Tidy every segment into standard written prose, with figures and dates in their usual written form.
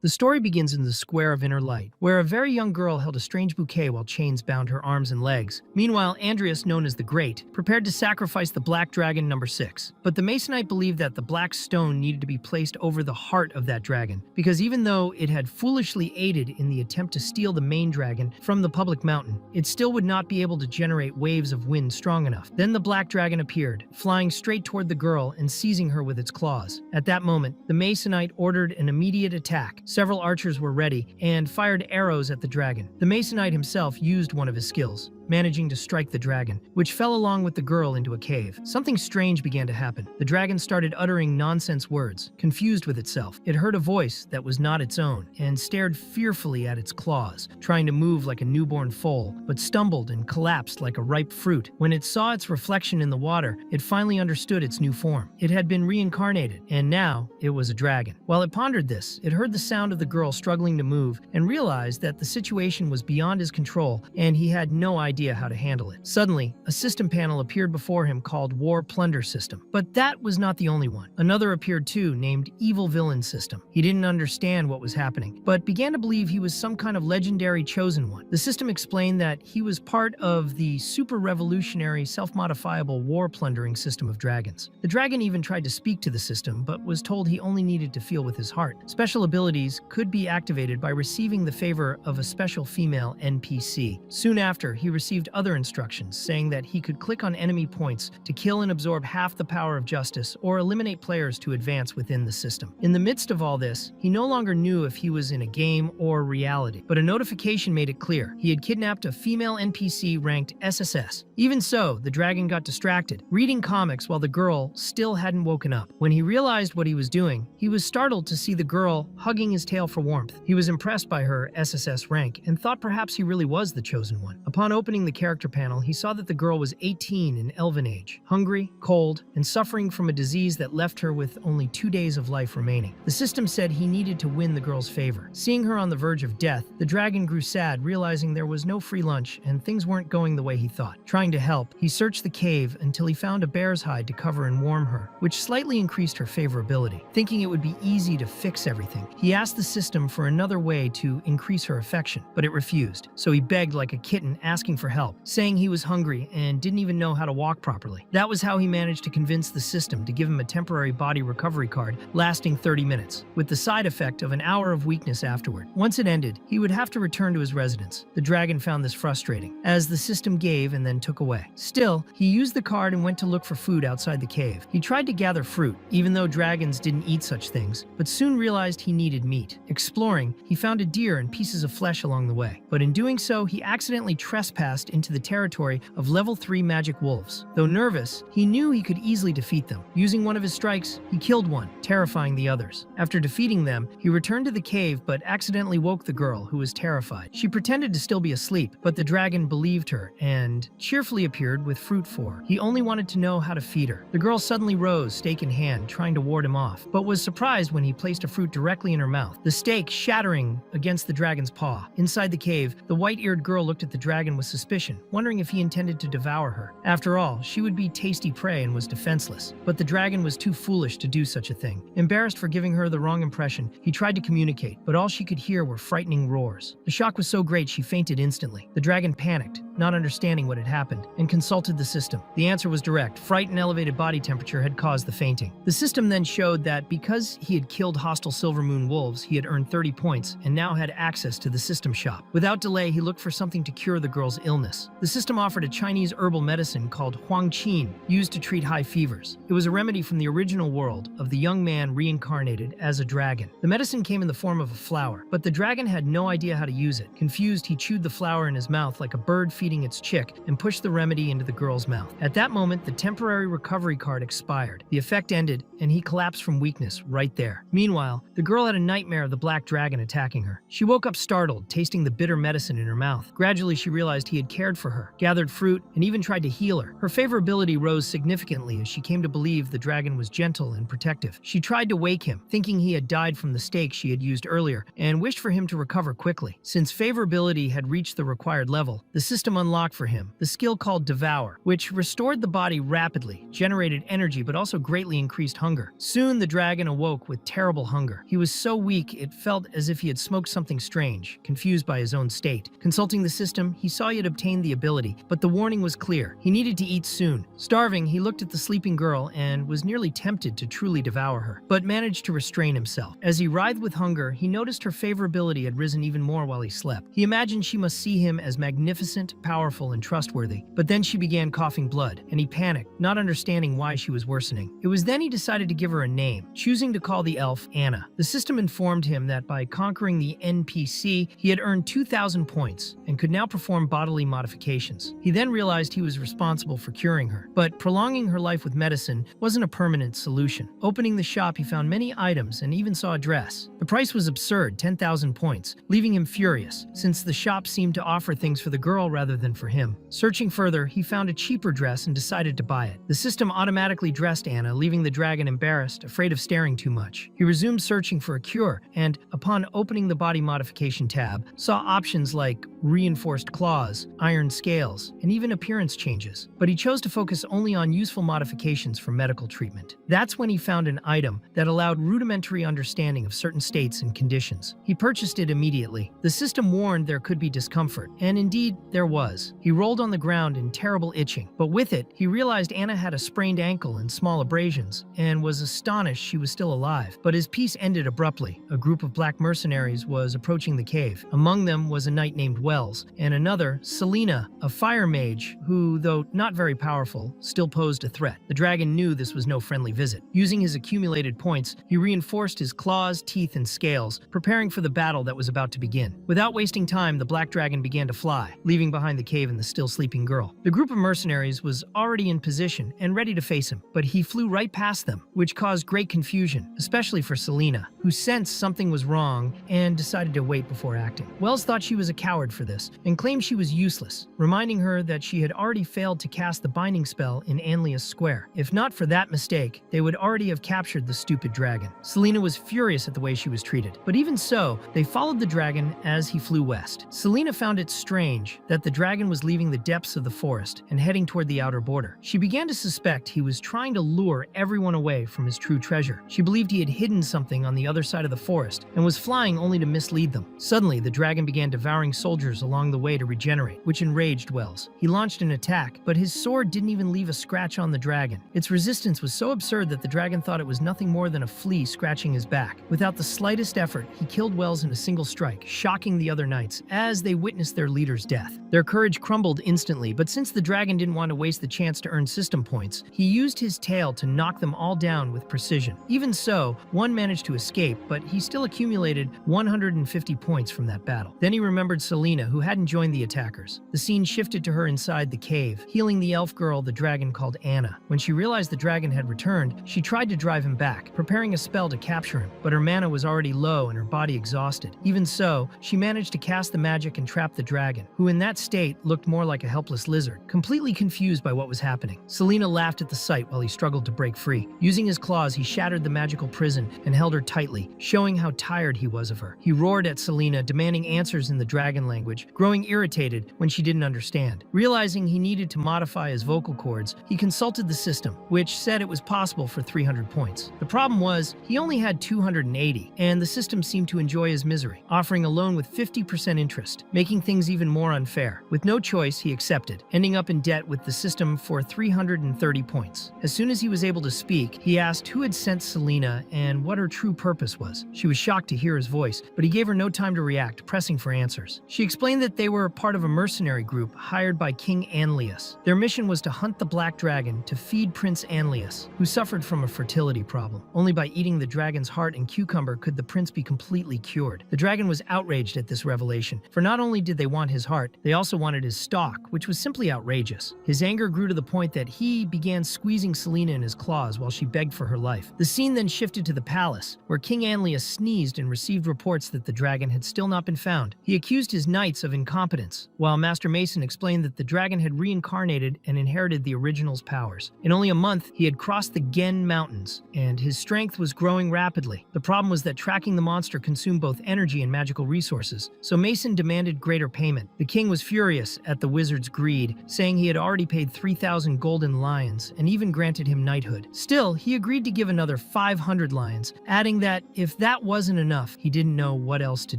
The story begins in the Square of Inner Light, where a very young girl held a strange bouquet while chains bound her arms and legs. Meanwhile, Andreas, known as the Great, prepared to sacrifice the Black Dragon number 6. But the Masonite believed that the black stone needed to be placed over the heart of that dragon, because even though it had foolishly aided in the attempt to steal the main dragon from the public mountain, it still would not be able to generate waves of wind strong enough. Then the Black Dragon appeared, flying straight toward the girl and seizing her with its claws. At that moment, the Masonite ordered an immediate attack. Several archers were ready and fired arrows at the dragon. The Masonite himself used one of his skills, managing to strike the dragon, which fell along with the girl into a cave. Something strange began to happen. The dragon started uttering nonsense words, confused with itself. It heard a voice that was not its own and stared fearfully at its claws, trying to move like a newborn foal, but stumbled and collapsed like a ripe fruit. When it saw its reflection in the water, it finally understood its new form. It had been reincarnated, and now it was a dragon. While it pondered this, it heard the sound of the girl struggling to move and realized that the situation was beyond his control and he had no idea how to handle it. Suddenly, a system panel appeared before him called War Plunder System. But that was not the only one. Another appeared too, named Evil Villain System. He didn't understand what was happening, but began to believe he was some kind of legendary chosen one. The system explained that he was part of the super revolutionary self-modifiable war plundering system of dragons. The dragon even tried to speak to the system, but was told he only needed to feel with his heart. Special abilities could be activated by receiving the favor of a special female NPC. Soon after, he received other instructions saying that he could click on enemy points to kill and absorb half the power of justice or eliminate players to advance within the system. In the midst of all this, he no longer knew if he was in a game or reality, but a notification made it clear he had kidnapped a female NPC ranked SSS. Even so, the dragon got distracted, reading comics while the girl still hadn't woken up. When he realized what he was doing, he was startled to see the girl hugging his tail for warmth. He was impressed by her SSS rank and thought perhaps he really was the chosen one. Upon opening the character panel, he saw that the girl was 18 in Elven age, hungry, cold, and suffering from a disease that left her with only 2 days of life remaining. The system said he needed to win the girl's favor. Seeing her on the verge of death, the dragon grew sad, realizing there was no free lunch and things weren't going the way he thought. Trying to help, he searched the cave until he found a bear's hide to cover and warm her, which slightly increased her favorability. Thinking it would be easy to fix everything, he asked the system for another way to increase her affection, but it refused. So he begged like a kitten, asking for help, saying he was hungry and didn't even know how to walk properly. That was how he managed to convince the system to give him a temporary body recovery card lasting 30 minutes, with the side effect of an hour of weakness afterward. Once it ended, he would have to return to his residence. The dragon found this frustrating, as the system gave and then took away. Still, he used the card and went to look for food outside the cave. He tried to gather fruit, even though dragons didn't eat such things, but soon realized he needed meat. Exploring, he found a deer and pieces of flesh along the way, but in doing so, he accidentally trespassed into the territory of level 3 magic wolves. Though nervous, he knew he could easily defeat them. Using one of his strikes, he killed one, terrifying the others. After defeating them, he returned to the cave but accidentally woke the girl, who was terrified. She pretended to still be asleep, but the dragon believed her and cheerfully appeared with fruit for her. He only wanted to know how to feed her. The girl suddenly rose, stake in hand, trying to ward him off, but was surprised when he placed a fruit directly in her mouth, the stake shattering against the dragon's paw. Inside the cave, the white-eared girl looked at the dragon with suspicion, wondering if he intended to devour her. After all, she would be tasty prey and was defenseless. But the dragon was too foolish to do such a thing. Embarrassed for giving her the wrong impression, he tried to communicate, but all she could hear were frightening roars. The shock was so great she fainted instantly. The dragon panicked, not understanding what had happened, and consulted the system. The answer was direct. Fright and elevated body temperature had caused the fainting. The system then showed that because he had killed hostile Silver Moon wolves, he had earned 30 points and now had access to the system shop. Without delay, he looked for something to cure the girl's illness. The system offered a Chinese herbal medicine called huangqin, used to treat high fevers. It was a remedy from the original world of the young man reincarnated as a dragon. The medicine came in the form of a flower, but the dragon had no idea how to use it. Confused, he chewed the flower in his mouth like a bird feeding its chick and pushed the remedy into the girl's mouth. At that moment, the temporary recovery card expired. The effect ended, and he collapsed from weakness right there. Meanwhile, the girl had a nightmare of the black dragon attacking her. She woke up startled, tasting the bitter medicine in her mouth. Gradually, she realized he had cared for her, gathered fruit, and even tried to heal her. Her favorability rose significantly as she came to believe the dragon was gentle and protective. She tried to wake him, thinking he had died from the stake she had used earlier, and wished for him to recover quickly. Since favorability had reached the required level, the system unlocked for him, the skill called Devour, which restored the body rapidly, generated energy, but also greatly increased hunger. Soon, the dragon awoke with terrible hunger. He was so weak, it felt as if he had smoked something strange, confused by his own state. Consulting the system, he saw he had obtained the ability, but the warning was clear. He needed to eat soon. Starving, he looked at the sleeping girl and was nearly tempted to truly devour her, but managed to restrain himself. As he writhed with hunger, he noticed her favorability had risen even more while he slept. He imagined she must see him as magnificent, powerful, and trustworthy. But then she began coughing blood, and he panicked, not understanding why she was worsening. It was then he decided to give her a name, choosing to call the elf Anna. The system informed him that by conquering the NPC, he had earned 2,000 points and could now perform bodily modifications. He then realized he was responsible for curing her, but prolonging her life with medicine wasn't a permanent solution. Opening the shop, he found many items and even saw a dress. The price was absurd, 10,000 points, leaving him furious, since the shop seemed to offer things for the girl rather than for him. Searching further, he found a cheaper dress and decided to buy it. The system automatically dressed Anna, leaving the dragon embarrassed, afraid of staring too much. He resumed searching for a cure, and upon opening the body modification tab, saw options like reinforced claws, iron scales, and even appearance changes. But he chose to focus only on useful modifications for medical treatment. That's when he found an item that allowed rudimentary understanding of certain states and conditions. He purchased it immediately. The system warned there could be discomfort, and indeed, there was. He rolled on the ground in terrible itching, but with it, he realized Anna had a sprained ankle and small abrasions, and was astonished she was still alive. But his peace ended abruptly. A group of black mercenaries was approaching the cave. Among them was a knight named Wells, and another, Selena, a fire mage who, though not very powerful, still posed a threat. The dragon knew this was no friendly visit. Using his accumulated points, he reinforced his claws, teeth, and scales, preparing for the battle that was about to begin. Without wasting time, the black dragon began to fly, leaving behind the cave and the still sleeping girl. The group of mercenaries was already in position and ready to face him, but he flew right past them, which caused great confusion, especially for Selena, who sensed something was wrong and decided to wait before acting. Wells thought she was a coward for this and claimed she was useless, reminding her that she had already failed to cast the binding spell in Anlia's square. If not for that mistake, they would already have captured the stupid dragon. Selena was furious at the way she was treated, but even so, they followed the dragon as he flew west. Selena found it strange that the dragon was leaving the depths of the forest and heading toward the outer border. She began to suspect he was trying to lure everyone away from his true treasure. She believed he had hidden something on the other side of the forest and was flying only to mislead them. Suddenly, the dragon began devouring soldiers along the way to regenerate, which enraged Wells. He launched an attack, but his sword didn't even leave a scratch on the dragon. Its resistance was so absurd that the dragon thought it was nothing more than a flea scratching his back. Without the slightest effort, he killed Wells in a single strike, shocking the other knights as they witnessed their leader's death. Their courage crumbled instantly, but since the dragon didn't want to waste the chance to earn system points, he used his tail to knock them all down with precision. Even so, one managed to escape, but he still accumulated 150 points from that battle. Then he remembered Selena, who hadn't joined the attackers. The scene shifted to her inside the cave, healing the elf girl the dragon called Anna. When she realized the dragon had returned, she tried to drive him back, preparing a spell to capture him, but her mana was already low and her body exhausted. Even so, she managed to cast the magic and trap the dragon, who in that state looked more like a helpless lizard, completely confused by what was happening. Selena laughed at the sight while he struggled to break free. Using his claws, he shattered the magical prison and held her tightly, showing how tired he was of her. He roared at Selena, demanding answers in the dragon language, growing irritated when she didn't understand. Realizing he needed to modify his vocal cords, he consulted the system, which said it was possible for 300 points. The problem was, he only had 280, and the system seemed to enjoy his misery, offering a loan with 50% interest, making things even more unfair. With no choice, he accepted, ending up in debt with the system for 330 points. As soon as he was able to speak, he asked who had sent Selena and what her true purpose was. She was shocked to hear his voice, but he gave her no time to react, pressing for answers. She explained that they were part of a mercenary group hired by King Anlius. Their mission was to hunt the black dragon to feed Prince Anlius, who suffered from a fertility problem. Only by eating the dragon's heart and cucumber could the prince be completely cured. The dragon was outraged at this revelation, for not only did they want his heart, they also wanted his stock, which was simply outrageous. His anger grew to the point that he began squeezing Selena in his claws while she begged for her life. The scene then shifted to the palace, where King Anlius sneezed and received reports that the dragon had still not been found. He accused his knights of incompetence, while Master Mason explained that the dragon had reincarnated and inherited the original's powers. In only a month, he had crossed the Gen Mountains, and his strength was growing rapidly. The problem was that tracking the monster consumed both energy and magical resources, so Mason demanded greater payment. The king was furious furious at the wizard's greed, saying he had already paid 3,000 golden lions and even granted him knighthood. Still, he agreed to give another 500 lions, adding that if that wasn't enough, he didn't know what else to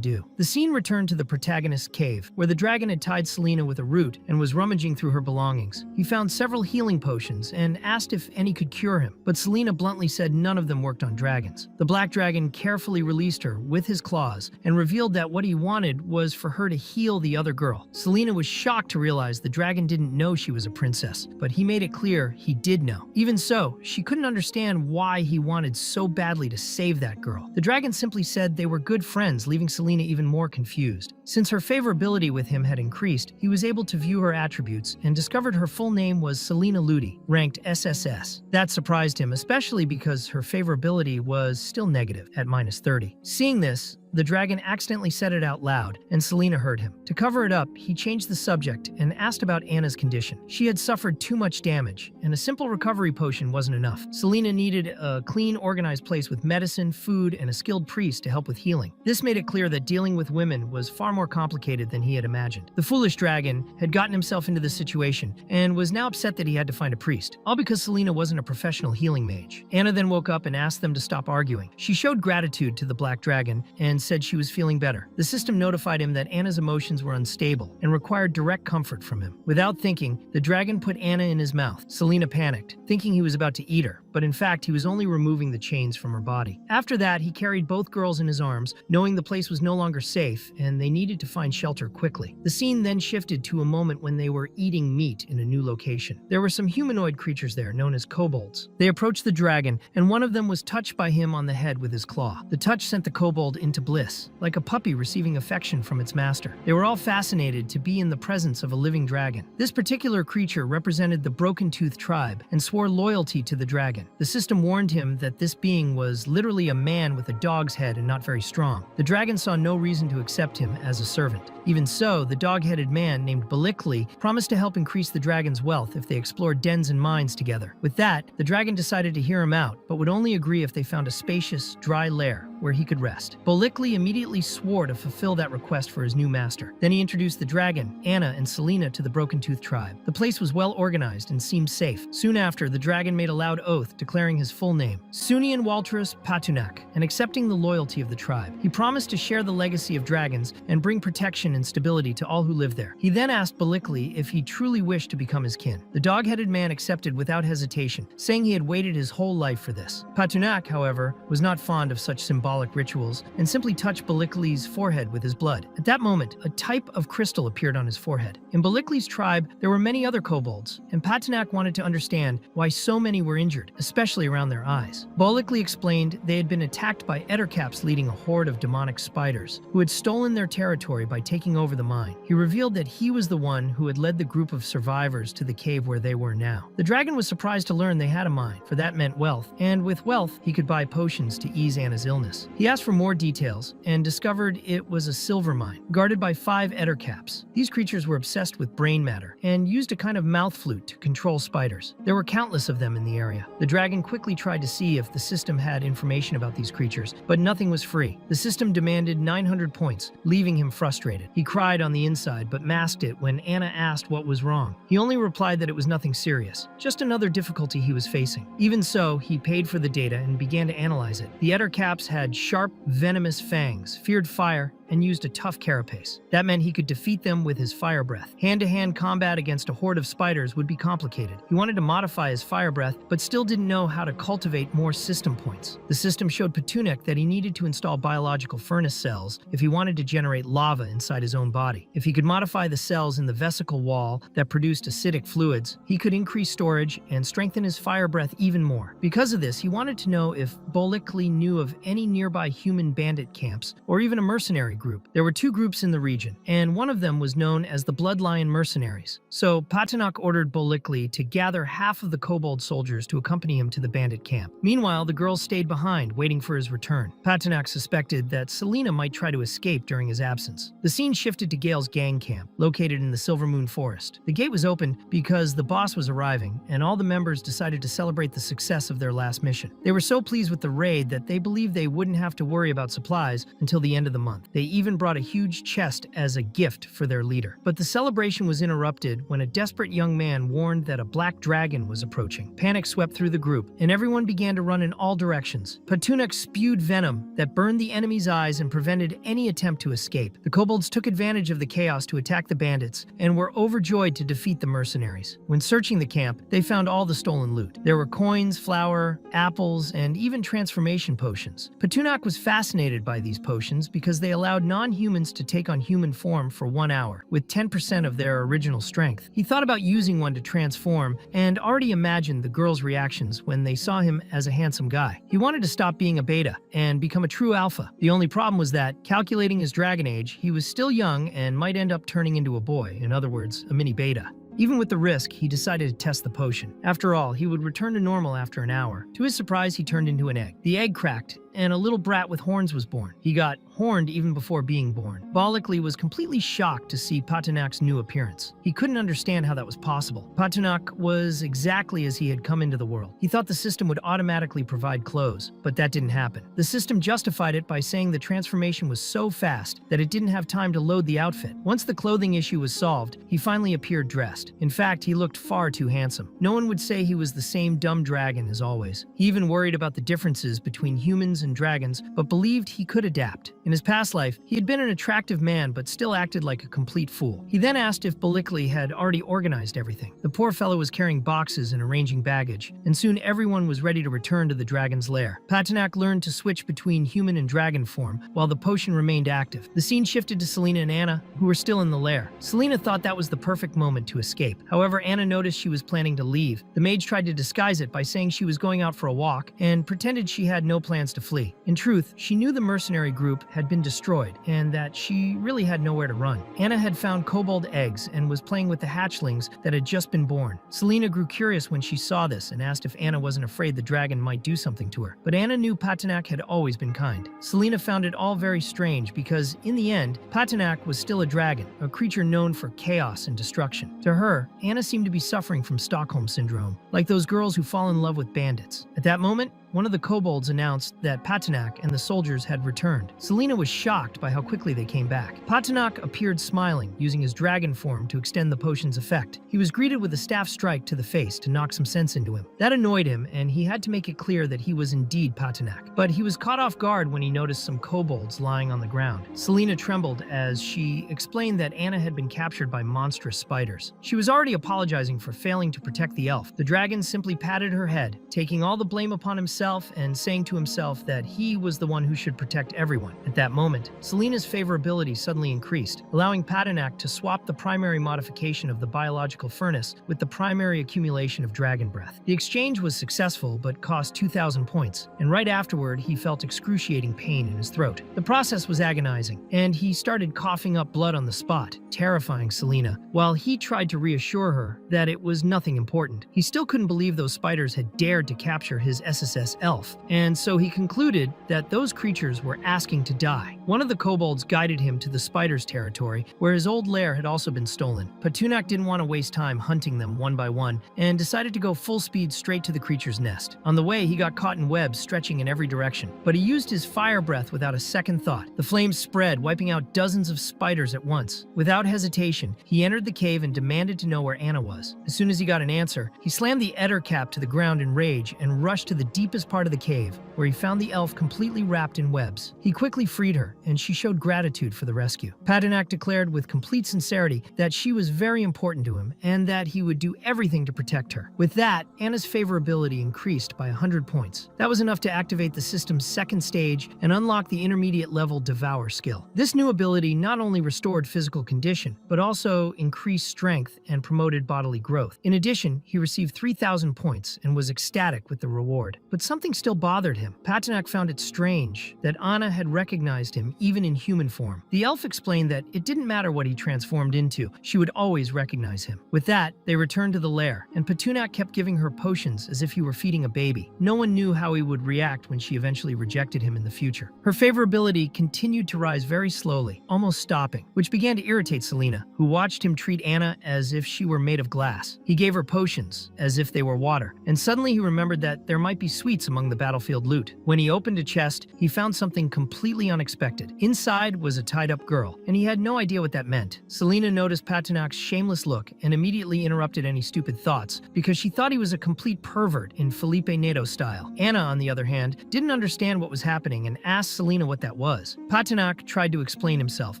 do. The scene returned to the protagonist's cave, where the dragon had tied Selena with a root and was rummaging through her belongings. He found several healing potions and asked if any could cure him, but Selena bluntly said none of them worked on dragons. The black dragon carefully released her with his claws and revealed that what he wanted was for her to heal the other girl. Selena was shocked to realize the dragon didn't know she was a princess, but he made it clear he did know. Even so, she couldn't understand why he wanted so badly to save that girl. The dragon simply said they were good friends, leaving Selena even more confused. Since her favorability with him had increased, he was able to view her attributes and discovered her full name was Selena Ludi, ranked SSS. That surprised him, especially because her favorability was still negative at -30. Seeing this, the dragon accidentally said it out loud, and Selena heard him. To cover it up, he changed the subject and asked about Anna's condition. She had suffered too much damage, and a simple recovery potion wasn't enough. Selena needed a clean, organized place with medicine, food, and a skilled priest to help with healing. This made it clear that dealing with women was far more complicated than he had imagined. The foolish dragon had gotten himself into this situation and was now upset that he had to find a priest, all because Selena wasn't a professional healing mage. Anna then woke up and asked them to stop arguing. She showed gratitude to the black dragon and said she was feeling better. The system notified him that Anna's emotions were unstable and required direct comfort from him. Without thinking, the dragon put Anna in his mouth. Selena panicked, thinking he was about to eat her, but in fact he was only removing the chains from her body. After that, he carried both girls in his arms, knowing the place was no longer safe and they needed to find shelter quickly. The scene then shifted to a moment when they were eating meat in a new location. There were some humanoid creatures there known as kobolds. They approached the dragon, and one of them was touched by him on the head with his claw. The touch sent the kobold into bliss, like a puppy receiving affection from its master. They were all fascinated to be in the presence of a living dragon. This particular creature represented the Broken-Tooth tribe and swore loyalty to the dragon. The system warned him that this being was literally a man with a dog's head and not very strong. The dragon saw no reason to accept him as a servant. Even so, the dog-headed man named Balikli promised to help increase the dragon's wealth if they explored dens and mines together. With that, the dragon decided to hear him out, but would only agree if they found a spacious, dry lair where he could rest. Balikli immediately swore to fulfill that request for his new master. Then he introduced the dragon, Anna, and Selena to the Broken-Tooth tribe. The place was well organized and seemed safe. Soon after, the dragon made a loud oath declaring his full name, Sunian Walterus Patunak, and accepting the loyalty of the tribe. He promised to share the legacy of dragons and bring protection and stability to all who live there. He then asked Balikli if he truly wished to become his kin. The dog-headed man accepted without hesitation, saying he had waited his whole life for this. Patunak, however, was not fond of such symbolic rituals and simply touched Balikli's forehead with his blood. At that moment, a type of crystal appeared on his forehead. In Balikli's tribe, there were many other kobolds, and Patunak wanted to understand why so many were injured, especially around their eyes. Balikli explained they had been attacked by enrocaps leading a horde of demonic spiders, who had stolen their territory by taking over the mine. He revealed that he was the one who had led the group of survivors to the cave where they were now. The dragon was surprised to learn they had a mine, for that meant wealth, and with wealth, he could buy potions to ease Anna's illness. He asked for more details and discovered it was a silver mine, guarded by 5 enrocaps. These creatures were obsessed with brain matter and used a kind of mouth flute to control spiders. There were countless of them in the area. The dragon quickly tried to see if the system had information about these creatures, but nothing was free. The system demanded 900 points, leaving him frustrated. He cried on the inside, but masked it when Anna asked what was wrong. He only replied that it was nothing serious, just another difficulty he was facing. Even so, he paid for the data and began to analyze it. The enrocaps had sharp, venomous fangs, feared fire, and used a tough carapace. That meant he could defeat them with his fire breath. Hand-to-hand combat against a horde of spiders would be complicated. He wanted to modify his fire breath, but still didn't know how to cultivate more system points. The system showed Patunak that he needed to install biological furnace cells if he wanted to generate lava inside his own body. If he could modify the cells in the vesicle wall that produced acidic fluids, he could increase storage and strengthen his fire breath even more. Because of this, he wanted to know if Balikli knew of any nearby human bandit camps or even a mercenary group. There were 2 groups in the region, and one of them was known as the Bloodlion Mercenaries. So Patunak ordered Balikli to gather half of the kobold soldiers to accompany him to the bandit camp. Meanwhile, the girls stayed behind, waiting for his return. Patunak suspected that Selena might try to escape during his absence. The scene shifted to Gale's gang camp, located in the Silver Moon Forest. The gate was open because the boss was arriving, and all the members decided to celebrate the success of their last mission. They were so pleased with the raid that they believed they wouldn't have to worry about supplies until the end of the month. They even brought a huge chest as a gift for their leader. But the celebration was interrupted when a desperate young man warned that a black dragon was approaching. Panic swept through the group, and everyone began to run in all directions. Patunak spewed venom that burned the enemy's eyes and prevented any attempt to escape. The kobolds took advantage of the chaos to attack the bandits and were overjoyed to defeat the mercenaries. When searching the camp, they found all the stolen loot. There were coins, flour, apples, and even transformation potions. Patunak was fascinated by these potions because they allowed non-humans to take on human form for 1 hour, with 10% of their original strength. He thought about using one to transform and already imagined the girls' reactions when they saw him as a handsome guy. He wanted to stop being a beta and become a true alpha. The only problem was that, calculating his dragon age, he was still young and might end up turning into a boy, in other words, a mini beta. Even with the risk, he decided to test the potion. After all, he would return to normal after an hour. To his surprise, he turned into an egg. The egg cracked, and a little brat with horns was born. He got horned even before being born. Balikli was completely shocked to see Patanak's new appearance. He couldn't understand how that was possible. Patanak was exactly as he had come into the world. He thought the system would automatically provide clothes, but that didn't happen. The system justified it by saying the transformation was so fast that it didn't have time to load the outfit. Once the clothing issue was solved, he finally appeared dressed. In fact, he looked far too handsome. No one would say he was the same dumb dragon as always. He even worried about the differences between humans and dragons, but believed he could adapt. In his past life, he had been an attractive man but still acted like a complete fool. He then asked if Balikli had already organized everything. The poor fellow was carrying boxes and arranging baggage, and soon everyone was ready to return to the dragon's lair. Patanak learned to switch between human and dragon form, while the potion remained active. The scene shifted to Selena and Anna, who were still in the lair. Selena thought that was the perfect moment to escape. However, Anna noticed she was planning to leave. The mage tried to disguise it by saying she was going out for a walk, and pretended she had no plans to flee. In truth, she knew the mercenary group had been destroyed, and that she really had nowhere to run. Anna had found kobold eggs and was playing with the hatchlings that had just been born. Selena grew curious when she saw this and asked if Anna wasn't afraid the dragon might do something to her. But Anna knew Patanak had always been kind. Selena found it all very strange because, in the end, Patanak was still a dragon, a creature known for chaos and destruction. To her, Anna seemed to be suffering from Stockholm Syndrome, like those girls who fall in love with bandits. At that moment, one of the kobolds announced that Patanak and the soldiers had returned. Selena was shocked by how quickly they came back. Patanak appeared smiling, using his dragon form to extend the potion's effect. He was greeted with a staff strike to the face to knock some sense into him. That annoyed him, and he had to make it clear that he was indeed Patanak. But he was caught off guard when he noticed some kobolds lying on the ground. Selena trembled as she explained that Anna had been captured by monstrous spiders. She was already apologizing for failing to protect the elf. The dragon simply patted her head, taking all the blame upon himself and saying to himself that he was the one who should protect everyone. At that moment, Selena's favorability suddenly increased, allowing Patanak to swap the primary modification of the biological furnace with the primary accumulation of dragon breath. The exchange was successful but cost 2,000 points, and right afterward he felt excruciating pain in his throat. The process was agonizing, and he started coughing up blood on the spot, terrifying Selena, while he tried to reassure her that it was nothing important. He still couldn't believe those spiders had dared to capture his SSS elf, and so he concluded that those creatures were asking to die. One of the kobolds guided him to the spiders' territory, where his old lair had also been stolen. Patunak didn't want to waste time hunting them one by one, and decided to go full speed straight to the creature's nest. On the way, he got caught in webs stretching in every direction, but he used his fire breath without a second thought. The flames spread, wiping out dozens of spiders at once. Without hesitation, he entered the cave and demanded to know where Anna was. As soon as he got an answer, he slammed the enraged to the ground in rage and rushed to the deepest part of the cave, where he found the elf completely wrapped in webs. He quickly freed her, and she showed gratitude for the rescue. Patanak declared with complete sincerity that she was very important to him, and that he would do everything to protect her. With that, Anna's favorability increased by 100 points. That was enough to activate the system's second stage and unlock the intermediate level Devour skill. This new ability not only restored physical condition, but also increased strength and promoted bodily growth. In addition, he received 3,000 points and was ecstatic with the reward. But something still bothered him. Patanak found it strange that Anna had recognized him even in human form. The elf explained that it didn't matter what he transformed into, she would always recognize him. With that, they returned to the lair, and Patunak kept giving her potions as if he were feeding a baby. No one knew how he would react when she eventually rejected him in the future. Her favorability continued to rise very slowly, almost stopping, which began to irritate Selena, who watched him treat Anna as if she were made of glass. He gave her potions, as if they were water, and suddenly he remembered that there might be sweets among the battlefield loot. When he opened a chest, he found something completely unexpected. unexpected. Inside was a tied-up girl, and he had no idea what that meant. Selena noticed Paternak's shameless look and immediately interrupted any stupid thoughts because she thought he was a complete pervert in Felipe Neto style. Anna, on the other hand, didn't understand what was happening and asked Selena what that was. Paternak tried to explain himself,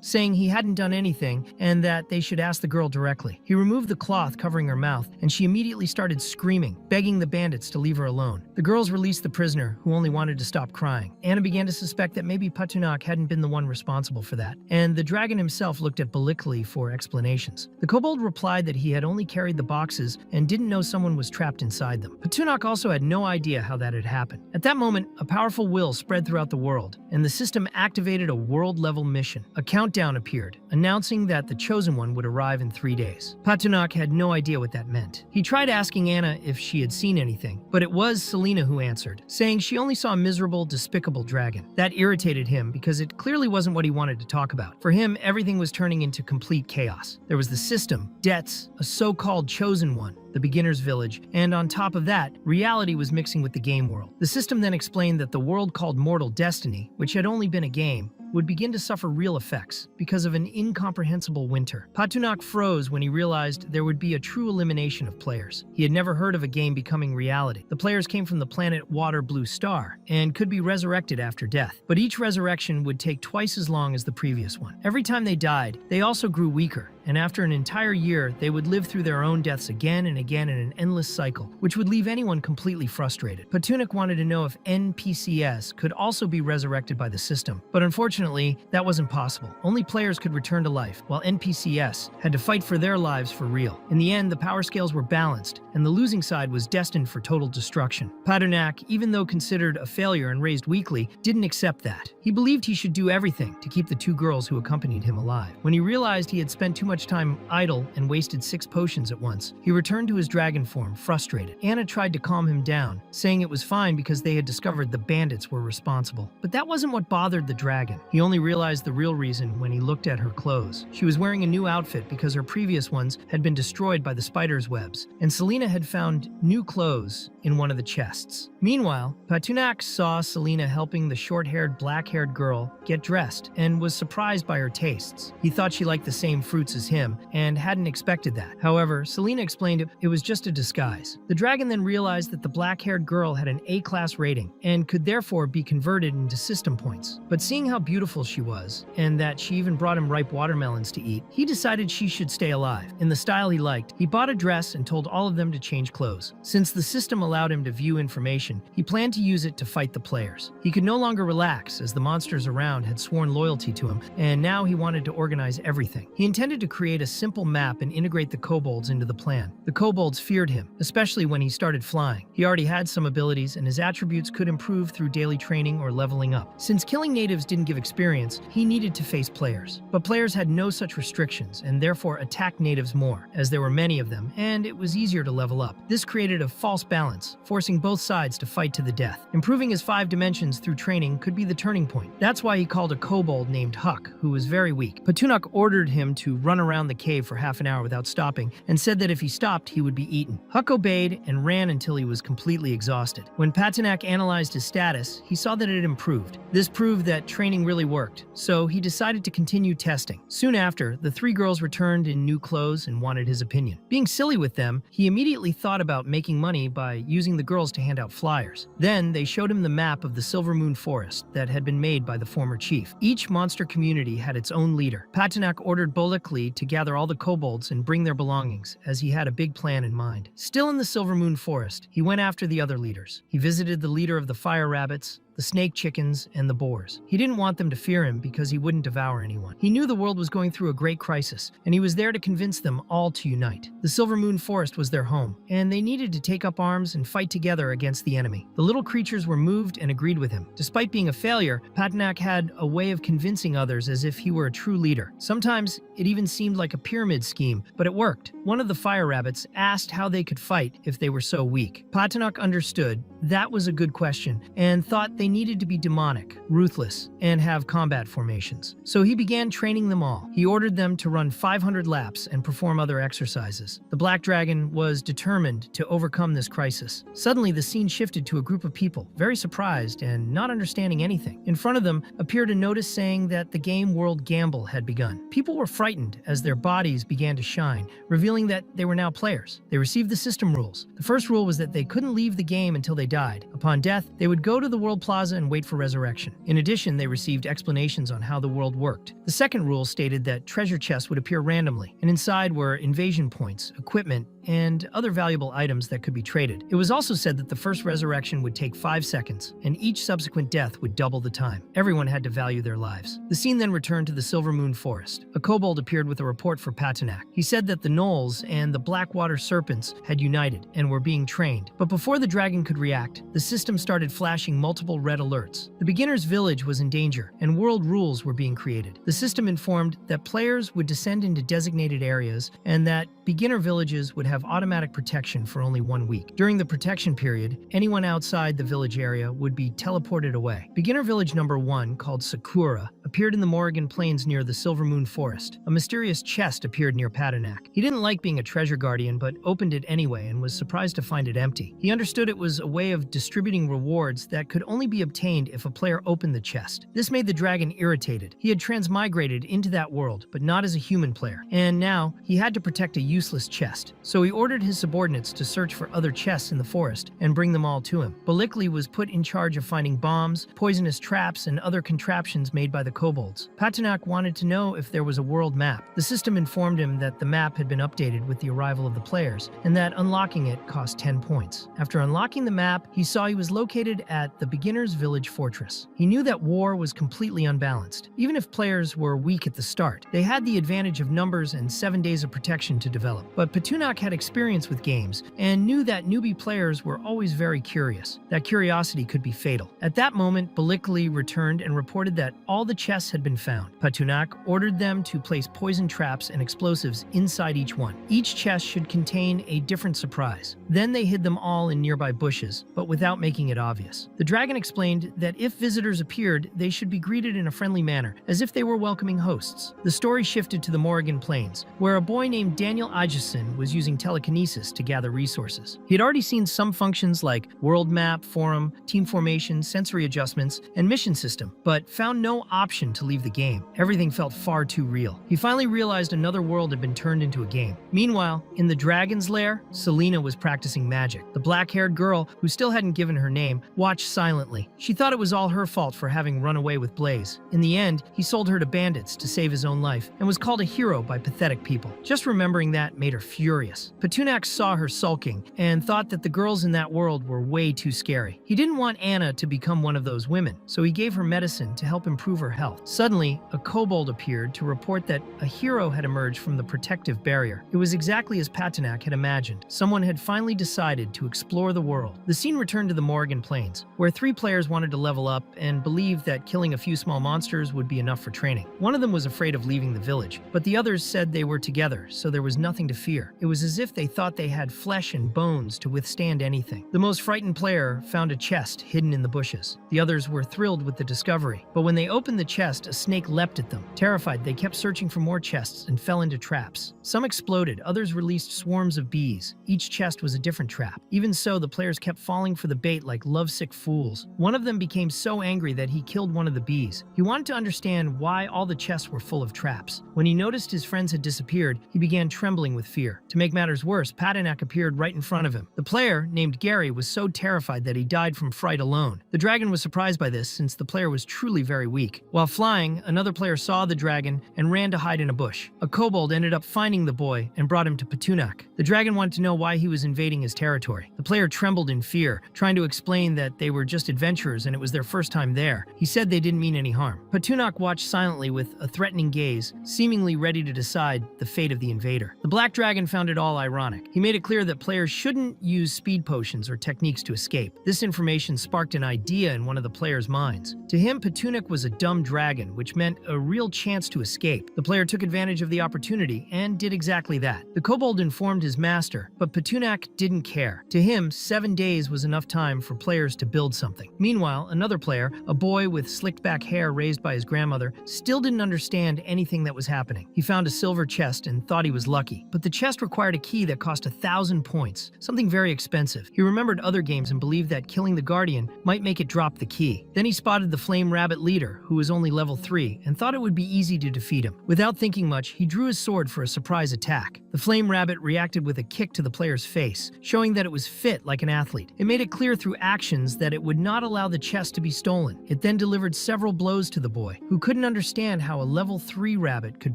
saying he hadn't done anything and that they should ask the girl directly. He removed the cloth covering her mouth, and she immediately started screaming, begging the bandits to leave her alone. The girls released the prisoner, who only wanted to stop crying. Anna began to suspect that maybe Paternak hadn't been the one responsible for that, and the dragon himself looked at Balikli for explanations. The kobold replied that he had only carried the boxes and didn't know someone was trapped inside them. Paternak also had no idea how that had happened. At that moment, a powerful will spread throughout the world, and the system activated a world-level mission. A countdown appeared, announcing that the Chosen One would arrive in 3 days. Paternak had no idea what that meant. He tried asking Anna if she had seen anything, but it was Selena who answered, saying she only saw a miserable, despicable dragon. That irritated him because it clearly wasn't what he wanted to talk about. For him, everything was turning into complete chaos. There was the system, debts, a so-called Chosen One, the beginner's village, and on top of that, reality was mixing with the game world. The system then explained that the world called Mortal Destiny, which had only been a game, would begin to suffer real effects because of an incomprehensible winter. Paternak froze when he realized there would be a true elimination of players. He had never heard of a game becoming reality. The players came from the planet Water Blue Star and could be resurrected after death, but each resurrection would take twice as long as the previous one. Every time they died, they also grew weaker, and after an entire year, they would live through their own deaths again and again in an endless cycle, which would leave anyone completely frustrated. Paternak wanted to know if NPCs could also be resurrected by the system, but unfortunately, that wasn't possible. Only players could return to life, while NPCs had to fight for their lives for real. In the end, the power scales were balanced, and the losing side was destined for total destruction. Paternak, even though considered a failure and raised weakly, didn't accept that. He believed he should do everything to keep the 2 girls who accompanied him alive. When he realized he had spent too much time idle and wasted 6 potions at once, he returned to his dragon form, frustrated. Anna tried to calm him down, saying it was fine because they had discovered the bandits were responsible. But that wasn't what bothered the dragon. He only realized the real reason when he looked at her clothes. She was wearing a new outfit because her previous ones had been destroyed by the spider's webs, and Selena had found new clothes in one of the chests. Meanwhile, Paternak saw Selena helping the short-haired, black-haired girl get dressed and was surprised by her tastes. He thought she liked the same fruits as him and hadn't expected that. However, Selena explained it was just a disguise. The dragon then realized that the black-haired girl had an A-class rating and could therefore be converted into system points. But seeing how beautiful she was, and that she even brought him ripe watermelons to eat, he decided she should stay alive. In the style he liked, he bought a dress and told all of them to change clothes. Since the system allowed him to view information, he planned to use it to fight the players. He could no longer relax as the monsters around had sworn loyalty to him, and now he wanted to organize everything. He intended to create a simple map and integrate the kobolds into the plan. The kobolds feared him, especially when he started flying. He already had some abilities, and his attributes could improve through daily training or leveling up. Since killing natives didn't give experience, he needed to face players. But players had no such restrictions and therefore attacked natives more, as there were many of them, and it was easier to level up. This created a false balance, forcing both sides to fight to the death. Improving his 5 dimensions through training could be the turning point. That's why he called a kobold named Huck, who was very weak. Paternak ordered him to run around the cave for half an hour without stopping, and said that if he stopped, he would be eaten. Huck obeyed and ran until he was completely exhausted. When Paternak analyzed his status, he saw that it had improved. This proved that training really worked, so he decided to continue testing. Soon after, the 3 girls returned in new clothes and wanted his opinion. Being silly with them, he immediately thought about making money by using the girls to hand out flyers. Then they showed him the map of the Silver Moon Forest that had been made by the former chief. Each monster community had its own leader. Paternak ordered Bolikli to gather all the kobolds and bring their belongings, as he had a big plan in mind. Still in the Silver Moon Forest, he went after the other leaders. He visited the leader of the fire rabbits, the snake chickens, and the boars. He didn't want them to fear him because he wouldn't devour anyone. He knew the world was going through a great crisis, and he was there to convince them all to unite. The Silver Moon Forest was their home, and they needed to take up arms and fight together against the enemy. The little creatures were moved and agreed with him. Despite being a failure, Paternak had a way of convincing others as if he were a true leader. Sometimes it even seemed like a pyramid scheme, but it worked. One of the fire rabbits asked how they could fight if they were so weak. Paternak understood that was a good question and thought they they needed to be demonic, ruthless, and have combat formations. So he began training them all. He ordered them to run 500 laps and perform other exercises. The Black Dragon was determined to overcome this crisis. Suddenly, the scene shifted to a group of people, very surprised and not understanding anything. In front of them appeared a notice saying that the game World Gamble had begun. People were frightened as their bodies began to shine, revealing that they were now players. They received the system rules. The first rule was that they couldn't leave the game until they died. Upon death, they would go to the World Plaza and wait for resurrection. In addition, they received explanations on how the world worked. The second rule stated that treasure chests would appear randomly, and inside were invasion points, equipment, and other valuable items that could be traded. It was also said that the first resurrection would take 5 seconds, and each subsequent death would double the time. Everyone had to value their lives. The scene then returned to the Silver Moon Forest. A kobold appeared with a report for Patenak. He said that the gnolls and the Blackwater Serpents had united and were being trained. But before the dragon could react, the system started flashing multiple red alerts. The beginner's village was in danger, and world rules were being created. The system informed that players would descend into designated areas and that beginner villages would have automatic protection for only 1 week. During the protection period, anyone outside the village area would be teleported away. Beginner village number 1, called Sakura, appeared in the Morrigan Plains near the Silver Moon Forest. A mysterious chest appeared near Patenak. He didn't like being a treasure guardian, but opened it anyway and was surprised to find it empty. He understood it was a way of distributing rewards that could only be obtained if a player opened the chest. This made the dragon irritated. He had transmigrated into that world, but not as a human player, and now he had to protect a useless chest. So he ordered his subordinates to search for other chests in the forest and bring them all to him. Balikli was put in charge of finding bombs, poisonous traps, and other contraptions made by the kobolds. Patenak wanted to know if there was a world map. The system informed him that the map had been updated with the arrival of the players, and that unlocking it cost 10 points. After unlocking the map, he saw he was located at the beginner's village fortress. He knew that war was completely unbalanced. Even if players were weak at the start, they had the advantage of numbers and 7 days of protection to develop. But Patenak had experience with games and knew that newbie players were always very curious. That curiosity could be fatal. At that moment, Balikli returned and reported that all the chests had been found. Patenak ordered them to place poison traps and explosives inside each one. Each chest should contain a different surprise. Then they hid them all in nearby bushes, but without making it obvious. The dragon explained that if visitors appeared, they should be greeted in a friendly manner, as if they were welcoming hosts. The story shifted to the Morrigan Plains, where a boy named Daniel Ajason was using telekinesis to gather resources. He had already seen some functions like world map, forum, team formation, sensory adjustments, and mission system, but found no option to leave the game. Everything felt far too real. He finally realized another world had been turned into a game. Meanwhile, in the dragon's lair, Selena was practicing magic. The black-haired girl, who still hadn't given her name, watched silently. She thought it was all her fault for having run away with Blaze. In the end, he sold her to bandits to save his own life and was called a hero by pathetic people. Just remembering that made her furious. Patenak saw her sulking and thought that the girls in that world were way too scary. He didn't want Anna to become one of those women, so he gave her medicine to help improve her health. Suddenly, a kobold appeared to report that a hero had emerged from the protective barrier. It was exactly as Patenak had imagined. Someone had finally decided to explore the world. The scene returned to the Morrigan Plains, where 3 players wanted to level up and believed that killing a few small monsters would be enough for training. One of them was afraid of leaving the village, but the others said they were together, so there was nothing to fear. It was as if they thought they had flesh and bones to withstand anything. The most frightened player found a chest hidden in the bushes. The others were thrilled with the discovery, but when they opened the chest, a snake leapt at them. Terrified, they kept searching for more chests and fell into traps. Some exploded, others released swarms of bees. Each chest was a different trap. Even so, the players kept falling for the bait like lovesick fools. One of them became so angry that he killed one of the bees. He wanted to understand why all the chests were full of traps. When he noticed his friends had disappeared, he began trembling with fear. To make matters worse, Patenak appeared right in front of him. The player, named Gary, was so terrified that he died from fright alone. The dragon was surprised by this, since the player was truly very weak. While flying, another player saw the dragon and ran to hide in a bush. A kobold ended up finding the boy and brought him to Patenak. The dragon wanted to know why he was invading his territory. The player trembled in fear, trying to explain that they were just adventurers and it was their first time there. He said they didn't mean any harm. Patenak watched silently with a threatening gaze, seemingly ready to decide the fate of the invader. The black dragon found it all well ironic. He made it clear that players shouldn't use speed potions or techniques to escape. This information sparked an idea in one of the players' minds. To him, Petunak was a dumb dragon, which meant a real chance to escape. The player took advantage of the opportunity and did exactly that. The kobold informed his master, but Petunak didn't care. To him, 7 days was enough time for players to build something. Meanwhile, another player, a boy with slicked back hair raised by his grandmother, still didn't understand anything that was happening. He found a silver chest and thought he was lucky, but the chest required a key that cost 1,000 points, something very expensive. He remembered other games and believed that killing the guardian might make it drop the key. Then he spotted the flame rabbit leader, who was only level 3, and thought it would be easy to defeat him. Without thinking much, he drew his sword for a surprise attack. The flame rabbit reacted with a kick to the player's face, showing that it was fit like an athlete. It made it clear through actions that it would not allow the chest to be stolen. It then delivered several blows to the boy, who couldn't understand how a level 3 rabbit could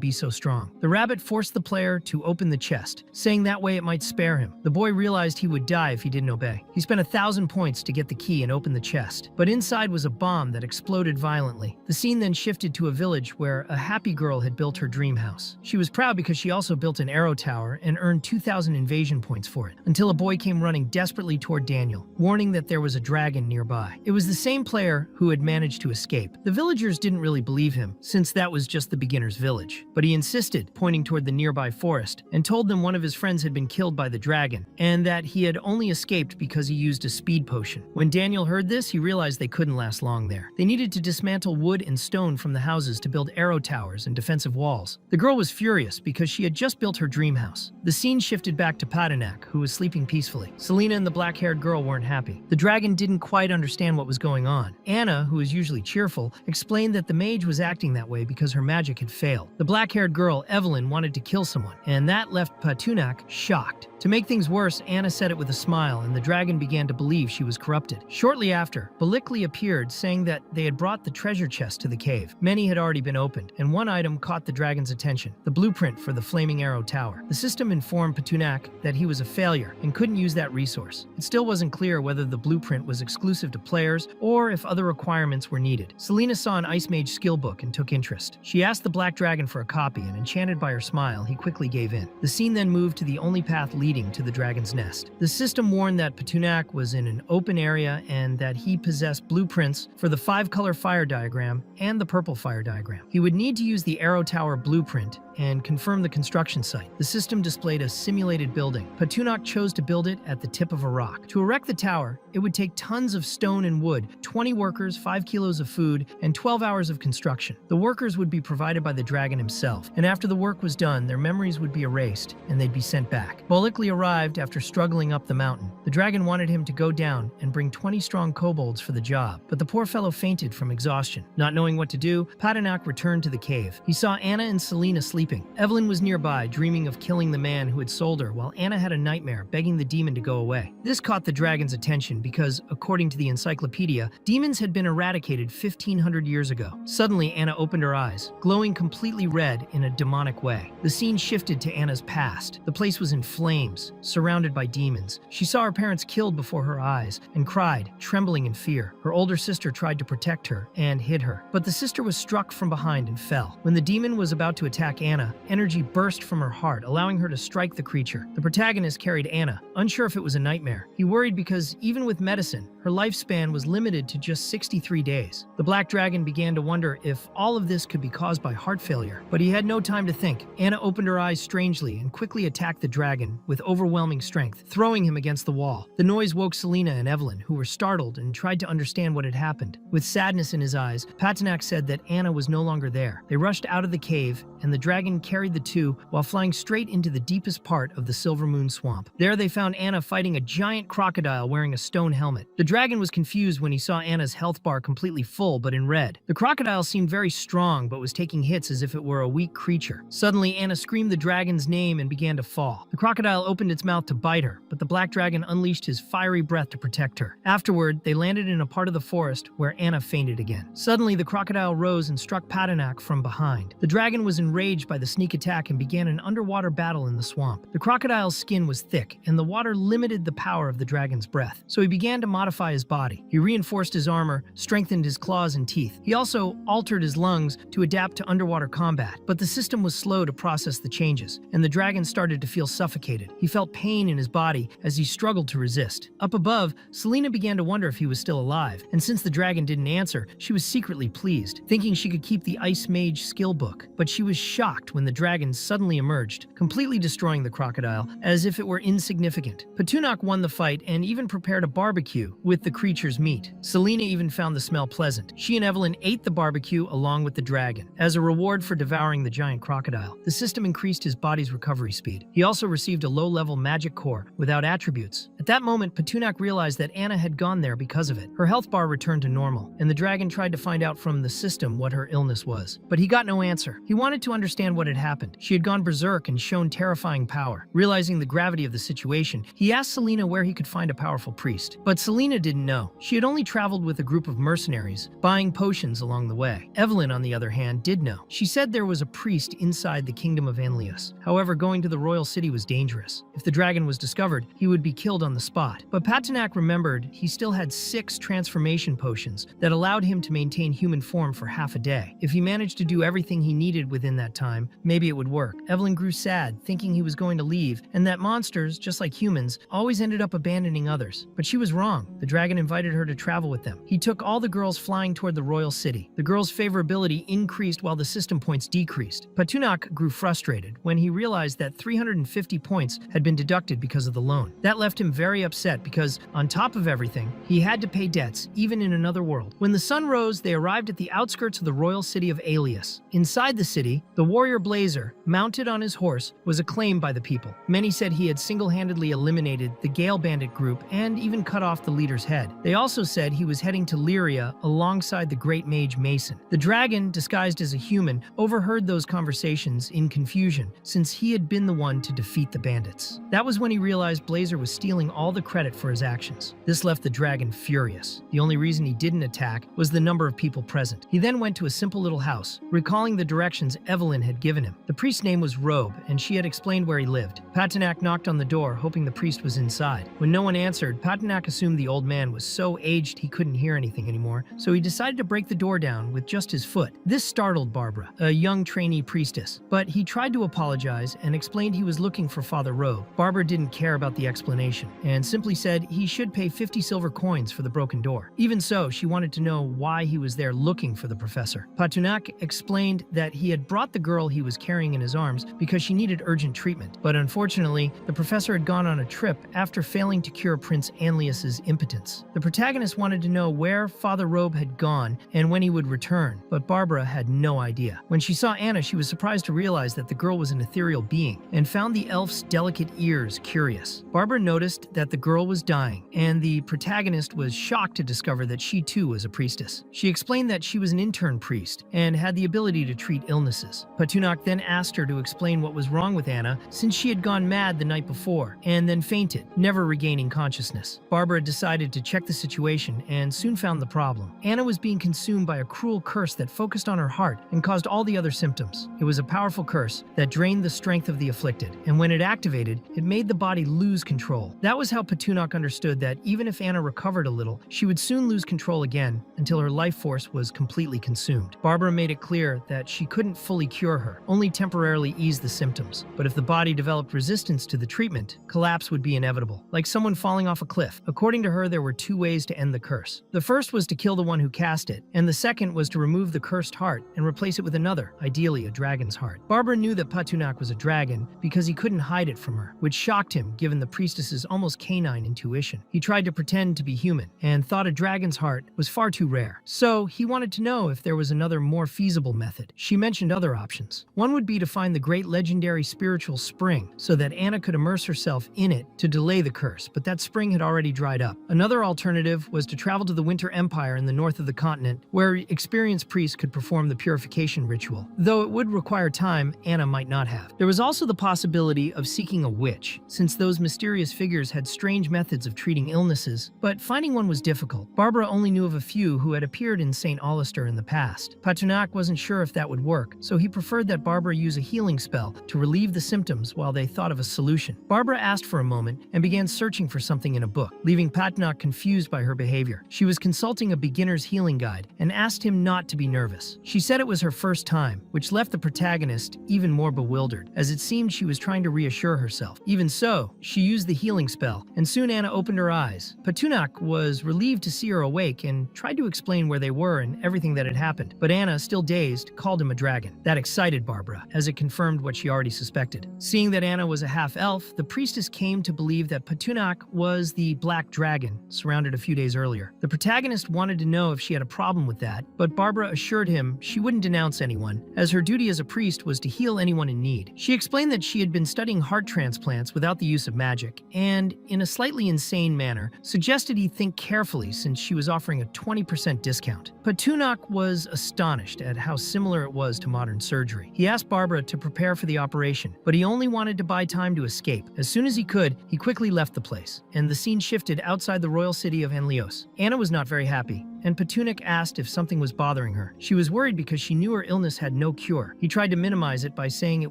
be so strong. The rabbit forced the player to open the chest, saying that way it might spare him. The boy realized he would die if he didn't obey. He spent 1,000 points to get the key and open the chest, but inside was a bomb that exploded violently. The scene then shifted to a village where a happy girl had built her dream house. She was proud because she also built an arrow tower and earned 2,000 invasion points for it, until a boy came running desperately toward Daniel, warning that there was a dragon nearby. It was the same player who had managed to escape. The villagers didn't really believe him, since that was just the beginner's village. But he insisted, pointing toward the nearby forest, and told them one of his friends had been killed by the dragon, and that he had only escaped because he used a speed potion. When Daniel heard this, he realized they couldn't last long there. They needed to dismantle wood and stone from the houses to build arrow towers and defensive walls. The girl was furious because she had just built her dream house. The scene shifted back to Petunak, who was sleeping peacefully. Selena and the black-haired girl weren't happy. The dragon didn't quite understand what was going on. Anna, who is usually cheerful, explained that the mage was acting that way because her magic had failed. The black-haired girl, Evelyn, wanted to kill someone, and that left Petunak shocked. To make things worse, Anna said it with a smile, and the dragon began to believe she was corrupted. Shortly after, Balikli appeared, saying that they had brought the treasure chest to the cave. Many had already been opened, and one item caught the dragon's attention: the blueprint for the Flaming Arrow Tower. The system informed Petunak that he was a failure and couldn't use that resource. It still wasn't clear whether the blueprint was exclusive to players or if other requirements were needed. Selena saw an Ice Mage skill book and took interest. She asked the black dragon for a copy, and enchanted by her smile, he quickly gave in. The scene then moved to the only path leading to the dragon's nest. The system warned that Petunak was in an open area and that he possessed blueprints for the 5-color fire diagram and the purple fire diagram. He would need to use the arrow tower blueprint and confirm the construction site. The system displayed a simulated building. Petunak chose to build it at the tip of a rock. To erect the tower, it would take tons of stone and wood, 20 workers, 5 kilos of food, and 12 hours of construction. The workers would be provided by the dragon himself, and after the work was done, their memories would be erased, and they'd be sent back. Balikli arrived after struggling up the mountain. The dragon wanted him to go down and bring 20 strong kobolds for the job, but the poor fellow fainted from exhaustion. Not knowing what to do, Petunak returned to the cave. He saw Anna and Selena sleeping. Evelyn was nearby, dreaming of killing the man who had sold her, while Anna had a nightmare, begging the demon to go away. This caught the dragon's attention because, according to the encyclopedia, demons had been eradicated 1,500 years ago. Suddenly, Anna opened her eyes, glowing completely red in a demonic way. The scene shifted to Anna's past. The place was in flames, surrounded by demons. She saw her parents killed before her eyes and cried, trembling in fear. Her older sister tried to protect her and hid her, but the sister was struck from behind and fell. When the demon was about to attack Anna, energy burst from her heart, allowing her to strike the creature. The protagonist carried Anna, unsure if it was a nightmare. He worried because, even with medicine, her lifespan was limited to just 63 days. The black dragon began to wonder if all of this could be caused by heart failure, but he had no time to think. Anna opened her eyes strangely and quickly attacked the dragon with overwhelming strength, throwing him against the wall. The noise woke Selena and Evelyn, who were startled and tried to understand what had happened. With sadness in his eyes, Petunak said that Anna was no longer there. They rushed out of the cave, and the dragon carried the two while flying straight into the deepest part of the Silver Moon Swamp. There they found Anna fighting a giant crocodile wearing a stone helmet. The dragon was confused when he saw Anna's health bar completely full but in red. The crocodile seemed very strong but was taking hits as if it were a weak creature. Suddenly, Anna screamed the dragon's name and began to fall. The crocodile opened its mouth to bite her, but the black dragon unleashed his fiery breath to protect her. Afterward, they landed in a part of the forest where Anna fainted again. Suddenly, the crocodile rose and struck Petunak from behind. The dragon was enraged by the sneak attack and began an underwater battle in the swamp. The crocodile's skin was thick, and the water limited the power of the dragon's breath, so he began to modify his body. He reinforced his armor, strengthened his claws and teeth. He also altered his lungs to adapt to underwater combat, but the system was slow to process the changes, and the dragon started to feel suffocated. He felt pain in his body as he struggled to resist. Up above, Selena began to wonder if he was still alive, and since the dragon didn't answer, she was secretly pleased, thinking she could keep the Ice Mage skill book. But she was shocked when the dragon suddenly emerged, completely destroying the crocodile as if it were insignificant. Petunak won the fight and even prepared a barbecue with the creature's meat. Selena even found the smell pleasant. She and Evelyn ate the barbecue along with the dragon. As a reward for devouring the giant crocodile, the system increased his body's recovery speed. He also received a low-level magic core without attributes. At that moment, Petunak realized that Anna had gone there because of it. Her health bar returned to normal, and the dragon tried to find out from the system what her illness was. But he got no answer. He wanted to understand what had happened. She had gone berserk and shown terrifying power. Realizing the gravity of the situation, he asked Selena where he could find a powerful priest. But Selena didn't know. She had only traveled with a group of mercenaries, buying potions along the way. Evelyn, on the other hand, did know. She said there was a priest inside the kingdom of Anlius. However, going to the royal city was dangerous. If the dragon was discovered, he would be killed on the spot. But Petunak remembered he still had 6 transformation potions that allowed him to maintain human form for half a day. If he managed to do everything he needed within that time, maybe it would work. Evelyn grew sad, thinking he was going to leave, and that monsters, just like humans, always ended up abandoning others. But she was wrong. The dragon invited her to travel with them. He took all the girls flying toward the royal city. The girls' favorability increased while the system points decreased. Petunak grew frustrated when he realized that 350 points had been deducted because of the loan. That left him very upset because, on top of everything, he had to pay debts, even in another world. When the sun rose, they arrived at the outskirts of the royal city of Alias. Inside the city, the warrior Blazer, mounted on his horse, was acclaimed by the people. Many said he had single-handedly eliminated the Gale Bandit group and even cut off the leader's head. They also said he was heading to Lyria alongside the great mage Mason. The dragon, disguised as a human, overheard those conversations in confusion, since he had been the one to defeat the bandits. That was when he realized Blazer was stealing all the credit for his actions. This left the dragon furious. The only reason he didn't attack was the number of people present. He then went to a simple little house, recalling the directions Evelyn had given him. The priest's name was Robe, and she had explained where he lived. Petunak knocked on the door, hoping the priest was inside. When no one answered, Petunak assumed the old man was so aged he couldn't hear anything anymore, so he decided to break the door down with just his foot. This startled Barbara, a young trainee priestess, but he tried to apologize and explained he was looking for Father Robe. Barbara didn't care about the explanation, and simply said he should pay 50 silver coins for the broken door. Even so, she wanted to know why he was there looking for the professor. Petunak explained that he had brought the girl he was carrying in his arms because she needed urgent treatment, but unfortunately, the professor had gone on a trip after failing to cure Prince Anlius's impotence. The protagonist wanted to know where Father Robe had gone and when he would return, but Barbara had no idea. When she saw Anna, she was surprised to realize that the girl was an ethereal being and found the elf's delicate ears curious. Barbara noticed that the girl was dying, and the protagonist was shocked to discover that she too was a priestess. She explained that she was an intern priest and had the ability to treat illnesses. Petunak then asked her to explain what was wrong with Anna since she had gone mad the night before and then fainted, never regaining consciousness. Barbara decided to check the situation and soon found the problem. Anna was being consumed by a cruel curse that focused on her heart and caused all the other symptoms. It was a powerful curse that drained the strength of the afflicted, and when it activated, it made the body lose control. That was how Petunak understood that even if Anna recovered a little, she would soon lose control again until her life force was completely consumed. Barbara made it clear that she couldn't fully cure her, only temporarily ease the symptoms. But if the body developed resistance to the treatment, collapse would be inevitable, like someone falling off a cliff. According to her, there were 2 ways to end the curse. The first was to kill the one who cast it, and the second was to remove the cursed heart and replace it with another, ideally a dragon's heart. Barbara knew that Petunak was a dragon because he couldn't hide it from her, which shocked him given the priestess's almost canine intuition. He tried to pretend to be human and thought a dragon's heart was far too rare. So he wanted to know if there was another more feasible method. She mentioned other options. One would be to find the great legendary spiritual spring so that Anna could immerse herself in it to delay the curse, but that spring had already dried up. Another alternative was to travel to the Winter Empire in the north of the continent, where experienced priests could perform the purification ritual. Though it would require time, Anna might not have. There was also the possibility of seeking a witch, since those mysterious figures had strange methods of treating illnesses, but finding one was difficult. Barbara only knew of a few who had appeared in St. Alistair in the past. Petunak wasn't sure if that would work, so he preferred preferred that Barbara use a healing spell to relieve the symptoms while they thought of a solution. Barbara asked for a moment and began searching for something in a book, leaving Patnaik confused by her behavior. She was consulting a beginner's healing guide and asked him not to be nervous. She said it was her first time, which left the protagonist even more bewildered, as it seemed she was trying to reassure herself. Even so, she used the healing spell, and soon Anna opened her eyes. Patnaik was relieved to see her awake and tried to explain where they were and everything that had happened, but Anna, still dazed, called him a dragon. That excited Barbara, as it confirmed what she already suspected. Seeing that Anna was a half-elf, the priestess came to believe that Patnaik was the black dragon surrounded a few days earlier. The protagonist wanted to know if she had a problem with that, but Barbara assured him she wouldn't denounce anyone, as her duty as a priest was to heal anyone in need. She explained that she had been studying heart transplants without the use of magic, and, in a slightly insane manner, suggested he think carefully since she was offering a 20% discount. Patnaik was astonished at how similar it was to modern surgery. He asked Barbara to prepare for the operation, but he only wanted to buy time to escape. As soon as he could, he quickly left the place, and the scene shifted outside the royal city of Enraged. Anna was not very happy, and Patnaik asked if something was bothering her. She was worried because she knew her illness had no cure. He tried to minimize it by saying it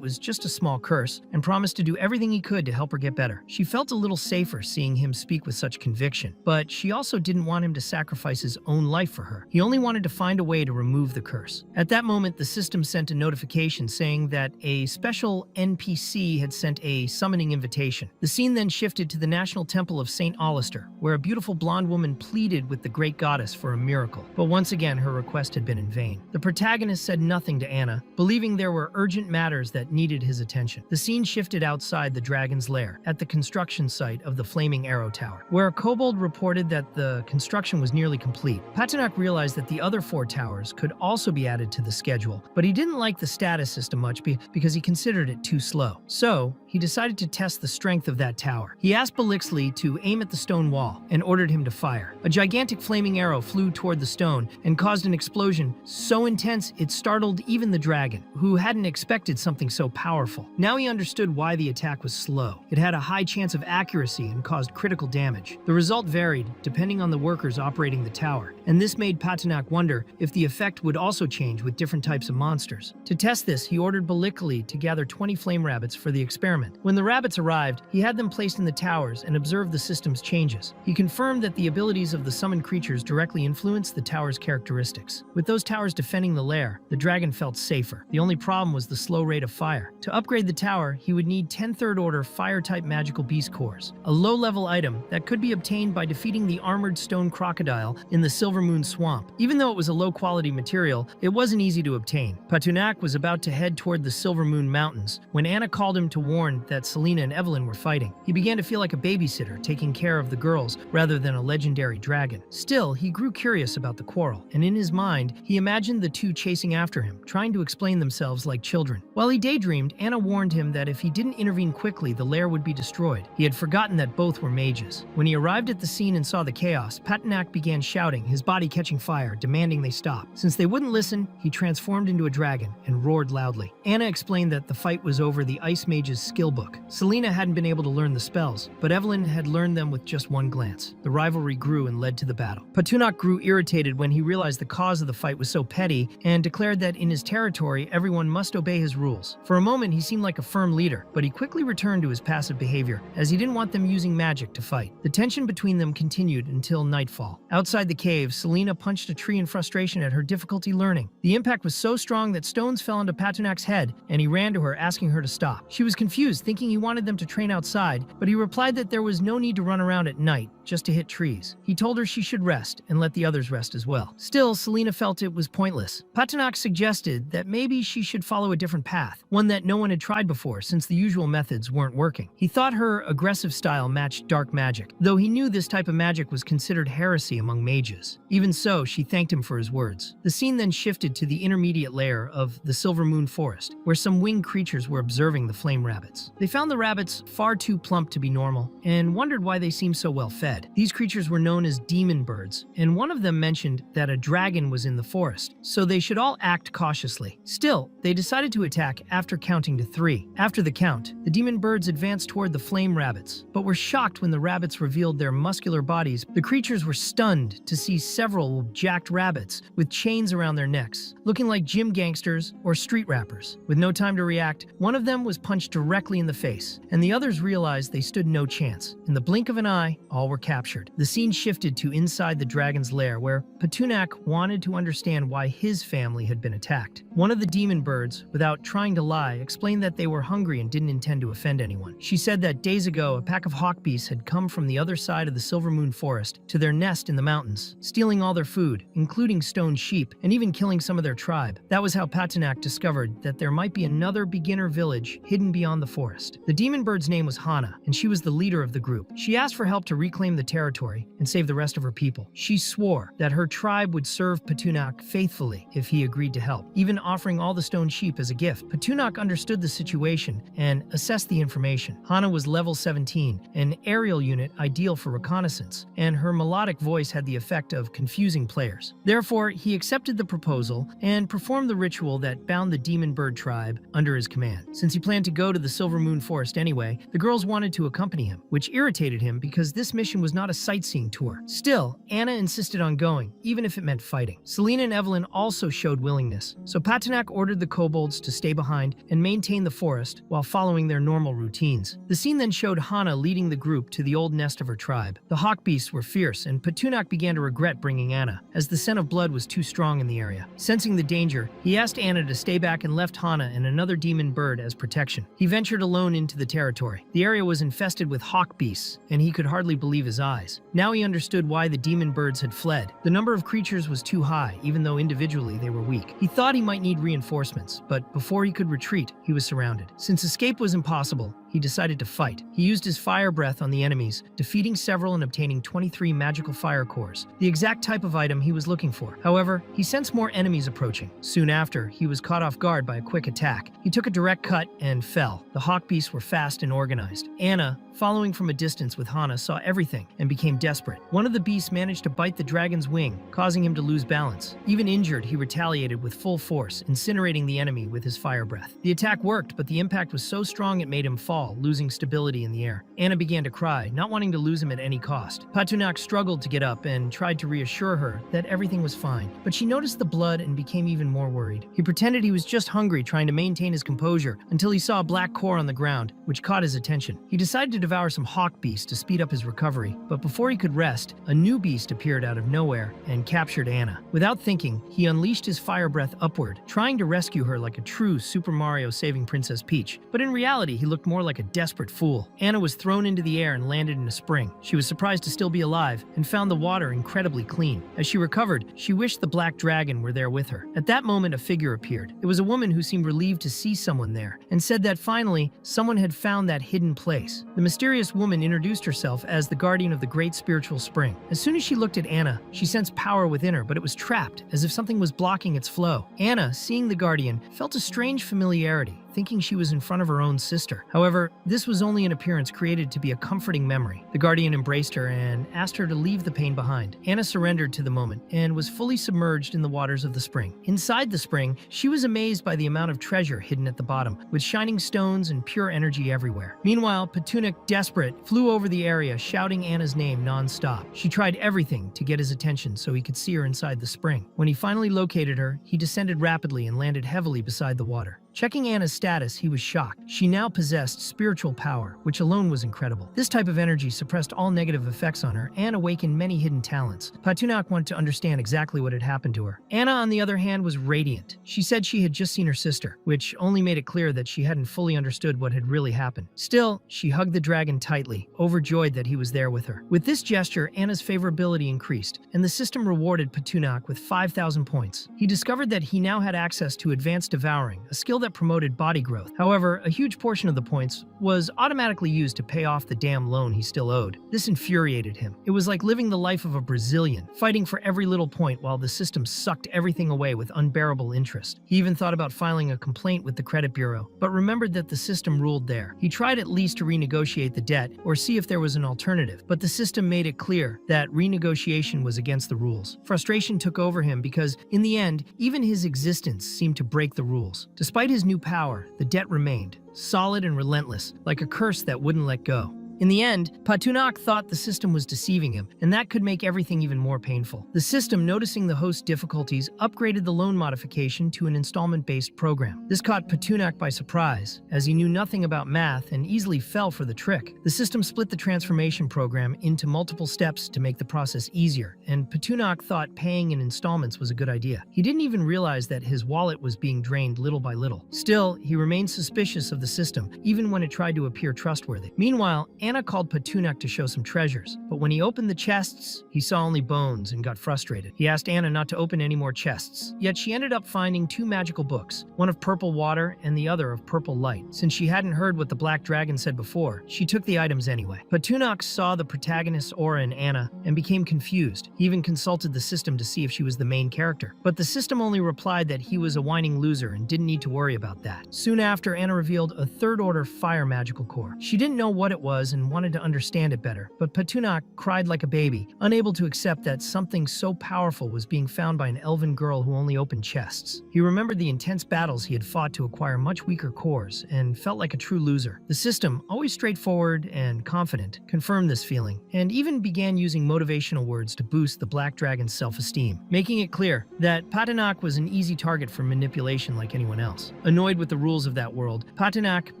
was just a small curse and promised to do everything he could to help her get better. She felt a little safer seeing him speak with such conviction, but she also didn't want him to sacrifice his own life for her. He only wanted to find a way to remove the curse. At that moment, the system sent a notification saying that a special NPC had sent a summoning invitation. The scene then shifted to the National Temple of St. Alistair, where a beautiful blonde woman pleaded with the great goddess for a miracle, but once again her request had been in vain. The protagonist said nothing to Anna, believing there were urgent matters that needed his attention. The scene shifted outside the dragon's lair, at the construction site of the Flaming Arrow Tower, where a kobold reported that the construction was nearly complete. Patnaik realized that the other 4 towers could also be added to the schedule, but he didn't like the status system much because he considered it too slow. So, he decided to test the strength of that tower. He asked Belixley to aim at the stone wall and ordered him to fire. A gigantic flaming arrow flew toward the stone and caused an explosion so intense it startled even the dragon, who hadn't expected something so powerful. Now he understood why the attack was slow. It had a high chance of accuracy and caused critical damage. The result varied depending on the workers operating the tower, and this made Patnaik wonder if the effect would also change with different types of monsters. To test this, he ordered Belixley to gather 20 flame rabbits for the experiment. When the rabbits arrived, he had them placed in the towers and observed the system's changes. He confirmed that the abilities of the summoned creatures directly influenced the tower's characteristics. With those towers defending the lair, the dragon felt safer. The only problem was the slow rate of fire. To upgrade the tower, he would need 10 third-order fire-type magical beast cores, a low-level item that could be obtained by defeating the armored stone crocodile in the Silver Moon Swamp. Even though it was a low-quality material, it wasn't easy to obtain. Patnaik was about to head toward the Silver Moon Mountains when Anna called him to warn that Selena and Evelyn were fighting. He began to feel like a babysitter taking care of the girls rather than a legendary dragon. Still, he grew curious about the quarrel, and in his mind, he imagined the two chasing after him, trying to explain themselves like children. While he daydreamed, Anna warned him that if he didn't intervene quickly, the lair would be destroyed. He had forgotten that both were mages. When he arrived at the scene and saw the chaos, Patnaik began shouting, his body catching fire, demanding they stop. Since they wouldn't listen, he transformed into a dragon and roared loudly. Anna explained that the fight was over the Ice Mage's skill book. Selena hadn't been able to learn the spells, but Evelyn had learned them with just one glance. The rivalry grew and led to the battle. Patnaik grew irritated when he realized the cause of the fight was so petty and declared that in his territory, everyone must obey his rules. For a moment, he seemed like a firm leader, but he quickly returned to his passive behavior, as he didn't want them using magic to fight. The tension between them continued until nightfall. Outside the cave, Selena punched a tree in frustration at her difficulty learning. The impact was so strong that stones fell onto Patnaik's head, and he ran to her, asking her to stop. She was confused, thinking he wanted them to train outside, but he replied that there was no need to run around at night, just to hit trees. He told her she should rest and let the others rest as well. Still, Selena felt it was pointless. Patnaik suggested that maybe she should follow a different path, one that no one had tried before since the usual methods weren't working. He thought her aggressive style matched dark magic, though he knew this type of magic was considered heresy among mages. Even so, she thanked him for his words. The scene then shifted to the intermediate layer of the Silver Moon Forest, where some winged creatures were observing the flame rabbits. They found the rabbits far too plump to be normal and wondered why they seemed so well fed. These creatures were known as demon birds, and one of them mentioned that a dragon was in the forest, so they should all act cautiously. Still, they decided to attack after counting to 3. After the count, the demon birds advanced toward the flame rabbits, but were shocked when the rabbits revealed their muscular bodies. The creatures were stunned to see several jacked rabbits with chains around their necks, looking like gym gangsters or street rappers. With no time to react, one of them was punched directly in the face, and the others realized they stood no chance. In the blink of an eye, all were captured. The scene shifted to inside the dragon's lair, where Petunak wanted to understand why his family had been attacked. One of the demon birds, without trying to lie, explained that they were hungry and didn't intend to offend anyone. She said that days ago, a pack of hawk beasts had come from the other side of the Silver Moon Forest to their nest in the mountains, stealing all their food, including stone sheep, and even killing some of their tribe. That was how Petunak discovered that there might be another beginner village hidden beyond the forest. The demon bird's name was Hana, and she was the leader of the group. She asked for help to reclaim the territory and save the rest of her people. She swore that her tribe would serve Petunak faithfully if he agreed to help, even offering all the stone sheep as a gift. Petunak understood the situation and assessed the information. Hana was level 17, an aerial unit ideal for reconnaissance, and her melodic voice had the effect of confusing players. Therefore, he accepted the proposal and performed the ritual that bound the demon bird tribe under his command. Since he planned to go to the Silver Moon Forest anyway, the girls wanted to accompany him, which irritated him because this mission was not a sightseeing tour. Still, Anna insisted on going, even if it meant fighting. Selena and Evelyn also showed willingness, so Petunak ordered the kobolds to stay behind and maintain the forest while following their normal routines. The scene then showed Hana leading the group to the old nest of her tribe. The hawk beasts were fierce, and Petunak began to regret bringing Anna, as the scent of blood was too strong in the area. Sensing the danger, he asked Anna to stay back and left Hana and another demon bird as protection. He ventured alone into the territory. The area was infested with hawk beasts, and he could hardly believe his eyes. Now he understood why the demon birds had fled. The number of creatures was too high, even though individually they were weak. He thought he might need reinforcements, but before he could retreat, he was surrounded. Since escape was impossible, he decided to fight. He used his fire breath on the enemies, defeating several and obtaining 23 magical fire cores, the exact type of item he was looking for. However, he sensed more enemies approaching. Soon after, he was caught off guard by a quick attack. He took a direct cut and fell. The hawk beasts were fast and organized. Anna, following from a distance with Hana, saw everything and became desperate. One of the beasts managed to bite the dragon's wing, causing him to lose balance. Even injured, he retaliated with full force, incinerating the enemy with his fire breath. The attack worked, but the impact was so strong it made him fall, losing stability in the air. Anna began to cry, not wanting to lose him at any cost. Petunak struggled to get up and tried to reassure her that everything was fine, but she noticed the blood and became even more worried. He pretended he was just hungry, trying to maintain his composure, until he saw a black core on the ground, which caught his attention. He decided to devour some hawk beasts to speed up his recovery, but before he could rest, a new beast appeared out of nowhere and captured Anna. Without thinking, he unleashed his fire breath upward, trying to rescue her like a true Super Mario saving Princess Peach. But in reality, he looked more like a desperate fool. Anna was thrown into the air and landed in a spring. She was surprised to still be alive and found the water incredibly clean. As she recovered, she wished the black dragon were there with her. At that moment, a figure appeared. It was a woman who seemed relieved to see someone there and said that finally, someone had found that hidden place. The mysterious woman introduced herself as the guardian of the great spiritual spring. As soon as she looked at Anna, she sensed power within her, but it was trapped, as if something was blocking its flow. Anna, seeing the guardian, felt a strange familiarity, thinking she was in front of her own sister. However, this was only an appearance created to be a comforting memory. The guardian embraced her and asked her to leave the pain behind. Anna surrendered to the moment and was fully submerged in the waters of the spring. Inside the spring, she was amazed by the amount of treasure hidden at the bottom, with shining stones and pure energy everywhere. Meanwhile, Petunak, desperate, flew over the area, shouting Anna's name non-stop. She tried everything to get his attention so he could see her inside the spring. When he finally located her, he descended rapidly and landed heavily beside the water. Checking Anna's status, he was shocked. She now possessed spiritual power, which alone was incredible. This type of energy suppressed all negative effects on her and awakened many hidden talents. Petunak wanted to understand exactly what had happened to her. Anna, on the other hand, was radiant. She said she had just seen her sister, which only made it clear that she hadn't fully understood what had really happened. Still, she hugged the dragon tightly, overjoyed that he was there with her. With this gesture, Anna's favorability increased, and the system rewarded Petunak with 5,000 points. He discovered that he now had access to advanced devouring, a skill that promoted body growth. However, a huge portion of the points was automatically used to pay off the damn loan he still owed. This infuriated him. It was like living the life of a Brazilian, fighting for every little point while the system sucked everything away with unbearable interest. He even thought about filing a complaint with the credit bureau, but remembered that the system ruled there. He tried at least to renegotiate the debt or see if there was an alternative, but the system made it clear that renegotiation was against the rules. Frustration took over him because, in the end, even his existence seemed to break the rules. Despite his new power, the debt remained, solid and relentless, like a curse that wouldn't let go. In the end, Patunak thought the system was deceiving him, and that could make everything even more painful. The system, noticing the host's difficulties, upgraded the loan modification to an installment-based program. This caught Patunak by surprise, as he knew nothing about math and easily fell for the trick. The system split the transformation program into multiple steps to make the process easier, and Patunak thought paying in installments was a good idea. He didn't even realize that his wallet was being drained little by little. Still, he remained suspicious of the system, even when it tried to appear trustworthy. Meanwhile, Anna called Patunak to show some treasures, but when he opened the chests, he saw only bones and got frustrated. He asked Anna not to open any more chests, yet she ended up finding two magical books, one of purple water and the other of purple light. Since she hadn't heard what the black dragon said before, she took the items anyway. Patunak saw the protagonist's aura in Anna and became confused. He even consulted the system to see if she was the main character, but the system only replied that he was a whining loser and didn't need to worry about that. Soon after, Anna revealed a third-order fire magical core. She didn't know what it was and wanted to understand it better, but Patunak cried like a baby, unable to accept that something so powerful was being found by an elven girl who only opened chests. He remembered the intense battles he had fought to acquire much weaker cores and felt like a true loser. The system, always straightforward and confident, confirmed this feeling and even began using motivational words to boost the black dragon's self-esteem, making it clear that Patunak was an easy target for manipulation like anyone else. Annoyed with the rules of that world, Patunak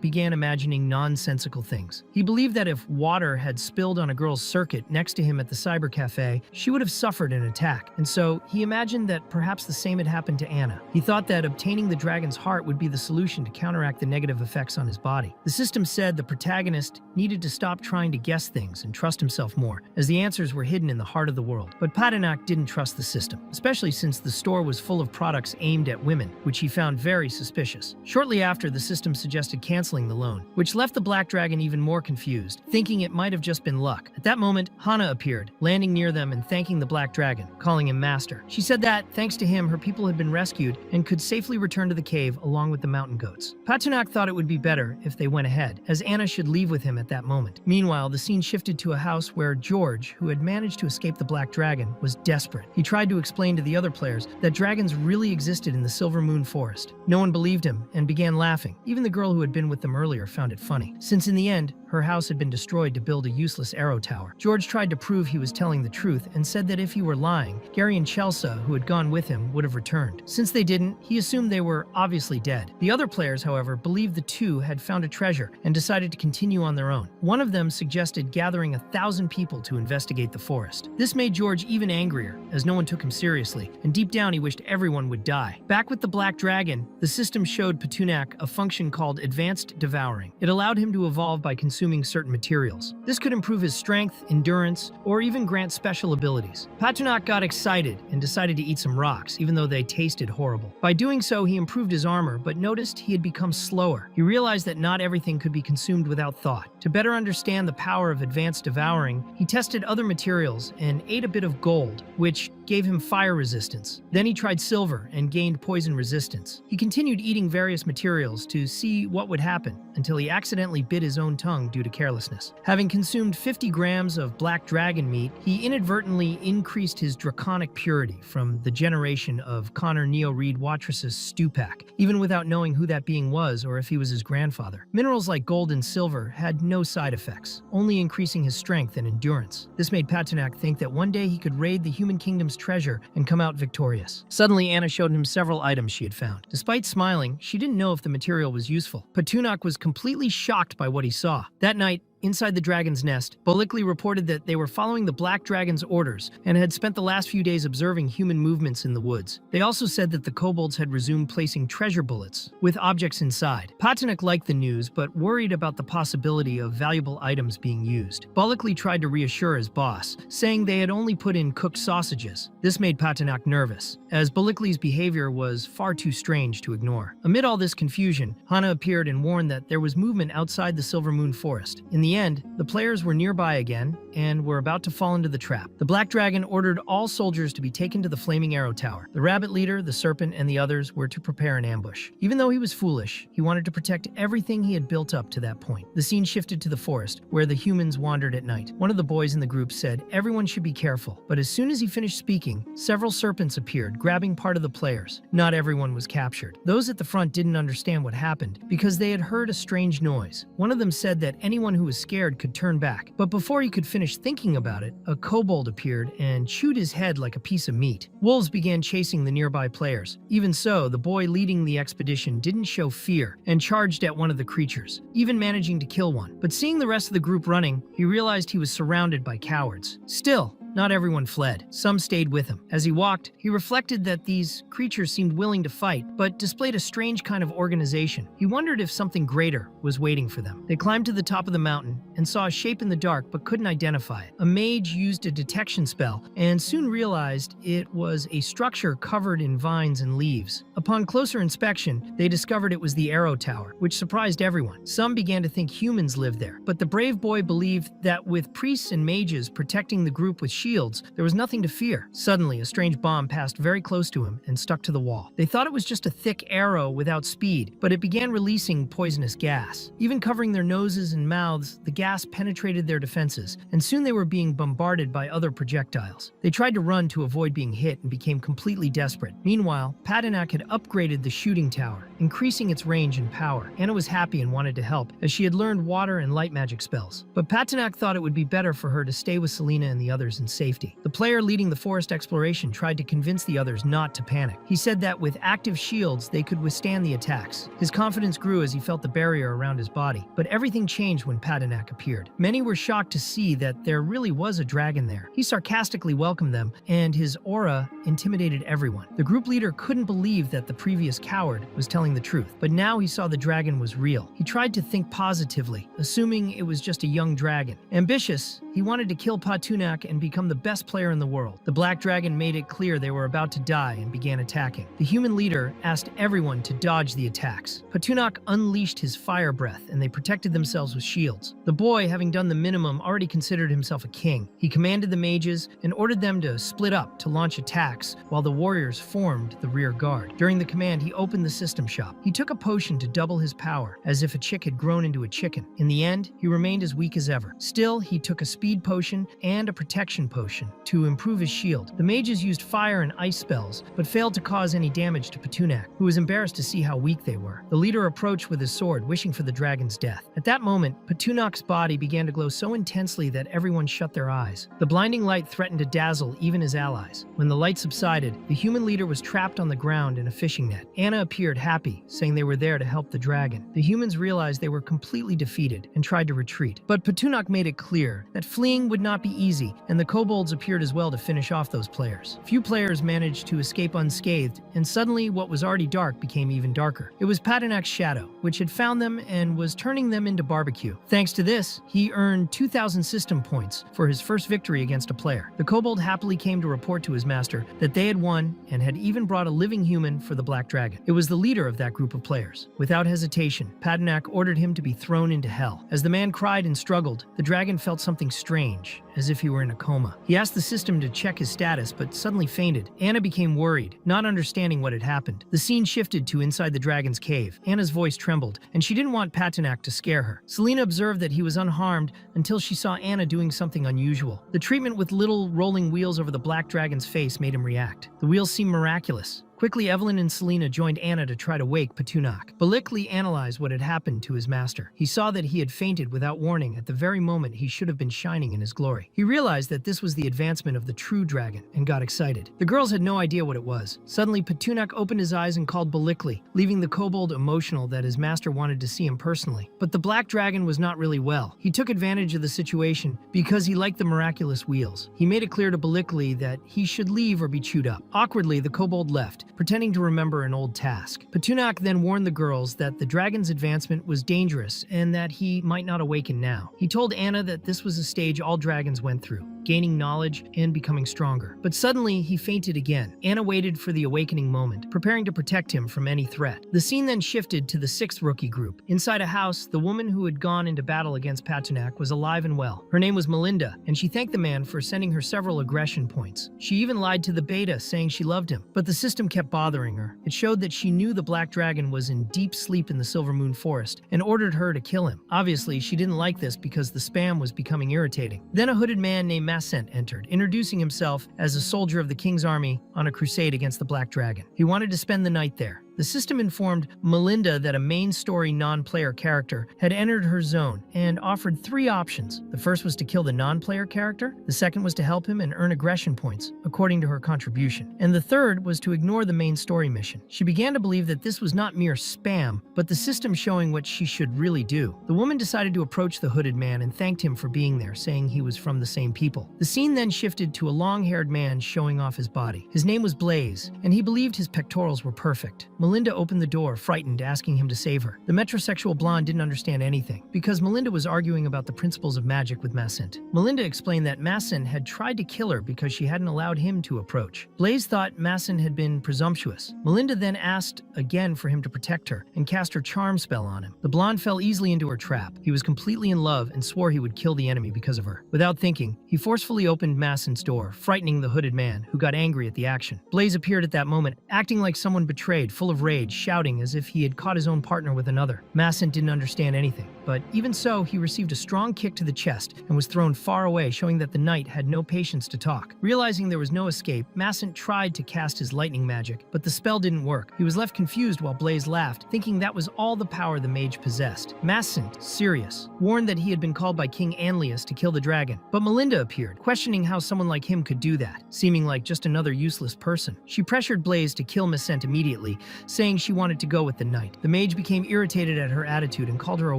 began imagining nonsensical things. He believed that if water had spilled on a girl's circuit next to him at the cyber cafe, she would have suffered an attack, and so he imagined that perhaps the same had happened to Anna. He thought that obtaining the dragon's heart would be the solution to counteract the negative effects on his body. The system said the protagonist needed to stop trying to guess things and trust himself more, as the answers were hidden in the heart of the world. But Patunak didn't trust the system, especially since the store was full of products aimed at women, which he found very suspicious. Shortly after, the system suggested canceling the loan, which left the black dragon even more confused, thinking it might have just been luck. At that moment, Hana appeared, landing near them and thanking the black dragon, calling him master. She said that, thanks to him, her people had been rescued and could safely return to the cave along with the mountain goats. Patunak thought it would be better if they went ahead, as Anna should leave with him at that moment. Meanwhile, the scene shifted to a house where George, who had managed to escape the black dragon, was desperate. He tried to explain to the other players that dragons really existed in the Silver Moon Forest. No one believed him and began laughing. Even the girl who had been with them earlier found it funny, since in the end, her house had been destroyed to build a useless arrow tower. George tried to prove he was telling the truth and said that if he were lying, Gary and Chelsea, who had gone with him, would have returned. Since they didn't, he assumed they were obviously dead. The other players, however, believed the two had found a treasure and decided to continue on their own. One of them suggested gathering 1,000 people to investigate the forest. This made George even angrier, as no one took him seriously, and deep down he wished everyone would die. Back with the black dragon, the system showed Patunak a function called Advanced Devouring. It allowed him to evolve by consuming certain materials. This could improve his strength, endurance, or even grant special abilities. Patunak got excited and decided to eat some rocks, even though they tasted horrible. By doing so, he improved his armor, but noticed he had become slower. He realized that not everything could be consumed without thought. To better understand the power of advanced devouring, he tested other materials and ate a bit of gold, which gave him fire resistance. Then he tried silver and gained poison resistance. He continued eating various materials to see what would happen until he accidentally bit his own tongue due to carelessness. Having consumed 50 grams of black dragon meat, he inadvertently increased his draconic purity from the generation of Connor Neo Reed Watrous' Stupak, even without knowing who that being was or if he was his grandfather. Minerals like gold and silver had no side effects, only increasing his strength and endurance. This made Patunak think that one day he could raid the human kingdom's treasure and come out victorious. Suddenly, Anna showed him several items she had found. Despite smiling, she didn't know if the material was useful. Patunak was completely shocked by what he saw. That night, inside the dragon's nest, Bolikli reported that they were following the black dragon's orders and had spent the last few days observing human movements in the woods. They also said that the kobolds had resumed placing treasure bullets with objects inside. Patinuk liked the news, but worried about the possibility of valuable items being used. Bolikli tried to reassure his boss, saying they had only put in cooked sausages. This made Patinuk nervous, as Bolikli's behavior was far too strange to ignore. Amid all this confusion, Hana appeared and warned that there was movement outside the Silver Moon Forest. In the end, the players were nearby again and were about to fall into the trap. The Black Dragon ordered all soldiers to be taken to the Flaming Arrow Tower. The rabbit leader, the serpent, and the others were to prepare an ambush. Even though he was foolish, he wanted to protect everything he had built up to that point. The scene shifted to the forest, where the humans wandered at night. One of the boys in the group said everyone should be careful, but as soon as he finished speaking, several serpents appeared, grabbing part of the players. Not everyone was captured. Those at the front didn't understand what happened because they had heard a strange noise. One of them said that anyone who was scared could turn back, but before he could finish thinking about it, a kobold appeared and chewed his head like a piece of meat. Wolves began chasing the nearby players. Even so, the boy leading the expedition didn't show fear and charged at one of the creatures, even managing to kill one. But seeing the rest of the group running, he realized he was surrounded by cowards. Still, not everyone fled. Some stayed with him. As he walked, he reflected that these creatures seemed willing to fight, but displayed a strange kind of organization. He wondered if something greater was waiting for them. They climbed to the top of the mountain and saw a shape in the dark but couldn't identify it. A mage used a detection spell and soon realized it was a structure covered in vines and leaves. Upon closer inspection, they discovered it was the Arrow Tower, which surprised everyone. Some began to think humans lived there, but the brave boy believed that with priests and mages protecting the group with shields, there was nothing to fear. Suddenly, a strange bomb passed very close to him and stuck to the wall. They thought it was just a thick arrow without speed, but it began releasing poisonous gas. Even covering their noses and mouths, the gas penetrated their defenses, and soon they were being bombarded by other projectiles. They tried to run to avoid being hit and became completely desperate. Meanwhile, Patinuk had upgraded the shooting tower, increasing its range and power. Anna was happy and wanted to help, as she had learned water and light magic spells. But Patinuk thought it would be better for her to stay with Selena and the others in safety. The player leading the forest exploration tried to convince the others not to panic. He said that with active shields, they could withstand the attacks. His confidence grew as he felt the barrier around his body. But everything changed when Patinuk appeared. Many were shocked to see that there really was a dragon there. He sarcastically welcomed them, and his aura intimidated everyone. The group leader couldn't believe that the previous coward was telling the truth, but now he saw the dragon was real. He tried to think positively, assuming it was just a young dragon. Ambitious, he wanted to kill Patinuk and become the best player in the world. The black dragon made it clear they were about to die and began attacking. The human leader asked everyone to dodge the attacks. Patinuk unleashed his fire breath and they protected themselves with shields. The boy, having done the minimum, already considered himself a king. He commanded the mages and ordered them to split up to launch attacks while the warriors formed the rear guard. During the command, he opened the system shop. He took a potion to double his power, as if a chick had grown into a chicken. In the end, he remained as weak as ever. Still, he took a speed potion and a protection potion to improve his shield. The mages used fire and ice spells, but failed to cause any damage to Patinuk, who was embarrassed to see how weak they were. The leader approached with his sword, wishing for the dragon's death. At that moment, Patinuk's body began to glow so intensely that everyone shut their eyes. The blinding light threatened to dazzle even his allies. When the light subsided, the human leader was trapped on the ground in a fishing net. Anna appeared happy, saying they were there to help the dragon. The humans realized they were completely defeated and tried to retreat. But Patinuk made it clear that fleeing would not be easy, and the kobolds appeared as well to finish off those players. Few players managed to escape unscathed, and suddenly what was already dark became even darker. It was Patinuk's shadow, which had found them and was turning them into barbecue. Thanks to this, he earned 2,000 system points for his first victory against a player. The kobold happily came to report to his master that they had won and had even brought a living human for the black dragon. It was the leader of that group of players. Without hesitation, Patinuk ordered him to be thrown into hell. As the man cried and struggled, the dragon felt something strange, as if he were in a coma. He asked the system to check his status, but suddenly fainted. Anna became worried, not understanding what had happened. The scene shifted to inside the dragon's cave. Anna's voice trembled, and she didn't want Patinuk to scare her. Selena observed that he was unharmed until she saw Anna doing something unusual. The treatment with little rolling wheels over the black dragon's face made him react. The wheels seemed miraculous. Quickly, Evelyn and Selena joined Anna to try to wake Petunak. Balikli analyzed what had happened to his master. He saw that he had fainted without warning at the very moment he should have been shining in his glory. He realized that this was the advancement of the true dragon and got excited. The girls had no idea what it was. Suddenly, Petunak opened his eyes and called Balikli, leaving the kobold emotional that his master wanted to see him personally. But the black dragon was not really well. He took advantage of the situation because he liked the miraculous wheels. He made it clear to Balikli that he should leave or be chewed up. Awkwardly, the kobold left, pretending to remember an old task. Petunak then warned the girls that the dragon's advancement was dangerous and that he might not awaken now. He told Anna that this was a stage all dragons went through, gaining knowledge and becoming stronger. But suddenly, he fainted again. Anna waited for the awakening moment, preparing to protect him from any threat. The scene then shifted to the sixth rookie group. Inside a house, the woman who had gone into battle against Petunak was alive and well. Her name was Melinda, and she thanked the man for sending her several aggression points. She even lied to the beta, saying she loved him, but the system kept bothering her. It showed that she knew the black dragon was in deep sleep in the Silver Moon Forest and ordered her to kill him. Obviously, she didn't like this because the spam was becoming irritating. Then a hooded man named Mascent entered, introducing himself as a soldier of the king's army on a crusade against the black dragon. He wanted to spend the night there. The system informed Melinda that a main story non-player character had entered her zone and offered 3 options. The first was to kill the non-player character, the second was to help him and earn aggression points, according to her contribution, and the third was to ignore the main story mission. She began to believe that this was not mere spam, but the system showing what she should really do. The woman decided to approach the hooded man and thanked him for being there, saying he was from the same people. The scene then shifted to a long-haired man showing off his body. His name was Blaze, and he believed his pectorals were perfect. Melinda opened the door, frightened, asking him to save her. The metrosexual blonde didn't understand anything, because Melinda was arguing about the principles of magic with Mascent. Melinda explained that Mascent had tried to kill her because she hadn't allowed him to approach. Blaze thought Mascent had been presumptuous. Melinda then asked again for him to protect her and cast her charm spell on him. The blonde fell easily into her trap. He was completely in love and swore he would kill the enemy because of her. Without thinking, he forcefully opened Mascent's door, frightening the hooded man, who got angry at the action. Blaze appeared at that moment, acting like someone betrayed, full of rage, shouting as if he had caught his own partner with another. Mascent didn't understand anything, but even so, he received a strong kick to the chest and was thrown far away, showing that the knight had no patience to talk. Realizing there was no escape, Mascent tried to cast his lightning magic, but the spell didn't work. He was left confused while Blaze laughed, thinking that was all the power the mage possessed. Mascent, serious, warned that he had been called by King Anlius to kill the dragon, but Melinda appeared, questioning how someone like him could do that, seeming like just another useless person. She pressured Blaze to kill Mascent immediately, saying she wanted to go with the knight. The mage became irritated at her attitude and called her a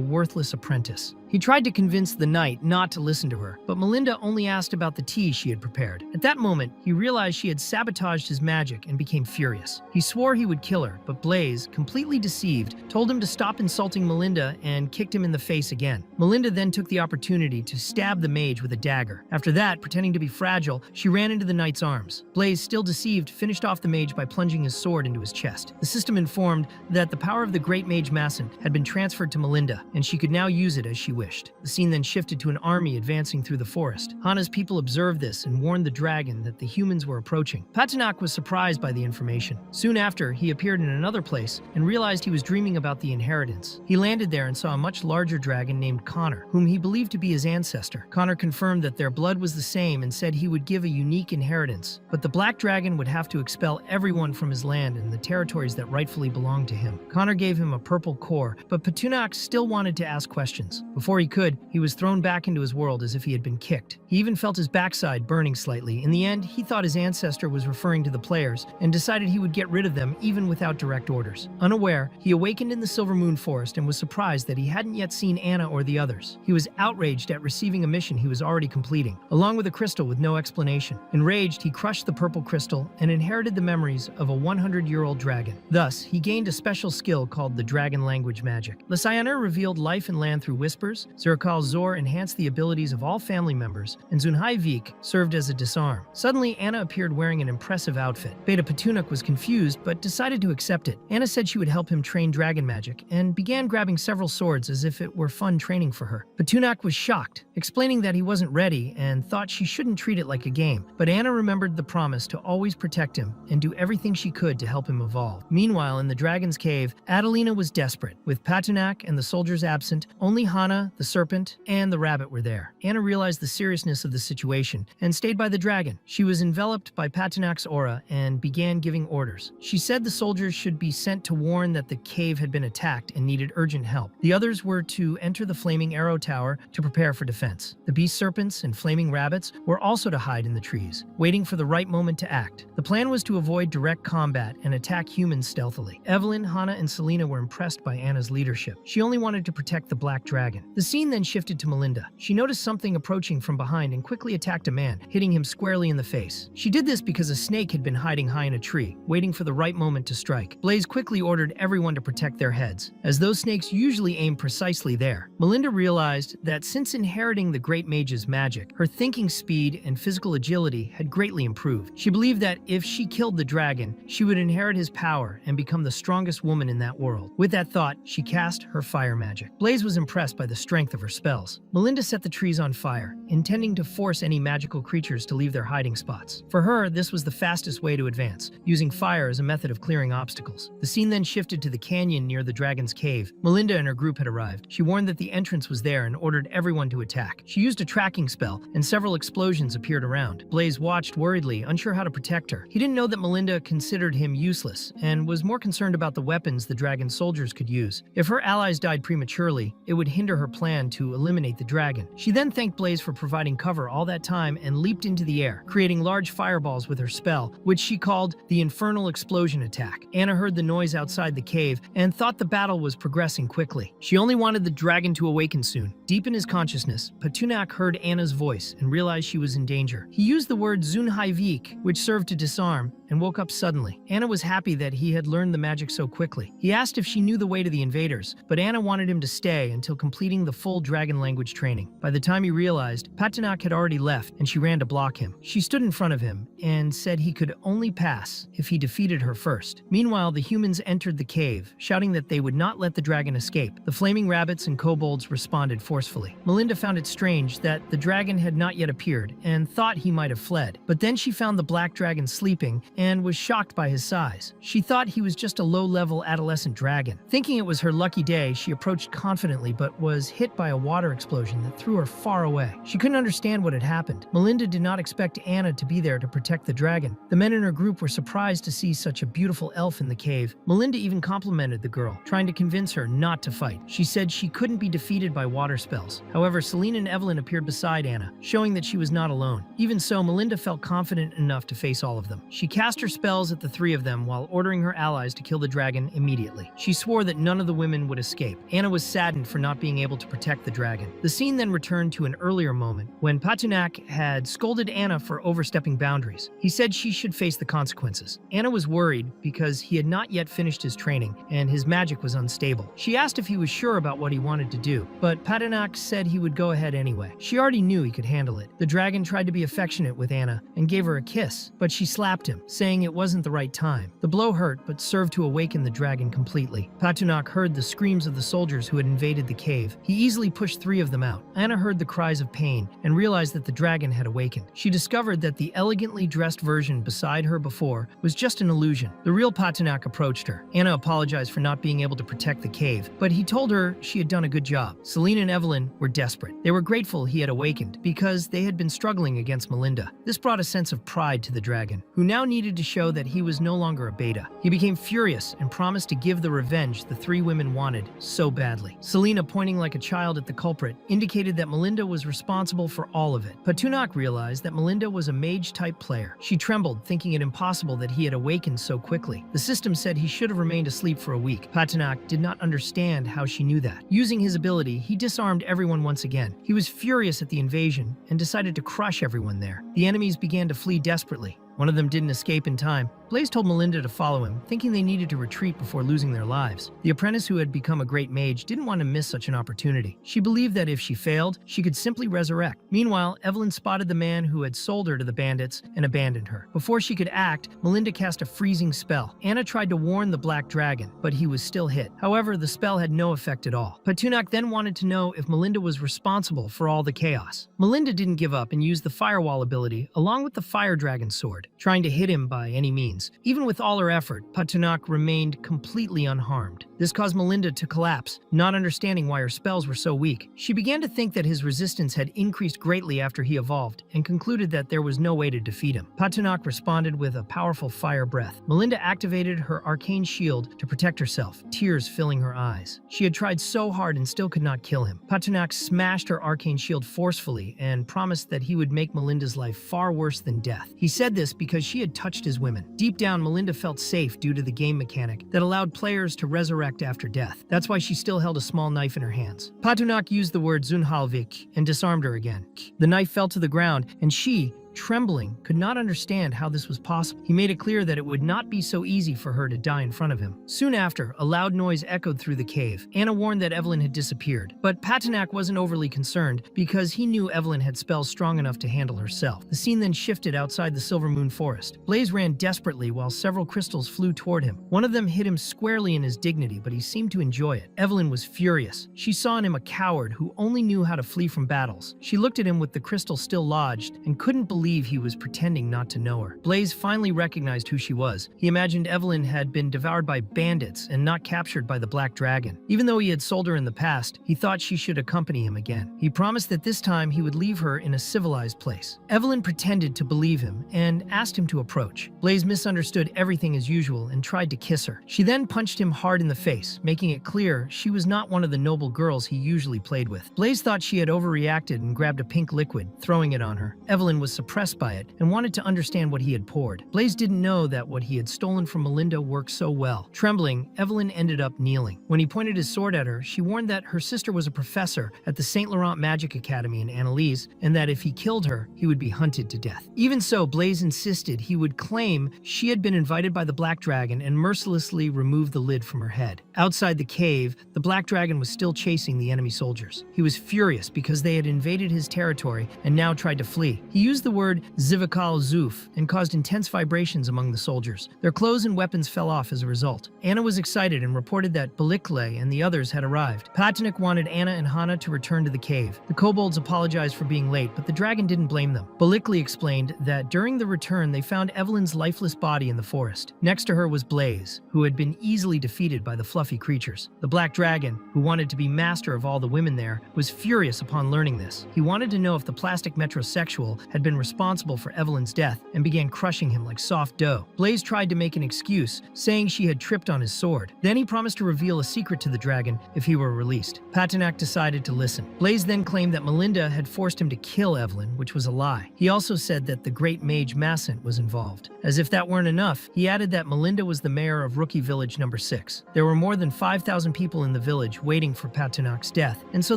worthless apprentice. He tried to convince the knight not to listen to her, but Melinda only asked about the tea she had prepared. At that moment, he realized she had sabotaged his magic and became furious. He swore he would kill her, but Blaze, completely deceived, told him to stop insulting Melinda and kicked him in the face again. Melinda then took the opportunity to stab the mage with a dagger. After that, pretending to be fragile, she ran into the knight's arms. Blaze, still deceived, finished off the mage by plunging his sword into his chest. The system informed that the power of the great mage Mascent had been transferred to Melinda, and she could now use it as she wished. The scene then shifted to an army advancing through the forest. Hana's people observed this and warned the dragon that the humans were approaching. Petunak was surprised by the information. Soon after, he appeared in another place and realized he was dreaming about the inheritance. He landed there and saw a much larger dragon named Connor, whom he believed to be his ancestor. Connor confirmed that their blood was the same and said he would give a unique inheritance, but the black dragon would have to expel everyone from his land and the territories that rightfully belonged to him. Connor gave him a purple core, but Petunak still wanted to ask questions. Before he could, he was thrown back into his world as if he had been kicked. He even felt his backside burning slightly. In the end, he thought his ancestor was referring to the players and decided he would get rid of them even without direct orders. Unaware, he awakened in the Silver Moon Forest and was surprised that he hadn't yet seen Anna or the others. He was outraged at receiving a mission he was already completing, along with a crystal with no explanation. Enraged, he crushed the purple crystal and inherited the memories of a 100-year-old dragon. Thus, he gained a special skill called the dragon language magic. Lysander revealed life and land through whispers, Zurkal Zor enhanced the abilities of all family members, and Zunhai Vik served as a disarm. Suddenly, Anna appeared wearing an impressive outfit. Beta Petunak was confused, but decided to accept it. Anna said she would help him train dragon magic, and began grabbing several swords as if it were fun training for her. Petunak was shocked, explaining that he wasn't ready and thought she shouldn't treat it like a game. But Anna remembered the promise to always protect him and do everything she could to help him evolve. Meanwhile, in the dragon's cave, Adelina was desperate. With Petunak and the soldiers absent, only Hana, Anna, the serpent, and the rabbit were there. Anna realized the seriousness of the situation and stayed by the dragon. She was enveloped by Patinak's aura and began giving orders. She said the soldiers should be sent to warn that the cave had been attacked and needed urgent help. The others were to enter the flaming arrow tower to prepare for defense. The beast serpents and flaming rabbits were also to hide in the trees, waiting for the right moment to act. The plan was to avoid direct combat and attack humans stealthily. Evelyn, Hannah, and Selena were impressed by Anna's leadership. She only wanted to protect the black dragon. The scene then shifted to Melinda. She noticed something approaching from behind and quickly attacked a man, hitting him squarely in the face. She did this because a snake had been hiding high in a tree, waiting for the right moment to strike. Blaze quickly ordered everyone to protect their heads, as those snakes usually aim precisely there. Melinda realized that since inheriting the Great Mage's magic, her thinking speed and physical agility had greatly improved. She believed that if she killed the dragon, she would inherit his power and become the strongest woman in that world. With that thought, she cast her fire magic. Blaze was impressed by the strength of her spells. Melinda set the trees on fire, intending to force any magical creatures to leave their hiding spots. For her, this was the fastest way to advance, using fire as a method of clearing obstacles. The scene then shifted to the canyon near the dragon's cave. Melinda and her group had arrived. She warned that the entrance was there and ordered everyone to attack. She used a tracking spell, and several explosions appeared around. Blaze watched worriedly, unsure how to protect her. He didn't know that Melinda considered him useless, and was more concerned about the weapons the dragon's soldiers could use. If her allies died prematurely, it would hinder her plan to eliminate the dragon. She then thanked Blaze for providing cover all that time and leaped into the air, creating large fireballs with her spell, which she called the Infernal Explosion Attack. Anna heard the noise outside the cave and thought the battle was progressing quickly. She only wanted the dragon to awaken soon. Deep in his consciousness, Patunak heard Anna's voice and realized she was in danger. He used the word Zunhaivik, which served to disarm, and woke up suddenly. Anna was happy that he had learned the magic so quickly. He asked if she knew the way to the invaders, but Anna wanted him to stay until completing the full dragon language training. By the time he realized, Patunak had already left, and she ran to block him. She stood in front of him and said he could only pass if he defeated her first. Meanwhile, the humans entered the cave, shouting that they would not let the dragon escape. The flaming rabbits and kobolds responded forcefully. Melinda found it strange that the dragon had not yet appeared and thought he might have fled. But then she found the black dragon sleeping and was shocked by his size. She thought he was just a low-level adolescent dragon. Thinking it was her lucky day, she approached confidently but was hit by a water explosion that threw her far away. She couldn't understand what had happened. Melinda did not expect Anna to be there to protect the dragon. The men in her group were surprised to see such a beautiful elf in the cave. Melinda even complimented the girl, trying to convince her not to fight. She said she couldn't be defeated by water spells. However, Selena and Evelyn appeared beside Anna, showing that she was not alone. Even so, Melinda felt confident enough to face all of them. She cast her spells at the three of them while ordering her allies to kill the dragon immediately. She swore that none of the women would escape. Anna was saddened for not being able to protect the dragon. The scene then returned to an earlier moment when Patunak had scolded Anna for overstepping boundaries. He said she should face the consequences. Anna was worried because he had not yet finished his training and his magic was unstable. She asked if he was sure about what he wanted to do, but Patunak said he would go ahead anyway. She already knew he could handle it. The dragon tried to be affectionate with Anna and gave her a kiss, but she slapped him, saying it wasn't the right time. The blow hurt, but served to awaken the dragon completely. Patunak heard the screams of the soldiers who had invaded the cave. He easily pushed three of them out. Anna heard the cries of pain and realized that the dragon had awakened. She discovered that the elegantly dressed version beside her before was just an illusion. The real Patunak approached her. Anna apologized for not being able to protect the cave, but he told her she had done a good job. Selena and Evelyn were desperate. They were grateful he had awakened because they had been struggling against Melinda. This brought a sense of pride to the dragon, who now needed to show that he was no longer a beta. He became furious and promised to give the revenge the three women wanted so badly. Selena, pointing like a child at the culprit, indicated that Melinda was responsible for all of it. Patunak realized that Melinda was a mage-type player. She trembled, thinking it impossible that he had awakened so quickly. The system said he should have remained asleep for a week. Patunak did not understand how she knew that. Using his ability, he disarmed everyone once again. He was furious at the invasion and decided to crush everyone there. The enemies began to flee desperately. One of them didn't escape in time. Blaze told Melinda to follow him, thinking they needed to retreat before losing their lives. The apprentice who had become a great mage didn't want to miss such an opportunity. She believed that if she failed, she could simply resurrect. Meanwhile, Evelyn spotted the man who had sold her to the bandits and abandoned her. Before she could act, Melinda cast a freezing spell. Anna tried to warn the black dragon, but he was still hit. However, the spell had no effect at all. Patunak then wanted to know if Melinda was responsible for all the chaos. Melinda didn't give up and used the firewall ability along with the fire dragon sword, trying to hit him by any means. means. Even with all her effort, Patunak remained completely unharmed. This caused Melinda to collapse, not understanding why her spells were so weak. She began to think that his resistance had increased greatly after he evolved, and concluded that there was no way to defeat him. Patunak responded with a powerful fire breath. Melinda activated her arcane shield to protect herself, tears filling her eyes. She had tried so hard and still could not kill him. Patunak smashed her arcane shield forcefully and promised that he would make Melinda's life far worse than death. He said this because she had touched his women. Deep down, Melinda felt safe due to the game mechanic that allowed players to resurrect after death. That's why she still held a small knife in her hands. Patunak used the word Zunhalvik and disarmed her again. The knife fell to the ground, and she, trembling, could not understand how this was possible. He made it clear that it would not be so easy for her to die in front of him. Soon after, a loud noise echoed through the cave. Anna warned that Evelyn had disappeared, but Patunak wasn't overly concerned because he knew Evelyn had spells strong enough to handle herself. The scene then shifted outside the Silver Moon Forest. Blaze ran desperately while several crystals flew toward him. One of them hit him squarely in his dignity, but he seemed to enjoy it. Evelyn was furious. She saw in him a coward who only knew how to flee from battles. She looked at him with the crystal still lodged and couldn't believe he was pretending not to know her. Blaze finally recognized who she was. He imagined Evelyn had been devoured by bandits and not captured by the Black Dragon. Even though he had sold her in the past, he thought she should accompany him again. He promised that this time he would leave her in a civilized place. Evelyn pretended to believe him and asked him to approach. Blaze misunderstood everything as usual and tried to kiss her. She then punched him hard in the face, making it clear she was not one of the noble girls he usually played with. Blaze thought she had overreacted and grabbed a pink liquid, throwing it on her. Evelyn was suppressed by it and wanted to understand what he had poured. Blaze didn't know that what he had stolen from Melinda worked so well. Trembling, Evelyn ended up kneeling. When he pointed his sword at her, she warned that her sister was a professor at the Saint Laurent Magic Academy in Annalise, and that if he killed her, he would be hunted to death. Even so, Blaze insisted he would claim she had been invited by the Black Dragon and mercilessly remove the lid from her head. Outside the cave, the Black Dragon was still chasing the enemy soldiers. He was furious because they had invaded his territory and now tried to flee. He used the word Zivakal Zuf and caused intense vibrations among the soldiers. Their clothes and weapons fell off as a result. Anna was excited and reported that Balikle and the others had arrived. Patunak wanted Anna and Hana to return to the cave. The kobolds apologized for being late, but the dragon didn't blame them. Balikle explained that during the return they found Evelyn's lifeless body in the forest. Next to her was Blaze, who had been easily defeated by the fluffy creatures. The Black Dragon, who wanted to be master of all the women there, was furious upon learning this. He wanted to know if the plastic metrosexual had been responsible for Evelyn's death and began crushing him like soft dough. Blaze tried to make an excuse, saying she had tripped on his sword. Then he promised to reveal a secret to the dragon if he were released. Patunak decided to listen. Blaze then claimed that Melinda had forced him to kill Evelyn, which was a lie. He also said that the great mage Massant was involved. As if that weren't enough, he added that Melinda was the mayor of Rookie Village number 6. There were more than 5,000 people in the village waiting for Patunak's death, and so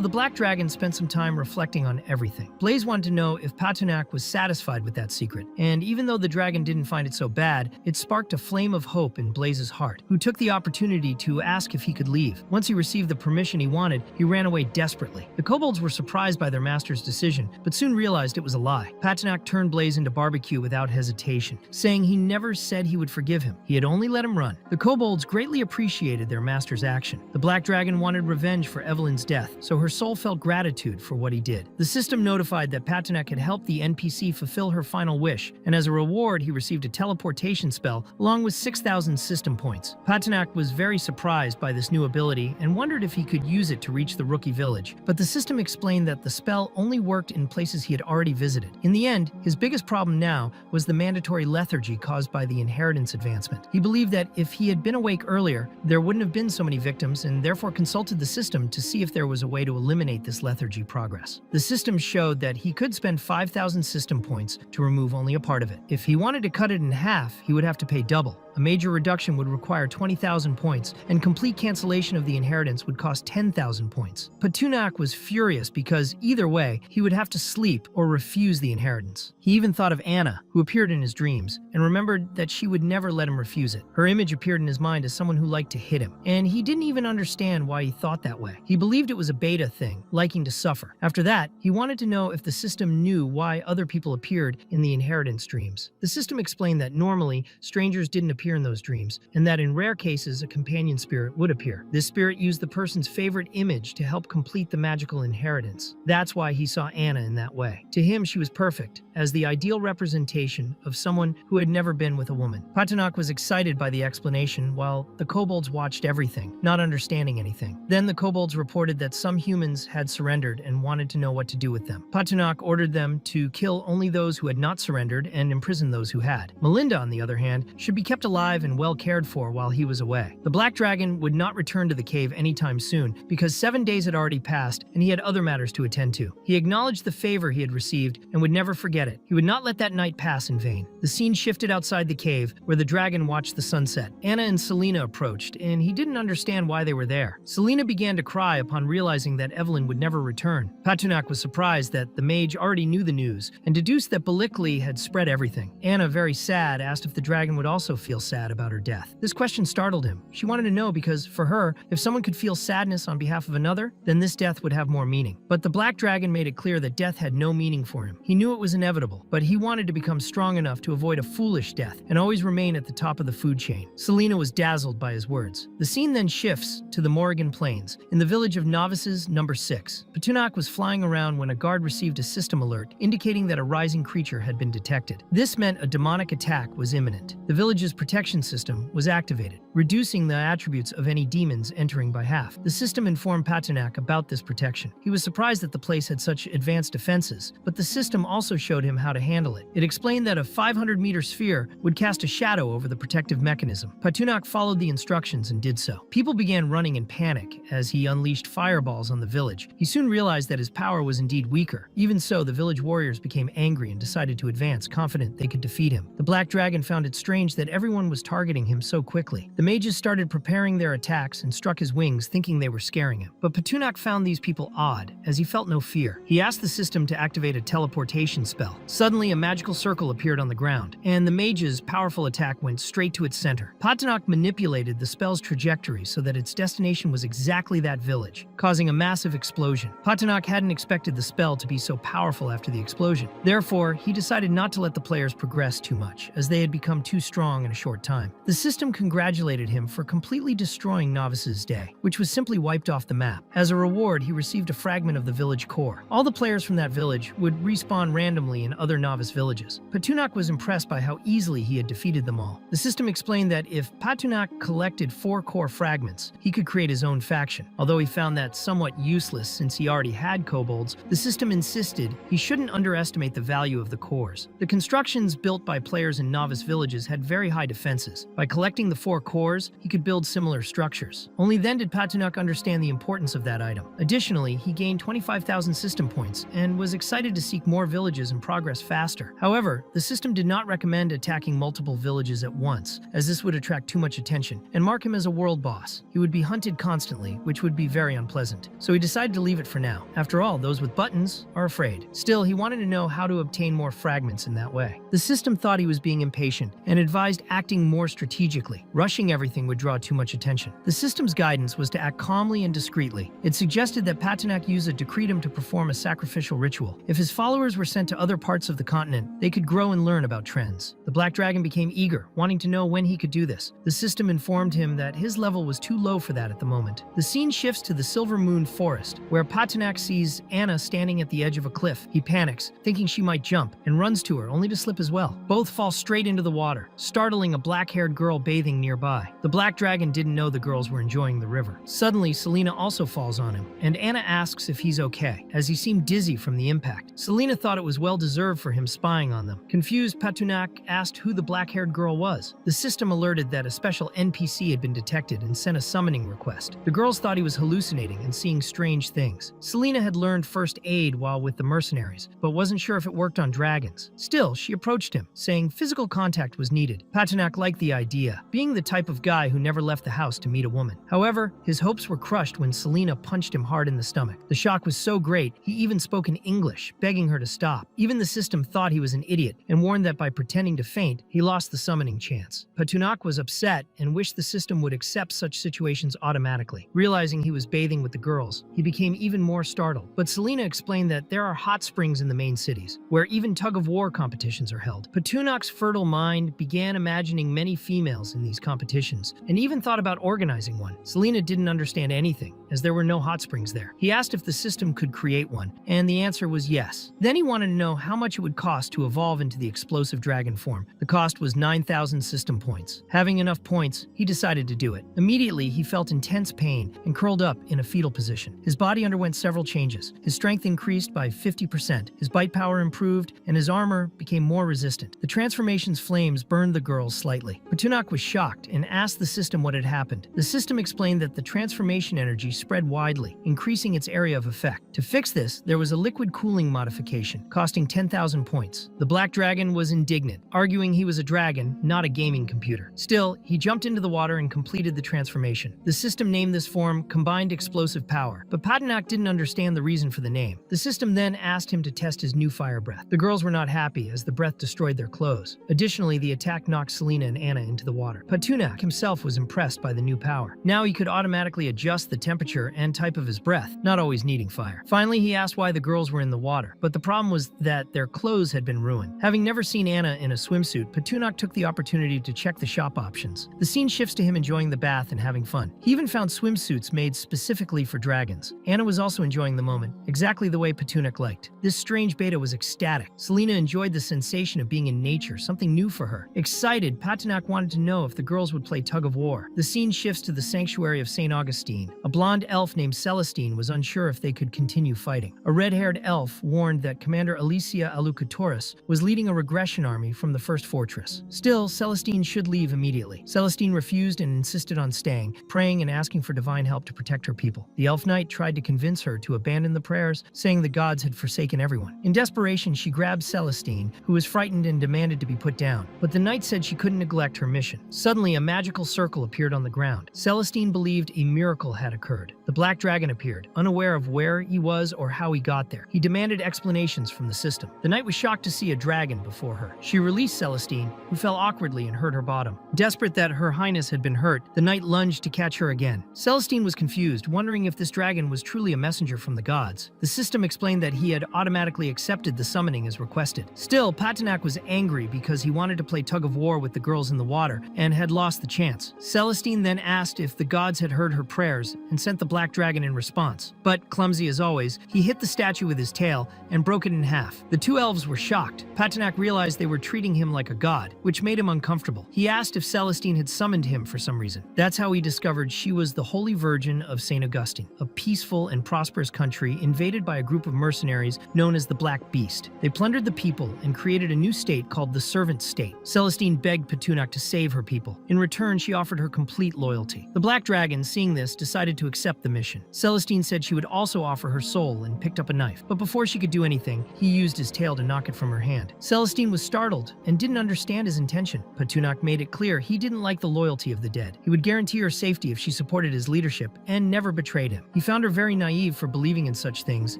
the Black Dragon spent some time reflecting on everything. Blaze wanted to know if Patunak was satisfied with that secret, and even though the dragon didn't find it so bad, it sparked a flame of hope in Blaze's heart, who took the opportunity to ask if he could leave. Once he received the permission he wanted, he ran away desperately. The kobolds were surprised by their master's decision, but soon realized it was a lie. Patunak turned Blaze into barbecue without hesitation, saying he never said he would forgive him. He had only let him run. The kobolds greatly appreciated their master's action. The Black Dragon wanted revenge for Evelyn's death, so her soul felt gratitude for what he did. The system notified that Patunak had helped the NPC fulfill her final wish, and as a reward he received a teleportation spell along with 6,000 system points. Patunak was very surprised by this new ability and wondered if he could use it to reach the Rookie Village, but the system explained that the spell only worked in places he had already visited. In the end, his biggest problem now was the mandatory lethargy caused by the inheritance advancement. He believed that if he had been awake earlier, there wouldn't have been so many victims, and therefore consulted the system to see if there was a way to eliminate this lethargy progress. The system showed that he could spend 5,000 system points to remove only a part of it. If he wanted to cut it in half, he would have to pay double. A major reduction would require 20,000 points, and complete cancellation of the inheritance would cost 10,000 points. Patunak was furious because, either way, he would have to sleep or refuse the inheritance. He even thought of Anna, who appeared in his dreams, and remembered that she would never let him refuse it. Her image appeared in his mind as someone who liked to hit him, and he didn't even understand why he thought that way. He believed it was a beta thing, liking to suffer. After that, he wanted to know if the system knew why other people appeared in the inheritance dreams. The system explained that normally, strangers didn't appear appear in those dreams, and that in rare cases a companion spirit would appear. This spirit used the person's favorite image to help complete the magical inheritance. That's why he saw Anna in that way. To him, she was perfect, as the ideal representation of someone who had never been with a woman. Patanok was excited by the explanation, while the kobolds watched everything, not understanding anything. Then the kobolds reported that some humans had surrendered and wanted to know what to do with them. Patanok ordered them to kill only those who had not surrendered and imprison those who had. Melinda, on the other hand, should be kept alive and well cared for while he was away. The Black Dragon would not return to the cave anytime soon because 7 days had already passed and he had other matters to attend to. He acknowledged the favor he had received and would never forget it. He would not let that night pass in vain. The scene shifted outside the cave where the dragon watched the sunset. Anna and Selena approached, and he didn't understand why they were there. Selena began to cry upon realizing that Evelyn would never return. Patanok was surprised that the mage already knew the news and deduced that Balikli had spread everything. Anna, very sad, asked if the dragon would also feel sad about her death. This question startled him. She wanted to know because, for her, if someone could feel sadness on behalf of another, then this death would have more meaning. But the Black Dragon made it clear that death had no meaning for him. He knew it was inevitable, but he wanted to become strong enough to avoid a foolish death and always remain at the top of the food chain. Selena was dazzled by his words. The scene then shifts to the Morrigan Plains, in the village of Novices number 6. Patanok was flying around when a guard received a system alert indicating that a rising creature had been detected. This meant a demonic attack was imminent. The village's protection system was activated, reducing the attributes of any demons entering by half. The system informed Patanok about this protection. He was surprised that the place had such advanced defenses, but the system also showed him how to handle it. It explained that a 500-meter sphere would cast a shadow over the protective mechanism. Patanok followed the instructions and did so. People began running in panic as he unleashed fireballs on the village. He soon realized that his power was indeed weaker. Even so, the village warriors became angry and decided to advance, confident they could defeat him. The Black Dragon found it strange that everyone was targeting him so quickly. The mages started preparing their attacks and struck his wings, thinking they were scaring him. But Patanok found these people odd, as he felt no fear. He asked the system to activate a teleportation spell. Suddenly, a magical circle appeared on the ground, and the mage's powerful attack went straight to its center. Patanok manipulated the spell's trajectory so that its destination was exactly that village, causing a massive explosion. Patanok hadn't expected the spell to be so powerful after the explosion. Therefore, he decided not to let the players progress too much, as they had become too strong in a short time. The system congratulated him for completely destroying Novice's day, which was simply wiped off the map. As a reward, he received a fragment of the village core. All the players from that village would respawn randomly in other Novice villages. Patanok was impressed by how easily he had defeated them all. The system explained that if Patanok collected 4 core fragments, he could create his own faction. Although he found that somewhat useless since he already had kobolds, the system insisted he shouldn't underestimate the value of the cores. The constructions built by players in Novice villages had very high defenses. By collecting the 4 cores, he could build similar structures. Only then did Patanok understand the importance of that item. Additionally, he gained 25,000 system points and was excited to seek more villages and progress faster. However, the system did not recommend attacking multiple villages at once, as this would attract too much attention and mark him as a world boss. He would be hunted constantly, which would be very unpleasant. So he decided to leave it for now. After all, those with buttons are afraid. Still, he wanted to know how to obtain more fragments in that way. The system thought he was being impatient and advised acting more strategically. Rushing everything would draw too much attention. The system's guidance was to act calmly and discreetly. It suggested that Patanok use a decretum to perform a sacrificial ritual. If his followers were sent to other parts of the continent, they could grow and learn about trends. The Black Dragon became eager, wanting to know when he could do this. The system informed him that his level was too low for that at the moment. The scene shifts to the Silver Moon Forest, where Patanok sees Anna standing at the edge of a cliff. He panics, thinking she might jump, and runs to her, only to slip as well. Both fall straight into the water, startling a black-haired girl bathing nearby. The Black Dragon didn't know the girls were enjoying the river. Suddenly, Selena also falls on him, and Anna asks if he's okay, as he seemed dizzy from the impact. Selena thought it was well-deserved for him spying on them. Confused, Patanok asked who the black-haired girl was. The system alerted that a special NPC had been detected and sent a summoning request. The girls thought he was hallucinating and seeing strange things. Selena had learned first aid while with the mercenaries, but wasn't sure if it worked on dragons. Still, she approached him, saying physical contact was needed. Patanok liked the idea, being the type of guy who never left the house to meet a woman. However, his hopes were crushed when Selena punched him hard in the stomach. The shock was so great, he even spoke in English, begging her to stop. Even the system thought he was an idiot and warned that by pretending to faint, he lost the summoning chance. Patanok was upset and wished the system would accept such situations automatically. Realizing he was bathing with the girls, he became even more startled. But Selena explained that there are hot springs in the main cities, where even tug-of-war competitions are held. Patanok's fertile mind began imagining imagining many females in these competitions, and even thought about organizing one. Selena didn't understand anything, as there were no hot springs there. He asked if the system could create one, and the answer was yes. Then he wanted to know how much it would cost to evolve into the explosive dragon form. The cost was 9,000 system points. Having enough points, he decided to do it. Immediately, he felt intense pain and curled up in a fetal position. His body underwent several changes. His strength increased by 50%, his bite power improved, and his armor became more resistant. The transformation's flames burned the girls slightly. Patunak was shocked and asked the system what had happened. The system explained that the transformation energy spread widely, increasing its area of effect. To fix this, there was a liquid cooling modification, costing 10,000 points. The Black Dragon was indignant, arguing he was a dragon, not a gaming computer. Still, he jumped into the water and completed the transformation. The system named this form Combined Explosive Power, but Patanak didn't understand the reason for the name. The system then asked him to test his new fire breath. The girls were not happy, as the breath destroyed their clothes. Additionally, the attack knocked Selena and Anna into the water. Patunak himself was impressed by the new power. Now he could automatically adjust the temperature and type of his breath, not always needing fire. Finally, he asked why the girls were in the water, but the problem was that their clothes had been ruined. Having never seen Anna in a swimsuit, Patunak took the opportunity to check the shop options. The scene shifts to him enjoying the bath and having fun. He even found swimsuits made specifically for dragons. Anna was also enjoying the moment, exactly the way Patunak liked. This strange beta was ecstatic. Selena enjoyed the sensation of being in nature, something new for her. Excited, Patunak wanted to know if the girls would play tug of war. The scene shifts to the sanctuary of St. Augustine. A blonde elf named Celestine was unsure if they could continue fighting. A red-haired elf warned that Commander Alicia Alucatoris was leading a regression army from the first fortress. Still, Celestine should leave immediately. Celestine refused and insisted on staying, praying and asking for divine help to protect her people. The elf knight tried to convince her to abandon the prayers, saying the gods had forsaken everyone. In desperation, she grabbed Celestine, who was frightened and demanded to be put down. But the knight said she couldn't neglect her mission. Suddenly, a magical circle appeared on the ground. Celestine believed a miracle had occurred. The Black Dragon appeared, unaware of where he was or how he got there. He demanded explanations from the system. The knight was shocked to see a dragon before her. She released Celestine, who fell awkwardly and hurt her bottom. Desperate that her highness had been hurt, the knight lunged to catch her again. Celestine was confused, wondering if this dragon was truly a messenger from the gods. The system explained that he had automatically accepted the summoning as requested. Still, Patanak was angry because he wanted to play tug of war with the girls in the water and had lost the chance. Celestine then asked if the gods had heard her prayers and sent the Black Dragon in response. But, clumsy as always, he hit the statue with his tail and broke it in half. The two elves were shocked. Patanak realized they were treating him like a god, which made him uncomfortable. He asked if Celestine had summoned him for some reason. That's how he discovered she was the Holy Virgin of St. Augustine, a peaceful and prosperous country invaded by a group of mercenaries known as the Black Beast. They plundered the people and created a new state called the Servant State. Celestine begged Patunak to save her people. In return, she offered her complete loyalty. The Black Dragon, seeing this, decided to accept the mission. Celestine said she would also offer her soul and picked up a knife. But before she could do anything, he used his tail to knock it from her hand. Celestine was startled and didn't understand his intention. Patunak made it clear he didn't like the loyalty of the dead. He would guarantee her safety if she supported his leadership and never betrayed him. He found her very naive for believing in such things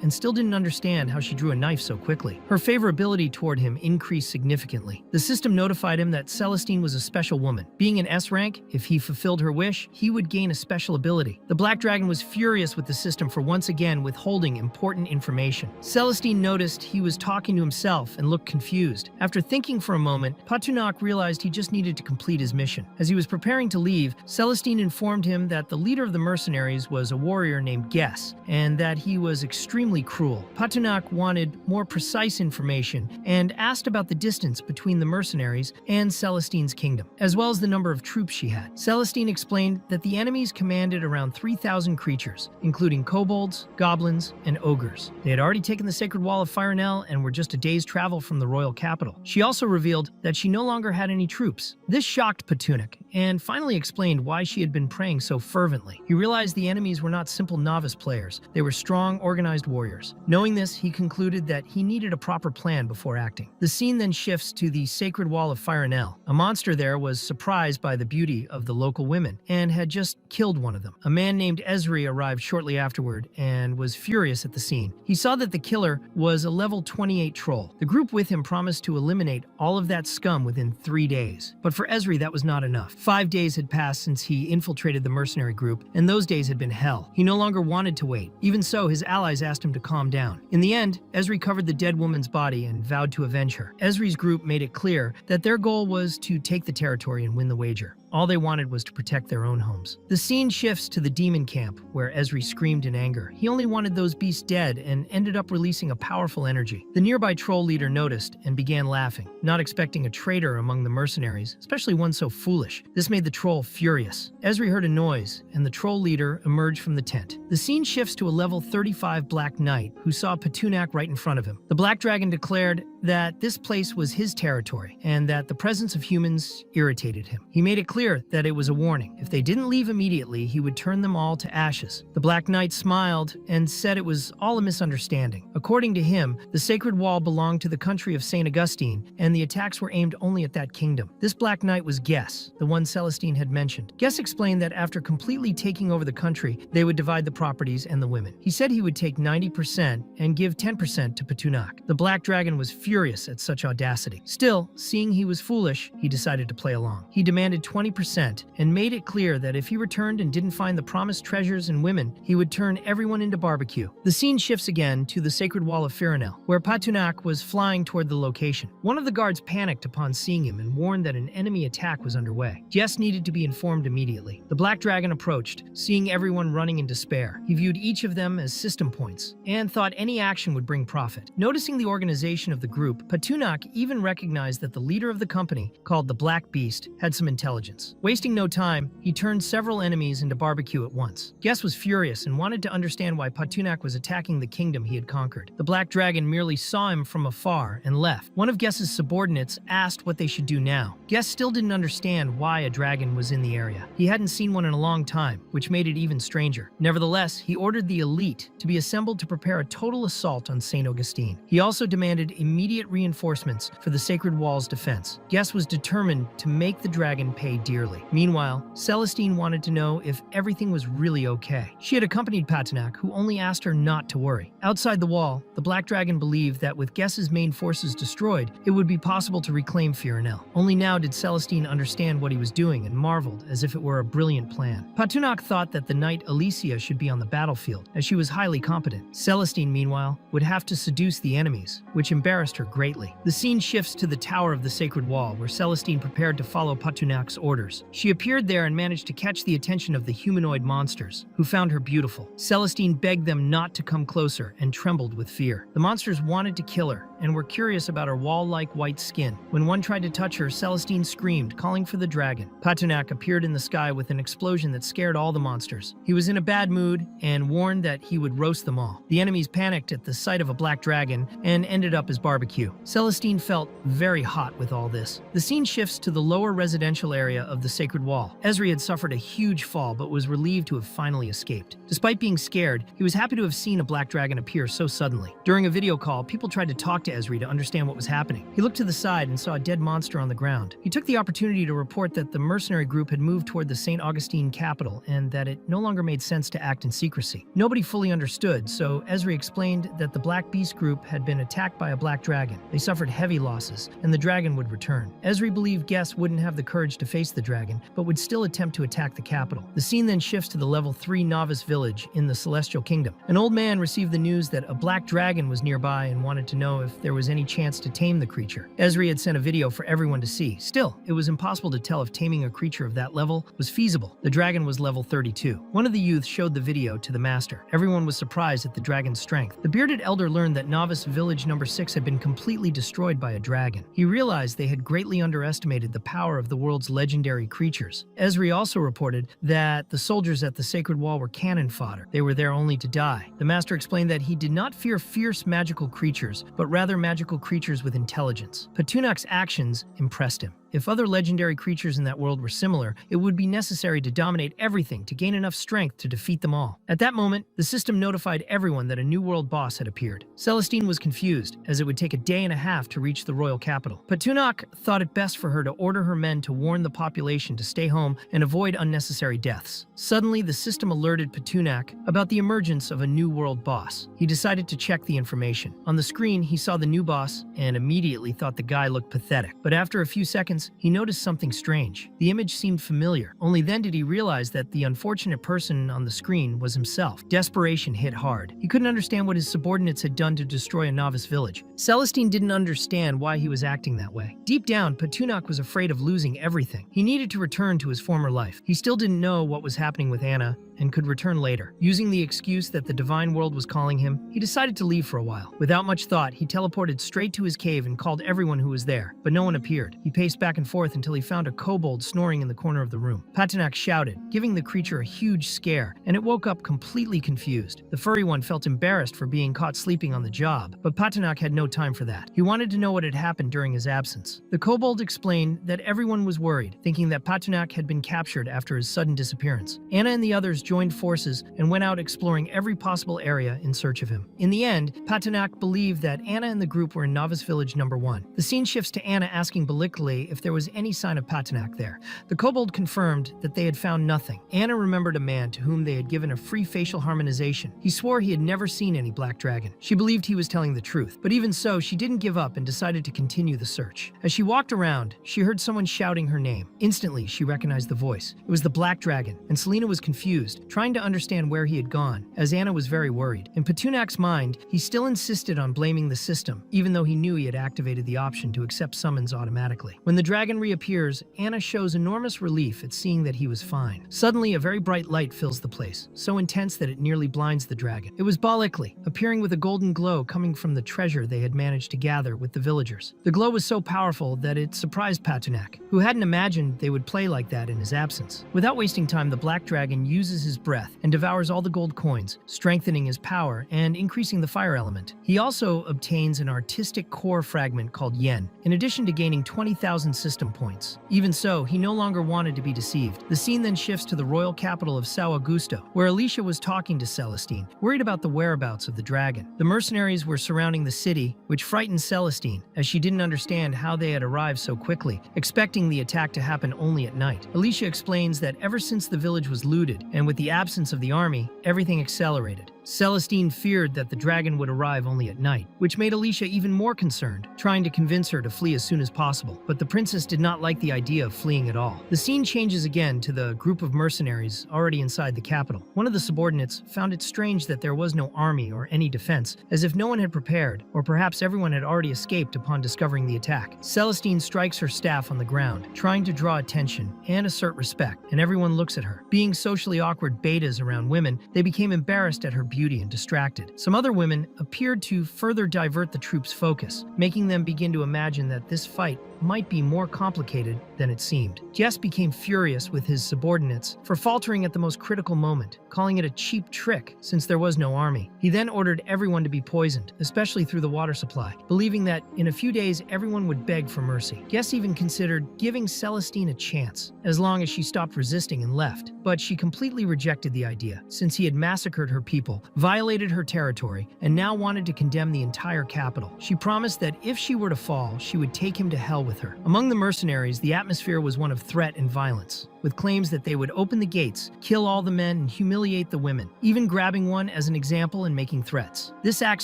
and still didn't understand how she drew a knife so quickly. Her favorability toward him increased significantly. The system notified him that Celestine was a special woman. Being an S rank, if he fulfilled her wish, he would gain a special ability. The Black Dragon was furious with the system for once again withholding important information. Celestine noticed he was talking to himself and looked confused. After thinking for a moment, Patunak realized he just needed to complete his mission. As he was preparing to leave, Celestine informed him that the leader of the mercenaries was a warrior named Guess, and that he was extremely cruel. Patunak wanted more precise information and asked about the distance between the mercenaries and Celestine's kingdom, as well as the number of troops she had. Celestine explained that the enemies commanded around 3,000 creatures, including kobolds, goblins, and ogres. They had already taken the Sacred Wall of Firenel and were just a day's travel from the royal capital. She also revealed that she no longer had any troops. This shocked Patunak, and finally explained why she had been praying so fervently. He realized the enemies were not simple novice players. They were strong, organized warriors. Knowing this, he concluded that he needed a proper plan before acting. The scene then shifts to the Sacred Wall of Firenel. A monster there was surprised by the beauty of the local women and had just killed one of them. A man named Esri arrived shortly afterward and was furious at the scene. He saw that the killer was a level 28 troll. The group with him promised to eliminate all of that scum within 3 days. But for Esri, that was not enough. 5 days had passed since he infiltrated the mercenary group, and those days had been hell. He no longer wanted to wait. Even so, his allies asked him to calm down. In the end, Esri covered the dead woman's body and vowed to avenge her. Esri's group made it clear that their goal was was to take the territory and win the wager. All they wanted was to protect their own homes. The scene shifts to the demon camp, where Esri screamed in anger. He only wanted those beasts dead and ended up releasing a powerful energy. The nearby troll leader noticed and began laughing, not expecting a traitor among the mercenaries, especially one so foolish. This made the troll furious. Esri heard a noise, and the troll leader emerged from the tent. The scene shifts to a level 35 Black Knight, who saw Patunak right in front of him. The Black Dragon declared that this place was his territory, and that the presence of humans irritated him. He made it clear that it was a warning. If they didn't leave immediately, he would turn them all to ashes. The Black Knight smiled and said it was all a misunderstanding. According to him, the sacred wall belonged to the country of St. Augustine, and the attacks were aimed only at that kingdom. This Black Knight was Guess, the one Celestine had mentioned. Guess explained that after completely taking over the country, they would divide the properties and the women. He said he would take 90% and give 10% to Patunak. The Black Dragon was furious at such audacity. Still, seeing he was foolish, he decided to play along. He demanded 20% and made it clear that if he returned and didn't find the promised treasures and women, he would turn everyone into barbecue. The scene shifts again to the sacred wall of Firenel, where Patunak was flying toward the location. One of the guards panicked upon seeing him and warned that an enemy attack was underway. Jess needed to be informed immediately. The Black Dragon approached, seeing everyone running in despair. He viewed each of them as system points and thought any action would bring profit. Noticing the organization of the group, Patunak even recognized that the leader of the company, called the Black Beast, had some intelligence. Wasting no time, he turned several enemies into barbecue at once. Guess was furious and wanted to understand why Patunak was attacking the kingdom he had conquered. The Black Dragon merely saw him from afar and left. One of Guess's subordinates asked what they should do now. Guess still didn't understand why a dragon was in the area. He hadn't seen one in a long time, which made it even stranger. Nevertheless, he ordered the elite to be assembled to prepare a total assault on St. Augustine. He also demanded immediate reinforcements for the sacred wall's defense. Guess was determined to make the dragon pay dearly. Meanwhile, Celestine wanted to know if everything was really okay. She had accompanied Patunak, who only asked her not to worry. Outside the wall, the Black Dragon believed that with Guess's main forces destroyed, it would be possible to reclaim Firenel. Only now did Celestine understand what he was doing and marveled as if it were a brilliant plan. Patunak thought that the knight Alicia should be on the battlefield, as she was highly competent. Celestine, meanwhile, would have to seduce the enemies, which embarrassed her greatly. The scene shifts to the Tower of the Sacred Wall, where Celestine prepared to follow Patunak's orders. She appeared there and managed to catch the attention of the humanoid monsters, who found her beautiful. Celestine begged them not to come closer and trembled with fear. The monsters wanted to kill her and were curious about her wall-like white skin. When one tried to touch her, Celestine screamed, calling for the dragon. Patunak appeared in the sky with an explosion that scared all the monsters. He was in a bad mood and warned that he would roast them all. The enemies panicked at the sight of a black dragon and ended up as barbecue. Celestine felt very hot with all this. The scene shifts to the lower residential area of the Sacred Wall. Esri had suffered a huge fall but was relieved to have finally escaped. Despite being scared, he was happy to have seen a black dragon appear so suddenly. During a video call, people tried to talk to Esri to understand what was happening. He looked to the side and saw a dead monster on the ground. He took the opportunity to report that the mercenary group had moved toward the St. Augustine capital and that it no longer made sense to act in secrecy. Nobody fully understood, so Esri explained that the Black Beast group had been attacked by a black dragon. They suffered heavy losses, and the dragon would return. Esri believed Guess wouldn't have the courage to face the dragon, but would still attempt to attack the capital. The scene then shifts to the level 3 novice village in the Celestial Kingdom. An old man received the news that a black dragon was nearby and wanted to know if there was any chance to tame the creature. Esri had sent a video for everyone to see. Still, it was impossible to tell if taming a creature of that level was feasible. The dragon was level 32. One of the youths showed the video to the master. Everyone was surprised at the dragon's strength. The bearded elder learned that novice village number 6 had been completely destroyed by a dragon. He realized they had greatly underestimated the power of the world's legendary creatures. Esri also reported that the soldiers at the Sacred Wall were cannon fodder. They were there only to die. The master explained that he did not fear fierce magical creatures, but rather magical creatures with intelligence. Patunak's actions impressed him. If other legendary creatures in that world were similar, it would be necessary to dominate everything to gain enough strength to defeat them all. At that moment, the system notified everyone that a new world boss had appeared. Celestine was confused, as it would take a day and a half to reach the royal capital. Patunak thought it best for her to order her men to warn the population to stay home and avoid unnecessary deaths. Suddenly, the system alerted Patunak about the emergence of a new world boss. He decided to check the information. On the screen, he saw the new boss and immediately thought the guy looked pathetic. But after a few seconds, seconds, he noticed something strange. The image seemed familiar. Only then did he realize that the unfortunate person on the screen was himself. Desperation hit hard. He couldn't understand what his subordinates had done to destroy a novice village. Celestine didn't understand why he was acting that way. Deep down, Petunac was afraid of losing everything. He needed to return to his former life. He still didn't know what was happening with Anna and could return later. Using the excuse that the divine world was calling him, he decided to leave for a while. Without much thought, he teleported straight to his cave and called everyone who was there, but no one appeared. He paced back and forth until he found a kobold snoring in the corner of the room. Petunac shouted, giving the creature a huge scare, and it woke up completely confused. The furry one felt embarrassed for being caught sleeping on the job, but Petunac had no time for that. He wanted to know what had happened during his absence. The kobold explained that everyone was worried, thinking that Petunac had been captured after his sudden disappearance. Anna and the others joined forces and went out exploring every possible area in search of him. In the end, Petunac believed that Anna and the group were in Novice Village number 1. The scene shifts to Anna asking belligerently if there was any sign of Petunac there. The kobold confirmed that they had found nothing. Anna remembered a man to whom they had given a free facial harmonization. He swore he had never seen any black dragon. She believed he was telling the truth, but even so, she didn't give up and decided to continue the search. As she walked around, she heard someone shouting her name. Instantly, she recognized the voice. It was the black dragon, and Selena was confused, trying to understand where he had gone, as Anna was very worried. In Petunac's mind, he still insisted on blaming the system, even though he knew he had activated the option to accept summons automatically. When the dragon reappears, Anna shows enormous relief at seeing that he was fine. Suddenly, a very bright light fills the place, so intense that it nearly blinds the dragon. It was Balikli, appearing with a golden glow coming from the treasure they had managed to gather with the villagers. The glow was so powerful that it surprised Petunac, who hadn't imagined they would play like that in his absence. Without wasting time, the black dragon uses his breath and devours all the gold coins, strengthening his power and increasing the fire element. He also obtains an artistic core fragment called Yen, in addition to gaining 20,000 system points. Even so, he no longer wanted to be deceived. The scene then shifts to the royal capital of Sao Augusto, where Alicia was talking to Celestine, worried about the whereabouts of the dragon. The mercenaries were surrounding the city, which frightened Celestine, as she didn't understand how they had arrived so quickly, expecting the attack to happen only at night. Alicia explains that ever since the village was looted, and with the absence of the army, everything accelerated. Celestine feared that the dragon would arrive only at night, which made Alicia even more concerned, trying to convince her to flee as soon as possible. But the princess did not like the idea of fleeing at all. The scene changes again to the group of mercenaries already inside the capital. One of the subordinates found it strange that there was no army or any defense, as if no one had prepared, or perhaps everyone had already escaped upon discovering the attack. Celestine strikes her staff on the ground, trying to draw attention and assert respect, and everyone looks at her. Being socially awkward betas around women, they became embarrassed at her beauty and distracted. Some other women appeared to further divert the troops' focus, making them begin to imagine that this fight might be more complicated than it seemed. Jess became furious with his subordinates for faltering at the most critical moment, calling it a cheap trick since there was no army. He then ordered everyone to be poisoned, especially through the water supply, believing that in a few days everyone would beg for mercy. Jess even considered giving Celestine a chance, as long as she stopped resisting and left, but she completely rejected the idea, since he had massacred her people, violated her territory, and now wanted to condemn the entire capital. She promised that if she were to fall, she would take him to hell with her. Among the mercenaries, the atmosphere was one of threat and violence, with claims that they would open the gates, kill all the men, and humiliate the women, even grabbing one as an example and making threats. This act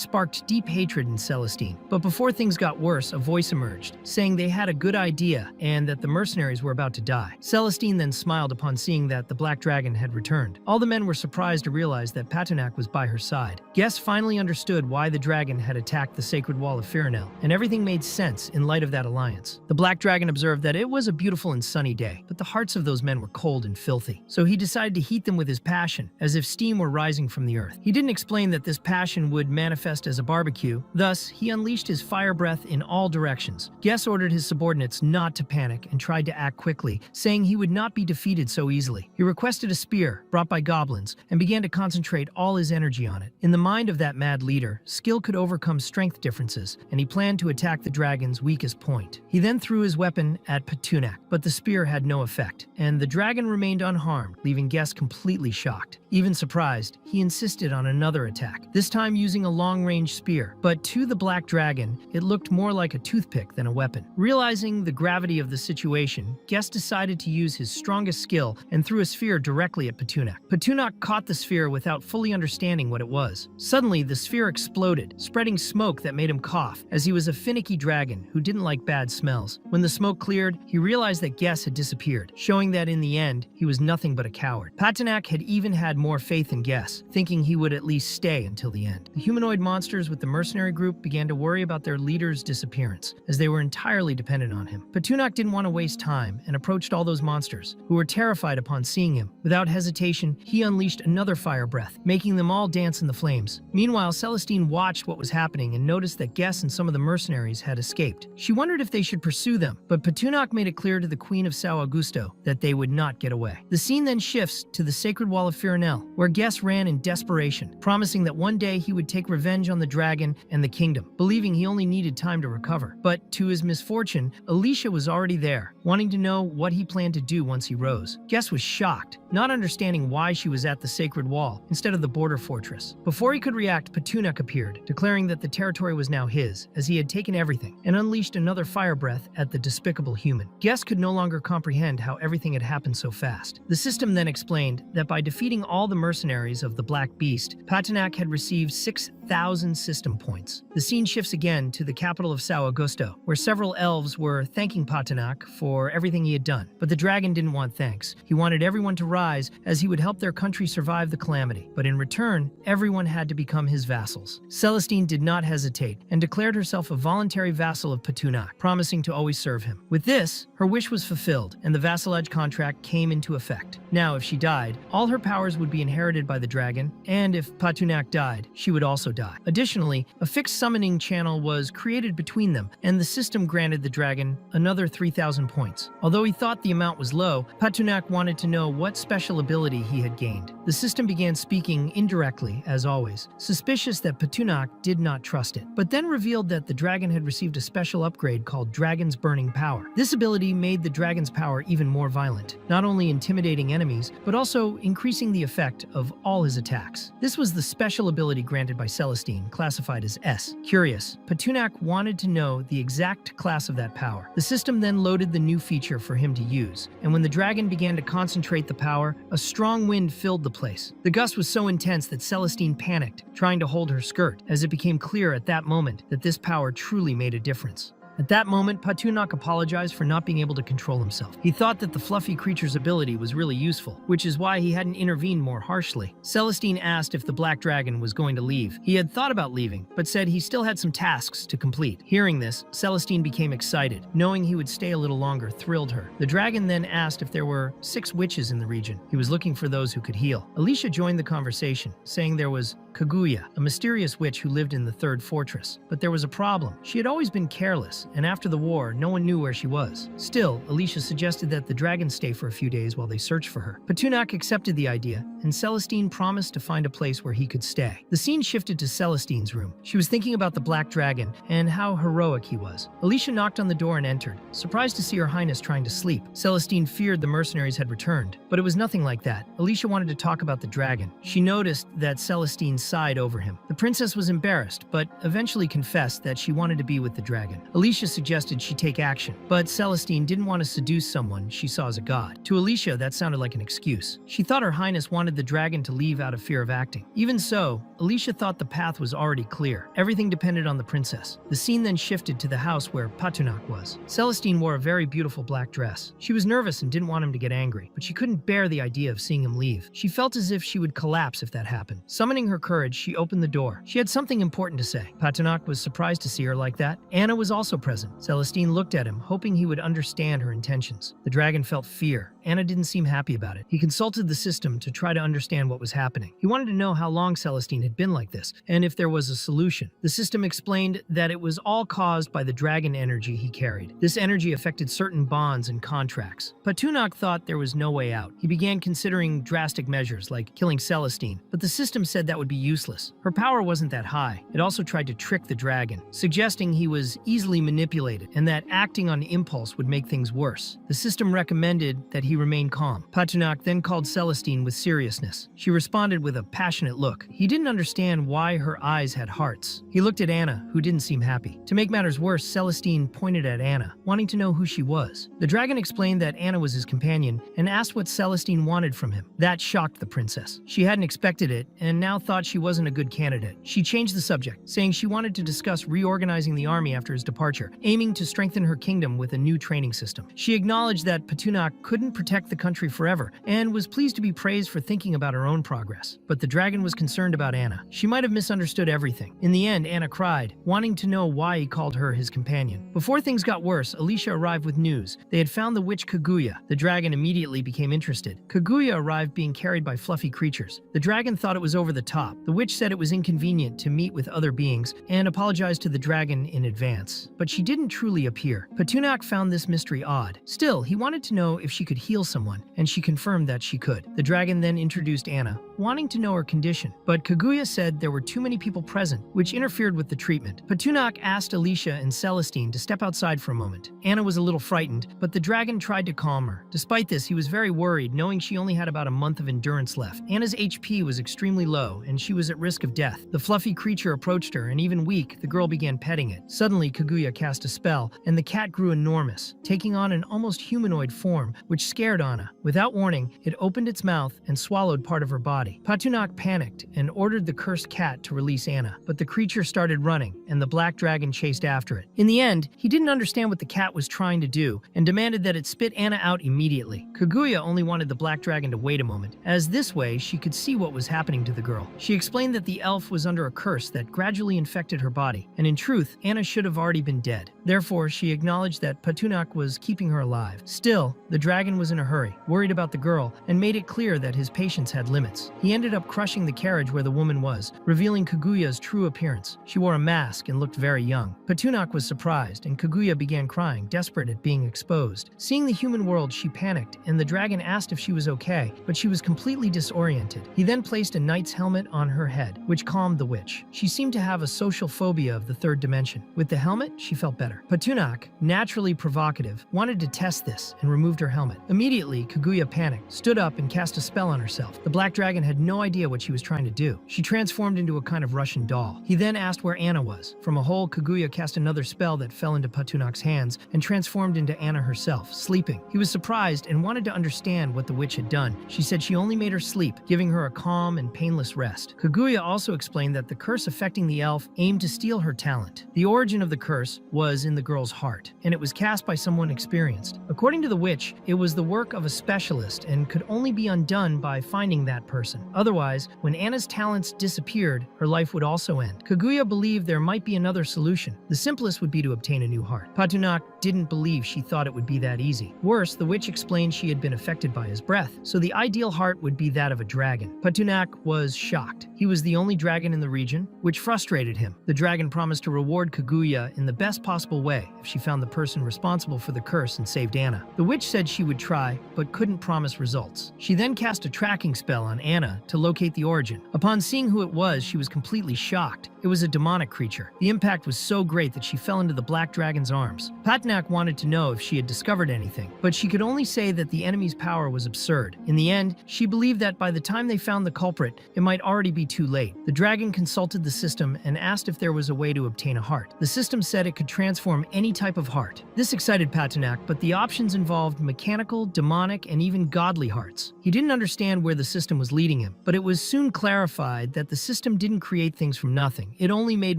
sparked deep hatred in Celestine, but before things got worse, a voice emerged, saying they had a good idea and that the mercenaries were about to die. Celestine then smiled upon seeing that the black dragon had returned. All the men were surprised to realize that Petunac was by her side. Guests finally understood why the dragon had attacked the sacred wall of Firenel, and everything made sense in light of that alliance. The black dragon observed that it was a beautiful and sunny day, but the hearts of those men were cold and filthy. So he decided to heat them with his passion, as if steam were rising from the earth. He didn't explain that this passion would manifest as a barbecue. Thus, he unleashed his fire breath in all directions. Guess ordered his subordinates not to panic and tried to act quickly, saying he would not be defeated so easily. He requested a spear, brought by goblins, and began to concentrate all his energy on it. In the mind of that mad leader, skill could overcome strength differences, and he planned to attack the dragon's weakest point. He then threw his weapon at Petunac, but the spear had no effect, and and the dragon remained unharmed, leaving guests completely shocked. Even surprised, he insisted on another attack, this time using a long-range spear. But to the black dragon, it looked more like a toothpick than a weapon. Realizing the gravity of the situation, Guest decided to use his strongest skill and threw a sphere directly at Petunak. Petunak caught the sphere without fully understanding what it was. Suddenly, the sphere exploded, spreading smoke that made him cough, as he was a finicky dragon who didn't like bad smells. When the smoke cleared, he realized that Guest had disappeared, showing that in the end, he was nothing but a coward. Petunak had even had more faith in Guest, thinking he would at least stay until the end. The humanoid monsters with the mercenary group began to worry about their leader's disappearance, as they were entirely dependent on him. Petunak didn't want to waste time and approached all those monsters, who were terrified upon seeing him. Without hesitation, he unleashed another fire breath, making them all dance in the flames. Meanwhile, Celestine watched what was happening and noticed that Guest and some of the mercenaries had escaped. She wondered if they should pursue them, but Petunak made it clear to the Queen of São Augusto that they would not get away. The scene then shifts to the Sacred Wall of Firenel, where Guest ran in desperation, promising that one day he would take revenge on the dragon and the kingdom, believing he only needed time to recover. But to his misfortune, Alicia was already there, wanting to know what he planned to do once he rose. Guest was shocked, not understanding why she was at the Sacred Wall instead of the border fortress. Before he could react, Petunak appeared, declaring that the territory was now his, as he had taken everything, and unleashed another fire breath at the despicable human. Guest could no longer comprehend how everything had happened so fast. The system then explained that by defeating all the mercenaries of the Black Beast, Petunak had received 6,000 system points. The scene shifts again to the capital of São Augusto, where several elves were thanking Petunak for everything he had done. But the dragon didn't want thanks. He wanted everyone to rise, as he would help their country survive the calamity. But in return, everyone had to become his vassals. Celestine did not hesitate and declared herself a voluntary vassal of Petunak, promising to always serve him. With this, her wish was fulfilled, and the vassalage contract came into effect. Now, if she died, all her powers would be inherited by the dragon, and if Petunak died, she would also die. Additionally, a fixed summoning channel was created between them, and the system granted the dragon another 3,000 points. Although he thought the amount was low, Petunak wanted to know what special ability he had gained. The system began speaking indirectly, as always, suspicious that Petunak did not trust it, but then revealed that the dragon had received a special upgrade called Dragon's Burning Power. This ability made the dragon's power even more violent, not only intimidating enemies, but also increasing the effect of all his attacks. This was the special ability granted by Celestine, classified as S. Curious, Petunak wanted to know the exact class of that power. The system then loaded the new feature for him to use, and when the dragon began to concentrate the power, a strong wind filled the place. The gust was so intense that Celestine panicked, trying to hold her skirt, as it became clear at that moment that this power truly made a difference. At that moment, Petunak apologized for not being able to control himself. He thought that the fluffy creature's ability was really useful, which is why he hadn't intervened more harshly. Celestine asked if the black dragon was going to leave. He had thought about leaving, but said he still had some tasks to complete. Hearing this, Celestine became excited. Knowing he would stay a little longer thrilled her. The dragon then asked if there were 6 witches in the region. He was looking for those who could heal. Alicia joined the conversation, saying there was Kaguya, a mysterious witch who lived in the 3rd fortress. But there was a problem. She had always been careless, and after the war, no one knew where she was. Still, Alicia suggested that the dragon stay for a few days while they searched for her. Petunak accepted the idea, and Celestine promised to find a place where he could stay. The scene shifted to Celestine's room. She was thinking about the black dragon and how heroic he was. Alicia knocked on the door and entered, surprised to see Her Highness trying to sleep. Celestine feared the mercenaries had returned, but it was nothing like that. Alicia wanted to talk about the dragon. She noticed that Celestine sighed over him. The princess was embarrassed, but eventually confessed that she wanted to be with the dragon. Alicia suggested she take action, but Celestine didn't want to seduce someone she saw as a god. To Alicia, that sounded like an excuse. She thought Her Highness wanted the dragon to leave out of fear of acting. Even so, Alicia thought the path was already clear. Everything depended on the princess. The scene then shifted to the house where Petunak was. Celestine wore a very beautiful black dress. She was nervous and didn't want him to get angry, but she couldn't bear the idea of seeing him leave. She felt as if she would collapse if that happened. Summoning her courage, she opened the door. She had something important to say. Petunak was surprised to see her like that. Anna was also present. Celestine looked at him, hoping he would understand her intentions. The dragon felt fear. Anna didn't seem happy about it. He consulted the system to try to understand what was happening. He wanted to know how long Celestine had been like this, and if there was a solution. The system explained that it was all caused by the dragon energy he carried. This energy affected certain bonds and contracts. Petunak thought there was no way out. He began considering drastic measures, like killing Celestine, but the system said that would be useless. Her power wasn't that high. It also tried to trick the dragon, suggesting he was easily manipulated and that acting on impulse would make things worse. The system recommended that he he remained calm. Patunak then called Celestine with seriousness. She responded with a passionate look. He didn't understand why her eyes had hearts. He looked at Anna, who didn't seem happy. To make matters worse, Celestine pointed at Anna, wanting to know who she was. The dragon explained that Anna was his companion and asked what Celestine wanted from him. That shocked the princess. She hadn't expected it and now thought she wasn't a good candidate. She changed the subject, saying she wanted to discuss reorganizing the army after his departure, aiming to strengthen her kingdom with a new training system. She acknowledged that Patunak couldn't protect the country forever and was pleased to be praised for thinking about her own progress. But the dragon was concerned about Anna. She might have misunderstood everything. In the end, Anna cried, wanting to know why he called her his companion. Before things got worse, Alicia arrived with news. They had found the witch Kaguya. The dragon immediately became interested. Kaguya arrived being carried by fluffy creatures. The dragon thought it was over the top. The witch said it was inconvenient to meet with other beings and apologized to the dragon in advance. But she didn't truly appear. Patunak found this mystery odd. Still, he wanted to know if she could heal someone, and she confirmed that she could. The dragon then introduced Anna, wanting to know her condition. But Kaguya said there were too many people present, which interfered with the treatment. Patunak asked Alicia and Celestine to step outside for a moment. Anna was a little frightened, but the dragon tried to calm her. Despite this, he was very worried, knowing she only had about a month of endurance left. Anna's HP was extremely low, and she was at risk of death. The fluffy creature approached her, and even weak, the girl began petting it. Suddenly, Kaguya cast a spell, and the cat grew enormous, taking on an almost humanoid form, which scared Anna. Without warning, it opened its mouth and swallowed part of her body. Patunak panicked and ordered the cursed cat to release Anna, but the creature started running, and the black dragon chased after it. In the end, he didn't understand what the cat was trying to do, and demanded that it spit Anna out immediately. Kaguya only wanted the black dragon to wait a moment, as this way she could see what was happening to the girl. She explained that the elf was under a curse that gradually infected her body, and in truth, Anna should have already been dead. Therefore, she acknowledged that Patunak was keeping her alive. Still, the dragon was in a hurry, worried about the girl, and made it clear that his patience had limits. He ended up crushing the carriage where the woman was, revealing Kaguya's true appearance. She wore a mask and looked very young. Patunak was surprised, and Kaguya began crying, desperate at being exposed. Seeing the human world, she panicked, and the dragon asked if she was okay, but she was completely disoriented. He then placed a knight's helmet on her head, which calmed the witch. She seemed to have a social phobia of the third dimension. With the helmet, she felt better. Patunak, naturally provocative, wanted to test this and removed her helmet. Immediately, Kaguya panicked, stood up, and cast a spell on herself. The black dragon had no idea what she was trying to do. She transformed into a kind of Russian doll. He then asked where Anna was. From a hole, Kaguya cast another spell that fell into Patunak's hands and transformed into Anna herself, sleeping. He was surprised and wanted to understand what the witch had done. She said she only made her sleep, giving her a calm and painless rest. Kaguya also explained that the curse affecting the elf aimed to steal her talent. The origin of the curse was in the girl's heart, and it was cast by someone experienced. According to the witch, it was the work of a specialist and could only be undone by finding that person. Otherwise, when Anna's talents disappeared, her life would also end. Kaguya believed there might be another solution. The simplest would be to obtain a new heart. Patunak didn't believe she thought it would be that easy. Worse, the witch explained she had been affected by his breath, so the ideal heart would be that of a dragon. Patunak was shocked. He was the only dragon in the region, which frustrated him. The dragon promised to reward Kaguya in the best possible way if she found the person responsible for the curse and saved Anna. The witch said she would try, but couldn't promise results. She then cast a tracking spell on Anna to locate the origin. Upon seeing who it was, she was completely shocked. It was a demonic creature. The impact was so great that she fell into the black dragon's arms. Patunak wanted to know if she had discovered anything, but she could only say that the enemy's power was absurd. In the end, she believed that by the time they found the culprit, it might already be too late. The dragon consulted the system and asked if there was a way to obtain a heart. The system said it could transform any type of heart. This excited Patunak, but the options involved mechanical, demonic, and even godly hearts. He didn't understand where the system was leading him, but it was soon clarified that the system didn't create things from nothing. It only made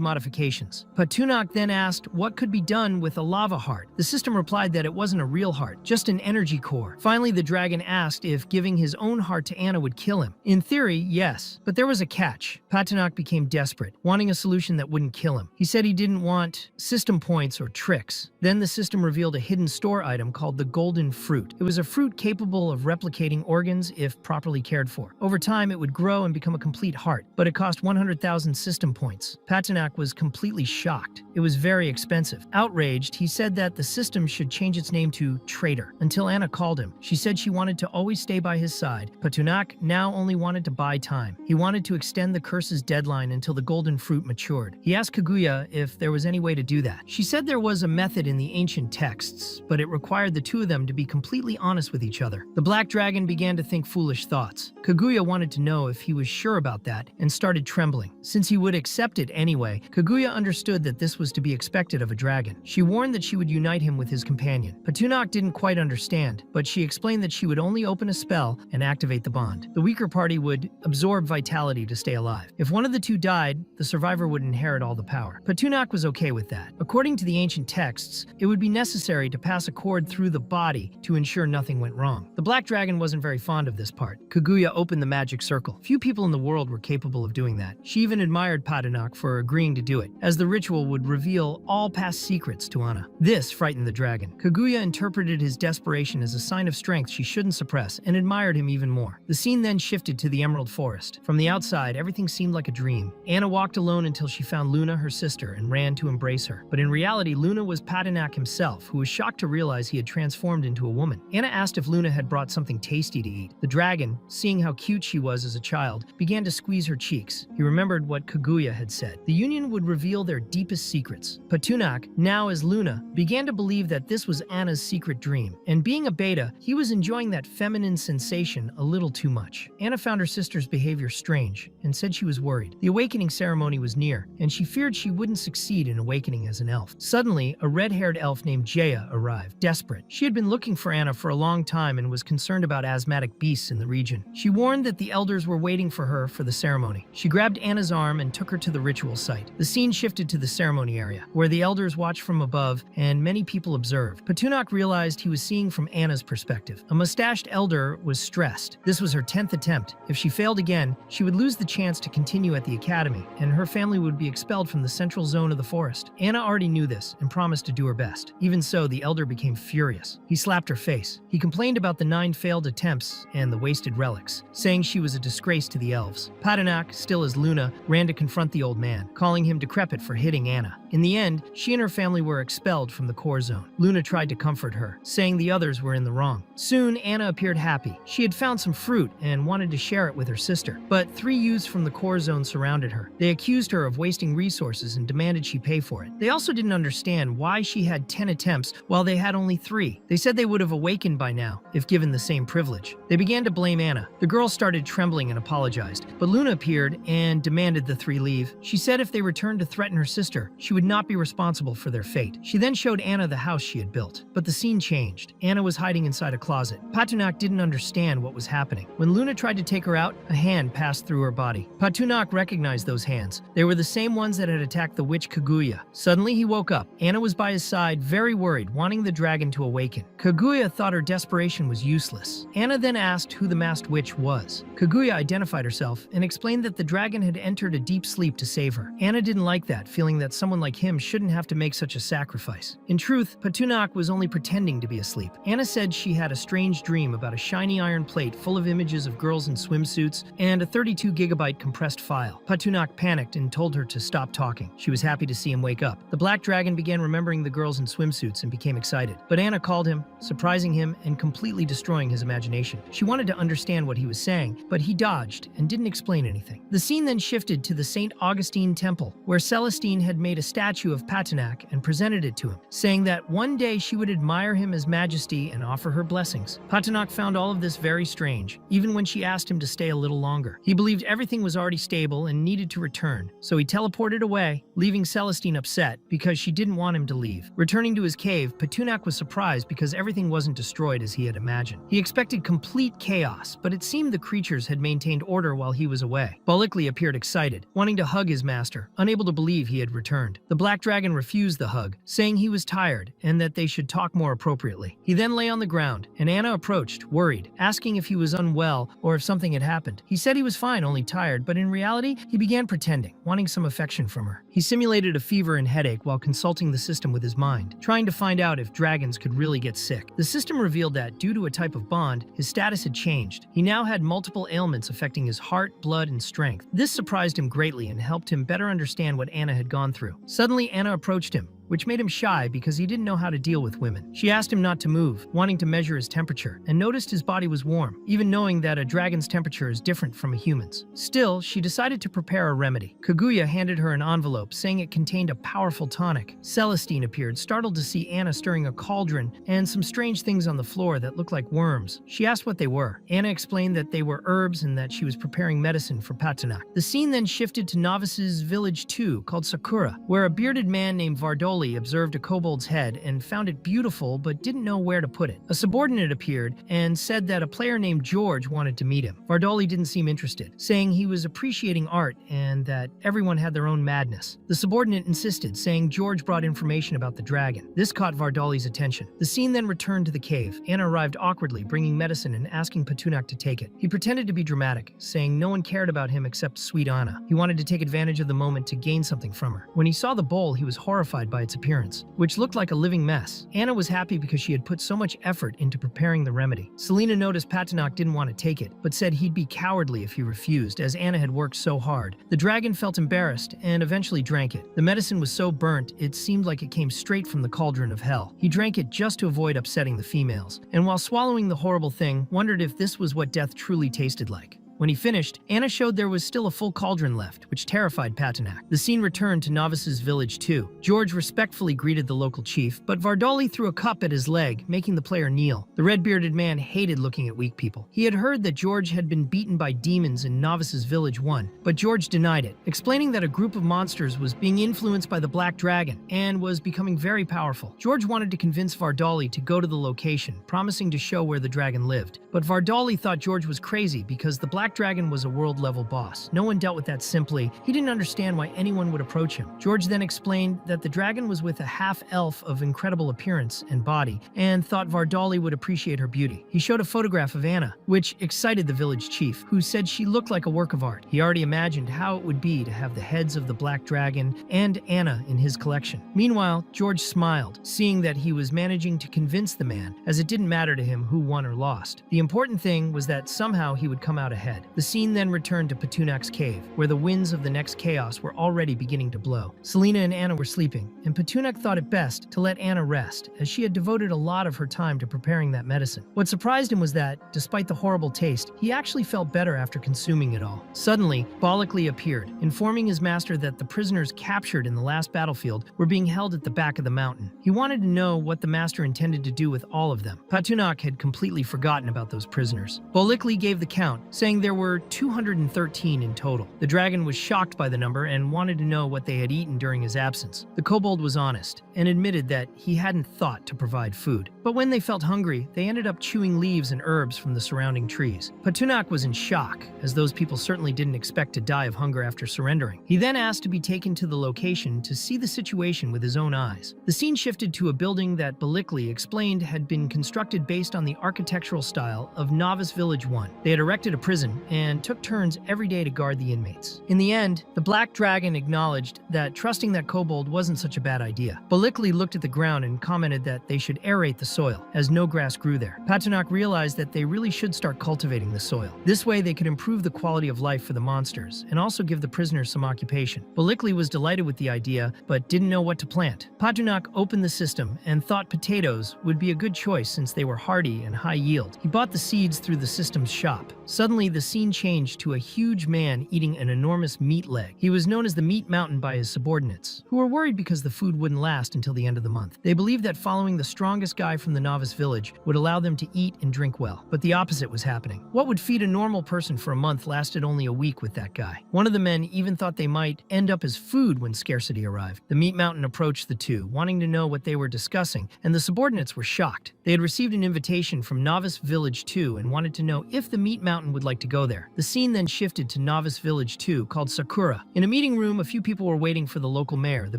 modifications. Patunak then asked what could be done with a lava heart. The system replied that it wasn't a real heart, just an energy core. Finally, the dragon asked if giving his own heart to Anna would kill him. In theory, yes, but there was a catch. Patunak became desperate, wanting a solution that wouldn't kill him. He said he didn't want system points or tricks. Then the system revealed a hidden store item called the golden fruit. It was a fruit capable of replicating organs if properly cared for. Over time, it would grow and become a complete heart, but it cost 100,000 system points. Patunak was completely shocked. It was very expensive. Outraged, he said that the system should change its name to Traitor, until Anna called him. She said she wanted to always stay by his side. Patunak now only wanted to buy time. He wanted to extend the curse's deadline until the golden fruit matured. He asked Kaguya if there was any way to do that. She said there was a method in the ancient texts, but it required the two of them to be completely honest with each other. The black dragon began to think foolish thoughts. Kaguya wanted to know if he was sure about that and started trembling. Since he would accept it anyway, Kaguya understood that this was to be expected of a dragon. She warned that she would unite him with his companion. Patunok didn't quite understand, but she explained that she would only open a spell and activate the bond. The weaker party would absorb vitality to stay alive. If one of the two died, the survivor would inherit all the power. Patunok was okay with that. According to the ancient texts, it would be necessary to pass a cord through the body to ensure nothing went wrong. The black dragon wasn't very fond of this part. Kaguya opened the magic circle. Few people in the world were capable of doing that. She even admired Patunok for agreeing to do it, as the ritual would reveal all past secrets to Anna. This frightened the dragon. Kaguya interpreted his desperation as a sign of strength she shouldn't suppress and admired him even more. The scene then shifted to the Emerald Forest. From the outside, everything seemed like a dream. Anna walked alone until she found Luna, her sister, and ran to embrace her. But in reality, Luna was Patunok himself, who was shocked to realize he had transformed into a woman. Anna asked if Luna had brought something tasty to eat. The dragon, seeing how cute she was as a child, began to squeeze her cheeks. He remembered what Kaguya had said. The union would reveal their deepest secrets. Patunok, now as Luna, began to believe that this was Anna's secret dream. And being a beta, he was enjoying that feminine sensation a little too much. Anna found her sister's behavior strange and said she was worried. The awakening ceremony was near, and she feared she wouldn't succeed in awakening as an elf. Suddenly, a red-haired elf named Jaya arrived, desperate. She had been looking for Anna for a long time and was concerned about asthmatic beasts in the region. She warned that the elders were waiting for her for the ceremony. She grabbed Anna's arm and took her to the ritual site. The scene shifted to the ceremony area, where the elders watched from above and many people observed. Patunok realized he was seeing from Anna's perspective. A mustached elder was stressed. This was her 10th attempt. If she failed again, she would lose the chance to continue at the academy, and her family would be expelled from the central zone of the forest. Anna already knew this and promised to do her best. Even so, the elder became furious. He slapped her face. He complained about the 9 failed attempts and the wasted relics, saying she was a disgrace to the elves. Patunok, still as Luna, ran to confront the old man, calling him decrepit for hitting Anna. In the end, she and her family were expelled from the core zone. Luna tried to comfort her, saying the others were in the wrong. Soon, Anna appeared happy. She had found some fruit and wanted to share it with her sister. But 3 youths from the core zone surrounded her. They accused her of wasting resources and demanded she pay for it. They also didn't understand why she had 10 attempts while they had only 3. They said they would have awakened by now if given the same privilege. They began to blame Anna. The girl started trembling and apologized, but Luna appeared and demanded the 3 leave. She said if they returned to threaten her sister, she would not be responsible for their fate. She then showed Anna the house she had built. But the scene changed. Anna was hiding inside a closet. Patunok didn't understand what was happening. When Luna tried to take her out, a hand passed through her body. Patunok recognized those hands. They were the same ones that had attacked the witch Kaguya. Suddenly he woke up. Anna was by his side, very worried, wanting the dragon to awaken. Kaguya thought her desperation was useless. Anna then asked who the masked witch was. Kaguya identified herself and explained that the dragon had entered a deep sleep to save her. Anna didn't like that, feeling that someone like him shouldn't have to make such a sacrifice. In truth, Patunok was only pretending to be asleep. Anna said she had a strange dream about a shiny iron plate full of images of girls in swimsuits and a 32-gigabyte compressed file. Patunok panicked and told her to stop talking. She was happy to see him wake up. The black dragon began remembering the girls in swimsuits and became excited. But Anna called him, surprising him and completely destroying his imagination. She wanted to understand what he was saying, but he dodged and didn't explain anything. The scene then shifted to the St. Augustine Temple, where Celestine had made a statue of Patunok and presented it to him, saying that one day she would admire him as majesty and offer her blessings. Patunok found all of this very strange, even when she asked him to stay a little longer. He believed everything was already stable and needed to return, so he teleported away, leaving Celestine upset because she didn't want him to leave. Returning to his cave, Patunok was surprised because everything wasn't destroyed as he had imagined. He expected complete chaos, but it seemed the creatures had maintained order while he was away. Bullockly appeared excited, wanting to hug his master, unable to believe he had returned. The black dragon refused the hug, saying he was tired and that they should talk more appropriately. He then lay on the ground, and Anna approached, worried, asking if he was unwell or if something had happened. He said he was fine, only tired, but in reality, he began pretending, wanting some affection from her. He simulated a fever and headache while consulting the system with his mind, trying to find out if dragons could really get sick. The system revealed that, due to a type of bond, his status had changed. He now had multiple ailments affecting his heart, blood, and strength. This surprised him greatly and helped him better understand what Anna had gone through. Suddenly, Anna approached him, which made him shy because he didn't know how to deal with women. She asked him not to move, wanting to measure his temperature, and noticed his body was warm, even knowing that a dragon's temperature is different from a human's. Still, she decided to prepare a remedy. Kaguya handed her an envelope saying it contained a powerful tonic. Celestine appeared, startled to see Anna stirring a cauldron and some strange things on the floor that looked like worms. She asked what they were. Anna explained that they were herbs and that she was preparing medicine for Patunak. The scene then shifted to Novice's village 2, called Sakura, where a bearded man named Vardoli observed a kobold's head and found it beautiful but didn't know where to put it. A subordinate appeared and said that a player named George wanted to meet him. Vardoli didn't seem interested, saying he was appreciating art and that everyone had their own madness. The subordinate insisted, saying George brought information about the dragon. This caught Vardoli's attention. The scene then returned to the cave. Anna arrived awkwardly, bringing medicine and asking Patunak to take it. He pretended to be dramatic, saying no one cared about him except sweet Anna. He wanted to take advantage of the moment to gain something from her. When he saw the bowl, he was horrified by its appearance, which looked like a living mess. Anna was happy because she had put so much effort into preparing the remedy. Selena noticed Patunak didn't want to take it, but said he'd be cowardly if he refused, as Anna had worked so hard. The dragon felt embarrassed and eventually drank it. The medicine was so burnt, it seemed like it came straight from the cauldron of hell. He drank it just to avoid upsetting the females, and while swallowing the horrible thing, wondered if this was what death truly tasted like. When he finished, Anna showed there was still a full cauldron left, which terrified Patunak. The scene returned to Novice's village 2. George respectfully greeted the local chief, but Vardoli threw a cup at his leg, making the player kneel. The red-bearded man hated looking at weak people. He had heard that George had been beaten by demons in Novice's village 1, but George denied it, explaining that a group of monsters was being influenced by the Black Dragon and was becoming very powerful. George wanted to convince Vardoli to go to the location, promising to show where the dragon lived. But Vardoli thought George was crazy because the Black Dragon was a world-level boss. No one dealt with that simply. He didn't understand why anyone would approach him. George then explained that the dragon was with a half-elf of incredible appearance and body, and thought Vardoli would appreciate her beauty. He showed a photograph of Anna, which excited the village chief, who said she looked like a work of art. He already imagined how it would be to have the heads of the Black Dragon and Anna in his collection. Meanwhile, George smiled, seeing that he was managing to convince the man, as it didn't matter to him who won or lost. The important thing was that somehow he would come out ahead. The scene then returned to Patunak's cave, where the winds of the next chaos were already beginning to blow. Selena and Anna were sleeping, and Patunak thought it best to let Anna rest, as she had devoted a lot of her time to preparing that medicine. What surprised him was that, despite the horrible taste, he actually felt better after consuming it all. Suddenly, Balikli appeared, informing his master that the prisoners captured in the last battlefield were being held at the back of the mountain. He wanted to know what the master intended to do with all of them. Patunak had completely forgotten about those prisoners. Balikli gave the count, saying there were 213 in total. The dragon was shocked by the number and wanted to know what they had eaten during his absence. The kobold was honest and admitted that he hadn't thought to provide food. But when they felt hungry, they ended up chewing leaves and herbs from the surrounding trees. Patunak was in shock, as those people certainly didn't expect to die of hunger after surrendering. He then asked to be taken to the location to see the situation with his own eyes. The scene shifted to a building that Balikli explained had been constructed based on the architectural style of Novice Village 1. They had erected a prison and took turns every day to guard the inmates. In the end, the Black Dragon acknowledged that trusting that kobold wasn't such a bad idea. Balikli looked at the ground and commented that they should aerate the soil, as no grass grew there. Patunak realized that they really should start cultivating the soil. This way they could improve the quality of life for the monsters, and also give the prisoners some occupation. Balikli was delighted with the idea, but didn't know what to plant. Patunak opened the system and thought potatoes would be a good choice since they were hardy and high yield. He bought the seeds through the system's shop. Suddenly, the scene changed to a huge man eating an enormous meat leg. He was known as the Meat Mountain by his subordinates, who were worried because the food wouldn't last until the end of the month. They believed that following the strongest guy from the novice village would allow them to eat and drink well, but the opposite was happening. What would feed a normal person for a month lasted only a week with that guy. One of the men even thought they might end up as food when scarcity arrived. The Meat Mountain approached the two, wanting to know what they were discussing, and the subordinates were shocked. They had received an invitation from Novice Village 2 and wanted to know if the Meat Mountain would like to go there. The scene then shifted to Novice Village 2, called Sakura. In a meeting room, a few people were waiting for the local mayor, the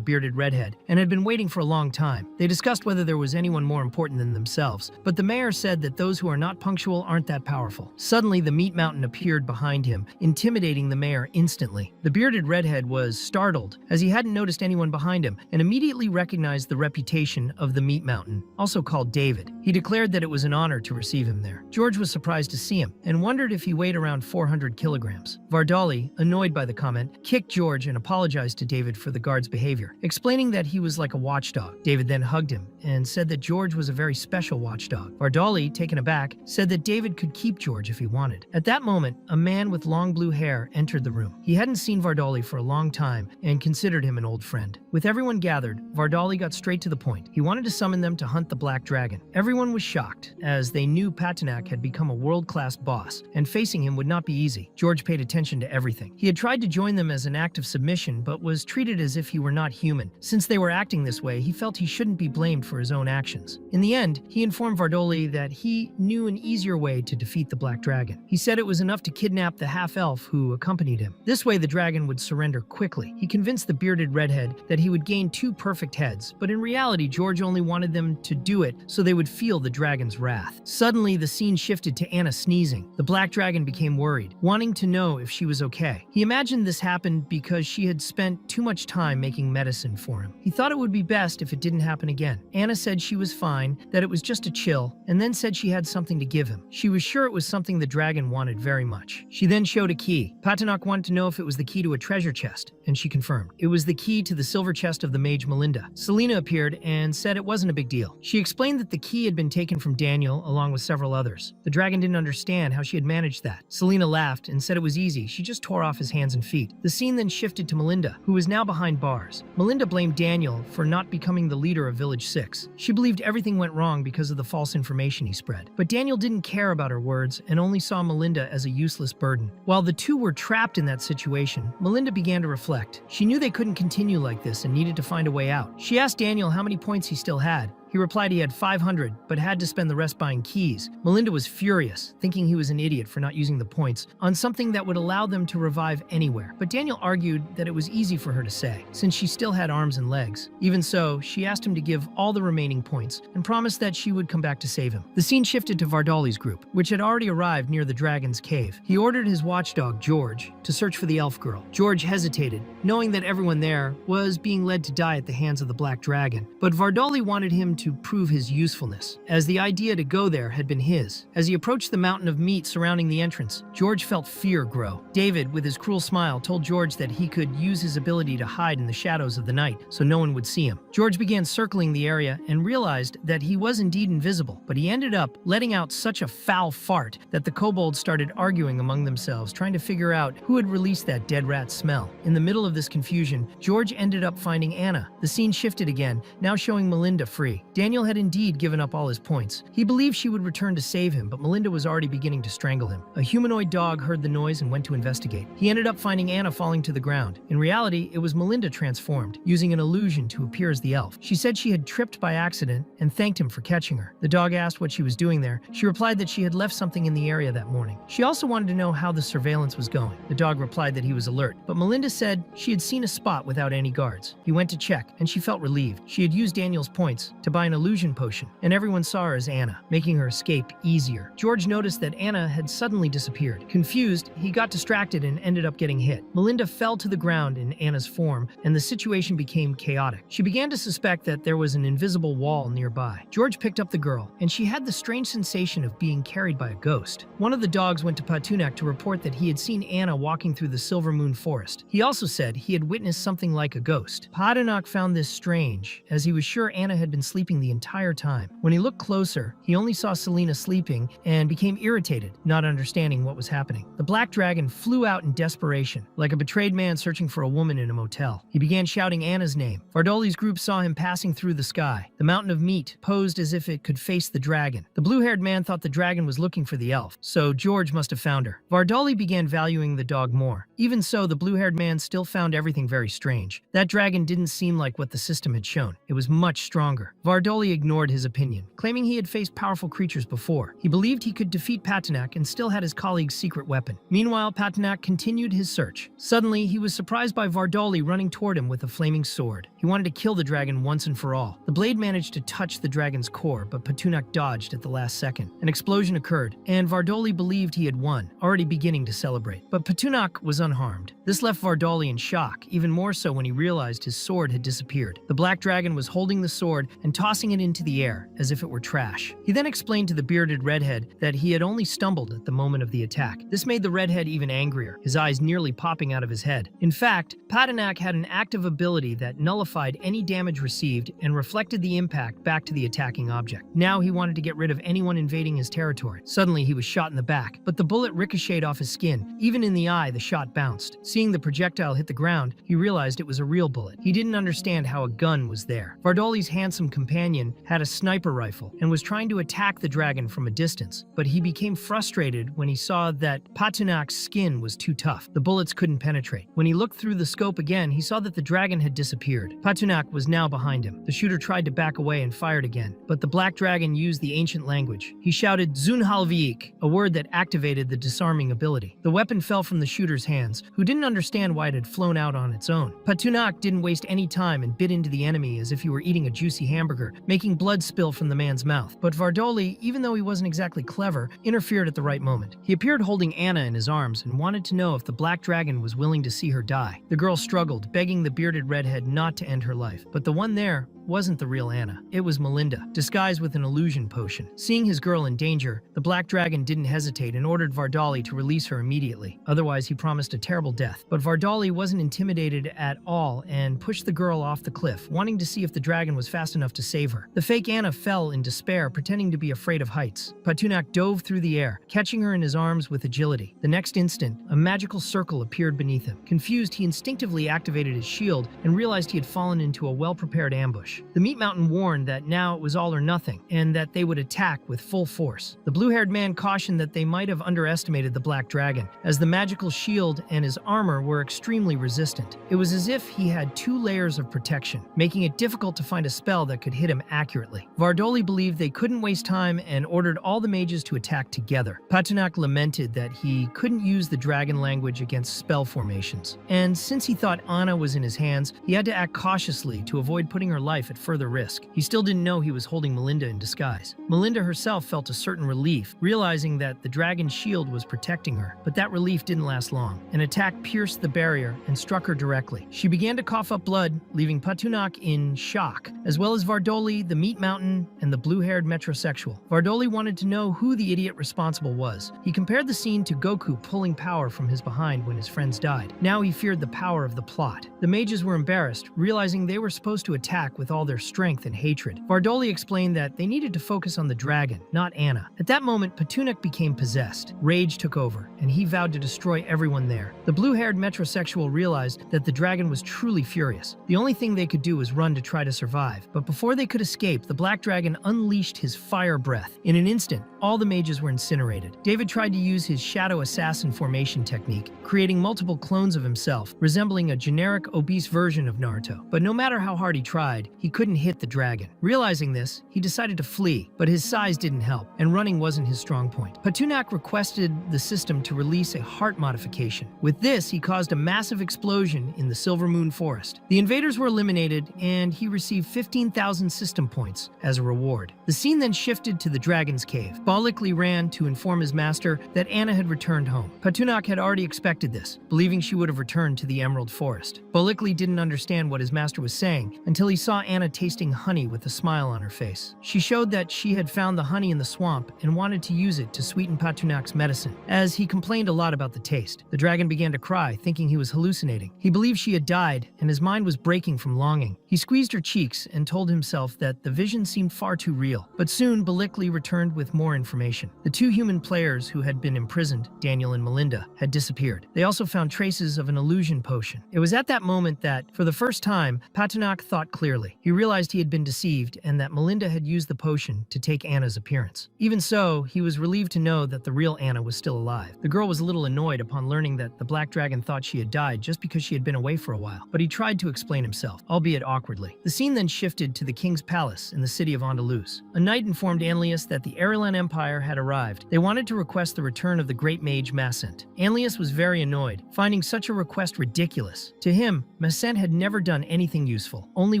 bearded redhead, and had been waiting for a long time. They discussed whether there was anyone more important than themselves, but the mayor said that those who are not punctual aren't that powerful. Suddenly, the Meat Mountain appeared behind him, intimidating the mayor instantly. The bearded redhead was startled, as he hadn't noticed anyone behind him, and immediately recognized the reputation of the Meat Mountain, also called David. He declared that it was an honor to receive him there. George was surprised to see him, and wondered if he weighed around 400 kilograms. Vardoli, annoyed by the comment, kicked George and apologized to David for the guard's behavior, explaining that he was like a watchman watchdog. David then hugged him and said that George was a very special watchdog. Vardali, taken aback, said that David could keep George if he wanted. At that moment, a man with long blue hair entered the room. He hadn't seen Vardali for a long time and considered him an old friend. With everyone gathered, Vardali got straight to the point. He wanted to summon them to hunt the black dragon. Everyone was shocked, as they knew Patinak had become a world-class boss, and facing him would not be easy. George paid attention to everything. He had tried to join them as an act of submission, but was treated as if he were not human. Since they were acting this way, he felt he shouldn't be blamed for his own actions. In the end, he informed Vardoli that he knew an easier way to defeat the black dragon. He said it was enough to kidnap the half-elf who accompanied him. This way the dragon would surrender quickly. He convinced the bearded redhead that he would gain 2 perfect heads, but in reality George only wanted them to do it so they would feel the dragon's wrath. Suddenly the scene shifted to Anna sneezing. The black dragon became worried, wanting to know if she was okay. He imagined this happened because she had spent too much time making medicine for him. He thought it would be best if it didn't happen again. Anna said she was fine, that it was just a chill, and then said she had something to give him. She was sure it was something the dragon wanted very much. She then showed a key. Patinak wanted to know if it was the key to a treasure chest, and she confirmed. It was the key to the silver chest of the mage Melinda. Selena appeared and said it wasn't a big deal. She explained that the key had been taken from Daniel along with several others. The dragon didn't understand how she had managed that. Selena laughed and said it was easy. She just tore off his hands and feet. The scene then shifted to Melinda, who was now behind bars. Melinda blamed Daniel for not becoming the leader of Village 6. She believed everything went wrong because of the false information he spread. But Daniel didn't care about her words and only saw Melinda as a useless burden. While the two were trapped in that situation, Melinda began to reflect. She knew they couldn't continue like this and needed to find a way out. She asked Daniel how many points he still had. He replied he had 500, but had to spend the rest buying keys. Melinda was furious, thinking he was an idiot for not using the points on something that would allow them to revive anywhere. But Daniel argued that it was easy for her to say, since she still had arms and legs. Even so, she asked him to give all the remaining points and promised that she would come back to save him. The scene shifted to Vardali's group, which had already arrived near the dragon's cave. He ordered his watchdog, George, to search for the elf girl. George hesitated, knowing that everyone there was being led to die at the hands of the black dragon. But Vardali wanted him to prove his usefulness, as the idea to go there had been his. As he approached the mountain of meat surrounding the entrance, George felt fear grow. David, with his cruel smile, told George that he could use his ability to hide in the shadows of the night so no one would see him. George began circling the area and realized that he was indeed invisible, but he ended up letting out such a foul fart that the kobolds started arguing among themselves, trying to figure out who had released that dead rat smell. In the middle of this confusion, George ended up finding Anna. The scene shifted again, now showing Melinda free. Daniel had indeed given up all his points. He believed she would return to save him, but Melinda was already beginning to strangle him. A humanoid dog heard the noise and went to investigate. He ended up finding Anna falling to the ground. In reality, it was Melinda transformed, using an illusion to appear as the elf. She said she had tripped by accident and thanked him for catching her. The dog asked what she was doing there. She replied that she had left something in the area that morning. She also wanted to know how the surveillance was going. The dog replied that he was alert, but Melinda said she had seen a spot without any guards. He went to check, and she felt relieved. She had used Daniel's points to buy an illusion potion, and everyone saw her as Anna, making her escape easier. George noticed that Anna had suddenly disappeared. Confused, he got distracted and ended up getting hit. Melinda fell to the ground in Anna's form, and the situation became chaotic. She began to suspect that there was an invisible wall nearby. George picked up the girl, and she had the strange sensation of being carried by a ghost. One of the dogs went to Patinak to report that he had seen Anna walking through the Silver Moon Forest. He also said he had witnessed something like a ghost. Patinak found this strange, as he was sure Anna had been sleeping the entire time. When he looked closer, he only saw Selena sleeping and became irritated, not understanding what was happening. The black dragon flew out in desperation, like a betrayed man searching for a woman in a motel. He began shouting Anna's name. Vardoli's group saw him passing through the sky. The mountain of meat posed as if it could face the dragon. The blue-haired man thought the dragon was looking for the elf, so George must have found her. Vardali began valuing the dog more. Even so, the blue-haired man still found everything very strange. That dragon didn't seem like what the system had shown. It was much stronger. Vardali ignored his opinion, claiming he had faced powerful creatures before. He believed he could defeat Patinak and still had his colleague's secret weapon. Meanwhile, Patinak continued his search. Suddenly, he was surprised by Vardali running toward him with a flaming sword. He wanted to kill the dragon once and for all. The blade managed to touch the dragon's core, but Patinak dodged at the last second. An explosion occurred, and Vardali believed he had won, already beginning to celebrate. But Patinak was unharmed. This left Vardali in shock, even more so when he realized his sword had disappeared. The black dragon was holding the sword and tossing tossing it into the air as if it were trash. He then explained to the bearded redhead that he had only stumbled at the moment of the attack. This made the redhead even angrier, his eyes nearly popping out of his head. In fact, Patanak had an active ability that nullified any damage received and reflected the impact back to the attacking object. Now he wanted to get rid of anyone invading his territory. Suddenly he was shot in the back, but the bullet ricocheted off his skin. Even in the eye, the shot bounced. Seeing the projectile hit the ground, he realized it was a real bullet. He didn't understand how a gun was there. Vardoli's handsome companion had a sniper rifle and was trying to attack the dragon from a distance, but he became frustrated when he saw that Patunak's skin was too tough. The bullets couldn't penetrate. When he looked through the scope again, he saw that the dragon had disappeared. Patunak was now behind him. The shooter tried to back away and fired again, but the black dragon used the ancient language. He shouted Zunhalviik, a word that activated the disarming ability. The weapon fell from the shooter's hands, who didn't understand why it had flown out on its own. Patunak didn't waste any time and bit into the enemy as if he were eating a juicy hamburger, making blood spill from the man's mouth. But Vardoli, even though he wasn't exactly clever, interfered at the right moment. He appeared holding Anna in his arms and wanted to know if the black dragon was willing to see her die. The girl struggled, begging the bearded redhead not to end her life. But the one there wasn't the real Anna. It was Melinda, disguised with an illusion potion. Seeing his girl in danger, the black dragon didn't hesitate and ordered Vardoli to release her immediately. Otherwise, he promised a terrible death. But Vardoli wasn't intimidated at all and pushed the girl off the cliff, wanting to see if the dragon was fast enough to save her. The fake Anna fell in despair, pretending to be afraid of heights. Patunak dove through the air, catching her in his arms with agility. The next instant, a magical circle appeared beneath him. Confused, he instinctively activated his shield and realized he had fallen into a well-prepared ambush. The Meat Mountain warned that now it was all or nothing, and that they would attack with full force. The blue-haired man cautioned that they might have underestimated the black dragon, as the magical shield and his armor were extremely resistant. It was as if he had 2 layers of protection, making it difficult to find a spell that could hit him accurately. Vardoli believed they couldn't waste time and ordered all the mages to attack together. Patunak lamented that he couldn't use the dragon language against spell formations, and since he thought Anna was in his hands, he had to act cautiously to avoid putting her life at further risk. He still didn't know he was holding Melinda in disguise. Melinda herself felt a certain relief, realizing that the dragon's shield was protecting her, but that relief didn't last long. An attack pierced the barrier and struck her directly. She began to cough up blood, leaving Patunak in shock, as well as Vardoli, the Meat Mountain, and the blue-haired metrosexual. Vardoli wanted to know who the idiot responsible was. He compared the scene to Goku pulling power from his behind when his friends died. Now he feared the power of the plot. The mages were embarrassed, realizing they were supposed to attack with all their strength and hatred. Vardoli explained that they needed to focus on the dragon, not Anna. At that moment, Patunak became possessed. Rage took over, and he vowed to destroy everyone there. The blue-haired metrosexual realized that the dragon was truly furious. The only thing they could do was run to try to survive. But before they could escape, the black dragon unleashed his fire breath. In an instant, all the mages were incinerated. David tried to use his shadow assassin formation technique, creating multiple clones of himself, resembling a generic obese version of Naruto. But no matter how hard he tried, he couldn't hit the dragon. Realizing this, he decided to flee, but his size didn't help, and running wasn't his strong point. Patunak requested the system to release a heart modification. With this, he caused a massive explosion in the Silver Moon Forest. The invaders were eliminated, and he received 15,000 system points as a reward. The scene then shifted to the dragon's cave. Balikli ran to inform his master that Anna had returned home. Patunak had already expected this, believing she would have returned to the Emerald Forest. Balikli didn't understand what his master was saying until he saw Anna tasting honey with a smile on her face. She showed that she had found the honey in the swamp and wanted to use it to sweeten Patunak's medicine, as he complained a lot about the taste. The dragon began to cry, thinking he was hallucinating. He believed she had died, and his mind was breaking from longing. He squeezed her cheeks and told himself that the vision seemed far too real. But soon, Balikli returned with more information. The 2 human players who had been imprisoned, Daniel and Melinda, had disappeared. They also found traces of an illusion potion. It was at that moment that, for the first time, Patunak thought clearly. He realized he had been deceived and that Melinda had used the potion to take Anna's appearance. Even so, he was relieved to know that the real Anna was still alive. The girl was a little annoyed upon learning that the black dragon thought she had died just because she had been away for a while, but he tried to explain himself, albeit awkwardly. The scene then shifted to the king's palace in the city of Andalus. A knight informed Anlius that the Arilan Empire had arrived. They wanted to request the return of the great mage Macent. Anlius was very annoyed, finding such a request ridiculous. To him, Macent had never done anything useful, only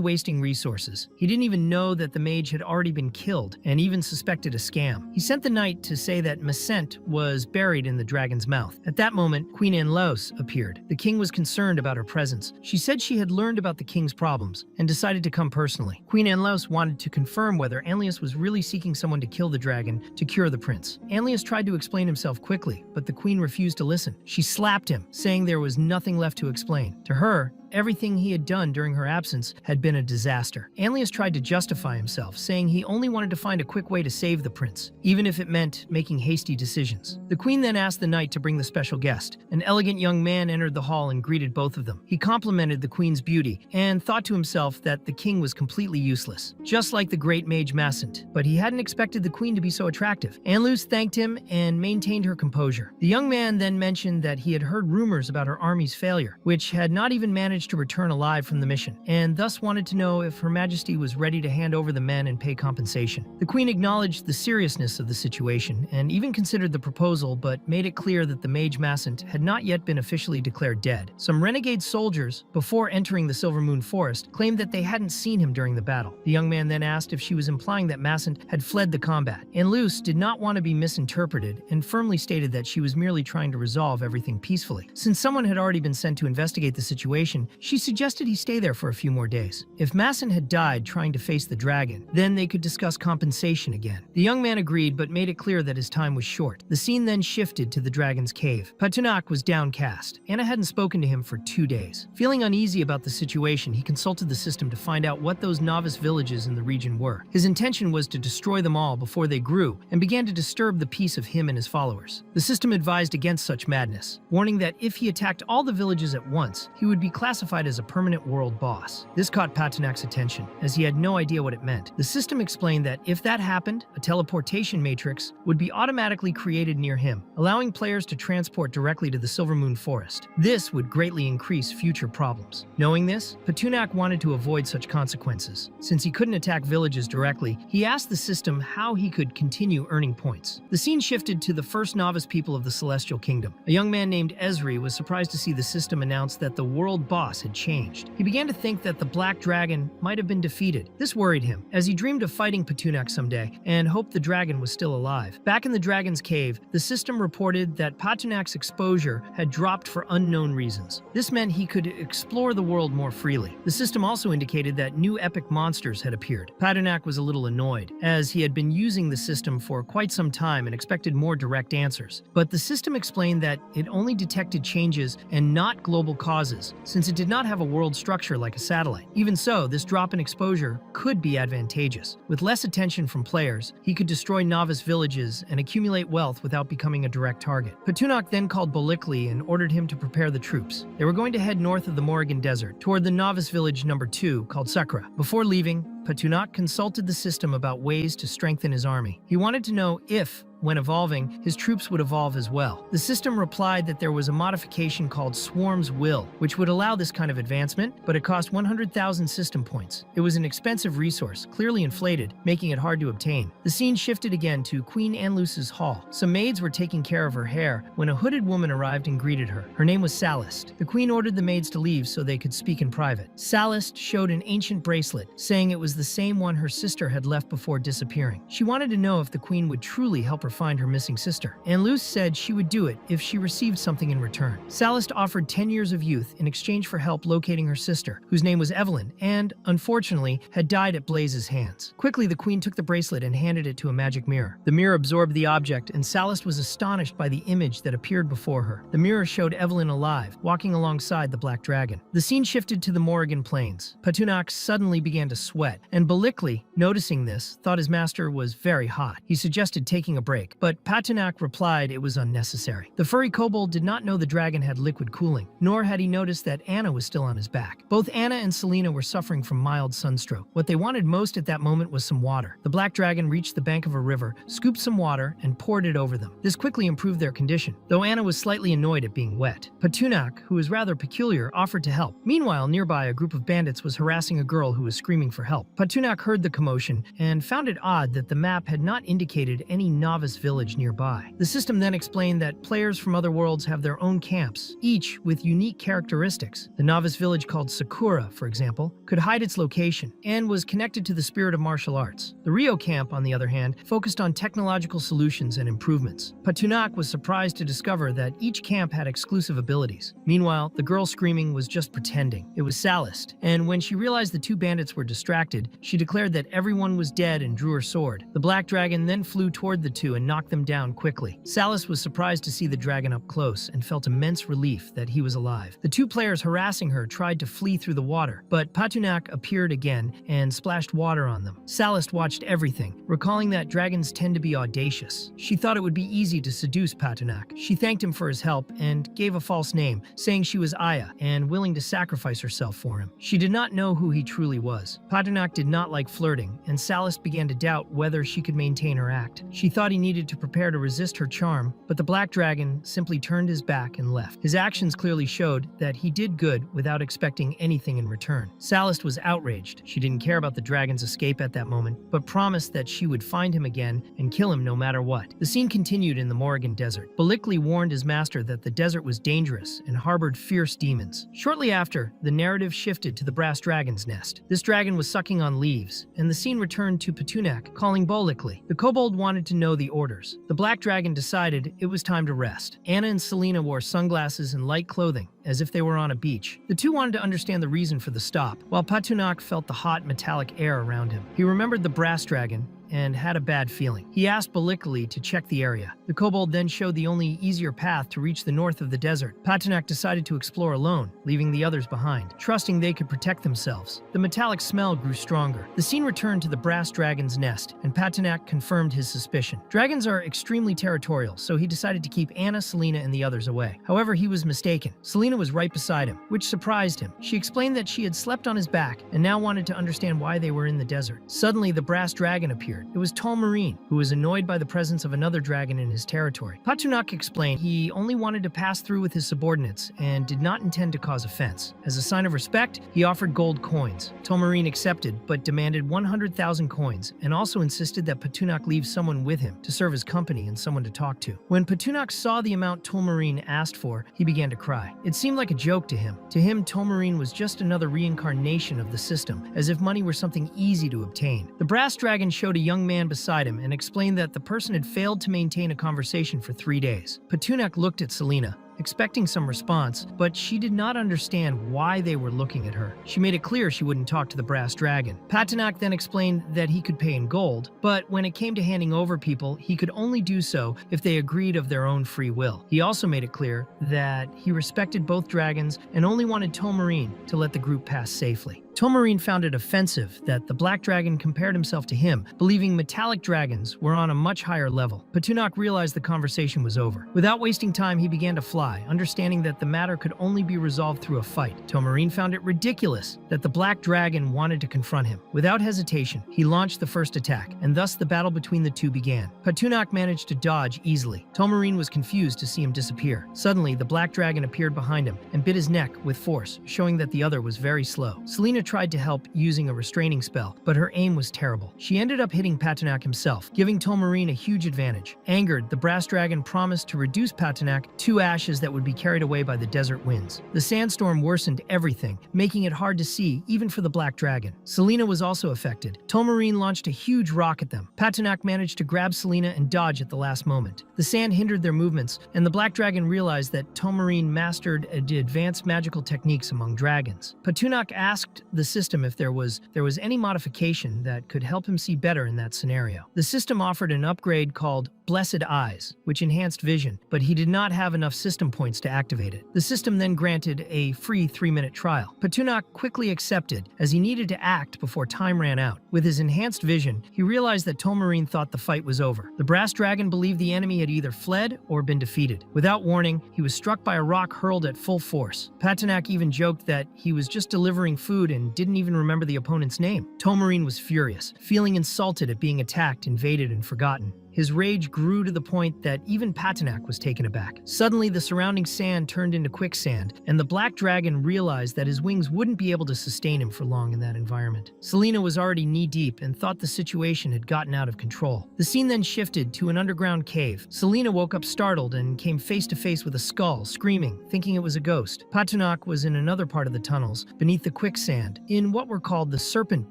wasting resources. He didn't even know that the mage had already been killed, and even suspected a scam. He sent the knight to say that Macent was buried in the dragon's mouth. At that moment, Queen Anlaus appeared. The king was concerned about her presence. She said she had learned about the king's problems, and decided to come personally. Queen Anlaus wanted to confirm whether Anlius was really seeking someone to kill the dragon to cure the prince. Anlius tried to explain himself quickly, but the queen refused to listen. She slapped him, saying there was nothing left to explain. To her, everything he had done during her absence had been a disaster. Anlius tried to justify himself, saying he only wanted to find a quick way to save the prince, even if it meant making hasty decisions. The queen then asked the knight to bring the special guest. An elegant young man entered the hall and greeted both of them. He complimented the queen's beauty and thought to himself that the king was completely useless, just like the great mage Masent, but he hadn't expected the queen to be so attractive. Anlus thanked him and maintained her composure. The young man then mentioned that he had heard rumors about her army's failure, which had not even managed to return alive from the mission, and thus wanted to know if Her Majesty was ready to hand over the men and pay compensation. The queen acknowledged the seriousness of the situation and even considered the proposal, but made it clear that the mage Masent had not yet been officially declared dead. Some renegade soldiers, before entering the Silver Moon Forest, claimed that they hadn't seen him during the battle. The young man then asked if she was implying that Masent had fled the combat. Anlus did not want to be misinterpreted and firmly stated that she was merely trying to resolve everything peacefully. Since someone had already been sent to investigate the situation, she suggested he stay there for a few more days. If Masent had died trying to face the dragon, then they could discuss compensation again. The young man agreed, but made it clear that his time was short. The scene then shifted to the dragon's cave. Patunak was downcast. Anna hadn't spoken to him for 2 days. Feeling uneasy about the situation, he consulted the system to find out what those novice villages in the region were. His intention was to destroy them all before they grew, and began to disturb the peace of him and his followers. The system advised against such madness, warning that if he attacked all the villages at once, he would be classified as a permanent world boss. This caught Patanak's attention, as he had no idea what it meant. The system explained that if that happened, a teleportation matrix would be automatically created near him, allowing players to transport directly to the Silver Moon Forest. This would greatly increase future problems. Knowing this, Patunak wanted to avoid such consequences. Since he couldn't attack villages directly, he asked the system how he could continue earning points. The scene shifted to the first novice people of the Celestial Kingdom. A young man named Esri was surprised to see the system announce that the world boss had changed. He began to think that the Black Dragon might have been defeated. This worried him, as he dreamed of fighting Patunak someday and hoped the dragon was still alive. Back in the dragon's cave, the system reported that Patunak's exposure had dropped for unknown reasons. This meant he could explore the world more freely. The system also indicated that new epic monsters had appeared. Patunak was a little annoyed, as he had been using the system for quite some time and expected more direct answers. But the system explained that it only detected changes and not global causes, since it did not have a world structure like a satellite. Even so, this drop in exposure could be advantageous. With less attention from players, he could destroy novice villages and accumulate wealth without becoming a direct target. Patunak then called Bolikli and ordered him to prepare the troops. They were going to head north of the Morrigan Desert, toward the novice village number 2 called Sakra. Before leaving, Patunak consulted the system about ways to strengthen his army. He wanted to know if, when evolving, his troops would evolve as well. The system replied that there was a modification called Swarm's Will, which would allow this kind of advancement, but it cost 100,000 system points. It was an expensive resource, clearly inflated, making it hard to obtain. The scene shifted again to Queen Anlus's hall. Some maids were taking care of her hair when a hooded woman arrived and greeted her. Her name was Salist. The queen ordered the maids to leave so they could speak in private. Salist showed an ancient bracelet, saying it was the same one her sister had left before disappearing. She wanted to know if the queen would truly help her find her missing sister. Anlus said she would do it if she received something in return. Salist offered 10 years of youth in exchange for help locating her sister, whose name was Evelyn, and, unfortunately, had died at Blaze's hands. Quickly, the queen took the bracelet and handed it to a magic mirror. The mirror absorbed the object, and Salist was astonished by the image that appeared before her. The mirror showed Evelyn alive, walking alongside the Black Dragon. The scene shifted to the Morrigan Plains. Patunak suddenly began to sweat, and Bolikli, noticing this, thought his master was very hot. He suggested taking a break, but Patunak replied it was unnecessary. The furry kobold did not know the dragon had liquid cooling, nor had he noticed that Anna was still on his back. Both Anna and Selena were suffering from mild sunstroke. What they wanted most at that moment was some water. The Black Dragon reached the bank of a river, scooped some water, and poured it over them. This quickly improved their condition, though Anna was slightly annoyed at being wet. Patunak, who was rather peculiar, offered to help. Meanwhile, nearby, a group of bandits was harassing a girl who was screaming for help. Patunak heard the commotion and found it odd that the map had not indicated any novice novice village nearby. The system then explained that players from other worlds have their own camps, each with unique characteristics. The novice village called Sakura, for example, could hide its location and was connected to the spirit of martial arts. The Rio camp, on the other hand, focused on technological solutions and improvements. Patunak was surprised to discover that each camp had exclusive abilities. Meanwhile, the girl screaming was just pretending. It was Salist, and when she realized the two bandits were distracted, she declared that everyone was dead and drew her sword. The black dragon then flew toward the two and knocked them down quickly. Salist was surprised to see the dragon up close and felt immense relief that he was alive. The two players harassing her tried to flee through the water, but Patunak appeared again and splashed water on them. Salist watched everything, recalling that dragons tend to be audacious. She thought it would be easy to seduce Patunak. She thanked him for his help and gave a false name, saying she was Aya and willing to sacrifice herself for him. She did not know who he truly was. Patunak did not like flirting, and Salist began to doubt whether she could maintain her act. She thought he needed to prepare to resist her charm, but the black dragon simply turned his back and left. His actions clearly showed that he did good without expecting anything in return. Salist was outraged. She didn't care about the dragon's escape at that moment, but promised that she would find him again and kill him no matter what. The scene continued in the Morrigan Desert. Balikli warned his master that the desert was dangerous and harbored fierce demons. Shortly after, the narrative shifted to the brass dragon's nest. This dragon was sucking on leaves, and the scene returned to Patunak calling Balikli. The kobold wanted to know the orders. The black dragon decided it was time to rest. Anna and Selena wore sunglasses and light clothing, as if they were on a beach. The two wanted to understand the reason for the stop, while Patunak felt the hot metallic air around him. He remembered the brass dragon and had a bad feeling. He asked Balikli to check the area. The kobold then showed the only easier path to reach the north of the desert. Patunak decided to explore alone, leaving the others behind, trusting they could protect themselves. The metallic smell grew stronger. The scene returned to the brass dragon's nest, and Patunak confirmed his suspicion. Dragons are extremely territorial, so he decided to keep Anna, Selena, and the others away. However, he was mistaken. Selena was right beside him, which surprised him. She explained that she had slept on his back and now wanted to understand why they were in the desert. Suddenly, the brass dragon appeared. It was Tolmarine, who was annoyed by the presence of another dragon in his territory. Patunak explained he only wanted to pass through with his subordinates and did not intend to cause offense. As a sign of respect, he offered gold coins. Tolmarine accepted, but demanded 100,000 coins and also insisted that Patunak leave someone with him to serve as company and someone to talk to. When Patunak saw the amount Tolmarine asked for, he began to cry. It seemed like a joke to him. To him, Tolmarine was just another reincarnation of the system, as if money were something easy to obtain. The brass dragon showed a young man beside him and explained that the person had failed to maintain a conversation for 3 days. Patunak looked at Selena, expecting some response, but she did not understand why they were looking at her. She made it clear she wouldn't talk to the brass dragon. Patunak then explained that he could pay in gold, but when it came to handing over people, he could only do so if they agreed of their own free will. He also made it clear that he respected both dragons and only wanted Tolmarine to let the group pass safely. Tolmarine found it offensive that the black dragon compared himself to him, believing metallic dragons were on a much higher level. Patunak realized the conversation was over. Without wasting time, he began to fly, understanding that the matter could only be resolved through a fight. Tolmarine found it ridiculous that the black dragon wanted to confront him. Without hesitation, he launched the first attack, and thus the battle between the two began. Patunak managed to dodge easily. Tolmarine was confused to see him disappear. Suddenly, the black dragon appeared behind him and bit his neck with force, showing that the other was very slow. Selena tried to help using a restraining spell, but her aim was terrible. She ended up hitting Patunak himself, giving Tolmarine a huge advantage. Angered, the brass dragon promised to reduce Patunak to ashes that would be carried away by the desert winds. The sandstorm worsened everything, making it hard to see even for the black dragon. Selena was also affected. Tolmarine launched a huge rock at them. Patunak managed to grab Selena and dodge at the last moment. The sand hindered their movements, and the black dragon realized that Tolmarine mastered advanced magical techniques among dragons. Patunak asked the system if there was any modification that could help him see better in that scenario. The system offered an upgrade called Blessed Eyes, which enhanced vision, but he did not have enough system points to activate it. The system then granted a free 3-minute trial. Patunak quickly accepted, as he needed to act before time ran out. With his enhanced vision, he realized that Tolmarine thought the fight was over. The brass dragon believed the enemy had either fled or been defeated. Without warning, he was struck by a rock hurled at full force. Patunak even joked that he was just delivering food and didn't even remember the opponent's name. Tolmarine was furious, feeling insulted at being attacked, invaded, and forgotten. His rage grew to the point that even Patinak was taken aback. Suddenly, the surrounding sand turned into quicksand, and the black dragon realized that his wings wouldn't be able to sustain him for long in that environment. Selena was already knee-deep and thought the situation had gotten out of control. The scene then shifted to an underground cave. Selena woke up startled and came face to face with a skull, screaming, thinking it was a ghost. Patinak was in another part of the tunnels, beneath the quicksand, in what were called the serpent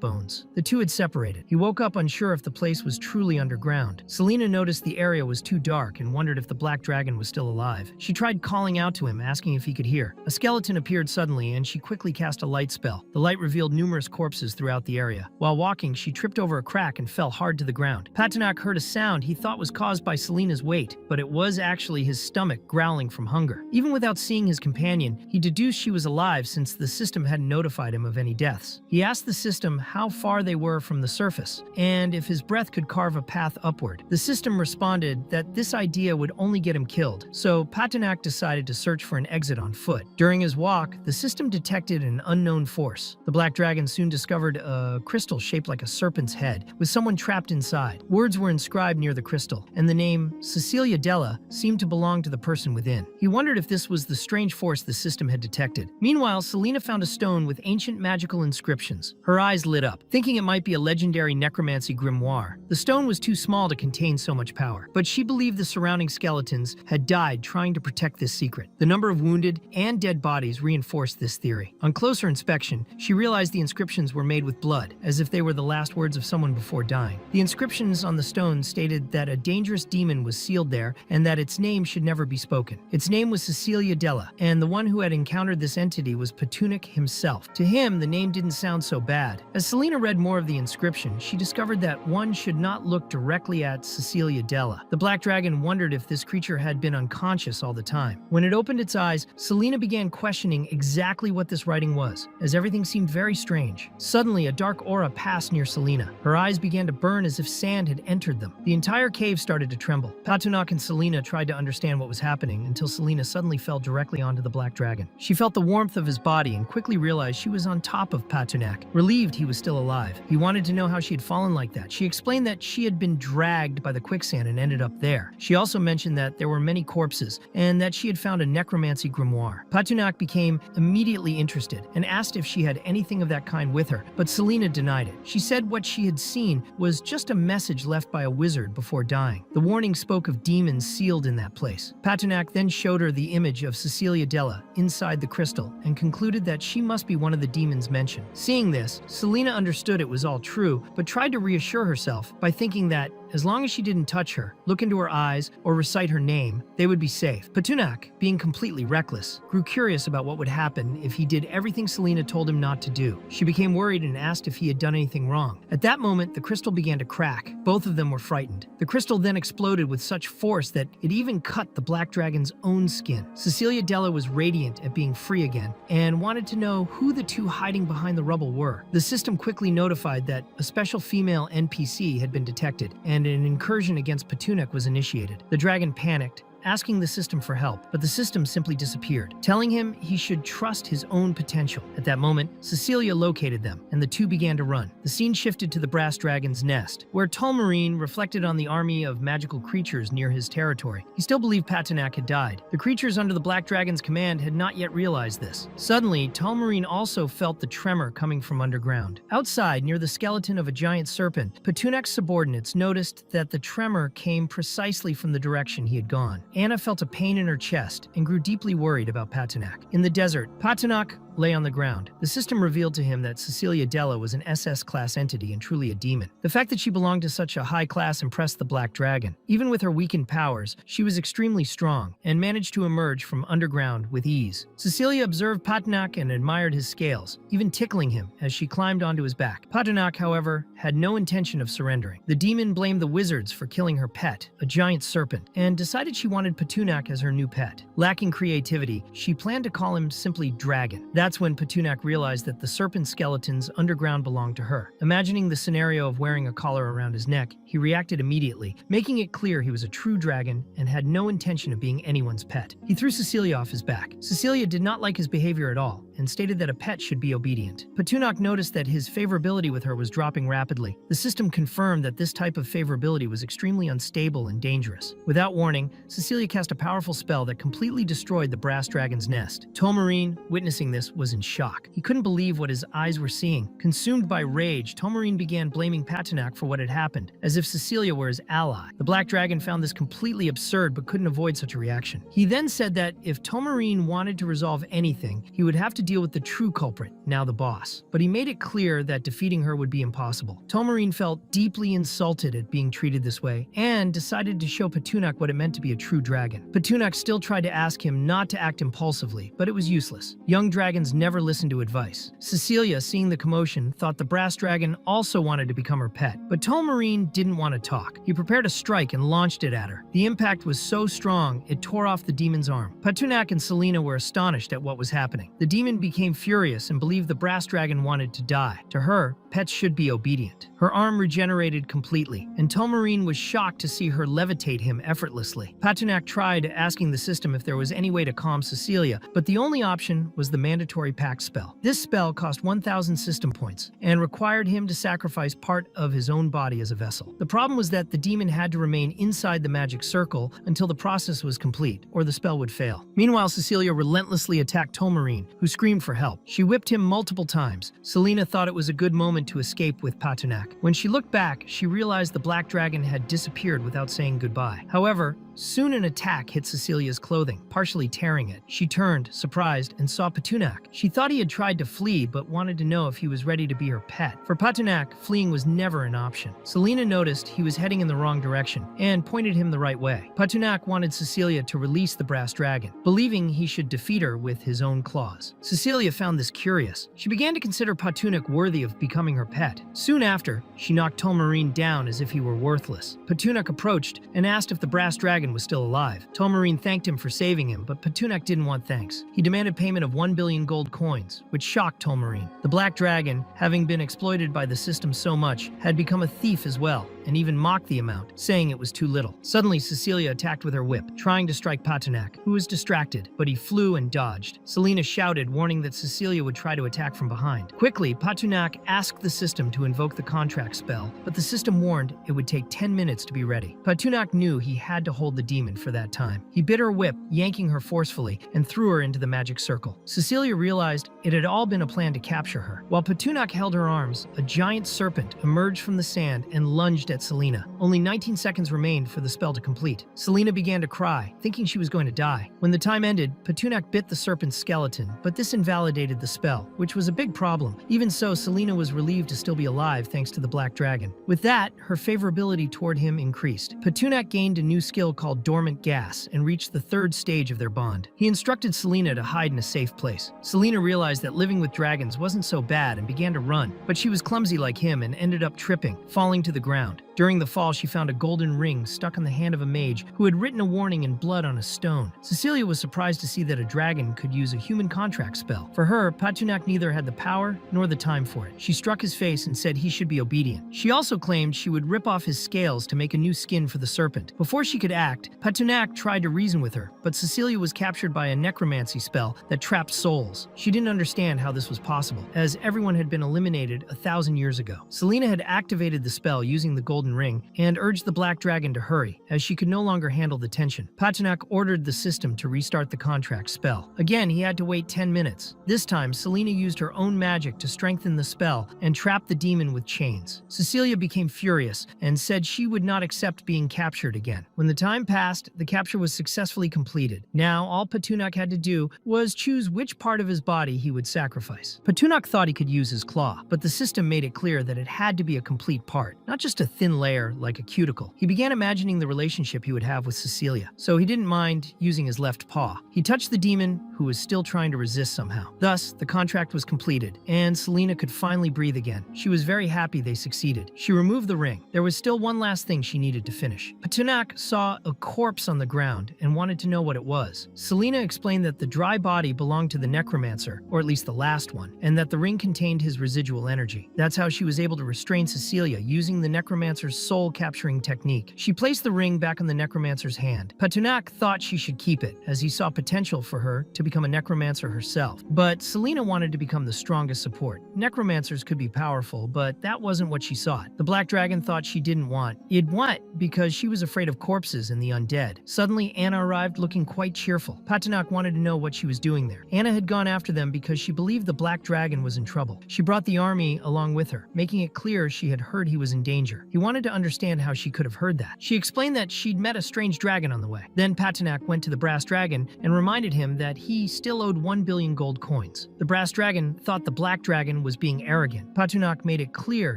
bones. The two had separated. He woke up unsure if the place was truly underground. Selena noticed the area was too dark and wondered if the black dragon was still alive. She tried calling out to him, asking if he could hear. A skeleton appeared suddenly, and she quickly cast a light spell. The light revealed numerous corpses throughout the area. While walking, she tripped over a crack and fell hard to the ground. Patinak heard a sound he thought was caused by Selena's weight, but it was actually his stomach growling from hunger. Even without seeing his companion, he deduced she was alive since the system hadn't notified him of any deaths. He asked the system how far they were from the surface, and if his breath could carve a path upward. The system responded that this idea would only get him killed, so Patinak decided to search for an exit on foot. During his walk, the system detected an unknown force. The black dragon soon discovered a crystal shaped like a serpent's head, with someone trapped inside. Words were inscribed near the crystal, and the name Cecilia Della seemed to belong to the person within. He wondered if this was the strange force the system had detected. Meanwhile, Selena found a stone with ancient magical inscriptions. Her eyes lit up, thinking it might be a legendary necromancy grimoire. The stone was too small to contain so much power, but she believed the surrounding skeletons had died trying to protect this secret. The number of wounded and dead bodies reinforced this theory. On closer inspection, she realized the inscriptions were made with blood, as if they were the last words of someone before dying. The inscriptions on the stone stated that a dangerous demon was sealed there and that its name should never be spoken. Its name was Cecilia Della, and the one who had encountered this entity was Patinak himself. To him, the name didn't sound so bad. As Selena read more of the inscription, she discovered that one should not look directly at Cecilia Della. The black dragon wondered if this creature had been unconscious all the time. When it opened its eyes, Selena began questioning exactly what this writing was, as everything seemed very strange. Suddenly, a dark aura passed near Selena. Her eyes began to burn as if sand had entered them. The entire cave started to tremble. Patinak and Selena tried to understand what was happening until Selena suddenly fell directly onto the black dragon. She felt the warmth of his body and quickly realized she was on top of Patinak. Relieved he was still alive, he wanted to know how she had fallen like that. She explained that she had been dragged by the quicksand and ended up there. She also mentioned that there were many corpses and that she had found a necromancy grimoire. Patinak became immediately interested and asked if she had anything of that kind with her, but Selena denied it. She said what she had seen was just a message left by a wizard before dying. The warning spoke of demons sealed in that place. Patinak then showed her the image of Cecilia Della inside the crystal and concluded that she must be one of the demons mentioned. Seeing this, Selena understood it was all true, but tried to reassure herself by thinking that as long as she didn't touch her, look into her eyes, or recite her name, they would be safe. Patinak, being completely reckless, grew curious about what would happen if he did everything Selena told him not to do. She became worried and asked if he had done anything wrong. At that moment, the crystal began to crack. Both of them were frightened. The crystal then exploded with such force that it even cut the black dragon's own skin. Cecilia Della was radiant at being free again and wanted to know who the two hiding behind the rubble were. The system quickly notified that a special female NPC had been detected, and an incursion against Patinak was initiated. The dragon panicked, asking the system for help, but the system simply disappeared, telling him he should trust his own potential. At that moment, Cecilia located them, and the two began to run. The scene shifted to the brass dragon's nest, where Tulmarine reflected on the army of magical creatures near his territory. He still believed Patinak had died. The creatures under the black dragon's command had not yet realized this. Suddenly, Tulmarine also felt the tremor coming from underground. Outside, near the skeleton of a giant serpent, Patunak's subordinates noticed that the tremor came precisely from the direction he had gone. Anna felt a pain in her chest and grew deeply worried about Patinak. In the desert, Patinak lay on the ground. The system revealed to him that Cecilia Della was an SS-class entity and truly a demon. The fact that she belonged to such a high class impressed the Black Dragon. Even with her weakened powers, she was extremely strong and managed to emerge from underground with ease. Cecilia observed Patinak and admired his scales, even tickling him as she climbed onto his back. Patinak, however, had no intention of surrendering. The demon blamed the wizards for killing her pet, a giant serpent, and decided she wanted Patinak as her new pet. Lacking creativity, she planned to call him simply Dragon. That That's when Petunak realized that the serpent skeletons underground belonged to her. Imagining the scenario of wearing a collar around his neck, he reacted immediately, making it clear he was a true dragon and had no intention of being anyone's pet. He threw Cecilia off his back. Cecilia did not like his behavior at all and stated that a pet should be obedient. Petunak noticed that his favorability with her was dropping rapidly. The system confirmed that this type of favorability was extremely unstable and dangerous. Without warning, Cecilia cast a powerful spell that completely destroyed the brass dragon's nest. Tomarine, witnessing this, was in shock. He couldn't believe what his eyes were seeing. Consumed by rage, Tomarine began blaming Petunak for what had happened, as if Cecilia were his ally. The black dragon found this completely absurd but couldn't avoid such a reaction. He then said that if Tomarine wanted to resolve anything, he would have to deal with the true culprit, now the boss. But he made it clear that defeating her would be impossible. Tomarine felt deeply insulted at being treated this way and decided to show Petunak what it meant to be a true dragon. Petunak still tried to ask him not to act impulsively, but it was useless. Young dragons never listen to advice. Cecilia, seeing the commotion, thought the brass dragon also wanted to become her pet, but Tomarine didn't want to talk. He prepared a strike and launched it at her. The impact was so strong, it tore off the demon's arm. Petunak and Selena were astonished at what was happening. The demon became furious and believed the brass dragon wanted to die. To her, pets should be obedient. Her arm regenerated completely, and Tomarine was shocked to see her levitate him effortlessly. Petunak tried asking the system if there was any way to calm Cecilia, but the only option was the mandatory pact spell. This spell cost 1,000 system points and required him to sacrifice part of his own body as a vessel. The problem was that the demon had to remain inside the magic circle until the process was complete, or the spell would fail. Meanwhile, Cecilia relentlessly attacked Tomarine, who screamed for help. She whipped him multiple times. Selena thought it was a good moment to escape with Petunak. When she looked back, she realized the black dragon had disappeared without saying goodbye. However, soon an attack hit Cecilia's clothing, partially tearing it. She turned, surprised, and saw Petunak. She thought he had tried to flee, but wanted to know if he was ready to be her pet. For Petunak, fleeing was never an option. Selena noticed he was heading in the wrong direction and pointed him the right way. Petunak wanted Cecilia to release the brass dragon, believing he should defeat her with his own claws. Cecilia found this curious. She began to consider Petunak worthy of becoming her pet. Soon after, she knocked Tomarine down as if he were worthless. Petunak approached and asked if the brass dragon was still alive. Tomarine thanked him for saving him, but Petunak didn't want thanks. He demanded payment of 1 billion gold coins, which shocked Tomarine. The black dragon, having been exploited by the system so much, had become a thief as well, and even mocked the amount, saying it was too little. Suddenly, Cecilia attacked with her whip, trying to strike Petunak, who was distracted, but he flew and dodged. Selena shouted, warning that Cecilia would try to attack from behind. Quickly, Petunak asked the system to invoke the contract spell, but the system warned it would take 10 minutes to be ready. Petunak knew he had to hold the demon for that time. He bit her whip, yanking her forcefully, and threw her into the magic circle. Cecilia realized it had all been a plan to capture her. While Petunak held her arms, a giant serpent emerged from the sand and lunged at Selena. Only 19 seconds remained for the spell to complete. Selena began to cry, thinking she was going to die. When the time ended, Petunak bit the serpent's skeleton, but this invalidated the spell, which was a big problem. Even so, Selena was relieved to still be alive thanks to the black dragon. With that, her favorability toward him increased. Petunak gained a new skill called dormant gas and reached the third stage of their bond. He instructed Selena to hide in a safe place. Selena realized that living with dragons wasn't so bad and began to run, but she was clumsy like him and ended up tripping, falling to the ground. During the fall, she found a golden ring stuck on the hand of a mage who had written a warning in blood on a stone. Cecilia was surprised to see that a dragon could use a human contract spell. For her, Petunak neither had the power nor the time for it. She struck his face and said he should be obedient. She also claimed she would rip off his scales to make a new skin for the serpent. Before she could act, Petunak tried to reason with her, but Cecilia was captured by a necromancy spell that trapped souls. She didn't understand how this was possible, as everyone had been eliminated 1,000 years ago. Selena had activated the spell using the golden ring and urged the black dragon to hurry, as she could no longer handle the tension. Petunak ordered the system to restart the contract spell. Again, he had to wait 10 minutes. This time, Selena used her own magic to strengthen the spell and trap the demon with chains. Cecilia became furious and said she would not accept being captured again. When the time passed, the capture was successfully completed. Now, all Petunak had to do was choose which part of his body he would sacrifice. Petunak thought he could use his claw, but the system made it clear that it had to be a complete part, not just a thin thin layer like a cuticle. He began imagining the relationship he would have with Cecilia, so he didn't mind using his left paw. He touched the demon, who was still trying to resist somehow. Thus, the contract was completed, and Selena could finally breathe again. She was very happy they succeeded. She removed the ring. There was still one last thing she needed to finish. Patunak saw a corpse on the ground and wanted to know what it was. Selena explained that the dry body belonged to the necromancer, or at least the last one, and that the ring contained his residual energy. That's how she was able to restrain Cecilia using the necromancer's soul-capturing technique. She placed the ring back on the necromancer's hand. Patunak thought she should keep it, as he saw potential for her to become a necromancer herself. But Selena wanted to become the strongest support. Necromancers could be powerful, but that wasn't what she sought. The Black Dragon thought she didn't want it because she was afraid of corpses and the undead. Suddenly, Anna arrived looking quite cheerful. Patunak wanted to know what she was doing there. Anna had gone after them because she believed the Black Dragon was in trouble. She brought the army along with her, making it clear she had heard he was in danger. He wanted to understand how she could have heard that. She explained that she'd met a strange dragon on the way. Then Patunak went to the Brass Dragon and reminded him that he still owed 1 billion gold coins. The Brass Dragon thought the Black Dragon was being arrogant. Patunak made it clear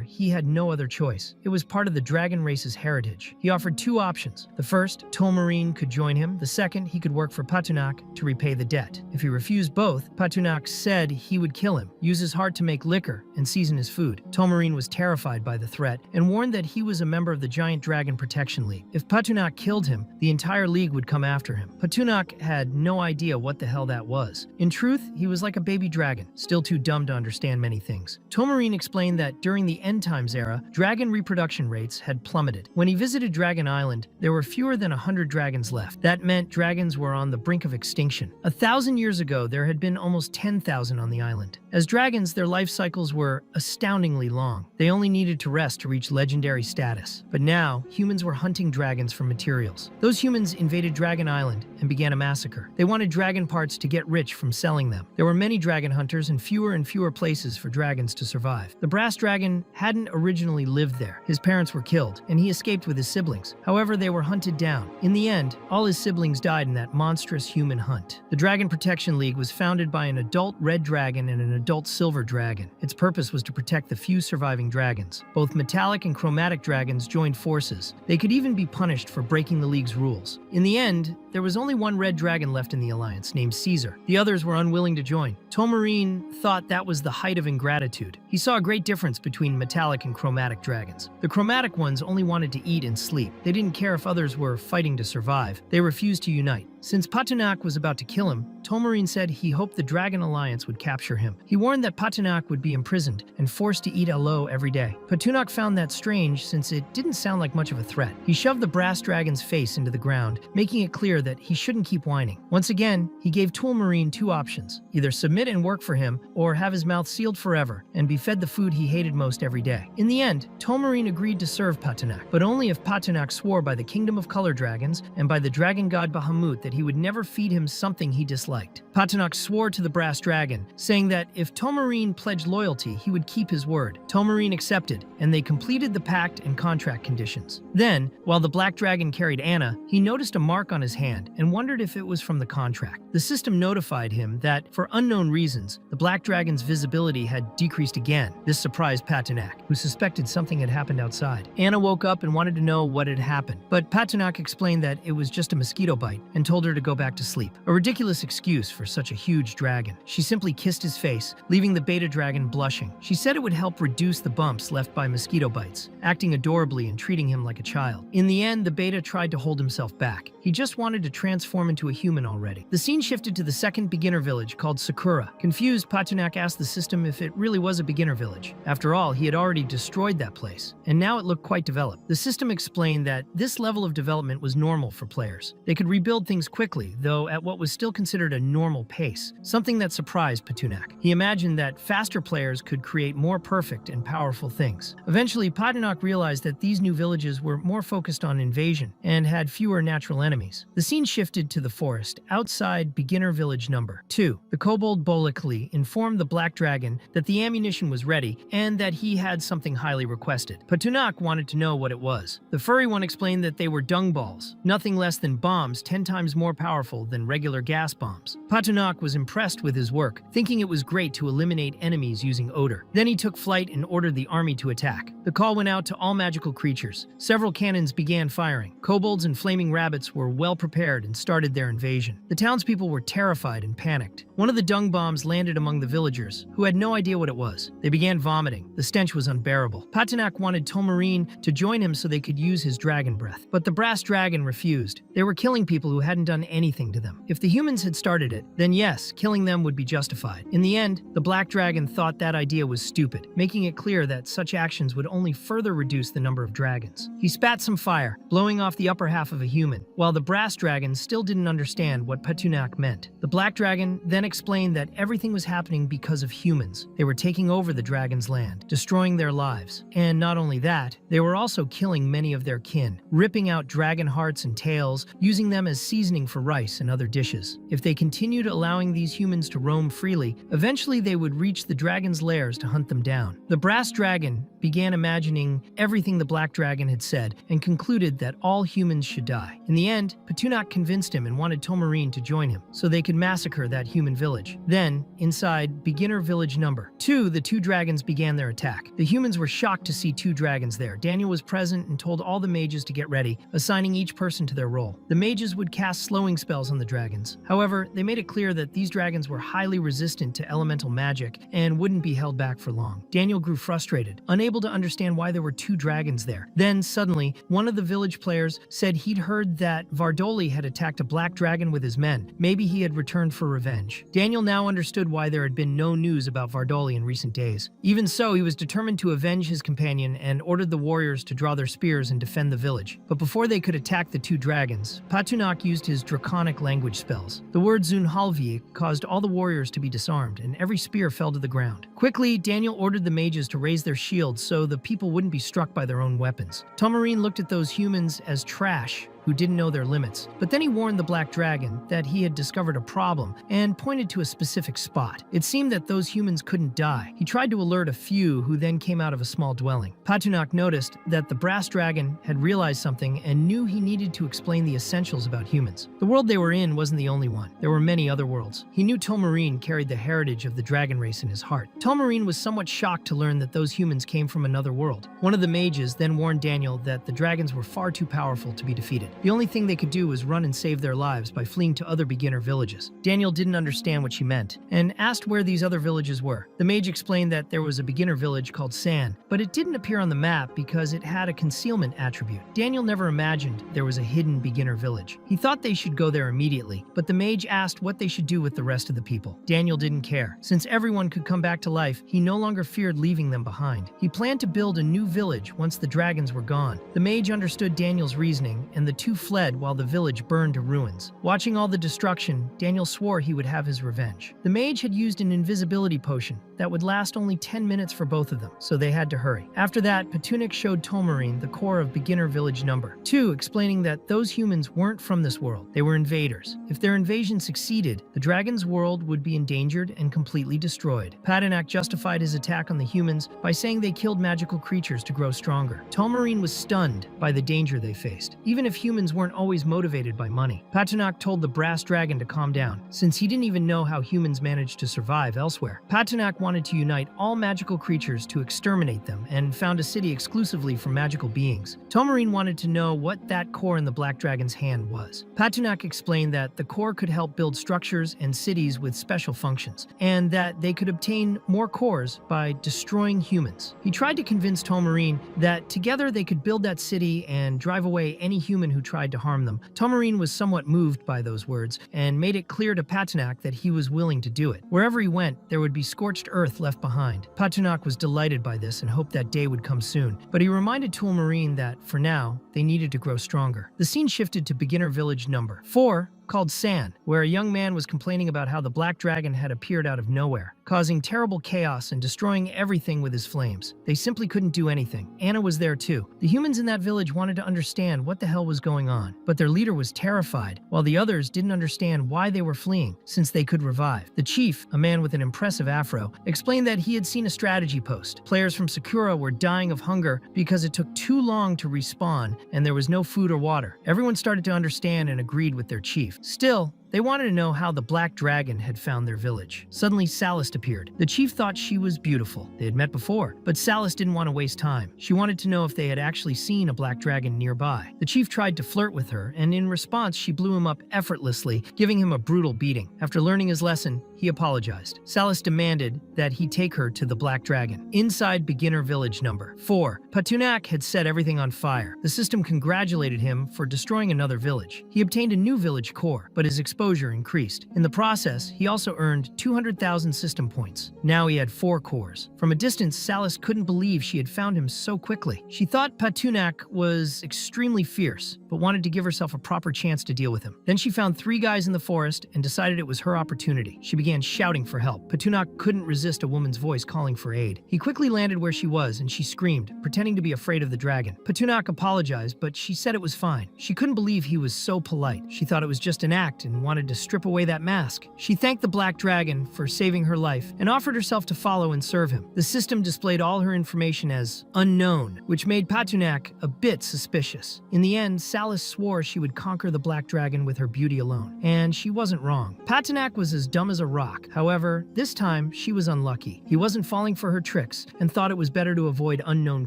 he had no other choice. It was part of the dragon race's heritage. He offered 2 options. The first, Tolmarine could join him. The second, he could work for Patunak to repay the debt. If he refused both, Patunak said he would kill him, use his heart to make liquor, and season his food. Tolmarine was terrified by the threat and warned that he was a member of the Giant Dragon Protection League. If Patunak killed him, the entire league would come after him. Patunak had no idea what the hell that was. In truth, he was like a baby dragon, still too dumb to understand many things. Tolmarine explained that during the End Times era, dragon reproduction rates had plummeted. When he visited Dragon Island, there were fewer than 100 dragons left. That meant dragons were on the brink of extinction. 1,000 years ago, there had been almost 10,000 on the island. As dragons, their life cycles were astoundingly long. They only needed to rest to reach legendary status. But now, humans were hunting dragons for materials. Those humans invaded Dragon Island and began a massacre. They wanted dragon parts to get rich from selling them. There were many dragon hunters and fewer places for dragons to survive. The Brass Dragon hadn't originally lived there. His parents were killed, and he escaped with his siblings. However, they were hunted down. In the end, all his siblings died in that monstrous human hunt. The Dragon Protection League was founded by an adult red dragon and an adult silver dragon. Its purpose was to protect the few surviving dragons. Both metallic and chromatic dragons joined forces. They could even be punished for breaking the League's rules. In the end, there was only one red dragon left in the alliance, named Caesar. The others were unwilling to join. Tolmarine thought that was the height of ingratitude. He saw a great difference between metallic and chromatic dragons. The chromatic ones only wanted to eat and sleep. They didn't care if others were fighting to survive. They refused to unite. Since Patunak was about to kill him, Tolmarine said he hoped the Dragon Alliance would capture him. He warned that Patunak would be imprisoned and forced to eat Yahello every day. Patunak found that strange since it didn't sound like much of a threat. He shoved the Brass Dragon's face into the ground, making it clear that he shouldn't keep whining. Once again, he gave Tolmarine 2 options: either submit and work for him, or have his mouth sealed forever and be fed the food he hated most every day. In the end, Tolmarine agreed to serve Patunak, but only if Patunak swore by the Kingdom of Color Dragons and by the dragon god Bahamut that he would never feed him something he disliked. Patunak swore to the Brass Dragon, saying that if Tolmarine pledged loyalty, he would keep his word. Tolmarine accepted, and they completed the pact and contract conditions. Then, while the Black Dragon carried Anna, he noticed a mark on his hand and wondered if it was from the contract. The system notified him that, for unknown reasons, the Black Dragon's visibility had decreased again. This surprised Patunak, who suspected something had happened outside. Anna woke up and wanted to know what had happened, but Patunak explained that it was just a mosquito bite and told her to go back to sleep. A ridiculous excuse for such a huge dragon. She simply kissed his face, leaving the beta dragon blushing. She said it would help reduce the bumps left by mosquito bites, acting adorably and treating him like a child. In the end, the beta tried to hold himself back. He just wanted to transform into a human already. The scene shifted to the second beginner village called Sakura. Confused, Patunak asked the system if it really was a beginner village. After all, he had already destroyed that place, and now it looked quite developed. The system explained that this level of development was normal for players. They could rebuild things quickly, though at what was still considered a normal pace, something that surprised Patunak. He imagined that faster players could create more perfect and powerful things. Eventually, Patunak realized that these new villages were more focused on invasion and had fewer natural enemies. The scene shifted to the forest outside beginner village number 2. The kobold Bolikli informed the Black Dragon that the ammunition was ready and that he had something highly requested. Patunak wanted to know what it was. The furry one explained that they were dung balls, nothing less than bombs 10 times more more powerful than regular gas bombs. Patunok was impressed with his work, thinking it was great to eliminate enemies using odor. Then he took flight and ordered the army to attack. The call went out to all magical creatures. Several cannons began firing. Kobolds and flaming rabbits were well prepared and started their invasion. The townspeople were terrified and panicked. One of the dung bombs landed among the villagers, who had no idea what it was. They began vomiting. The stench was unbearable. Patunok wanted Tolmarine to join him so they could use his dragon breath. But the brass dragon refused. They were killing people who hadn't done anything to them. If the humans had started it, then yes, killing them would be justified. In the end, the black dragon thought that idea was stupid, making it clear that such actions would only further reduce the number of dragons. He spat some fire, blowing off the upper half of a human, while the brass dragon still didn't understand what Patunok meant. The black dragon then explained that everything was happening because of humans. They were taking over the dragon's land, destroying their lives. And not only that, they were also killing many of their kin, ripping out dragon hearts and tails, using them as seasoning for rice and other dishes. If they continued allowing these humans to roam freely, eventually they would reach the dragon's lairs to hunt them down. The brass dragon began imagining everything the black dragon had said and concluded that all humans should die. In the end, Patunok convinced him and wanted Tolmarine to join him so they could massacre that human village. Then, inside beginner village number 2, the two dragons began their attack. The humans were shocked to see two dragons there. Daniel was present and told all the mages to get ready, assigning each person to their role. The mages would cast slowing spells on the dragons. However, they made it clear that these dragons were highly resistant to elemental magic and wouldn't be held back for long. Daniel grew frustrated, unable to understand why there were two dragons there. Then, suddenly, one of the village players said he'd heard that Vardoli had attacked a black dragon with his men. Maybe he had returned for revenge. Daniel now understood why there had been no news about Vardoli in recent days. Even so, he was determined to avenge his companion and ordered the warriors to draw their spears and defend the village. But before they could attack the two dragons, Patunok used his draconic language spells. The word Zunhalvi caused all the warriors to be disarmed, and every spear fell to the ground. Quickly, Daniel ordered the mages to raise their shields so the people wouldn't be struck by their own weapons. Tolmarine looked at those humans as trash who didn't know their limits. But then he warned the black dragon that he had discovered a problem and pointed to a specific spot. It seemed that those humans couldn't die. He tried to alert a few who then came out of a small dwelling. Patunok noticed that the brass dragon had realized something and knew he needed to explain the essentials about humans. The world they were in wasn't the only one. There were many other worlds. He knew Tolmarine carried the heritage of the dragon race in his heart. Tolmarine was somewhat shocked to learn that those humans came from another world. One of the mages then warned Daniel that the dragons were far too powerful to be defeated. The only thing they could do was run and save their lives by fleeing to other beginner villages. Daniel didn't understand what she meant and asked where these other villages were. The mage explained that there was a beginner village called San, but it didn't appear on the map because it had a concealment attribute. Daniel never imagined there was a hidden beginner village. He thought they should go there immediately, but the mage asked what they should do with the rest of the people. Daniel didn't care. Since everyone could come back to life, he no longer feared leaving them behind. He planned to build a new village once the dragons were gone. The mage understood Daniel's reasoning, and the two fled while the village burned to ruins. Watching all the destruction, Daniel swore he would have his revenge. The mage had used an invisibility potion that would last only 10 minutes for both of them, so they had to hurry. After that, Patunok showed Tolmarine the core of beginner village number 2, explaining that those humans weren't from this world. They were invaders. If their invasion succeeded, the dragon's world would be endangered and completely destroyed. Patunok justified his attack on the humans by saying they killed magical creatures to grow stronger. Tolmarine was stunned by the danger they faced. Even if humans weren't always motivated by money. Patunok told the brass dragon to calm down, since he didn't even know how humans managed to survive elsewhere. Patunok wanted to unite all magical creatures to exterminate them and found a city exclusively for magical beings. Tolmarine wanted to know what that core in the black dragon's hand was. Patunok explained that the core could help build structures and cities with special functions, and that they could obtain more cores by destroying humans. He tried to convince Tolmarine that together they could build that city and drive away any human who tried to harm them. Tolmarine was somewhat moved by those words and made it clear to Patunok that he was willing to do it. Wherever he went, there would be scorched earth left behind. Patunok was delighted by this and hoped that day would come soon, but he reminded Tolmarine that, for now, they needed to grow stronger. The scene shifted to beginner village number 4, called San, where a young man was complaining about how the black dragon had appeared out of nowhere, causing terrible chaos and destroying everything with his flames. They simply couldn't do anything. Anna was there too. The humans in that village wanted to understand what the hell was going on, but their leader was terrified, while the others didn't understand why they were fleeing, since they could revive. The chief, a man with an impressive afro, explained that he had seen a strategy post. Players from Sakura were dying of hunger because it took too long to respawn and there was no food or water. Everyone started to understand and agreed with their chief. chief. Still, they wanted to know how the black dragon had found their village. Suddenly, Salist appeared. The chief thought she was beautiful. They had met before, but Salist didn't want to waste time. She wanted to know if they had actually seen a black dragon nearby. The chief tried to flirt with her, and in response, she blew him up effortlessly, giving him a brutal beating. After learning his lesson, he apologized. Salist demanded that he take her to the black dragon. Inside beginner village number 4, Patunak had set everything on fire. The system congratulated him for destroying another village. He obtained a new village core, but his exposure increased. In the process, he also earned 200,000 system points. Now he had 4 cores. From a distance, Salist couldn't believe she had found him so quickly. She thought Patunak was extremely fierce, but wanted to give herself a proper chance to deal with him. Then she found 3 guys in the forest and decided it was her opportunity. She began shouting for help. Patunak couldn't resist a woman's voice calling for aid. He quickly landed where she was and she screamed, pretending to be afraid of the dragon. Patunak apologized, but she said it was fine. She couldn't believe he was so polite. She thought it was just an act and wanted to strip away that mask. She thanked the black dragon for saving her life and offered herself to follow and serve him. The system displayed all her information as unknown, which made Patunak a bit suspicious. In the end, Salist swore she would conquer the black dragon with her beauty alone, and she wasn't wrong. Patunak was as dumb as a rock. However, this time she was unlucky. He wasn't falling for her tricks and thought it was better to avoid unknown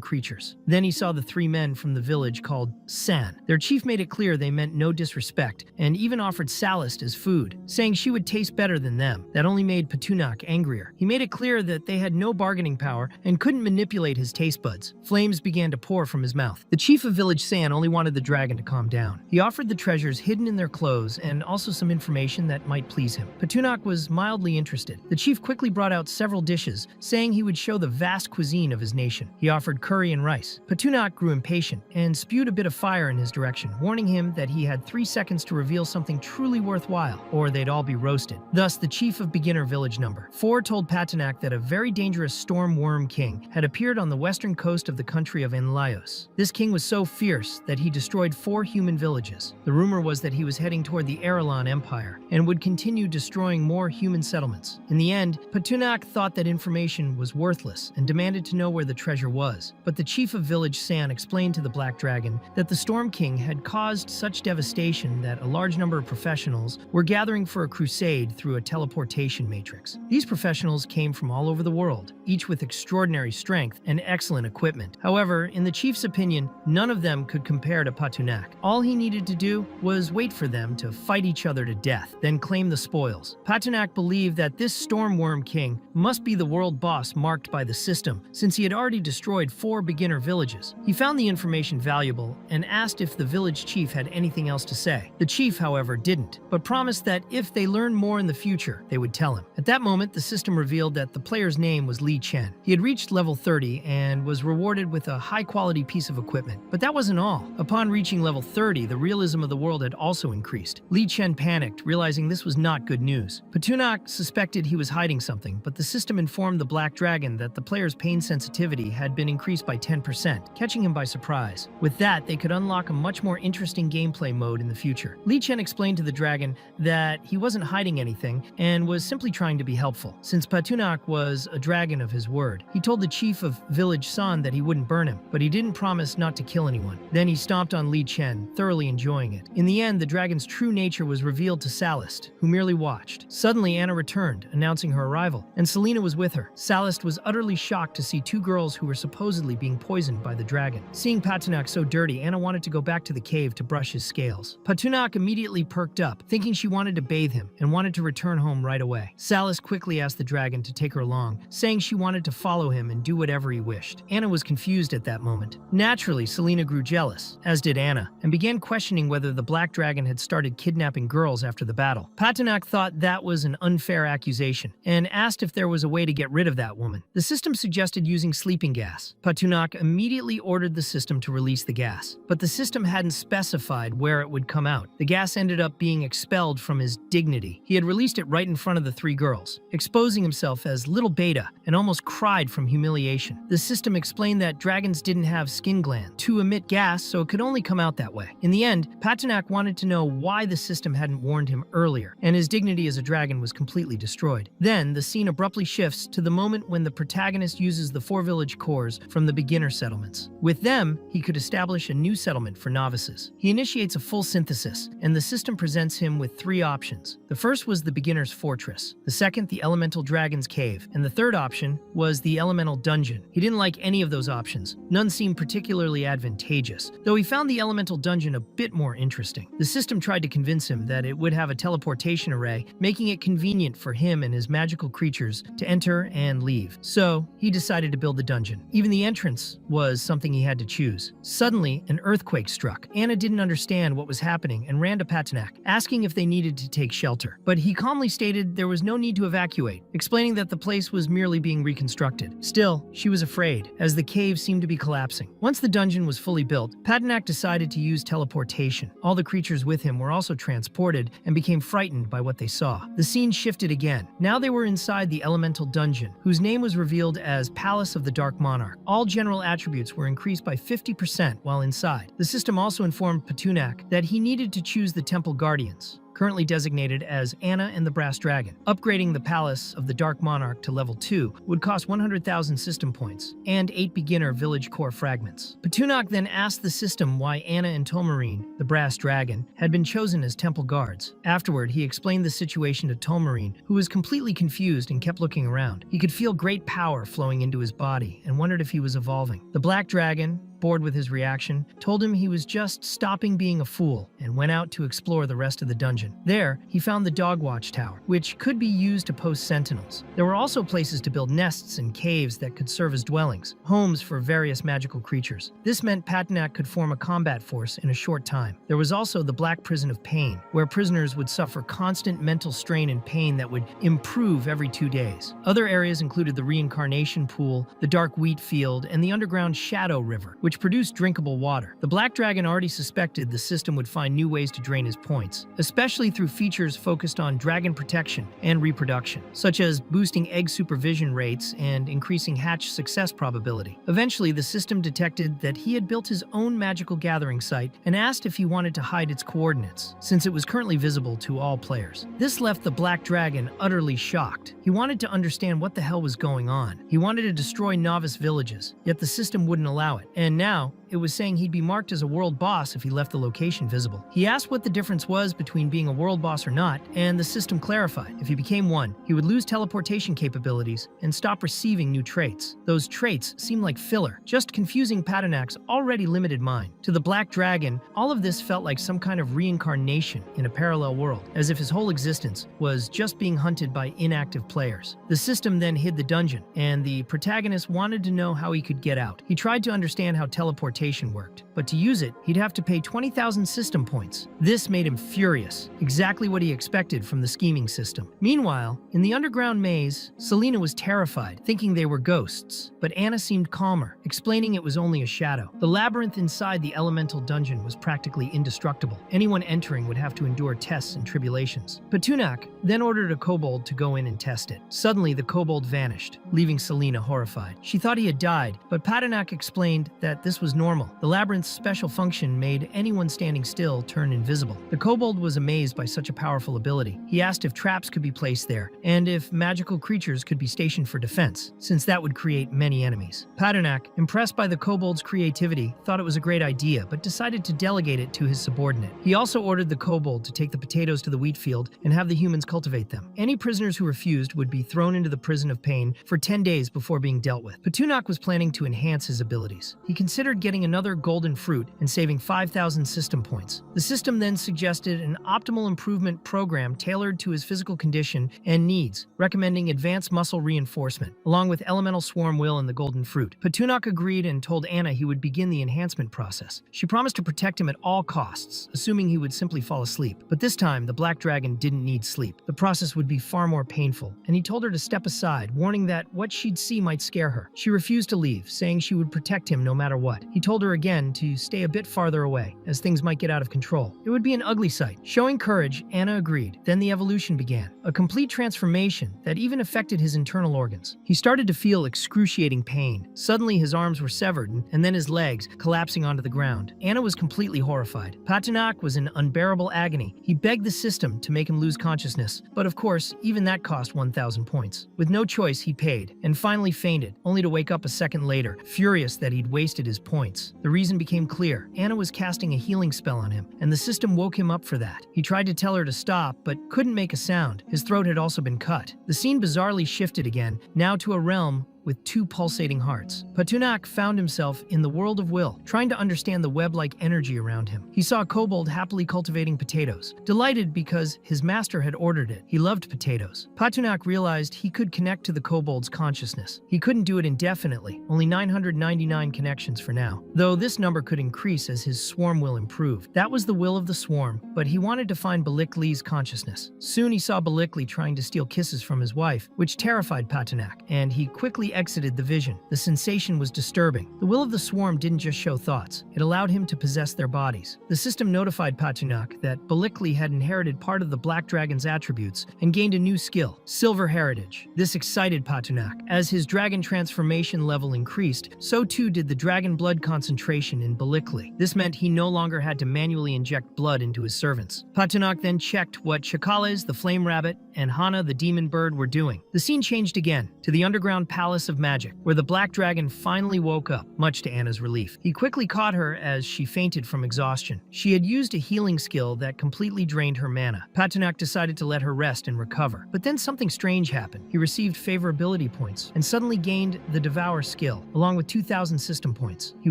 creatures. Then he saw the 3 men from the village called San. Their chief made it clear they meant no disrespect and even offered Salist as food, saying she would taste better than them. That only made Patunak angrier. He made it clear that they had no bargaining power and couldn't manipulate his taste buds. Flames began to pour from his mouth. The chief of village San only wanted the dragon to calm down. He offered the treasures hidden in their clothes and also some information that might please him. Patunak was mildly interested. The chief quickly brought out several dishes, saying he would show the vast cuisine of his nation. He offered curry and rice. Patunak grew impatient and spewed a bit of fire in his direction, warning him that he had 3 seconds to reveal something truly worthwhile, or they'd all be roasted. Thus, the chief of beginner village number 4 told Patunak that a very dangerous storm worm king had appeared on the western coast of the country of Enraged. This king was so fierce that he destroyed 4 human villages. The rumor was that he was heading toward the Arelon Empire and would continue destroying more human settlements. In the end, Patunak thought that information was worthless and demanded to know where the treasure was. But the chief of village San explained to the Black Dragon that the Storm King had caused such devastation that a large number of professionals were gathering for a crusade through a teleportation matrix. These professionals came from all over the world, each with extraordinary strength and excellent equipment. However, in the chief's opinion, none of them could compare to Patunak. All he needed to do was wait for them to fight each other to death, then claim the spoils. Patunak believed that this Storm Worm King must be the world boss marked by the system, since he had already destroyed 4 beginner villages. He found the information valuable and asked if the village chief had anything else to say. The chief, however, didn't, but promised that if they learned more in the future, they would tell him. At that moment, the system revealed that the player's name was Li Chen. He had reached level 30 and was rewarded with a high-quality piece of equipment. But that wasn't all. Upon reaching level 30, the realism of the world had also increased. Li Chen panicked, realizing this was not good news. Patunak suspected he was hiding something, but the system informed the Black Dragon that the player's pain sensitivity had been increased by 10%, catching him by surprise. With that, they could unlock a much more interesting gameplay mode in the future. Li Chen explained to the dragon that he wasn't hiding anything and was simply trying to be helpful. Since Patunak was a dragon of his word, he told the chief of village San that he wouldn't burn him, but he didn't promise not to kill anyone. Then he stomped on Li Chen, thoroughly enjoying it. In the end, the dragon's true nature was revealed to Salist, who merely watched. Suddenly, Anna returned, announcing her arrival, and Selena was with her. Salist was utterly shocked to see 2 girls who were supposedly being poisoned by the dragon. Seeing Patunak so dirty, Anna wanted to go back to the cave to brush his scales. Patunak immediately perked up, thinking she wanted to bathe him and wanted to return home right away. Salist quickly asked the dragon to take her along, saying she wanted to follow him and do whatever he wished. Anna was confused at that moment. Naturally, Selena grew jealous, as did Anna, and began questioning whether the Black Dragon had started kidnapping girls after the battle. Patunak thought that was an unfair accusation and asked if there was a way to get rid of that woman. The system suggested using sleeping gas. Patunak immediately ordered the system to release the gas, but the system hadn't specified where it would come out. The gas ended up being expelled from his dignity. He had released it right in front of the 3 girls, exposing himself as Little Beta, and almost cried from humiliation. The system explained that dragons didn't have skin glands to emit gas, so it could only come out that way. In the end, Patunak wanted to know why the system hadn't warned him earlier, and his dignity as a dragon was completely destroyed. Then, the scene abruptly shifts to the moment when the protagonist uses the 4 village cores from the beginner settlements. With them, he could establish a new settlement for novices. He initiates a full synthesis, and the system presents him with 3 options. The first was the beginner's fortress, the second the elemental dragon's cave, and the third option was the elemental dungeon. He didn't like any of those options. None seemed particularly advantageous, though he found the elemental dungeon a bit more interesting. The system tried to convince him that it would have a teleportation array, making it convenient for him and his magical creatures to enter and leave. So, he decided to build the dungeon. Even the entrance was something he had to choose. Suddenly, an earthquake struck. Anna didn't understand what was happening and ran to Patanak, asking if they needed to take shelter. But he calmly stated there was no need to evacuate, explaining that the place was merely being reconstructed. Still, she was afraid, as the cave seemed to be collapsing. Once the dungeon was fully built, Patanak decided to use teleportation. All the creatures with him were also transported and became frightened by what they saw. The scene shifted again. Now they were inside the elemental dungeon, whose name was revealed as Palace of the Dark Monarch. All general attributes were increased by 50% while inside. The system also informed Patunak that he needed to choose the Temple Guardians, currently designated as Anna and the Brass Dragon. Upgrading the Palace of the Dark Monarch to level 2 would cost 100,000 system points and 8 beginner village core fragments. Patunak then asked the system why Anna and Tolmarine, the Brass Dragon, had been chosen as temple guards. Afterward, he explained the situation to Tolmarine, who was completely confused and kept looking around. He could feel great power flowing into his body and wondered if he was evolving. The Black Dragon, bored with his reaction, told him he was just stopping being a fool and went out to explore the rest of the dungeon. There, he found the Dog Watch Tower, which could be used to post sentinels. There were also places to build nests and caves that could serve as dwellings, homes for various magical creatures. This meant Patanak could form a combat force in a short time. There was also the Black Prison of Pain, where prisoners would suffer constant mental strain and pain that would improve every 2 days. Other areas included the Reincarnation Pool, the Dark Wheat Field, and the underground Shadow River, which produced drinkable water. The Black Dragon already suspected the system would find new ways to drain his points, especially through features focused on dragon protection and reproduction, such as boosting egg supervision rates and increasing hatch success probability. Eventually, the system detected that he had built his own magical gathering site and asked if he wanted to hide its coordinates, since it was currently visible to all players. This left the Black Dragon utterly shocked. He wanted to understand what the hell was going on. He wanted to destroy novice villages, yet the system wouldn't allow it. And now, it was saying he'd be marked as a world boss if he left the location visible. He asked what the difference was between being a world boss or not, and the system clarified. If he became one, he would lose teleportation capabilities and stop receiving new traits. Those traits seemed like filler, just confusing Patanak's already limited mind. To the Black Dragon, all of this felt like some kind of reincarnation in a parallel world, as if his whole existence was just being hunted by inactive players. The system then hid the dungeon, and the protagonist wanted to know how he could get out. He tried to understand how teleportation worked, but to use it, he'd have to pay 20,000 system points. This made him furious, exactly what he expected from the scheming system. Meanwhile, in the underground maze, Selena was terrified, thinking they were ghosts, but Anna seemed calmer, explaining it was only a shadow. The labyrinth inside the elemental dungeon was practically indestructible. Anyone entering would have to endure tests and tribulations. Patunak then ordered a kobold to go in and test it. Suddenly, the kobold vanished, leaving Selena horrified. She thought he had died, but Patanak explained that this was normal. The labyrinth's special function made anyone standing still turn invisible. The kobold was amazed by such a powerful ability. He asked if traps could be placed there, and if magical creatures could be stationed for defense, since that would create many enemies. Patanak, impressed by the kobold's creativity, thought it was a great idea, but decided to delegate it to his subordinate. He also ordered the kobold to take the potatoes to the wheat field and have the humans cultivate them. Any prisoners who refused would be thrown into the Prison of Pain for 10 days before being dealt with. Patunak was planning to enhance his abilities. He considered getting another golden fruit and saving 5,000 system points. The system then suggested an optimal improvement program tailored to his physical condition and needs, recommending advanced muscle reinforcement, along with elemental swarm will and the golden fruit. Patunak agreed and told Anna he would begin the enhancement process. She promised to protect him at all costs, assuming he would simply fall asleep. But this time, the Black Dragon didn't need sleep. The process would be far more painful, and he told her to step aside, warning that what she'd see might scare her. She refused to leave, saying she would protect him no matter what. He told her again to stay a bit farther away, as things might get out of control. It would be an ugly sight. Showing courage, Anna agreed. Then the evolution began, a complete transformation that even affected his internal organs. He started to feel excruciating pain. Suddenly his arms were severed, and then his legs, collapsing onto the ground. Anna was completely horrified. Patunak was in unbearable agony. He begged the system to make him lose consciousness, but of course, even that cost 1,000 points. With no choice, he paid, and finally fainted, only to wake up a second later, furious that he'd wasted his points. The reason became clear. Anna was casting a healing spell on him, and the system woke him up for that. He tried to tell her to stop, but couldn't make a sound. His throat had also been cut. The scene bizarrely shifted again, now to a realm with two pulsating hearts. Patunak found himself in the world of Will, trying to understand the web-like energy around him. He saw a kobold happily cultivating potatoes, delighted because his master had ordered it. He loved potatoes. Patunak realized he could connect to the kobold's consciousness. He couldn't do it indefinitely, only 999 connections for now, though this number could increase as his swarm will improved. That was the will of the swarm, but he wanted to find Balikli's consciousness. Soon he saw Balikli trying to steal kisses from his wife, which terrified Patunak, and he quickly exited the vision. The sensation was disturbing. The will of the swarm didn't just show thoughts. It allowed him to possess their bodies. The system notified Patunak that Balikli had inherited part of the Black Dragon's attributes and gained a new skill, Silver Heritage. This excited Patunak. As his dragon transformation level increased, so too did the dragon blood concentration in Balikli. This meant he no longer had to manually inject blood into his servants. Patunak then checked what Chakales, the flame rabbit, and Hana, the demon bird, were doing. The scene changed again, to the underground palace of magic, where the black dragon finally woke up, much to Anna's relief. He quickly caught her as she fainted from exhaustion. She had used a healing skill that completely drained her mana. Patunak decided to let her rest and recover. But then something strange happened. He received favorability points and suddenly gained the Devour skill, along with 2,000 system points. He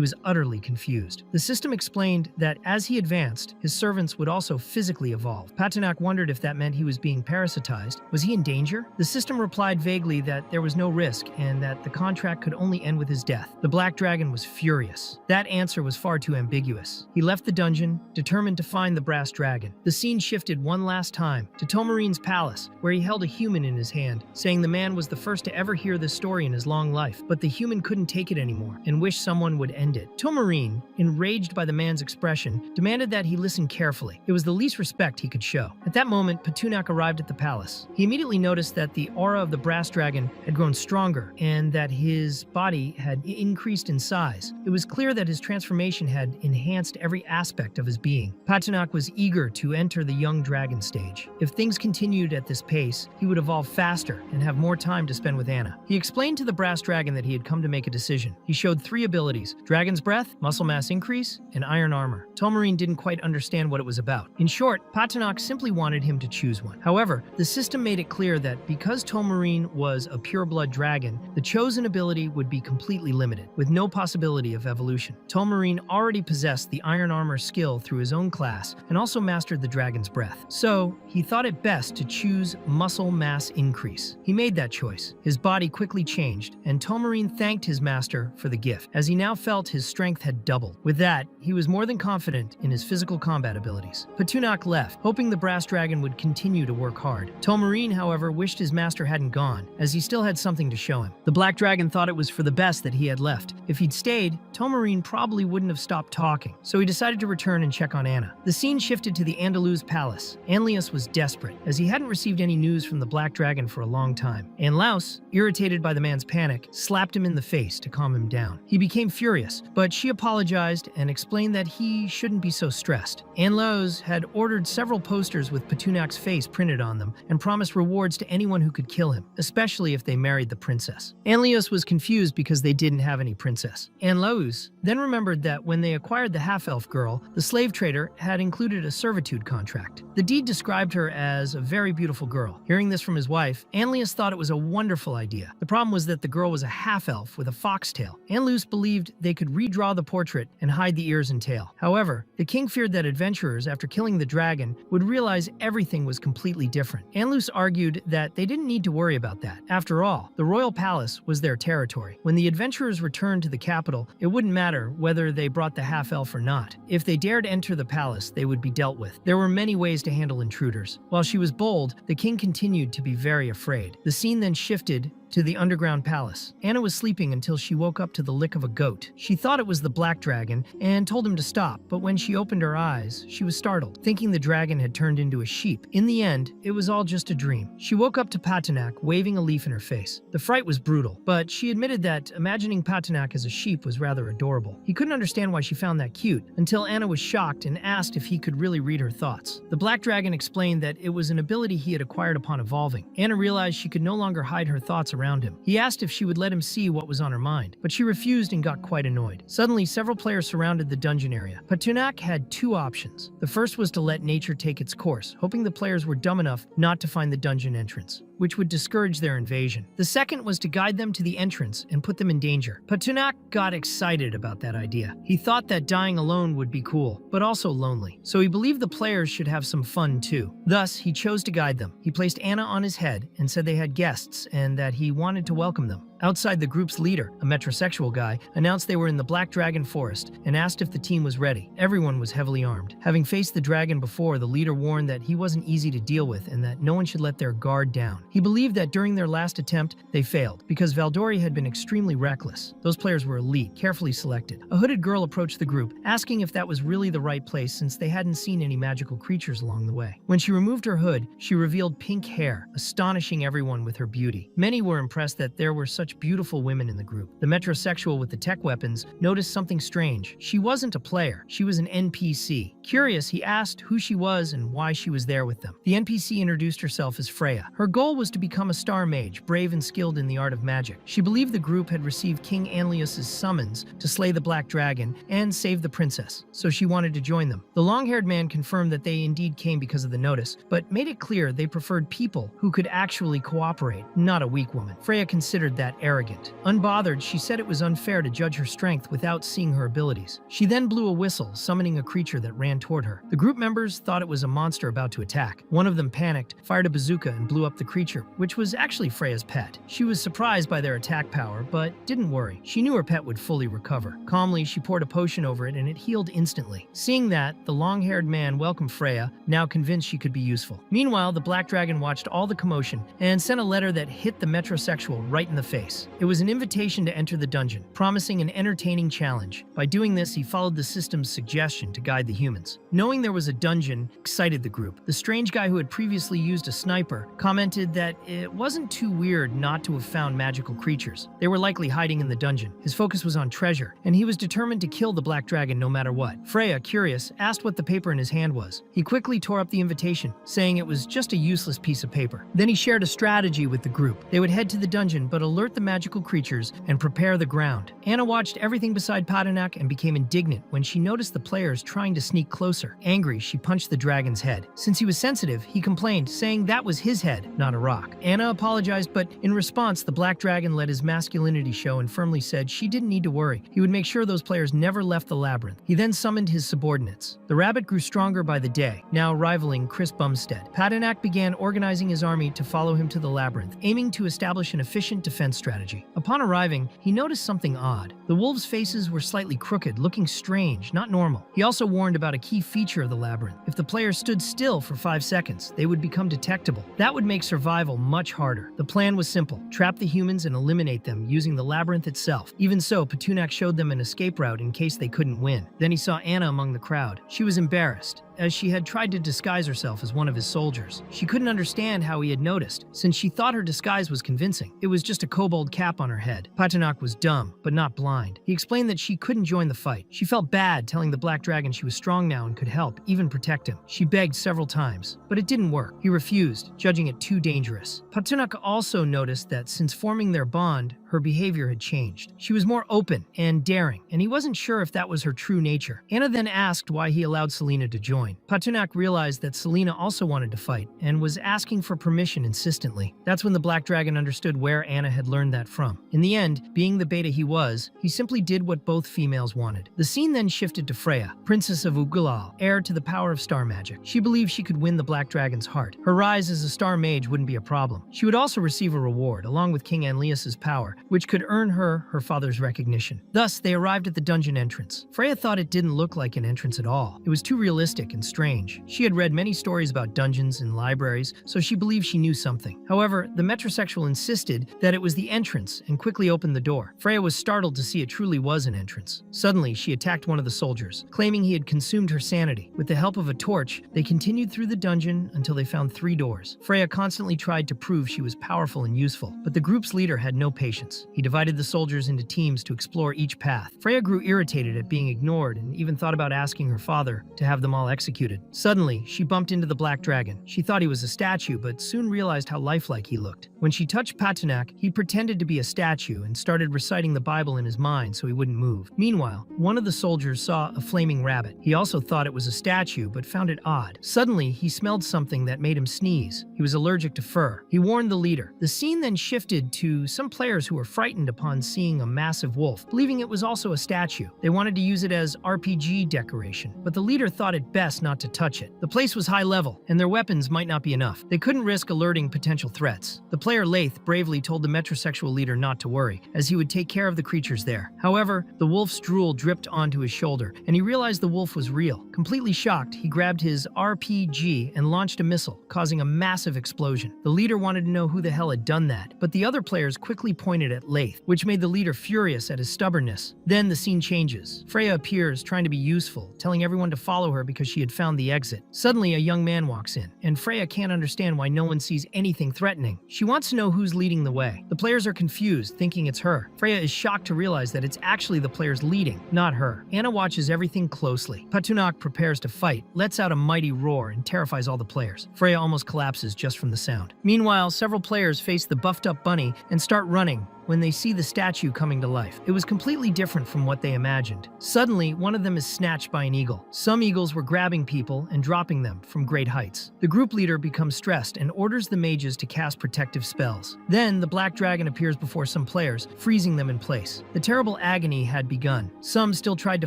was utterly confused. The system explained that as he advanced, his servants would also physically evolve. Patunak wondered if that meant he was being parasitized. Was he in danger? The system replied vaguely that there was no risk and that the contract could only end with his death. The Black Dragon was furious. That answer was far too ambiguous. He left the dungeon, determined to find the brass dragon. The scene shifted one last time to Tomarine's palace, where he held a human in his hand, saying the man was the first to ever hear this story in his long life, but the human couldn't take it anymore and wished someone would end it. Tomarine, enraged by the man's expression, demanded that he listen carefully. It was the least respect he could show. At that moment, Patunak arrived at the palace. He immediately noticed that the aura of the brass dragon had grown stronger and that his body had increased in size. It was clear that his transformation had enhanced every aspect of his being. Patunak was eager to enter the young dragon stage. If things continued at this pace, he would evolve faster and have more time to spend with Anna. He explained to the brass dragon that he had come to make a decision. He showed 3 abilities: Dragon's Breath, Muscle Mass Increase, and Iron Armor. Tomarine didn't quite understand what it was about. In short, Patunak simply wanted him to choose one. However, the system made it clear that because Tomarine was a pureblood dragon, the chosen ability would be completely limited, with no possibility of evolution. Tomarine already possessed the Iron Armor skill through his own class and also mastered the Dragon's Breath. So, he thought it best to choose Muscle Mass Increase. He made that choice. His body quickly changed, and Tomarine thanked his master for the gift, as he now felt his strength had doubled. With that, he was more than confident in his physical combat abilities. Patunak left, hoping the brass dragon would continue to work hard. Tomarine, however, wished his master hadn't gone, as he still had something to show him. The black dragon thought it was for the best that he had left. If he'd stayed, Tomarine probably wouldn't have stopped talking, so he decided to return and check on Anna. The scene shifted to the Andaluz palace. Anlius was desperate, as he hadn't received any news from the black dragon for a long time. Anlaus, irritated by the man's panic, slapped him in the face to calm him down. He became furious, but she apologized and explained that he shouldn't be so stressed. Anlaus had ordered several posters with Patunak's face printed on them and promised rewards to anyone who could kill him, especially if they married the princess. Anlius was confused because they didn't have any princess. Anlaus then remembered that when they acquired the half-elf girl, the slave trader had included a servitude contract. The deed described her as a very beautiful girl. Hearing this from his wife, Anlius thought it was a wonderful idea. The problem was that the girl was a half-elf with a foxtail. Anlius believed they could redraw the portrait and hide the ears and tail. However, the king feared that adventurers, after killing the dragon, would realize everything was completely different. Anlius argued that they didn't need to worry about that. After all, the royal palace was their territory. When the adventurers returned to the capital, it wouldn't matter whether they brought the half-elf or not. If they dared enter the palace, they would be dealt with. There were many ways to handle intruders. While she was bold, the king continued to be very afraid. The scene then shifted to the underground palace. Anna was sleeping until she woke up to the lick of a goat. She thought it was the black dragon and told him to stop, but when she opened her eyes, she was startled, thinking the dragon had turned into a sheep. In the end, it was all just a dream. She woke up to Patinak waving a leaf in her face. The fright was brutal, but she admitted that imagining Patinak as a sheep was rather adorable. He couldn't understand why she found that cute, until Anna was shocked and asked if he could really read her thoughts. The black dragon explained that it was an ability he had acquired upon evolving. Anna realized she could no longer hide her thoughts around him. He asked if she would let him see what was on her mind, but she refused and got quite annoyed. Suddenly, several players surrounded the dungeon area. Patinak had two options. The first was to let nature take its course, hoping the players were dumb enough not to find the dungeon entrance, which would discourage their invasion. The second was to guide them to the entrance and put them in danger. Patinak got excited about that idea. He thought that dying alone would be cool, but also lonely. So he believed the players should have some fun too. Thus, he chose to guide them. He placed Anna on his head and said they had guests and that he wanted to welcome them. Outside, the group's leader, a metrosexual guy, announced they were in the Black Dragon Forest and asked if the team was ready. Everyone was heavily armed. Having faced the dragon before, the leader warned that he wasn't easy to deal with and that no one should let their guard down. He believed that during their last attempt, they failed because Valdori had been extremely reckless. Those players were elite, carefully selected. A hooded girl approached the group, asking if that was really the right place since they hadn't seen any magical creatures along the way. When she removed her hood, she revealed pink hair, astonishing everyone with her beauty. Many were impressed that there were such beautiful women in the group. The metrosexual with the tech weapons noticed something strange. She wasn't a player. She was an NPC. Curious, he asked who she was and why she was there with them. The NPC introduced herself as Freya. Her goal was to become a star mage, brave and skilled in the art of magic. She believed the group had received King Anlius's summons to slay the Black Dragon and save the princess, so she wanted to join them. The long-haired man confirmed that they indeed came because of the notice, but made it clear they preferred people who could actually cooperate, not a weak woman. Freya considered that arrogant. Unbothered, she said it was unfair to judge her strength without seeing her abilities. She then blew a whistle, summoning a creature that ran toward her. The group members thought it was a monster about to attack. One of them panicked, fired a bazooka, and blew up the creature, which was actually Freya's pet. She was surprised by their attack power, but didn't worry. She knew her pet would fully recover. Calmly, she poured a potion over it and it healed instantly. Seeing that, the long-haired man welcomed Freya, now convinced she could be useful. Meanwhile, the Black Dragon watched all the commotion and sent a letter that hit the metrosexual right in the face. It was an invitation to enter the dungeon, promising an entertaining challenge. By doing this, he followed the system's suggestion to guide the humans. Knowing there was a dungeon excited the group. The strange guy who had previously used a sniper commented that it wasn't too weird not to have found magical creatures. They were likely hiding in the dungeon. His focus was on treasure, and he was determined to kill the Black Dragon no matter what. Freya, curious, asked what the paper in his hand was. He quickly tore up the invitation, saying it was just a useless piece of paper. Then he shared a strategy with the group. They would head to the dungeon but alert the magical creatures and prepare the ground. Anna watched everything beside Patinak and became indignant when she noticed the players trying to sneak closer. Angry, she punched the dragon's head. Since he was sensitive, he complained, saying that was his head, not a rock. Anna apologized, but in response, the Black Dragon let his masculinity show and firmly said she didn't need to worry. He would make sure those players never left the labyrinth. He then summoned his subordinates. The rabbit grew stronger by the day, now rivaling Chris Bumstead. Patinak began organizing his army to follow him to the labyrinth, aiming to establish an efficient defense strategy. Upon arriving, he noticed something odd. The wolves' faces were slightly crooked, looking strange, not normal. He also warned about a key feature of the labyrinth. If the players stood still for 5 seconds, they would become detectable. That would make survival much harder. The plan was simple: trap the humans and eliminate them using the labyrinth itself. Even so, Patinak showed them an escape route in case they couldn't win. Then he saw Anna among the crowd. She was embarrassed, as she had tried to disguise herself as one of his soldiers. She couldn't understand how he had noticed, since she thought her disguise was convincing. It was just a kobold cap on her head. Patinak was dumb, but not blind. He explained that she couldn't join the fight. She felt bad telling the Black Dragon she was strong now and could help, even protect him. She begged several times, but it didn't work. He refused, judging it too dangerous. Patinak also noticed that since forming their bond, her behavior had changed. She was more open and daring, and he wasn't sure if that was her true nature. Anna then asked why he allowed Selena to join. Patinak realized that Selena also wanted to fight and was asking for permission insistently. That's when the Black Dragon understood where Anna had learned that from. In the end, being the beta he was, he simply did what both females wanted. The scene then shifted to Freya, Princess of Ugalal, heir to the power of star magic. She believed she could win the Black Dragon's heart. Her rise as a star mage wouldn't be a problem. She would also receive a reward, along with King Anlius's power, which could earn her father's recognition. Thus, they arrived at the dungeon entrance. Freya thought it didn't look like an entrance at all. It was too realistic and strange. She had read many stories about dungeons in libraries, so she believed she knew something. However, the metrosexual insisted that it was the entrance and quickly opened the door. Freya was startled to see it truly was an entrance. Suddenly, she attacked one of the soldiers, claiming he had consumed her sanity. With the help of a torch, they continued through the dungeon until they found 3 doors. Freya constantly tried to prove she was powerful and useful, but the group's leader had no patience. He divided the soldiers into teams to explore each path. Freya grew irritated at being ignored and even thought about asking her father to have them all executed. Suddenly, she bumped into the black dragon. She thought he was a statue, but soon realized how lifelike he looked. When she touched Patinak, he pretended to be a statue and started reciting the Bible in his mind so he wouldn't move. Meanwhile, one of the soldiers saw a flaming rabbit. He also thought it was a statue, but found it odd. Suddenly, he smelled something that made him sneeze. He was allergic to fur. He warned the leader. The scene then shifted to some players who were frightened upon seeing a massive wolf, believing it was also a statue. They wanted to use it as RPG decoration, but the leader thought it best not to touch it. The place was high level, and their weapons might not be enough. They couldn't risk alerting potential threats. The player Lath bravely told the metrosexual leader not to worry, as he would take care of the creatures there. However, the wolf's drool dripped onto his shoulder, and he realized the wolf was real. Completely shocked, he grabbed his RPG and launched a missile, causing a massive explosion. The leader wanted to know who the hell had done that, but the other players quickly pointed at Lath, which made the leader furious at his stubbornness. Then the scene changes. Freya appears, trying to be useful, telling everyone to follow her because she had found the exit. Suddenly, a young man walks in, and Freya can't understand why no one sees anything threatening. She wants to know who's leading the way. The players are confused, thinking it's her. Freya is shocked to realize that it's actually the players leading, not her. Anna watches everything closely. Patinak prepares to fight, lets out a mighty roar, and terrifies all the players. Freya almost collapses just from the sound. Meanwhile, several players face the buffed-up bunny and start running when they see the statue coming to life. It was completely different from what they imagined. Suddenly, one of them is snatched by an eagle. Some eagles were grabbing people and dropping them from great heights. The group leader becomes stressed and orders the mages to cast protective spells. Then, the black dragon appears before some players, freezing them in place. The terrible agony had begun. Some still tried to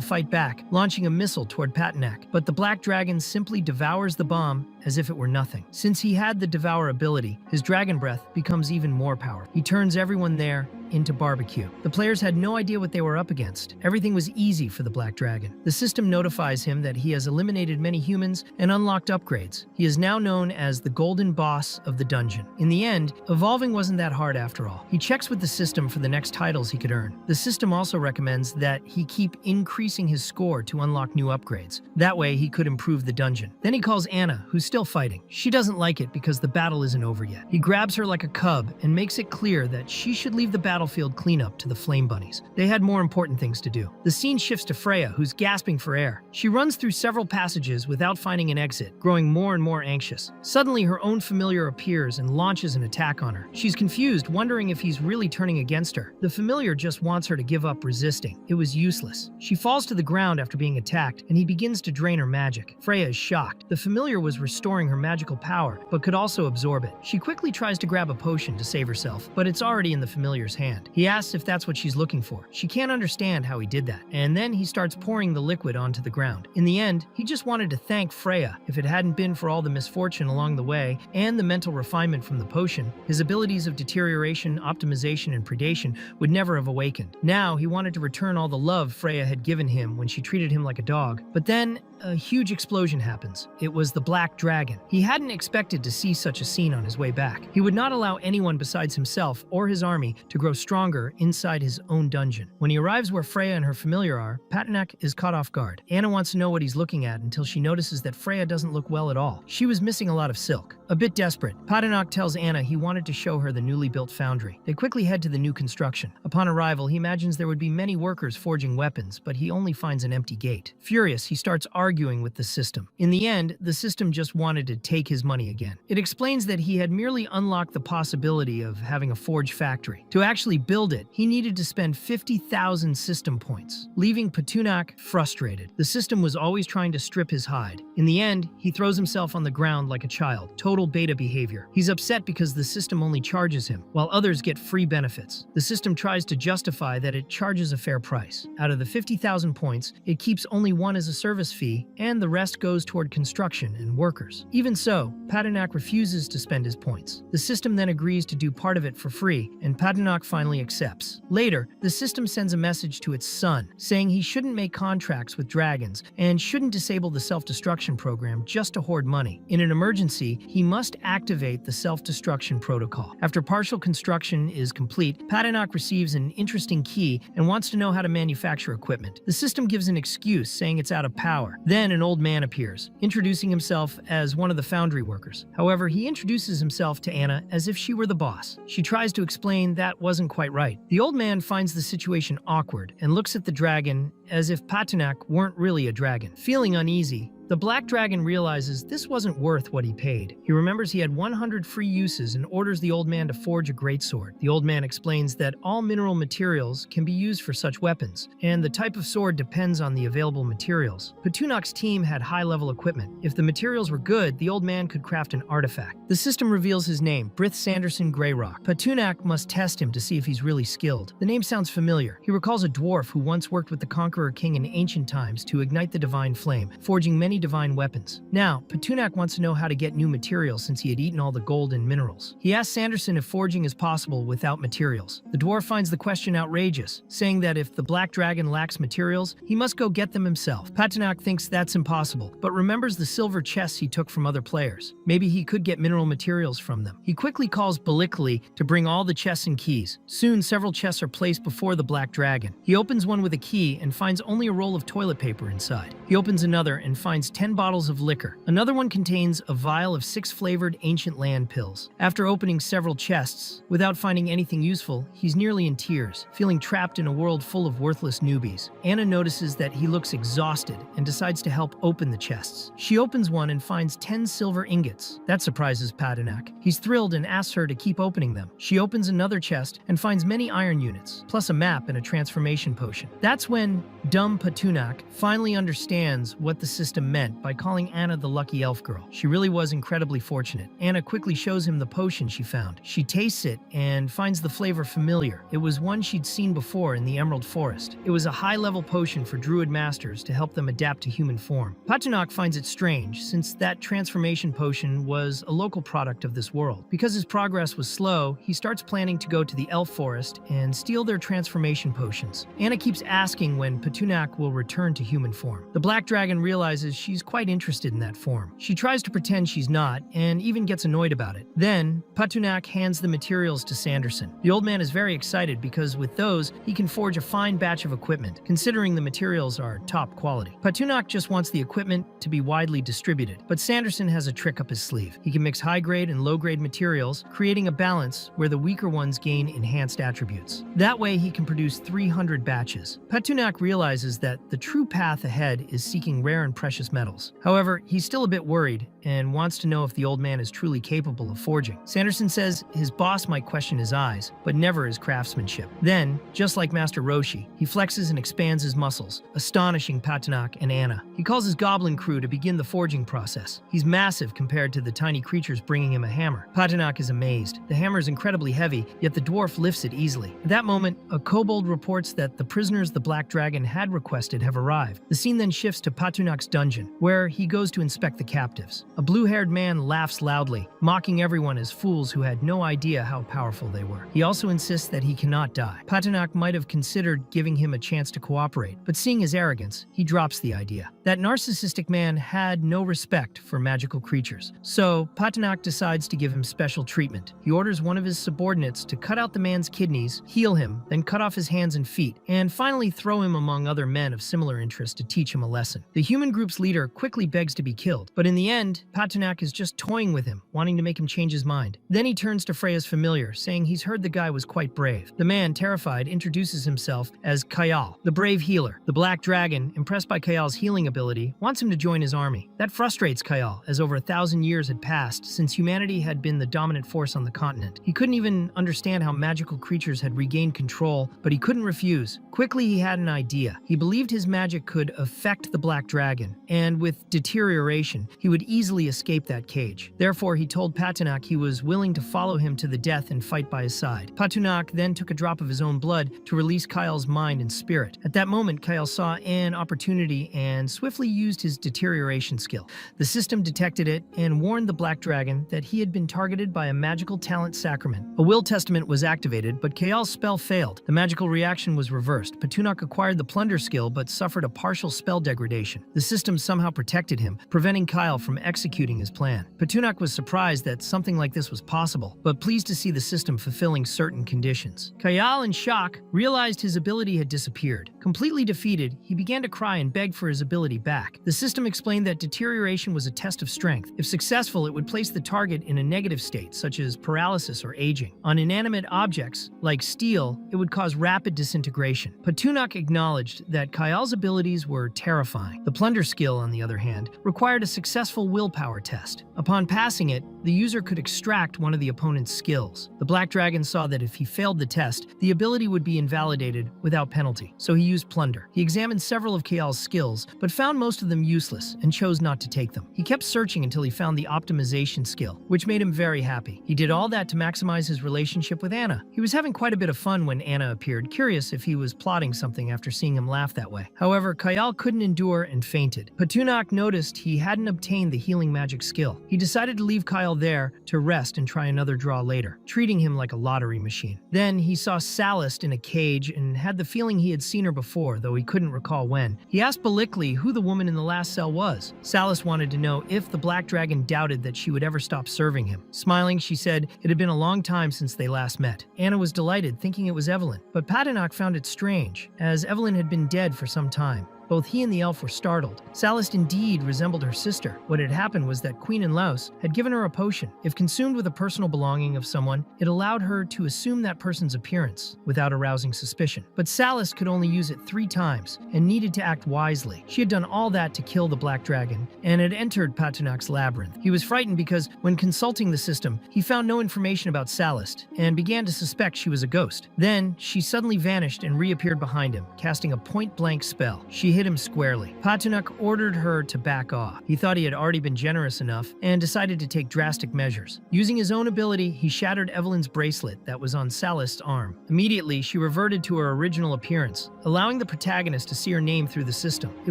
fight back, launching a missile toward Patinak, but the black dragon simply devours the bomb as if it were nothing. Since he had the devour ability, his dragon breath becomes even more powerful. He turns everyone there into barbecue. The players had no idea what they were up against. Everything was easy for the Black Dragon. The system notifies him that he has eliminated many humans and unlocked upgrades. He is now known as the Golden Boss of the dungeon. In the end, evolving wasn't that hard after all. He checks with the system for the next titles he could earn. The system also recommends that he keep increasing his score to unlock new upgrades. That way, he could improve the dungeon. Then he calls Anna, who's still fighting. She doesn't like it because the battle isn't over yet. He grabs her like a cub and makes it clear that she should leave the battlefield cleanup to the flame bunnies. They had more important things to do. The scene shifts to Freya, who's gasping for air. She runs through several passages without finding an exit, growing more and more anxious. Suddenly, her own familiar appears and launches an attack on her. She's confused, wondering if he's really turning against her. The familiar just wants her to give up resisting. It was useless. She falls to the ground after being attacked, and he begins to drain her magic. Freya is shocked. The familiar was restoring her magical power, but could also absorb it. She quickly tries to grab a potion to save herself, but it's already in the familiar's hand. He asks if that's what she's looking for. She can't understand how he did that, and then he starts pouring the liquid onto the ground. In the end, he just wanted to thank Freya. If it hadn't been for all the misfortune along the way and the mental refinement from the potion, his abilities of deterioration, optimization, and predation would never have awakened. Now, he wanted to return all the love Freya had given him when she treated him like a dog. But then, a huge explosion happens. It was the Black Dragon. He hadn't expected to see such a scene on his way back. He would not allow anyone besides himself or his army to grow stronger inside his own dungeon. When he arrives where Freya and her familiar are, Patinak is caught off guard. Anna wants to know what he's looking at until she notices that Freya doesn't look well at all. She was missing a lot of silk. A bit desperate, Patinak tells Anna he wanted to show her the newly built foundry. They quickly head to the new construction. Upon arrival, he imagines there would be many workers forging weapons, but he only finds an empty gate. Furious, he starts arguing with the system. In the end, the system just wanted to take his money again. It explains that he had merely unlocked the possibility of having a forge factory. To actually build it, he needed to spend 50,000 system points, leaving Patinak frustrated. The system was always trying to strip his hide. In the end, he throws himself on the ground like a child, total beta behavior. He's upset because the system only charges him, while others get free benefits. The system tries to justify that it charges a fair price. Out of the 50,000 points, it keeps only one as a service fee free, and the rest goes toward construction and workers. Even so, Paternak refuses to spend his points. The system then agrees to do part of it for free, and Paternak finally accepts. Later, the system sends a message to its son, saying he shouldn't make contracts with dragons and shouldn't disable the self-destruction program just to hoard money. In an emergency, he must activate the self-destruction protocol. After partial construction is complete, Paternak receives an interesting key and wants to know how to manufacture equipment. The system gives an excuse, saying it's out of power. Then an old man appears, introducing himself as one of the foundry workers. However, he introduces himself to Anna as if she were the boss. She tries to explain that wasn't quite right. The old man finds the situation awkward and looks at the dragon as if Paternak weren't really a dragon. Feeling uneasy, the black dragon realizes this wasn't worth what he paid. He remembers he had 100 free uses and orders the old man to forge a greatsword. The old man explains that all mineral materials can be used for such weapons, and the type of sword depends on the available materials. Patunak's team had high-level equipment. If the materials were good, the old man could craft an artifact. The system reveals his name, Brith Sanderson Greyrock. Patunak must test him to see if he's really skilled. The name sounds familiar. He recalls a dwarf who once worked with the Conqueror King in ancient times to ignite the divine flame, forging many divine weapons. Now, Patunak wants to know how to get new materials since he had eaten all the gold and minerals. He asks Sanderson if forging is possible without materials. The dwarf finds the question outrageous, saying that if the black dragon lacks materials, he must go get them himself. Patunak thinks that's impossible, but remembers the silver chests he took from other players. Maybe he could get mineral materials from them. He quickly calls Balikli to bring all the chests and keys. Soon, several chests are placed before the black dragon. He opens one with a key and finds only a roll of toilet paper inside. He opens another and finds 10 bottles of liquor. Another one contains a vial of 6 flavored ancient land pills. After opening several chests, without finding anything useful, he's nearly in tears, feeling trapped in a world full of worthless newbies. Anna notices that he looks exhausted and decides to help open the chests. She opens one and finds 10 silver ingots. That surprises Patunak. He's thrilled and asks her to keep opening them. She opens another chest and finds many iron units, plus a map and a transformation potion. That's when dumb Patunak finally understands what the system meant by calling Anna the lucky elf girl. She really was incredibly fortunate. Anna quickly shows him the potion she found. She tastes it and finds the flavor familiar. It was one she'd seen before in the Emerald Forest. It was a high-level potion for druid masters to help them adapt to human form. Patunak finds it strange, since that transformation potion was a local product of this world. Because his progress was slow, he starts planning to go to the elf forest and steal their transformation potions. Anna keeps asking when Patunak will return to human form. The black dragon realizes she's quite interested in that form. She tries to pretend she's not, and even gets annoyed about it. Then, Patunak hands the materials to Sanderson. The old man is very excited because with those, he can forge a fine batch of equipment, considering the materials are top quality. Patunak just wants the equipment to be widely distributed, but Sanderson has a trick up his sleeve. He can mix high-grade and low-grade materials, creating a balance where the weaker ones gain enhanced attributes. That way, he can produce 300 batches. Patunak realizes that the true path ahead is seeking rare and precious metals. However, he's still a bit worried and wants to know if the old man is truly capable of forging. Sanderson says his boss might question his eyes, but never his craftsmanship. Then, just like Master Roshi, he flexes and expands his muscles, astonishing Patunak and Anna. He calls his goblin crew to begin the forging process. He's massive compared to the tiny creatures bringing him a hammer. Patunak is amazed. The hammer is incredibly heavy, yet the dwarf lifts it easily. At that moment, a kobold reports that the prisoners the Black Dragon had requested have arrived. The scene then shifts to Patunak's dungeon, where he goes to inspect the captives. A blue-haired man laughs loudly, mocking everyone as fools who had no idea how powerful they were. He also insists that he cannot die. Patunak might have considered giving him a chance to cooperate, but seeing his arrogance, he drops the idea. That narcissistic man had no respect for magical creatures, so Patunak decides to give him special treatment. He orders one of his subordinates to cut out the man's kidneys, heal him, then cut off his hands and feet, and finally throw him among other men of similar interest to teach him a lesson. The human group's leader quickly begs to be killed, but in the end, Patunak is just toying with him, wanting to make him change his mind. Then he turns to Freya's familiar, saying he's heard the guy was quite brave. The man, terrified, introduces himself as Kayal, the brave healer. The Black Dragon, impressed by Kayal's healing ability, wants him to join his army. That frustrates Kayal, as over 1,000 years had passed since humanity had been the dominant force on the continent. He couldn't even understand how magical creatures had regained control, but he couldn't refuse. Quickly, he had an idea. idea. He believed his magic could affect the black dragon, and with deterioration, he would easily escape that cage. Therefore, he told Patunok he was willing to follow him to the death and fight by his side. Patunok then took a drop of his own blood to release Kyle's mind and spirit. At that moment, Kyle saw an opportunity and swiftly used his deterioration skill. The system detected it and warned the black dragon that he had been targeted by a magical talent sacrament. A will testament was activated, but Kyle's spell failed. The magical reaction was reversed. Patunok acquired the plunder skill but suffered a partial spell degradation. The system somehow protected him, preventing Kyle from executing his plan. Patunok was surprised that something like this was possible, but pleased to see the system fulfilling certain conditions. Kyle, in shock, realized his ability had disappeared. Completely defeated, he began to cry and beg for his ability back. The system explained that deterioration was a test of strength. If successful, it would place the target in a negative state, such as paralysis or aging. On inanimate objects, like steel, it would cause rapid disintegration. Patunok acknowledged that Kyle's abilities were terrifying. The plunder skill, on the other hand, required a successful willpower test. Upon passing it, the user could extract one of the opponent's skills. The black dragon saw that if he failed the test, the ability would be invalidated without penalty, so he used plunder. He examined several of Kyle's skills, but found most of them useless and chose not to take them. He kept searching until he found the optimization skill, which made him very happy. He did all that to maximize his relationship with Anna. He was having quite a bit of fun when Anna appeared, curious if he was plotting something after seeing him laugh that way. However, Kyle couldn't endure and fainted. Patunok noticed he hadn't obtained the healing magic skill. He decided to leave Kyle there to rest and try another draw later, treating him like a lottery machine. Then he saw Salist in a cage and had the feeling he had seen her before, though he couldn't recall when. He asked Balikli who the woman in the last cell was. Salist wanted to know if the black dragon doubted that she would ever stop serving him. Smiling, she said it had been a long time since they last met. Anna was delighted, thinking it was Evelyn, but Patunok found it strange, as Evelyn had been dead for some time. Both he and the elf were startled. Salist indeed resembled her sister. What had happened was that Queen and Laos had given her a potion. If consumed with a personal belonging of someone, it allowed her to assume that person's appearance without arousing suspicion. But Salist could only use it 3 times and needed to act wisely. She had done all that to kill the black dragon and had entered Patunok's labyrinth. He was frightened because when consulting the system, he found no information about Salist and began to suspect she was a ghost. Then she suddenly vanished and reappeared behind him, casting a point-blank spell. She hit him squarely. Patunok ordered her to back off. He thought he had already been generous enough and decided to take drastic measures. Using his own ability, he shattered Evelyn's bracelet that was on Salist's arm. Immediately, she reverted to her original appearance, allowing the protagonist to see her name through the system. It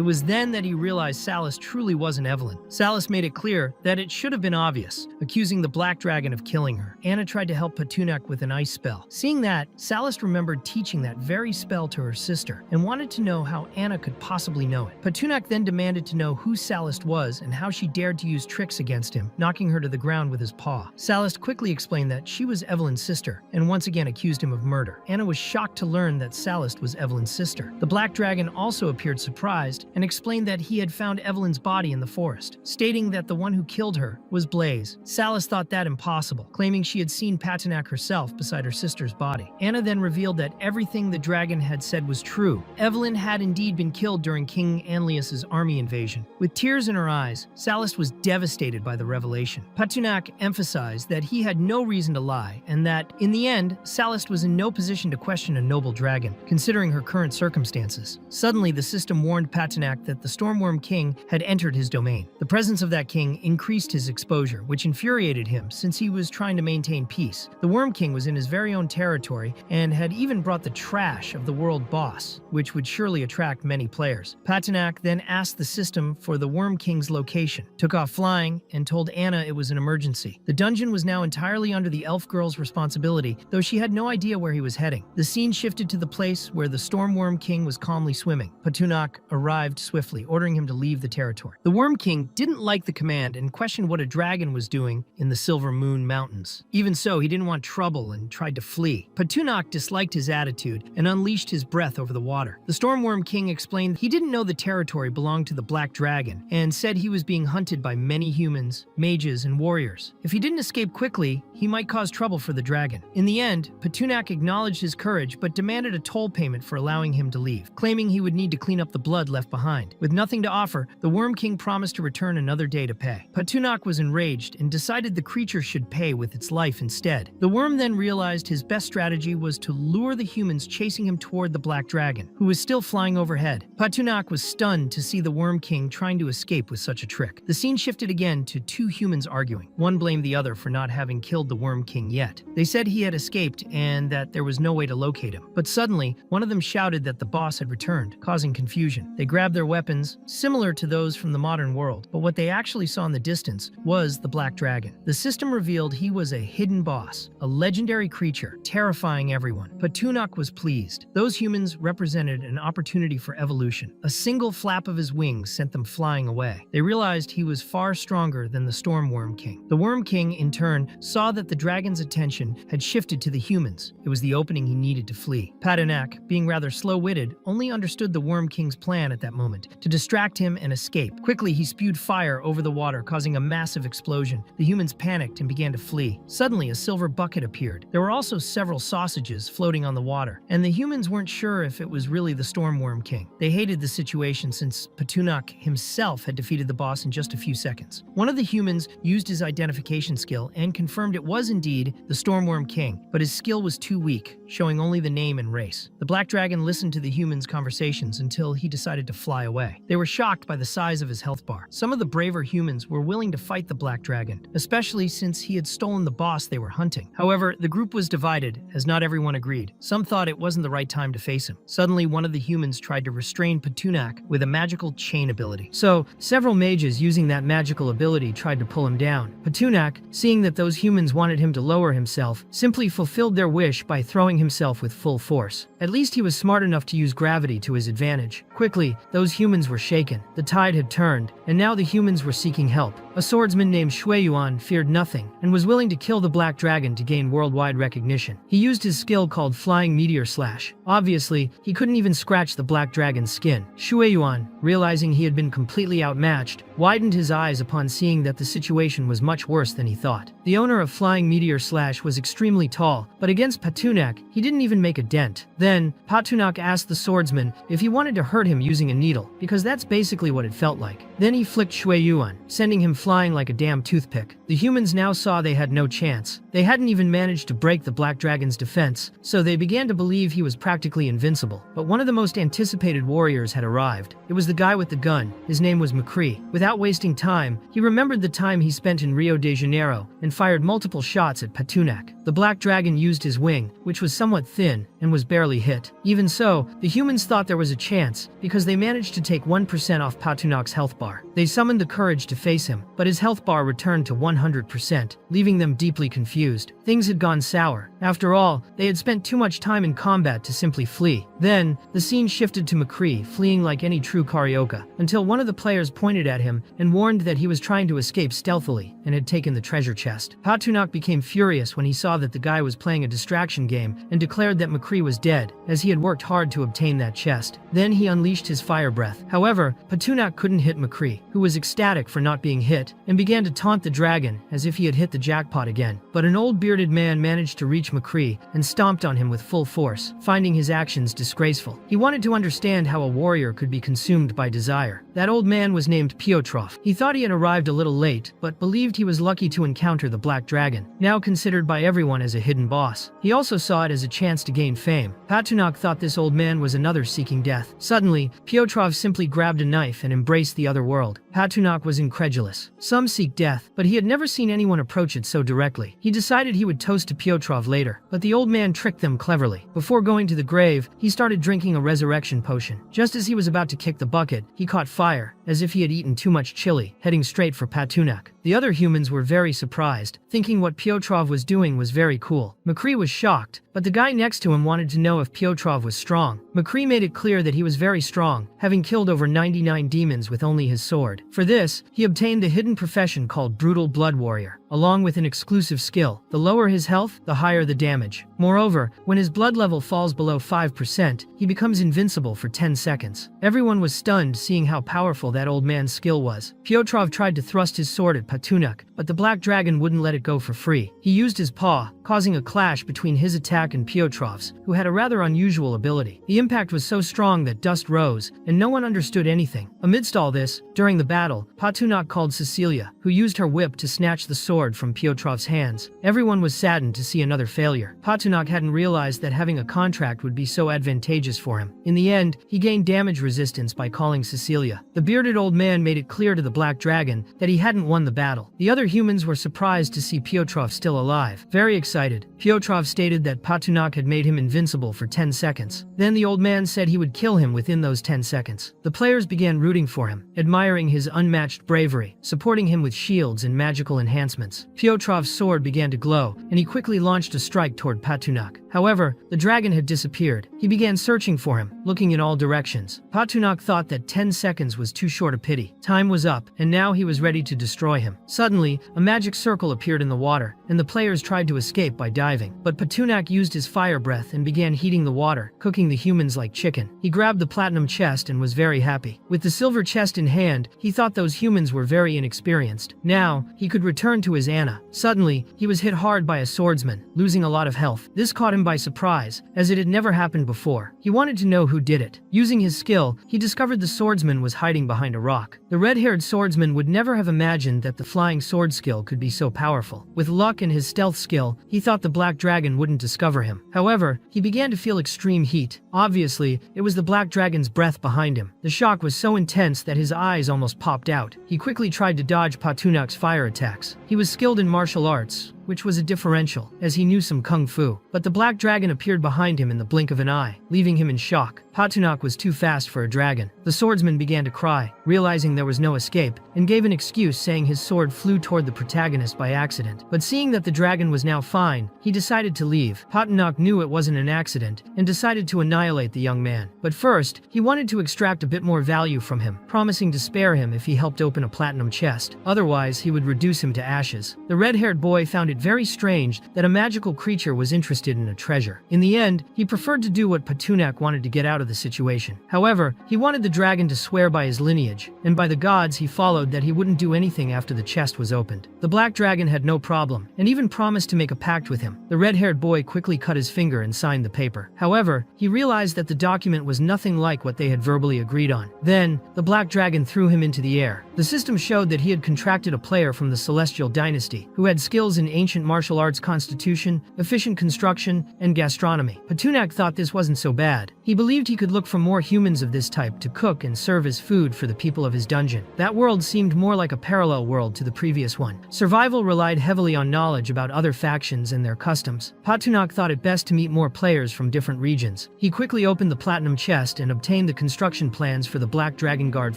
was then that he realized Salist truly wasn't Evelyn. Salist made it clear that it should have been obvious, accusing the black dragon of killing her. Anna tried to help Patunok with an ice spell. Seeing that, Salist remembered teaching that very spell to her sister and wanted to know how Anna could possibly know it. Patunok then demanded to know who Salist was and how she dared to use tricks against him, knocking her to the ground with his paw. Salist quickly explained that she was Evelyn's sister and once again accused him of murder. Anna was shocked to learn that Salist was Evelyn's sister. The black dragon also appeared surprised and explained that he had found Evelyn's body in the forest, stating that the one who killed her was Blaze. Salist thought that impossible, claiming she had seen Patunok herself beside her sister's body. Anna then revealed that everything the dragon had said was true. Evelyn had indeed been killed during King Anlius's army invasion. With tears in her eyes, Salist was devastated by the revelation. Patunok emphasized that he had no reason to lie, and that, in the end, Salist was in no position to question a noble dragon, considering her current circumstances. Suddenly, the system warned Patunok that the Stormworm King had entered his domain. The presence of that king increased his exposure, which infuriated him since he was trying to maintain peace. The Worm King was in his very own territory and had even brought the trash of the world boss, which would surely attract many players. Patunok then asked the system for the Worm King's location, took off flying, and told Anna it was an emergency. The dungeon was now entirely under the elf girl's responsibility, though she had no idea where he was heading. The scene shifted to the place where the Stormworm King was calmly swimming. Patunok arrived swiftly, ordering him to leave the territory. The Worm King didn't like the command and questioned what a dragon was doing in the Silver Moon Mountains. Even so, he didn't want trouble and tried to flee. Patunok disliked his attitude and unleashed his breath over the water. The Stormworm King explained he didn't know the territory belonged to the Black Dragon and said he was being hunted by many humans, mages, and warriors. If he didn't escape quickly, he might cause trouble for the dragon. In the end, Petunak acknowledged his courage but demanded a toll payment for allowing him to leave, claiming he would need to clean up the blood left behind. With nothing to offer, the Worm King promised to return another day to pay. Petunak was enraged and decided the creature should pay with its life instead. The worm then realized his best strategy was to lure the humans chasing him toward the Black Dragon, who was still flying overhead. Petunak was stunned to see the Worm King trying to escape with such a trick. The scene shifted again to two humans arguing. One blamed the other for not having killed the Worm King yet. They said he had escaped and that there was no way to locate him. But suddenly, one of them shouted that the boss had returned, causing confusion. They grabbed their weapons, similar to those from the modern world, but what they actually saw in the distance was the Black Dragon. The system revealed he was a hidden boss, a legendary creature, terrifying everyone. Petunak was pleased. Those humans represented an opportunity for evolution. A single flap of his wings sent them flying away. They realized he was far stronger than the Storm Worm King. The Worm King, in turn, saw that the dragon's attention had shifted to the humans. It was the opening he needed to flee. Petunak, being rather slow-witted, only understood the Worm King's plan at that moment, to distract him and escape. Quickly, he spewed fire over the water, causing a massive explosion. The humans panicked and began to flee. Suddenly, a silver bucket appeared. There were also several sausages floating on the water, and the humans weren't sure if it was really the Storm Worm King. They hated the situation since Petunak himself had defeated the boss in just a few seconds. One of the humans used his identification skill and confirmed it was indeed the Storm Worm King, but his skill was too weak, showing only the name and race. The Black Dragon listened to the humans' conversations until he decided to fly away. They were shocked by the size of his health bar. Some of the braver humans were willing to fight the Black Dragon, especially since he had stolen the boss they were hunting. However, the group was divided, as not everyone agreed. Some thought it wasn't the right time to face him. Suddenly, one of the humans tried to restrain Petunak with a magical chain ability. So, several mages using that magical ability tried to pull him down. Petunak, seeing that those humans wanted him to lower himself, simply fulfilled their wish by throwing himself with full force. At least he was smart enough to use gravity to his advantage. Quickly, those humans were shaken. The tide had turned, and now the humans were seeking help. A swordsman named Shueyuan feared nothing and was willing to kill the Black Dragon to gain worldwide recognition. He used his skill called Flying Meteor Slash. Obviously, he couldn't even scratch the Black Dragon's skin. Shueyuan, realizing he had been completely outmatched, widened his eyes upon seeing that the situation was much worse than he thought. The owner of Flying Meteor Slash was extremely tall, but against Petunak, he didn't even make a dent. Then, Petunak asked the swordsman if he wanted to hurt him using a needle, because that's basically what it felt like. Then he flicked Shueyuan, sending him flying like a damn toothpick. The humans now saw they had no chance. They hadn't even managed to break the Black Dragon's defense, so they began to believe he was practically invincible. But one of the most anticipated warriors had arrived. It was the guy with the gun. His name was McCree. Without wasting time, he remembered the time he spent in Rio de Janeiro and fired multiple shots at Petunak. The Black Dragon used his wing, which was somewhat thin, and was barely hit. Even so, the humans thought there was a chance, because they managed to take 1% off Petunak's health bar. They summoned the courage to face him, but his health bar returned to 100%, leaving them deeply confused. Things had gone sour. After all, they had spent too much time in combat to simply flee. Then, the scene shifted to McCree fleeing like any true Carioca, until one of the players pointed at him and warned that he was trying to escape stealthily and had taken the treasure chest. Petunak became furious when he saw that the guy was playing a distraction game and declared that McCree was dead, as he had worked hard to obtain that chest. Then he unleashed his fire breath. However, Petunak couldn't hit McCree, who was ecstatic for not being hit, and began to taunt the dragon as if he had hit the jackpot again. But an old bearded man managed to reach McCree and stomped on him with full force, finding his actions disgraceful. He wanted to understand how a warrior could be consumed by desire. That old man was named Piotrov. He thought he had arrived a little late, but believed he was lucky to encounter the Black Dragon, now considered by everyone as a hidden boss. He also saw it as a chance to gain fame. Petunak thought this old man was another seeking death. Suddenly, Piotrov simply grabbed a knife and embraced the other world. Petunak was incredulous. Some seek death, but he had never seen anyone approach it so directly. He decided he would toast to Piotrov later, but the old man tricked them cleverly. Before going to the grave, he started drinking a resurrection potion. Just as he was about to kick the bucket, he caught fire, as if he had eaten too much chili, heading straight for Petunak. The other humans were very surprised, thinking what Piotrov was doing was very cool. McCree was shocked, but the guy next to him wanted to know if Piotrov was strong. McCree made it clear that he was very strong, having killed over 99 demons with only his sword. For this, he obtained the hidden profession called Brutal Blood Warrior. along with an exclusive skill. The lower his health, the higher the damage. Moreover, when his blood level falls below 5%, he becomes invincible for 10 seconds. Everyone was stunned seeing how powerful that old man's skill was. Piotrov tried to thrust his sword at Patunak, but the black dragon wouldn't let it go for free. He used his paw, causing a clash between his attack and Piotrov's, who had a rather unusual ability. The impact was so strong that dust rose, and no one understood anything. Amidst all this, during the battle, Patunak called Cecilia, who used her whip to snatch the sword from Piotrov's hands. Everyone was saddened to see another failure. Patunak hadn't realized that having a contract would be so advantageous for him. In the end, he gained damage resistance by calling Cecilia. The bearded old man made it clear to the black dragon that he hadn't won the battle. The other humans were surprised to see Piotrov still alive. Very excited, Piotrov stated that Patunak had made him invincible for 10 seconds. Then the old man said he would kill him within those 10 seconds. The players began rooting for him, admiring his unmatched bravery, supporting him with shields and magical enhancements. Piotrov's sword began to glow, and he quickly launched a strike toward Patunak. However, the dragon had disappeared. He began searching for him, looking in all directions. Patunak thought that 10 seconds was too short a pity. Time was up, and now he was ready to destroy him. Suddenly, a magic circle appeared in the water, and the players tried to escape by diving. But Patunak used his fire breath and began heating the water, cooking the humans like chicken. He grabbed the platinum chest and was very happy. With the silver chest in hand, he thought those humans were very inexperienced. Now, he could return to his Anna. Suddenly, he was hit hard by a swordsman, losing a lot of health. This caught him by surprise, as it had never happened before. He wanted to know who did it. Using his skill, he discovered the swordsman was hiding behind a rock. The red-haired swordsman would never have imagined that the flying sword skill could be so powerful. With luck and his stealth skill, he thought the black dragon wouldn't discover him. However, he began to feel extreme heat. Obviously, it was the black dragon's breath behind him. The shock was so intense that his eyes almost popped out. He quickly tried to dodge Patunak's fire attacks. He was skilled in martial arts, which was a differential, as he knew some kung fu. But the black dragon appeared behind him in the blink of an eye, leaving him in shock. Patunak was too fast for a dragon. The swordsman began to cry, realizing there was no escape, and gave an excuse saying his sword flew toward the protagonist by accident. But seeing that the dragon was now fine, he decided to leave. Patunak knew it wasn't an accident, and decided to annihilate the young man. But first, he wanted to extract a bit more value from him, promising to spare him if he helped open a platinum chest. Otherwise, he would reduce him to ashes. The red-haired boy found it very strange that a magical creature was interested in a treasure. In the end, he preferred to do what Patunak wanted to get out of the situation. However, he wanted the dragon to swear by his lineage, and by the gods he followed that he wouldn't do anything after the chest was opened. The black dragon had no problem, and even promised to make a pact with him. The red-haired boy quickly cut his finger and signed the paper. However, he realized that the document was nothing like what they had verbally agreed on. Then, the black dragon threw him into the air. The system showed that he had contracted a player from the Celestial Dynasty, who had skills in ancient martial arts constitution, efficient construction, and gastronomy. Patunak thought this wasn't so bad. He believed he could look for more humans of this type to cook and serve as food for the people of his dungeon. That world seemed more like a parallel world to the previous one. Survival relied heavily on knowledge about other factions and their customs. Patunak thought it best to meet more players from different regions. He quickly opened the platinum chest and obtained the construction plans for the Black Dragon Guard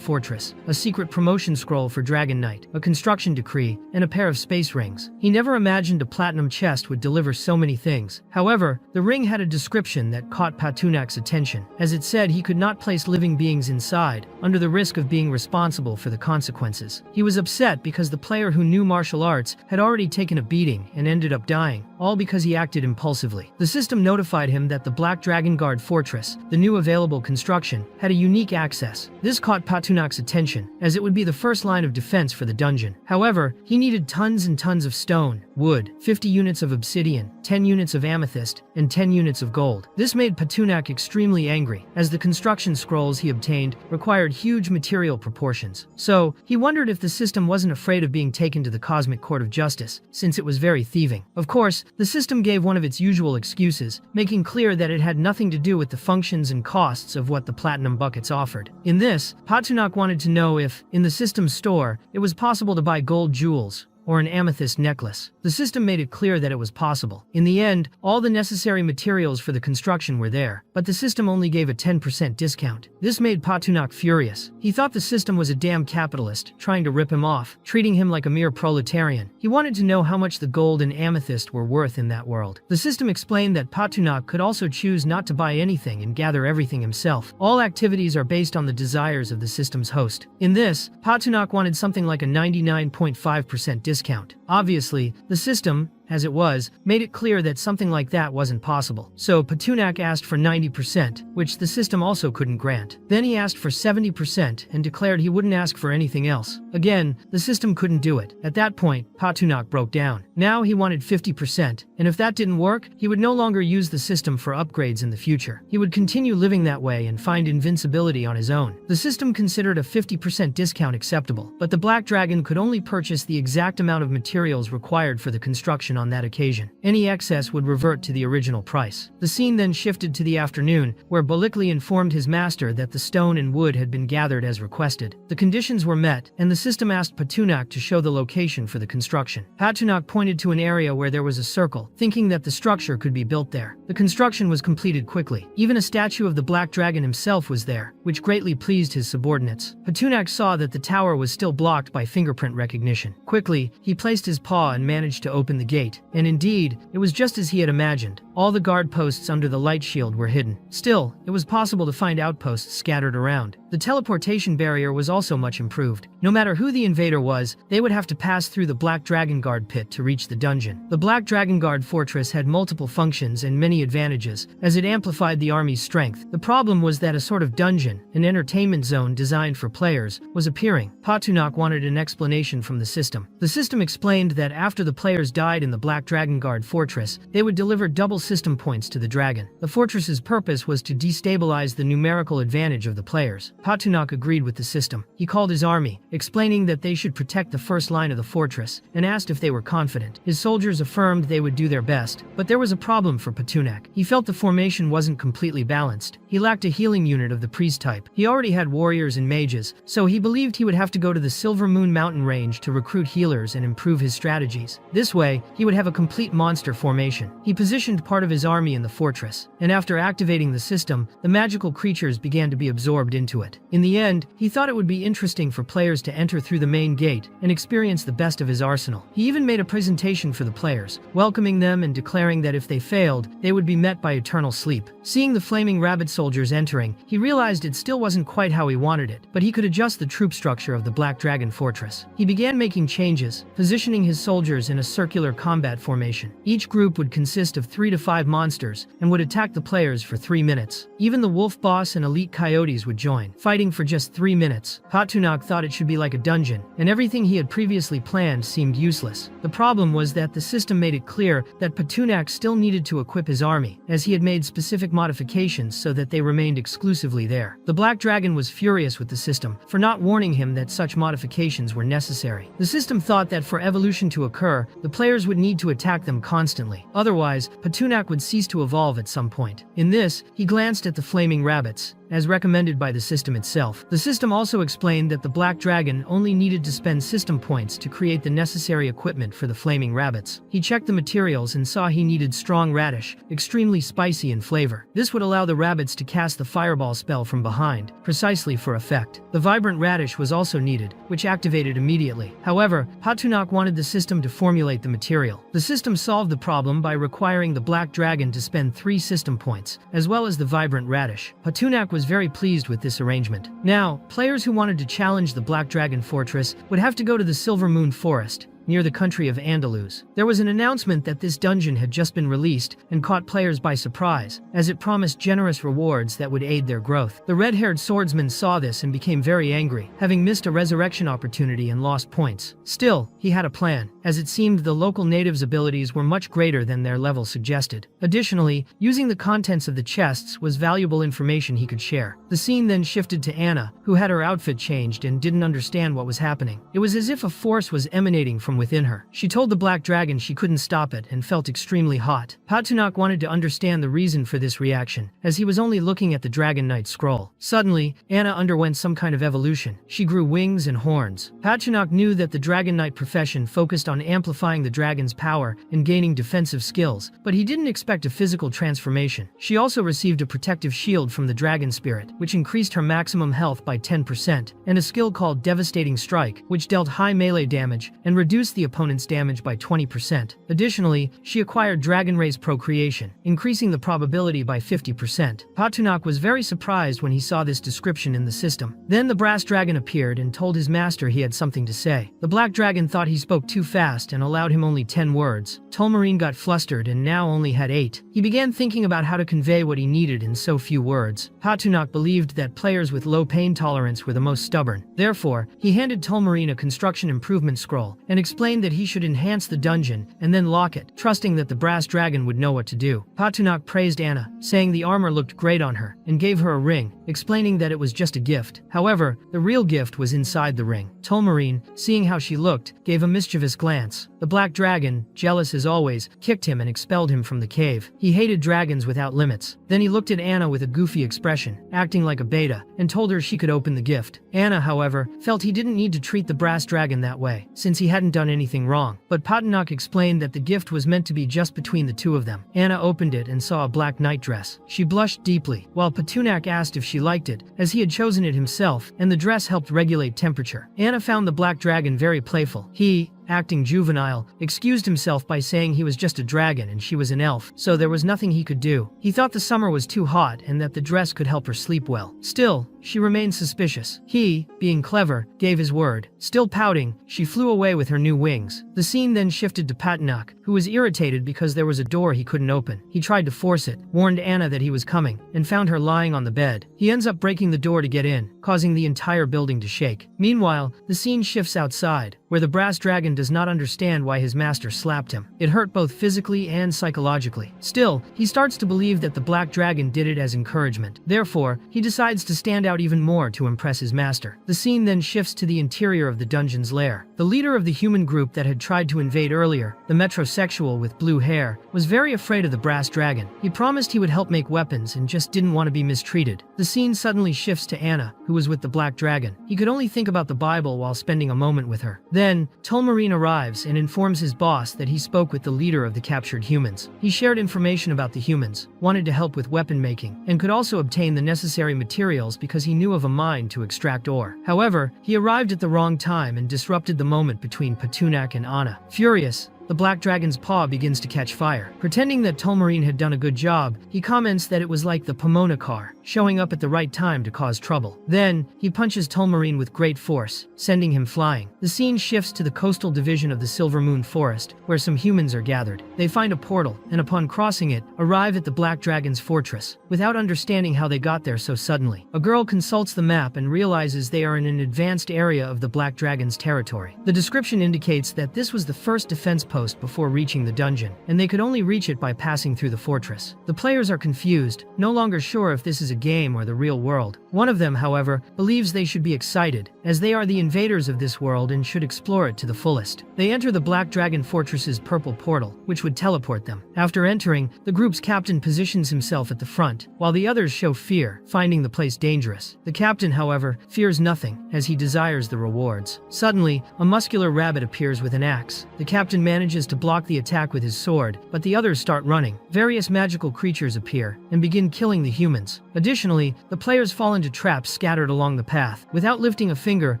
Fortress, a secret promotion scroll for Dragon Knight, a construction decree, and a pair of space rings. He never imagined a platinum chest would deliver so many things. However, the ring had a description that caught Patunak's attention, as it said he could not place living beings inside, under the risk of being responsible for the consequences. He was upset because the player who knew martial arts had already taken a beating and ended up dying, all because he acted impulsively. The system notified him that the Black Dragon Guard Fortress, the new available construction, had a unique access. This caught Patunak's attention, as it would be the first line of defense for the dungeon. However, he needed tons and tons of stone, wood, 50 units of obsidian, 10 units of amethyst, and 10 units of gold. This made Patunak extremely angry, as the construction scrolls he obtained required huge material proportions. So, he wondered if the system wasn't afraid of being taken to the Cosmic Court of Justice, since it was very thieving. Of course, the system gave one of its usual excuses, making clear that it had nothing to do with the functions and costs of what the platinum buckets offered. In this, Patunak wanted to know if, in the system's store, it was possible to buy gold jewels, or an amethyst necklace. The system made it clear that it was possible. In the end, all the necessary materials for the construction were there, but the system only gave a 10% discount. This made Patunak furious. He thought the system was a damn capitalist, trying to rip him off, treating him like a mere proletarian. He wanted to know how much the gold and amethyst were worth in that world. The system explained that Patunak could also choose not to buy anything and gather everything himself. All activities are based on the desires of the system's host. In this, Patunak wanted something like a 99.5% discount. discount. Obviously, the system, as it was, made it clear that something like that wasn't possible. So Petunak asked for 90%, which the system also couldn't grant. Then he asked for 70% and declared he wouldn't ask for anything else. Again, the system couldn't do it. At that point, Petunak broke down. Now he wanted 50%, and if that didn't work, he would no longer use the system for upgrades in the future. He would continue living that way and find invincibility on his own. The system considered a 50% discount acceptable, but the Black Dragon could only purchase the exact amount of materials required for the construction on that occasion. Any excess would revert to the original price. The scene then shifted to the afternoon, where Balikli informed his master that the stone and wood had been gathered as requested. The conditions were met, and the system asked Petunak to show the location for the construction. Petunak pointed to an area where there was a circle, thinking that the structure could be built there. The construction was completed quickly. Even a statue of the Black Dragon himself was there, which greatly pleased his subordinates. Petunak saw that the tower was still blocked by fingerprint recognition. Quickly, he placed his paw and managed to open the gate, and indeed, it was just as he had imagined. All the guard posts under the light shield were hidden. Still, it was possible to find outposts scattered around. The teleportation barrier was also much improved. No matter who the invader was, they would have to pass through the Black Dragon Guard pit to reach the dungeon. The Black Dragon Guard fortress had multiple functions and many advantages, as it amplified the army's strength. The problem was that a sort of dungeon, an entertainment zone designed for players, was appearing. Petunak wanted an explanation from the system. The system explained that after the players died in the Black Dragon Guard fortress, they would deliver double system points to the dragon. The fortress's purpose was to destabilize the numerical advantage of the players. Petunak agreed with the system. He called his army, explaining that they should protect the first line of the fortress, and asked if they were confident. His soldiers affirmed they would do their best, but there was a problem for Petunak. He felt the formation wasn't completely balanced. He lacked a healing unit of the priest type. He already had warriors and mages, so he believed he would have to go to the Silver Moon mountain range to recruit healers and improve his strategies. This way, he would have a complete monster formation. He positioned part of his army in the fortress, and after activating the system, the magical creatures began to be absorbed into it. In the end, he thought it would be interesting for players to enter through the main gate and experience the best of his arsenal. He even made a presentation for the players, welcoming them and declaring that if they failed, they would be met by eternal sleep. Seeing the flaming rabbit soldiers entering, he realized it still wasn't quite how he wanted it, but he could adjust the troop structure of the Black Dragon fortress. He began making changes, positioning his soldiers in a circular combat formation. Each group would consist of 3 to 5 monsters and would attack the players for 3 minutes. Even the wolf boss and elite coyotes would join, fighting for just 3 minutes. Petunak thought it should be like a dungeon, and everything he had previously planned seemed useless. The problem was that the system made it clear that Petunak still needed to equip his army, as he had made specific modifications so that they remained exclusively there. The Black Dragon was furious with the system for not warning him that such modifications were necessary. The system thought that for evolution to occur, the players would need to attack them constantly. Otherwise, Petunak would cease to evolve at some point. In this, he glanced at the flaming rabbits, as recommended by the system itself. The system also explained that the Black Dragon only needed to spend system points to create the necessary equipment for the flaming rabbits. He checked the materials and saw he needed strong radish, extremely spicy in flavor. This would allow the rabbits to cast the fireball spell from behind, precisely for effect. The vibrant radish was also needed, which activated immediately. However, Petunak wanted the system to formulate the material. The system solved the problem by requiring the Black Dragon to spend 3 system points, as well as the vibrant radish. Petunak was very pleased with this arrangement. Now, players who wanted to challenge the Black Dragon Fortress would have to go to the Silver Moon Forest, near the country of Andalus. There was an announcement that this dungeon had just been released and caught players by surprise, as it promised generous rewards that would aid their growth. The red-haired swordsman saw this and became very angry, having missed a resurrection opportunity and lost points. Still, he had a plan, as it seemed the local natives' abilities were much greater than their level suggested. Additionally, using the contents of the chests was valuable information he could share. The scene then shifted to Anna, who had her outfit changed and didn't understand what was happening. It was as if a force was emanating from within her. She told the Black Dragon she couldn't stop it and felt extremely hot. Petunak wanted to understand the reason for this reaction, as he was only looking at the Dragon Knight scroll. Suddenly, Anna underwent some kind of evolution. She grew wings and horns. Petunak knew that the Dragon Knight profession focused on amplifying the dragon's power and gaining defensive skills, but he didn't expect a physical transformation. She also received a protective shield from the Dragon Spirit, which increased her maximum health by 10%, and a skill called Devastating Strike, which dealt high melee damage and reduced the opponent's damage by 20%. Additionally, she acquired Dragon Race Procreation, increasing the probability by 50%. Petunak was very surprised when he saw this description in the system. Then the brass dragon appeared and told his master he had something to say. The Black Dragon thought he spoke too fast fast and allowed him only 10 words. Tolmarine got flustered and now only had 8. He began thinking about how to convey what he needed in so few words. Patunak believed that players with low pain tolerance were the most stubborn. Therefore, he handed Tolmarine a construction improvement scroll and explained that he should enhance the dungeon and then lock it, trusting that the brass dragon would know what to do. Patunak praised Anna, saying the armor looked great on her, and gave her a ring, explaining that it was just a gift. However, the real gift was inside the ring. Tolmarine, seeing how she looked, gave a mischievous glance. The black dragon, jealous as always, kicked him and expelled him from the cave. He hated dragons without limits. Then he looked at Anna with a goofy expression, acting like a beta, and told her she could open the gift. Anna, however, felt he didn't need to treat the brass dragon that way, since he hadn't done anything wrong. But Patunak explained that the gift was meant to be just between the two of them. Anna opened it and saw a black nightdress. She blushed deeply, while Patunak asked if she liked it, as he had chosen it himself, and the dress helped regulate temperature. Anna found the black dragon very playful. He, acting juvenile, excused himself by saying he was just a dragon and she was an elf, so there was nothing he could do. He thought the summer was too hot and that the dress could help her sleep well. Still, she remained suspicious. He, being clever, gave his word. Still pouting, she flew away with her new wings. The scene then shifted to Patunak, who was irritated because there was a door he couldn't open. He tried to force it, warned Anna that he was coming, and found her lying on the bed. He ends up breaking the door to get in, causing the entire building to shake. Meanwhile, the scene shifts outside, where the brass dragon does not understand why his master slapped him. It hurt both physically and psychologically. Still, he starts to believe that the black dragon did it as encouragement. Therefore, he decides to stand out even more to impress his master. The scene then shifts to the interior of the dungeon's lair. The leader of the human group that had tried to invade earlier, the metrosexual with blue hair, was very afraid of the brass dragon. He promised he would help make weapons and just didn't want to be mistreated. The scene suddenly shifts to Anna, who was with the black dragon. He could only think about the Bible while spending a moment with her. Then, Tolmarine arrives and informs his boss that he spoke with the leader of the captured humans. He shared information about the humans, wanted to help with weapon making, and could also obtain the necessary materials because he knew of a mine to extract ore. However, he arrived at the wrong time and disrupted the moment between Patunak and Anna. Furious, the black dragon's paw begins to catch fire. Pretending that Tolmarine had done a good job, he comments that it was like the Pomona car, showing up at the right time to cause trouble. Then, he punches Tolmarine with great force, sending him flying. The scene shifts to the coastal division of the Silver Moon Forest, where some humans are gathered. They find a portal, and upon crossing it, arrive at the black dragon's fortress, without understanding how they got there so suddenly. A girl consults the map and realizes they are in an advanced area of the black dragon's territory. The description indicates that this was the first defense post before reaching the dungeon, and they could only reach it by passing through the fortress. The players are confused, no longer sure if this is a game or the real world. One of them, however, believes they should be excited, as they are the invaders of this world and should explore it to the fullest. They enter the Black Dragon Fortress's purple portal, which would teleport them. After entering, the group's captain positions himself at the front, while the others show fear, finding the place dangerous. The captain, however, fears nothing, as he desires the rewards. Suddenly, a muscular rabbit appears with an axe. The captain manages to block the attack with his sword, but the others start running. Various magical creatures appear and begin killing the humans. Additionally, the players fall into traps scattered along the path. Without lifting a finger,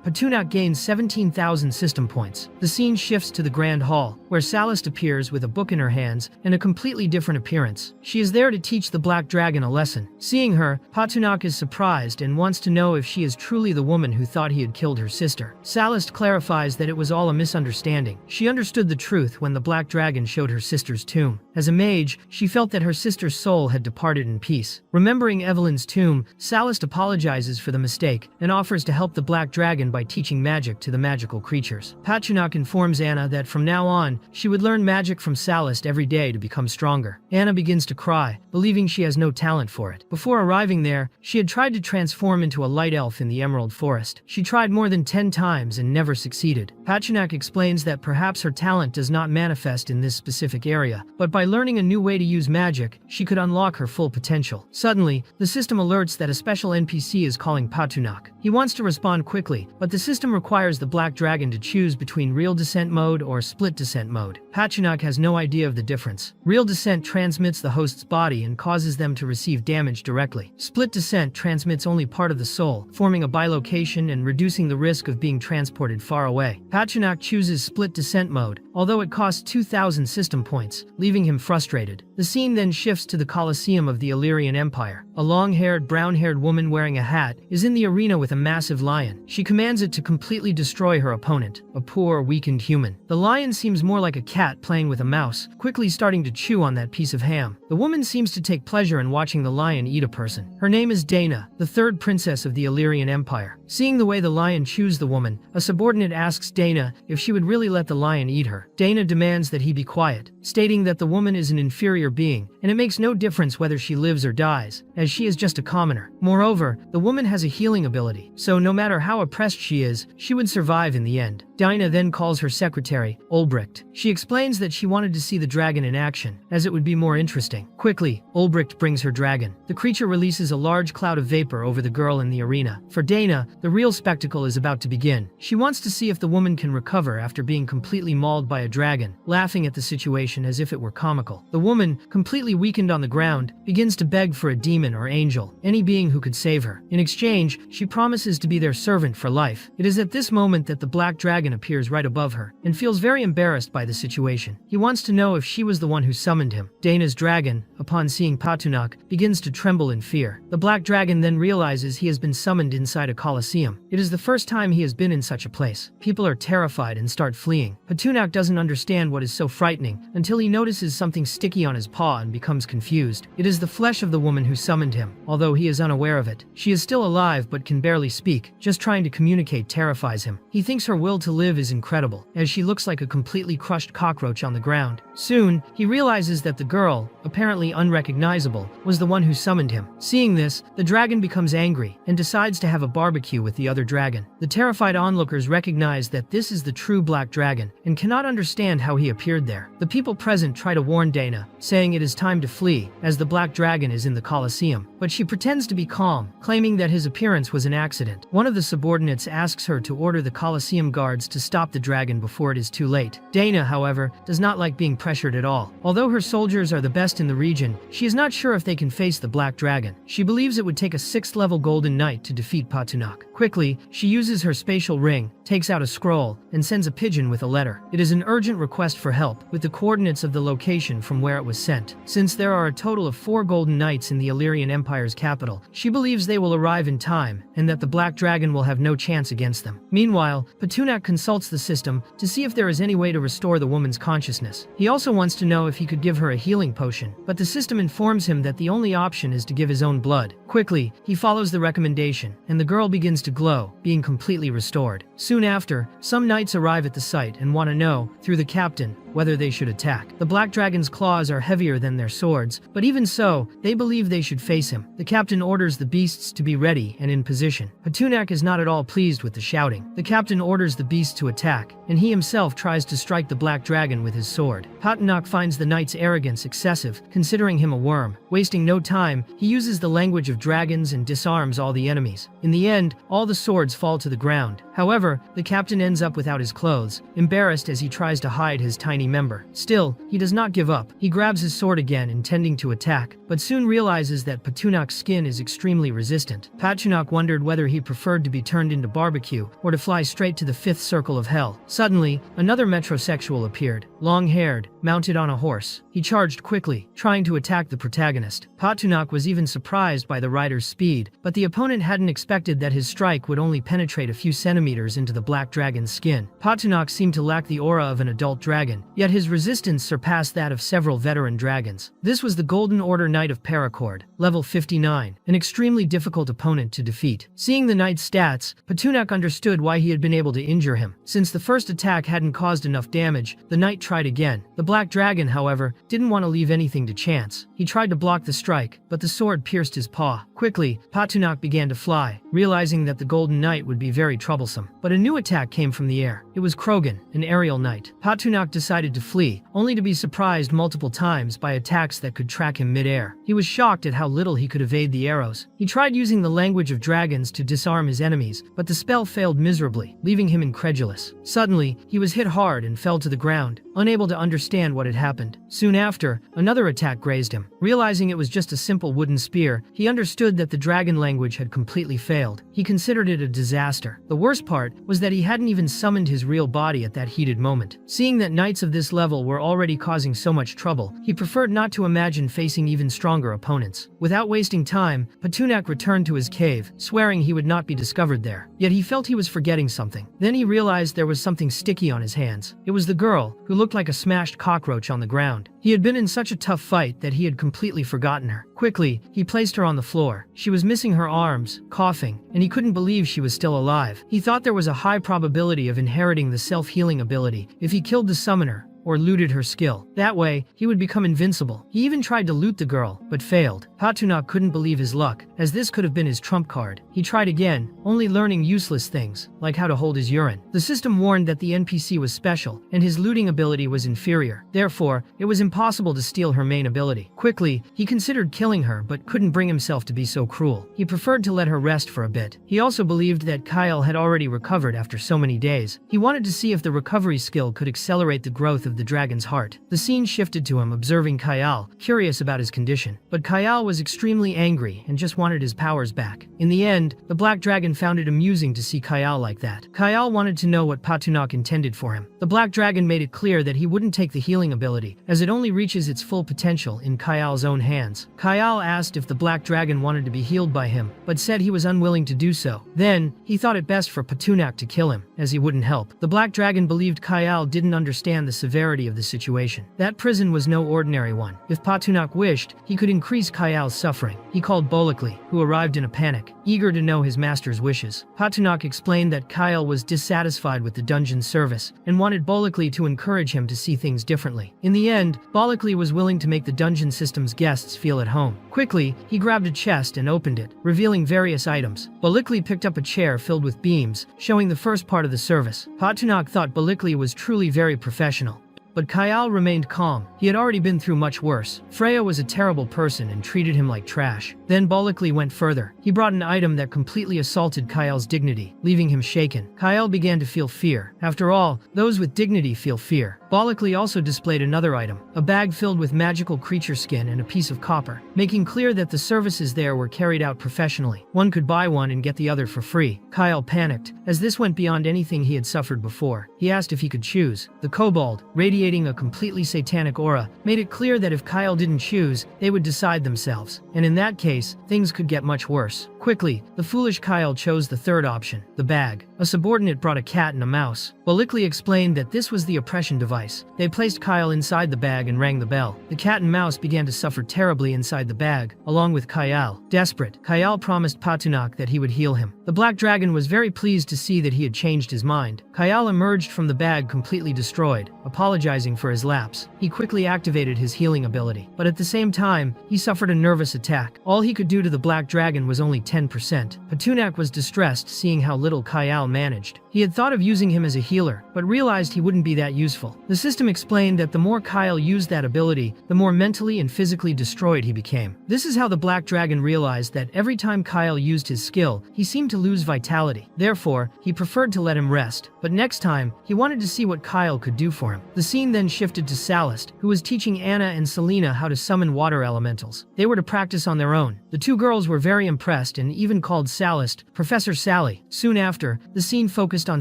Patunak gains 17,000 system points. The scene shifts to the Grand Hall, where Salist appears with a book in her hands and a completely different appearance. She is there to teach the Black Dragon a lesson. Seeing her, Patunak is surprised and wants to know if she is truly the woman who thought he had killed her sister. Salist clarifies that it was all a misunderstanding. She understood the truth when the Black Dragon showed her sister's tomb. As a mage, she felt that her sister's soul had departed in peace. Remembering Evelyn's tomb, Salist apologizes for the mistake and offers to help the Black Dragon by teaching magic to the magical creatures. Patunak informs Anna that from now on, she would learn magic from Salist every day to become stronger. Anna begins to cry, believing she has no talent for it. Before arriving there, she had tried to transform into a light elf in the Emerald Forest. She tried more than 10 times and never succeeded. Patunak explains that perhaps her talent does not manifest in this specific area, but by learning a new way to use magic, she could unlock her full potential. Suddenly, the system alerts that a special NPC is calling Patunak. He wants to respond quickly, but the system requires the Black Dragon to choose between real descent mode or split descent mode. Patunak has no idea of the difference. Real descent transmits the host's body and causes them to receive damage directly. Split descent transmits only part of the soul, forming a bilocation and reducing the risk of being transported far away. Patunak chooses split descent mode, although it costs 2,000 system points, leaving him frustrated. The scene then shifts to the Colosseum of the Illyrian Empire. A long-haired, brown-haired woman wearing a hat, is in the arena with a massive lion. She commands it to completely destroy her opponent, a poor, weakened human. The lion seems more like a cat playing with a mouse, quickly starting to chew on that piece of ham. The woman seems to take pleasure in watching the lion eat a person. Her name is Dana, the third princess of the Illyrian Empire. Seeing the way the lion chews the woman, a subordinate asks Dana if she would really let the lion eat her. Dana demands that he be quiet, stating that the woman is an inferior being, and it makes no difference whether she lives or dies, as she is just a commoner. Moreover, the woman has a healing ability, so no matter how oppressed she is, she would survive in the end. Dinah then calls her secretary, Ulbricht. She explains that she wanted to see the dragon in action, as it would be more interesting. Quickly, Ulbricht brings her dragon. The creature releases a large cloud of vapor over the girl in the arena. For Dana, the real spectacle is about to begin. She wants to see if the woman can recover after being completely mauled by a dragon, laughing at the situation as if it were comical. The woman, completely weakened on the ground, begins to beg for a demon or angel, any being who could save her. In exchange, she promises to be their servant for life. It is at this moment that the black dragon appears right above her, and feels very embarrassed by the situation. He wants to know if she was the one who summoned him. Dana's dragon, upon seeing Patunak, begins to tremble in fear. The black dragon then realizes he has been summoned inside a coliseum. It is the first time he has been in such a place. People are terrified and start fleeing. Patunak doesn't understand what is so frightening until he notices something sticky on his paw and becomes confused. It is the flesh of the woman who summoned him, although he is unaware of it. She is still alive but can barely speak. Just trying to communicate terrifies him. He thinks her will to live is incredible, as she looks like a completely crushed cockroach on the ground. Soon, he realizes that the girl, apparently unrecognizable, was the one who summoned him. Seeing this, the dragon becomes angry and decides to have a barbecue with the other dragon. The terrified onlookers recognize that this is the true black dragon and cannot understand how he appeared there. The people present try to warn Dana, saying it is time to flee, as the black dragon is in the Colosseum. But she pretends to be calm, claiming that his appearance was an accident. One of the subordinates asks her to order the Colosseum guards to stop the dragon before it is too late. Dana, however, does not like being pressured at all. Although her soldiers are the best in the region, she is not sure if they can face the black dragon. She believes it would take a 6th-level golden knight to defeat Patunak. Quickly, she uses her spatial ring, takes out a scroll, and sends a pigeon with a letter. It is an urgent request for help, with the coordinates of the location from where it was sent. Since there are a total of 4 golden knights in the Illyrian Empire's capital, she believes they will arrive in time, and that the black dragon will have no chance against them. Meanwhile, Patunak consults the system to see if there is any way to restore the woman's consciousness. He also wants to know if he could give her a healing potion, but the system informs him that the only option is to give his own blood. Quickly, he follows the recommendation, and the girl begins to glow, being completely restored. Soon after, some knights arrive at the site and want to know, through the captain, whether they should attack. The black dragon's claws are heavier than their swords, but even so, they believe they should face him. The captain orders the beasts to be ready and in position. Patunak is not at all pleased with the shouting. The captain orders the beasts to attack, and he himself tries to strike the black dragon with his sword. Patunak finds the knight's arrogance excessive, considering him a worm. Wasting no time, he uses the language of dragons and disarms all the enemies. In the end, all the swords fall to the ground. However, the captain ends up without his clothes, embarrassed as he tries to hide his tiny member. Still, he does not give up. He grabs his sword again, intending to attack, but soon realizes that Patunak's skin is extremely resistant. Patunak wondered whether he preferred to be turned into barbecue or to fly straight to the 5th circle of hell. Suddenly, another metrosexual appeared, long-haired, mounted on a horse. He charged quickly, trying to attack the protagonist. Patunak was even surprised by the rider's speed, but the opponent hadn't expected that his strike would only penetrate a few centimeters into the black dragon's skin. Patunak seemed to lack the aura of an adult dragon, yet his resistance surpassed that of several veteran dragons. This was the Golden Order Knight of Paracord, level 59, an extremely difficult opponent to defeat. Seeing the knight's stats, Patunak understood why he had been able to injure him. Since the first attack hadn't caused enough damage, the knight tried again. The black dragon, however, didn't want to leave anything to chance. He tried to block the strike, but the sword pierced his paw. Quickly, Patunak began to fly, realizing that the Golden Knight would be very troublesome. But a new attack came from the air. It was Krogan, an aerial knight. Patunak decided to flee, only to be surprised multiple times by attacks that could track him mid-air. He was shocked at how little he could evade the arrows. He tried using the language of dragons to disarm his enemies, but the spell failed miserably, leaving him incredulous. Suddenly, he was hit hard and fell to the ground, unable to understand understand what had happened. Soon after, another attack grazed him. Realizing it was just a simple wooden spear, he understood that the dragon language had completely failed. He considered it a disaster. The worst part was that he hadn't even summoned his real body at that heated moment. Seeing that knights of this level were already causing so much trouble, he preferred not to imagine facing even stronger opponents. Without wasting time, Patunak returned to his cave, swearing he would not be discovered there. Yet he felt he was forgetting something. Then he realized there was something sticky on his hands. It was the girl, who looked like a smashed cockroach on the ground. He had been in such a tough fight that he had completely forgotten her. Quickly, he placed her on the floor. She was missing her arms, coughing, and he couldn't believe she was still alive. He thought there was a high probability of inheriting the self-healing ability if he killed the summoner or looted her skill. That way, he would become invincible. He even tried to loot the girl, but failed. Patunak couldn't believe his luck, as this could have been his trump card. He tried again, only learning useless things, like how to hold his urine. The system warned that the NPC was special, and his looting ability was inferior. Therefore, it was impossible to steal her main ability. Quickly, he considered killing her, but couldn't bring himself to be so cruel. He preferred to let her rest for a bit. He also believed that Kyle had already recovered after so many days. He wanted to see if the recovery skill could accelerate the growth of the dragon's heart. The scene shifted to him observing Kyle, curious about his condition. But Kyle was extremely angry and just wanted his powers back. In the end, the black dragon found it amusing to see Kyle like that. Kyle wanted to know what Patunak intended for him. The black dragon made it clear that he wouldn't take the healing ability, as it only reaches its full potential in Kyle's own hands. Kyle asked if the black dragon wanted to be healed by him, but said he was unwilling to do so. Then, he thought it best for Patunak to kill him, as he wouldn't help. The black dragon believed Kyle didn't understand the severity of the situation. That prison was no ordinary one. If Patunak wished, he could increase Kyle's suffering. He called Bolikli, who arrived in a panic, eager to know his master's wishes. Patunak explained that Kyle was dissatisfied with the dungeon service and wanted Bolikli to encourage him to see things differently. In the end, Bolikli was willing to make the dungeon system's guests feel at home. Quickly, he grabbed a chest and opened it, revealing various items. Bolikli picked up a chair filled with beams, showing the first part of the service. Patunak thought Bolikli was truly very professional. But Kyle remained calm. He had already been through much worse. Freya was a terrible person and treated him like trash. Then Bolikli went further. He brought an item that completely assaulted Kyle's dignity, leaving him shaken. Kyle began to feel fear. After all, those with dignity feel fear. Bolikli also displayed another item, a bag filled with magical creature skin and a piece of copper, making clear that the services there were carried out professionally. One could buy one and get the other for free. Kyle panicked, as this went beyond anything he had suffered before. He asked if he could choose. The kobold, radiating a completely satanic aura, made it clear that if Kyle didn't choose, they would decide themselves. And in that case, things could get much worse. Quickly, the foolish Kyle chose the third option, the bag. A subordinate brought a cat and a mouse. Bolikli explained that this was the oppression device. They placed Kyle inside the bag and rang the bell. The cat and mouse began to suffer terribly inside the bag, along with Kyle. Desperate, Kyle promised Patunak that he would heal him. The black dragon was very pleased to see that he had changed his mind. Kyle emerged from the bag completely destroyed, apologizing for his lapse. He quickly activated his healing ability, but at the same time, he suffered a nervous attack. All he could do to the black dragon was only 10%. Patunak was distressed seeing how little Kyle managed. He had thought of using him as a healer, but realized he wouldn't be that useful. The system explained that the more Kyle used that ability, the more mentally and physically destroyed he became. This is how the black dragon realized that every time Kyle used his skill, he seemed to lose vitality. Therefore, he preferred to let him rest. But next time, he wanted to see what Kyle could do for him. The scene then shifted to Salist, who was teaching Anna and Selena how to summon water elementals. They were to practice on their own. The two girls were very impressed and even called Salist Professor Sally. Soon after, the scene focused on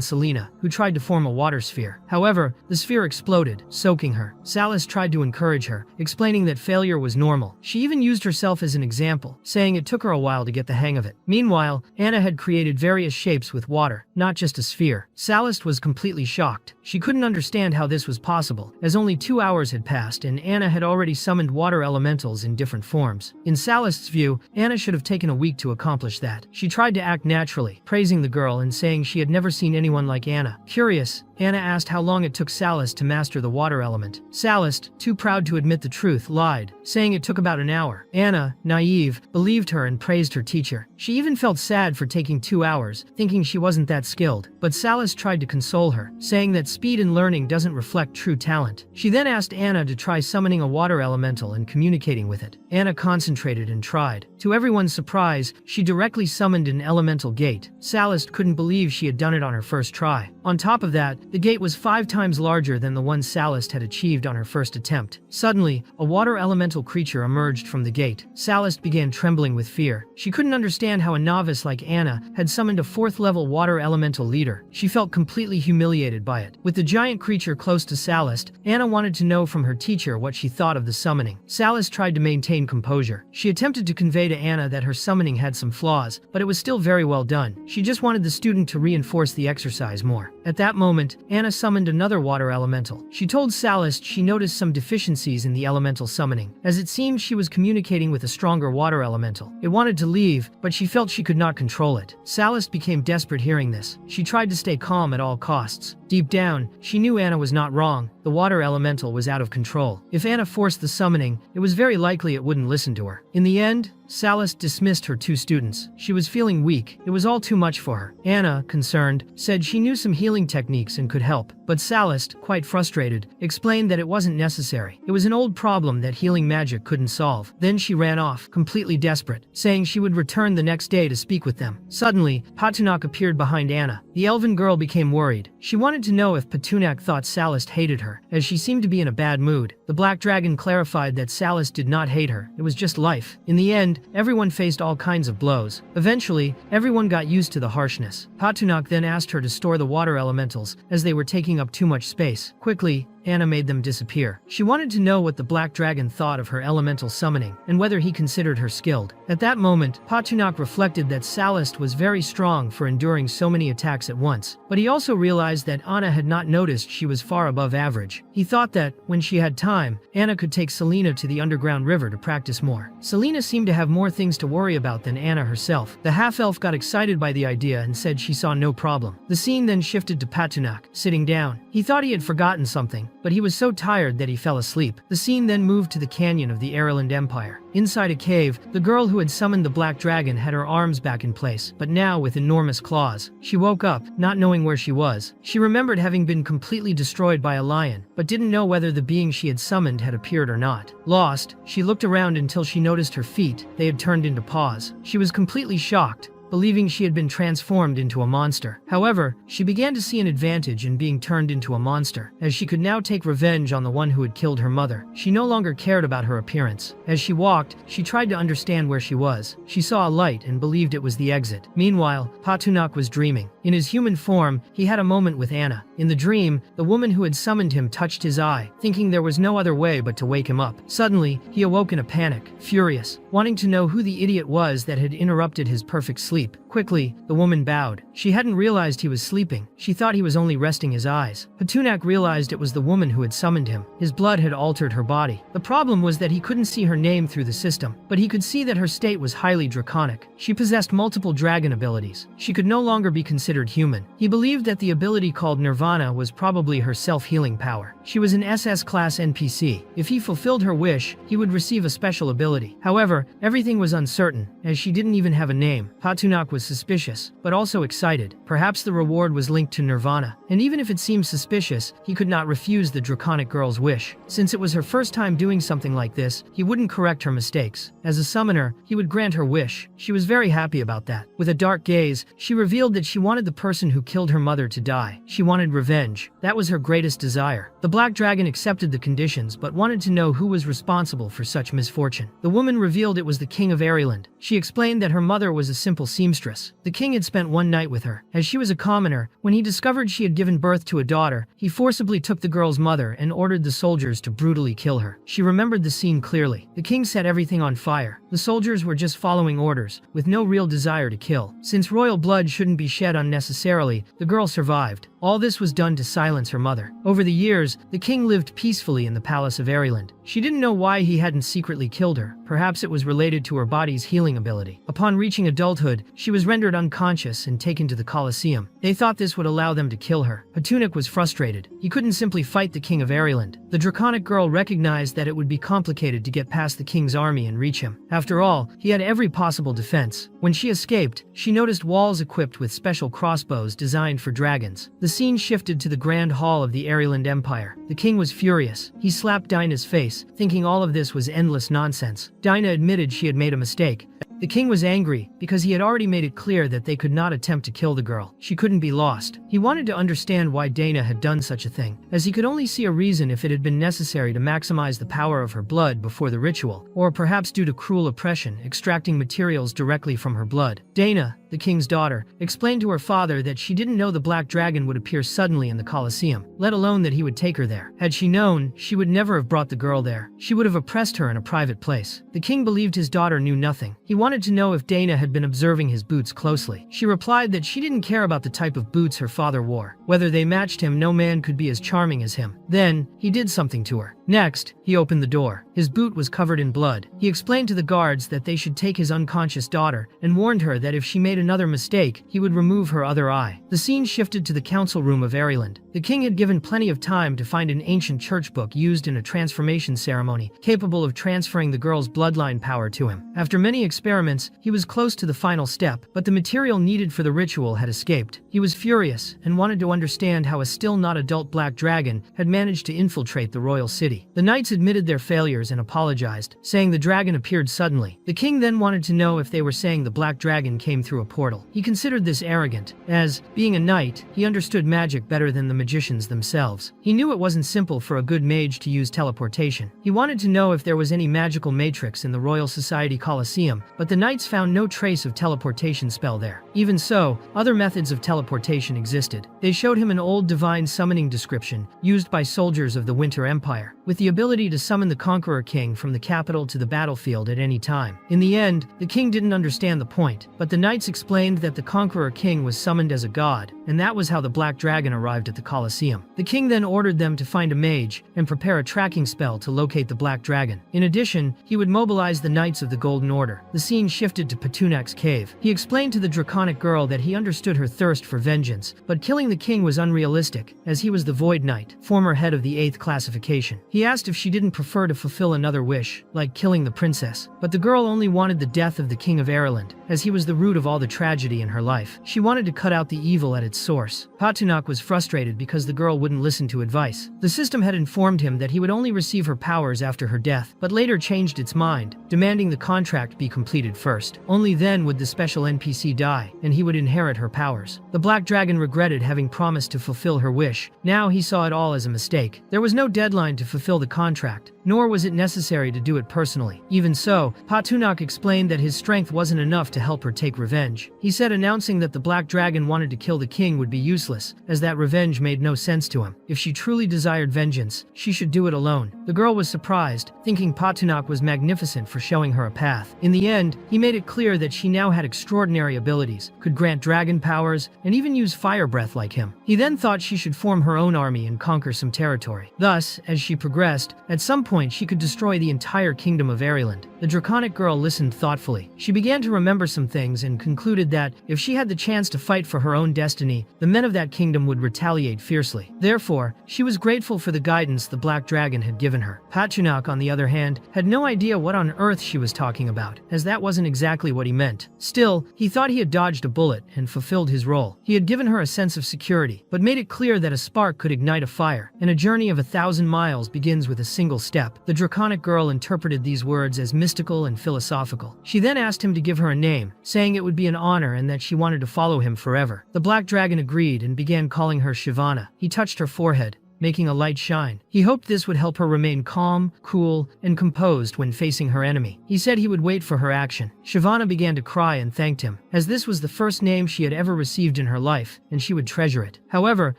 Selena, who tried to form a water sphere. However, the sphere exploded, soaking her. Salist tried to encourage her, explaining that failure was normal. She even used herself as an example, saying it took her a while to get the hang of it. Meanwhile, Anna had created various shapes with water, not just a sphere. Salist was completely shocked. She couldn't understand how this was possible, as only 2 hours had passed and Anna had already summoned water elementals in different forms. In Salist's view, Anna should have taken a week to accomplish that. She tried to act naturally, praising the girl and saying she had never seen anyone like Anna. Curious, Anna asked how long it took Salist to master the water element. Salist, too proud to admit the truth, lied, saying it took about an hour. Anna, naive, believed her and praised her teacher. She even felt sad for taking 2 hours, thinking she wasn't that skilled. But Salis tried to console her, saying that speed in learning doesn't reflect true talent. She then asked Anna to try summoning a water elemental and communicating with it. Anna concentrated and tried. To everyone's surprise, she directly summoned an elemental gate. Salis couldn't believe she had done it on her first try. On top of that, the gate was 5 times larger than the one Salis had achieved on her first attempt. Suddenly, a water elemental creature emerged from the gate. Salis began trembling with fear. She couldn't understand how a novice like Anna had summoned a 4th-level water elemental leader. She felt completely humiliated by it. With the giant creature close to Salis, Anna wanted to know from her teacher what she thought of the summoning. Salis tried to maintain composure. She attempted to convey to Anna that her summoning had some flaws, but it was still very well done. She just wanted the student to reinforce the exercise more. At that moment, Anna summoned another water elemental. She told Salis she noticed some deficiencies in the elemental summoning, as it seemed she was communicating with a stronger water elemental. It wanted to leave, but she felt she could not control it. Salis became desperate hearing this. She tried to stay calm at all costs. Deep down, she knew Anna was not wrong. The water elemental was out of control. If Anna forced the summoning, it was very likely it wouldn't listen to her. In the end, Salis dismissed her 2 students. She was feeling weak. It was all too much for her. Anna, concerned, said she knew some healing techniques and could help. But Salis, quite frustrated, explained that it wasn't necessary. It was an old problem that healing magic couldn't solve. Then she ran off, completely desperate, saying she would return the next day to speak with them. Suddenly, Patunak appeared behind Anna. The elven girl became worried. She wanted to know if Patunak thought Salis hated her, as she seemed to be in a bad mood. The Black Dragon clarified that Salis did not hate her. It was just life. In the end, everyone faced all kinds of blows. Eventually, everyone got used to the harshness. Patunak then asked her to store the water elementals, as they were taking up too much space. Quickly, Anna made them disappear. She wanted to know what the Black Dragon thought of her elemental summoning, and whether he considered her skilled. At that moment, Patunak reflected that Salis was very strong for enduring so many attacks at once, but he also realized that Anna had not noticed she was far above average. He thought that, when she had time, Anna could take Selena to the underground river to practice more. Selena seemed to have more things to worry about than Anna herself. The half-elf got excited by the idea and said she saw no problem. The scene then shifted to Patunak, sitting down. He thought he had forgotten something, but he was so tired that he fell asleep. The scene then moved to the canyon of the Ireland Empire. Inside a cave, the girl who had summoned the Black Dragon had her arms back in place, but now with enormous claws. She woke up, not knowing where she was. She remembered having been completely destroyed by a lion, but didn't know whether the being she had summoned had appeared or not. Lost, she looked around until she noticed her feet. They had turned into paws. She was completely shocked, believing she had been transformed into a monster. However, she began to see an advantage in being turned into a monster, as she could now take revenge on the one who had killed her mother. She no longer cared about her appearance. As she walked, she tried to understand where she was. She saw a light and believed it was the exit. Meanwhile, Patunak was dreaming. In his human form, he had a moment with Anna. In the dream, the woman who had summoned him touched his eye, thinking there was no other way but to wake him up. Suddenly, he awoke in a panic, furious, wanting to know who the idiot was that had interrupted his perfect sleep. Quickly, the woman bowed. She hadn't realized he was sleeping. She thought he was only resting his eyes. Patunak realized it was the woman who had summoned him. His blood had altered her body. The problem was that he couldn't see her name through the system, but he could see that her state was highly draconic. She possessed multiple dragon abilities. She could no longer be considered human. He believed that the ability called Nirvana was probably her self-healing power. She was an SS-class NPC. If he fulfilled her wish, he would receive a special ability. However, everything was uncertain, as she didn't even have a name. Patunak was suspicious, but also excited. Perhaps the reward was linked to Nirvana, and even if it seemed suspicious, he could not refuse the draconic girl's wish. Since it was her first time doing something like this, he wouldn't correct her mistakes. As a summoner, he would grant her wish. She was very happy about that. With a dark gaze, she revealed that she wanted the person who killed her mother to die. She wanted revenge. That was her greatest desire. The Black Dragon accepted the conditions, but wanted to know who was responsible for such misfortune. The woman revealed it was the king of Ireland. She explained that her mother was a simple seamstress. The king had spent one night with her. As she was a commoner, when he discovered she had given birth to a daughter, he forcibly took the girl's mother and ordered the soldiers to brutally kill her. She remembered the scene clearly. The king set everything on fire. The soldiers were just following orders, with no real desire to kill. Since royal blood shouldn't be shed unnecessarily, the girl survived. All this was done to silence her mother. Over the years, the king lived peacefully in the palace of Ireland. She didn't know why he hadn't secretly killed her. Perhaps it was related to her body's healing ability. Upon reaching adulthood, Instead, she was rendered unconscious and taken to the Colosseum. They thought this would allow them to kill her. Patunak was frustrated. He couldn't simply fight the king of Ireland. The draconic girl recognized that it would be complicated to get past the king's army and reach him. After all, he had every possible defense. When she escaped, she noticed walls equipped with special crossbows designed for dragons. The scene shifted to the Grand Hall of the Ireland Empire. The king was furious. He slapped Dinah's face, thinking all of this was endless nonsense. Dinah admitted she had made a mistake. The king was angry because he had already made it clear that they could not attempt to kill the girl. She couldn't be lost. He wanted to understand why Dana had done such a thing, as he could only see a reason if it had been necessary to maximize the power of her blood before the ritual, or perhaps due to cruel oppression, extracting materials directly from her blood. Dana, the king's daughter, explained to her father that she didn't know the black dragon would appear suddenly in the Colosseum, let alone that he would take her there. Had she known, she would never have brought the girl there. She would have oppressed her in a private place. The king believed his daughter knew nothing. He wanted to know if Dana had been observing his boots closely. She replied that she didn't care about the type of boots her father wore. Whether they matched him, no man could be as charming as him. Then, he did something to her. Next, he opened the door. His boot was covered in blood. He explained to the guards that they should take his unconscious daughter and warned her that if she made another mistake, he would remove her other eye. The scene shifted to the council room of Ireland. The king had given plenty of time to find an ancient church book used in a transformation ceremony, capable of transferring the girl's bloodline power to him. After many experiments, he was close to the final step, but the material needed for the ritual had escaped. He was furious and wanted to understand how a still not adult black dragon had managed to infiltrate the royal city. The knights admitted their failures and apologized, saying the dragon appeared suddenly. The king then wanted to know if they were saying the black dragon came through a portal. He considered this arrogant, as, being a knight, he understood magic better than the magicians themselves. He knew it wasn't simple for a good mage to use teleportation. He wanted to know if there was any magical matrix in the Royal Society Colosseum, but the knights found no trace of teleportation spell there. Even so, other methods of teleportation existed. They showed him an old divine summoning description used by soldiers of the Winter Empire, with the ability to summon the Conqueror King from the capital to the battlefield at any time. In the end, the king didn't understand the point, but the knights explained that the Conqueror King was summoned as a god, and that was how the black dragon arrived at the Colosseum. The king then ordered them to find a mage and prepare a tracking spell to locate the black dragon. In addition, he would mobilize the Knights of the Golden Order. The scene shifted to Patunak's cave. He explained to the draconic girl that he understood her thirst for vengeance, but killing the king was unrealistic, as he was the Void Knight, former head of the 8th classification. He asked if she didn't prefer to fulfill another wish, like killing the princess, but the girl only wanted the death of the king of Ireland, as he was the root of all the tragedy in her life. She wanted to cut out the evil at its source. Patunak was frustrated because the girl wouldn't listen to advice. The system had informed him that he would only receive her powers after her death, but later changed its mind, demanding the contract be completed first. Only then would the special NPC die, and he would inherit her powers. The black dragon regretted having promised to fulfill her wish. Now he saw it all as a mistake. There was no deadline to fulfill the contract, nor was it necessary to do it personally. Even so, Patunak explained that his strength wasn't enough to help her take revenge. He said announcing that the black dragon wanted to kill the king would be useless, as that revenge made no sense to him. If she truly desired vengeance, she should do it alone. The girl was surprised, thinking Patunak was magnificent for showing her a path. In the end, he made it clear that she now had extraordinary abilities, could grant dragon powers, and even use fire breath like him. He then thought she should form her own army and conquer some territory. Thus, as she progressed, at some point she could destroy the entire kingdom of Ireland. The draconic girl listened thoughtfully. She began to remember some things and concluded that, if she had the chance to fight for her own destiny, the men of that kingdom would retaliate fiercely. Therefore, she was grateful for the guidance the black dragon had given her. Patunak, on the other hand, had no idea what on earth she was talking about, as that wasn't exactly what he meant. Still, he thought he had dodged a bullet and fulfilled his role. He had given her a sense of security, but made it clear that a spark could ignite a fire, and a journey of 1,000 miles begins with a single step. The draconic girl interpreted these words as mystical and philosophical. She then asked him to give her a name, saying it would be an honor and that she wanted to follow him forever. The black dragon agreed and began calling her Shivana. He touched her forehead, making a light shine. He hoped this would help her remain calm, cool, and composed when facing her enemy. He said he would wait for her action. Shivana began to cry and thanked him, as this was the first name she had ever received in her life, and she would treasure it. However,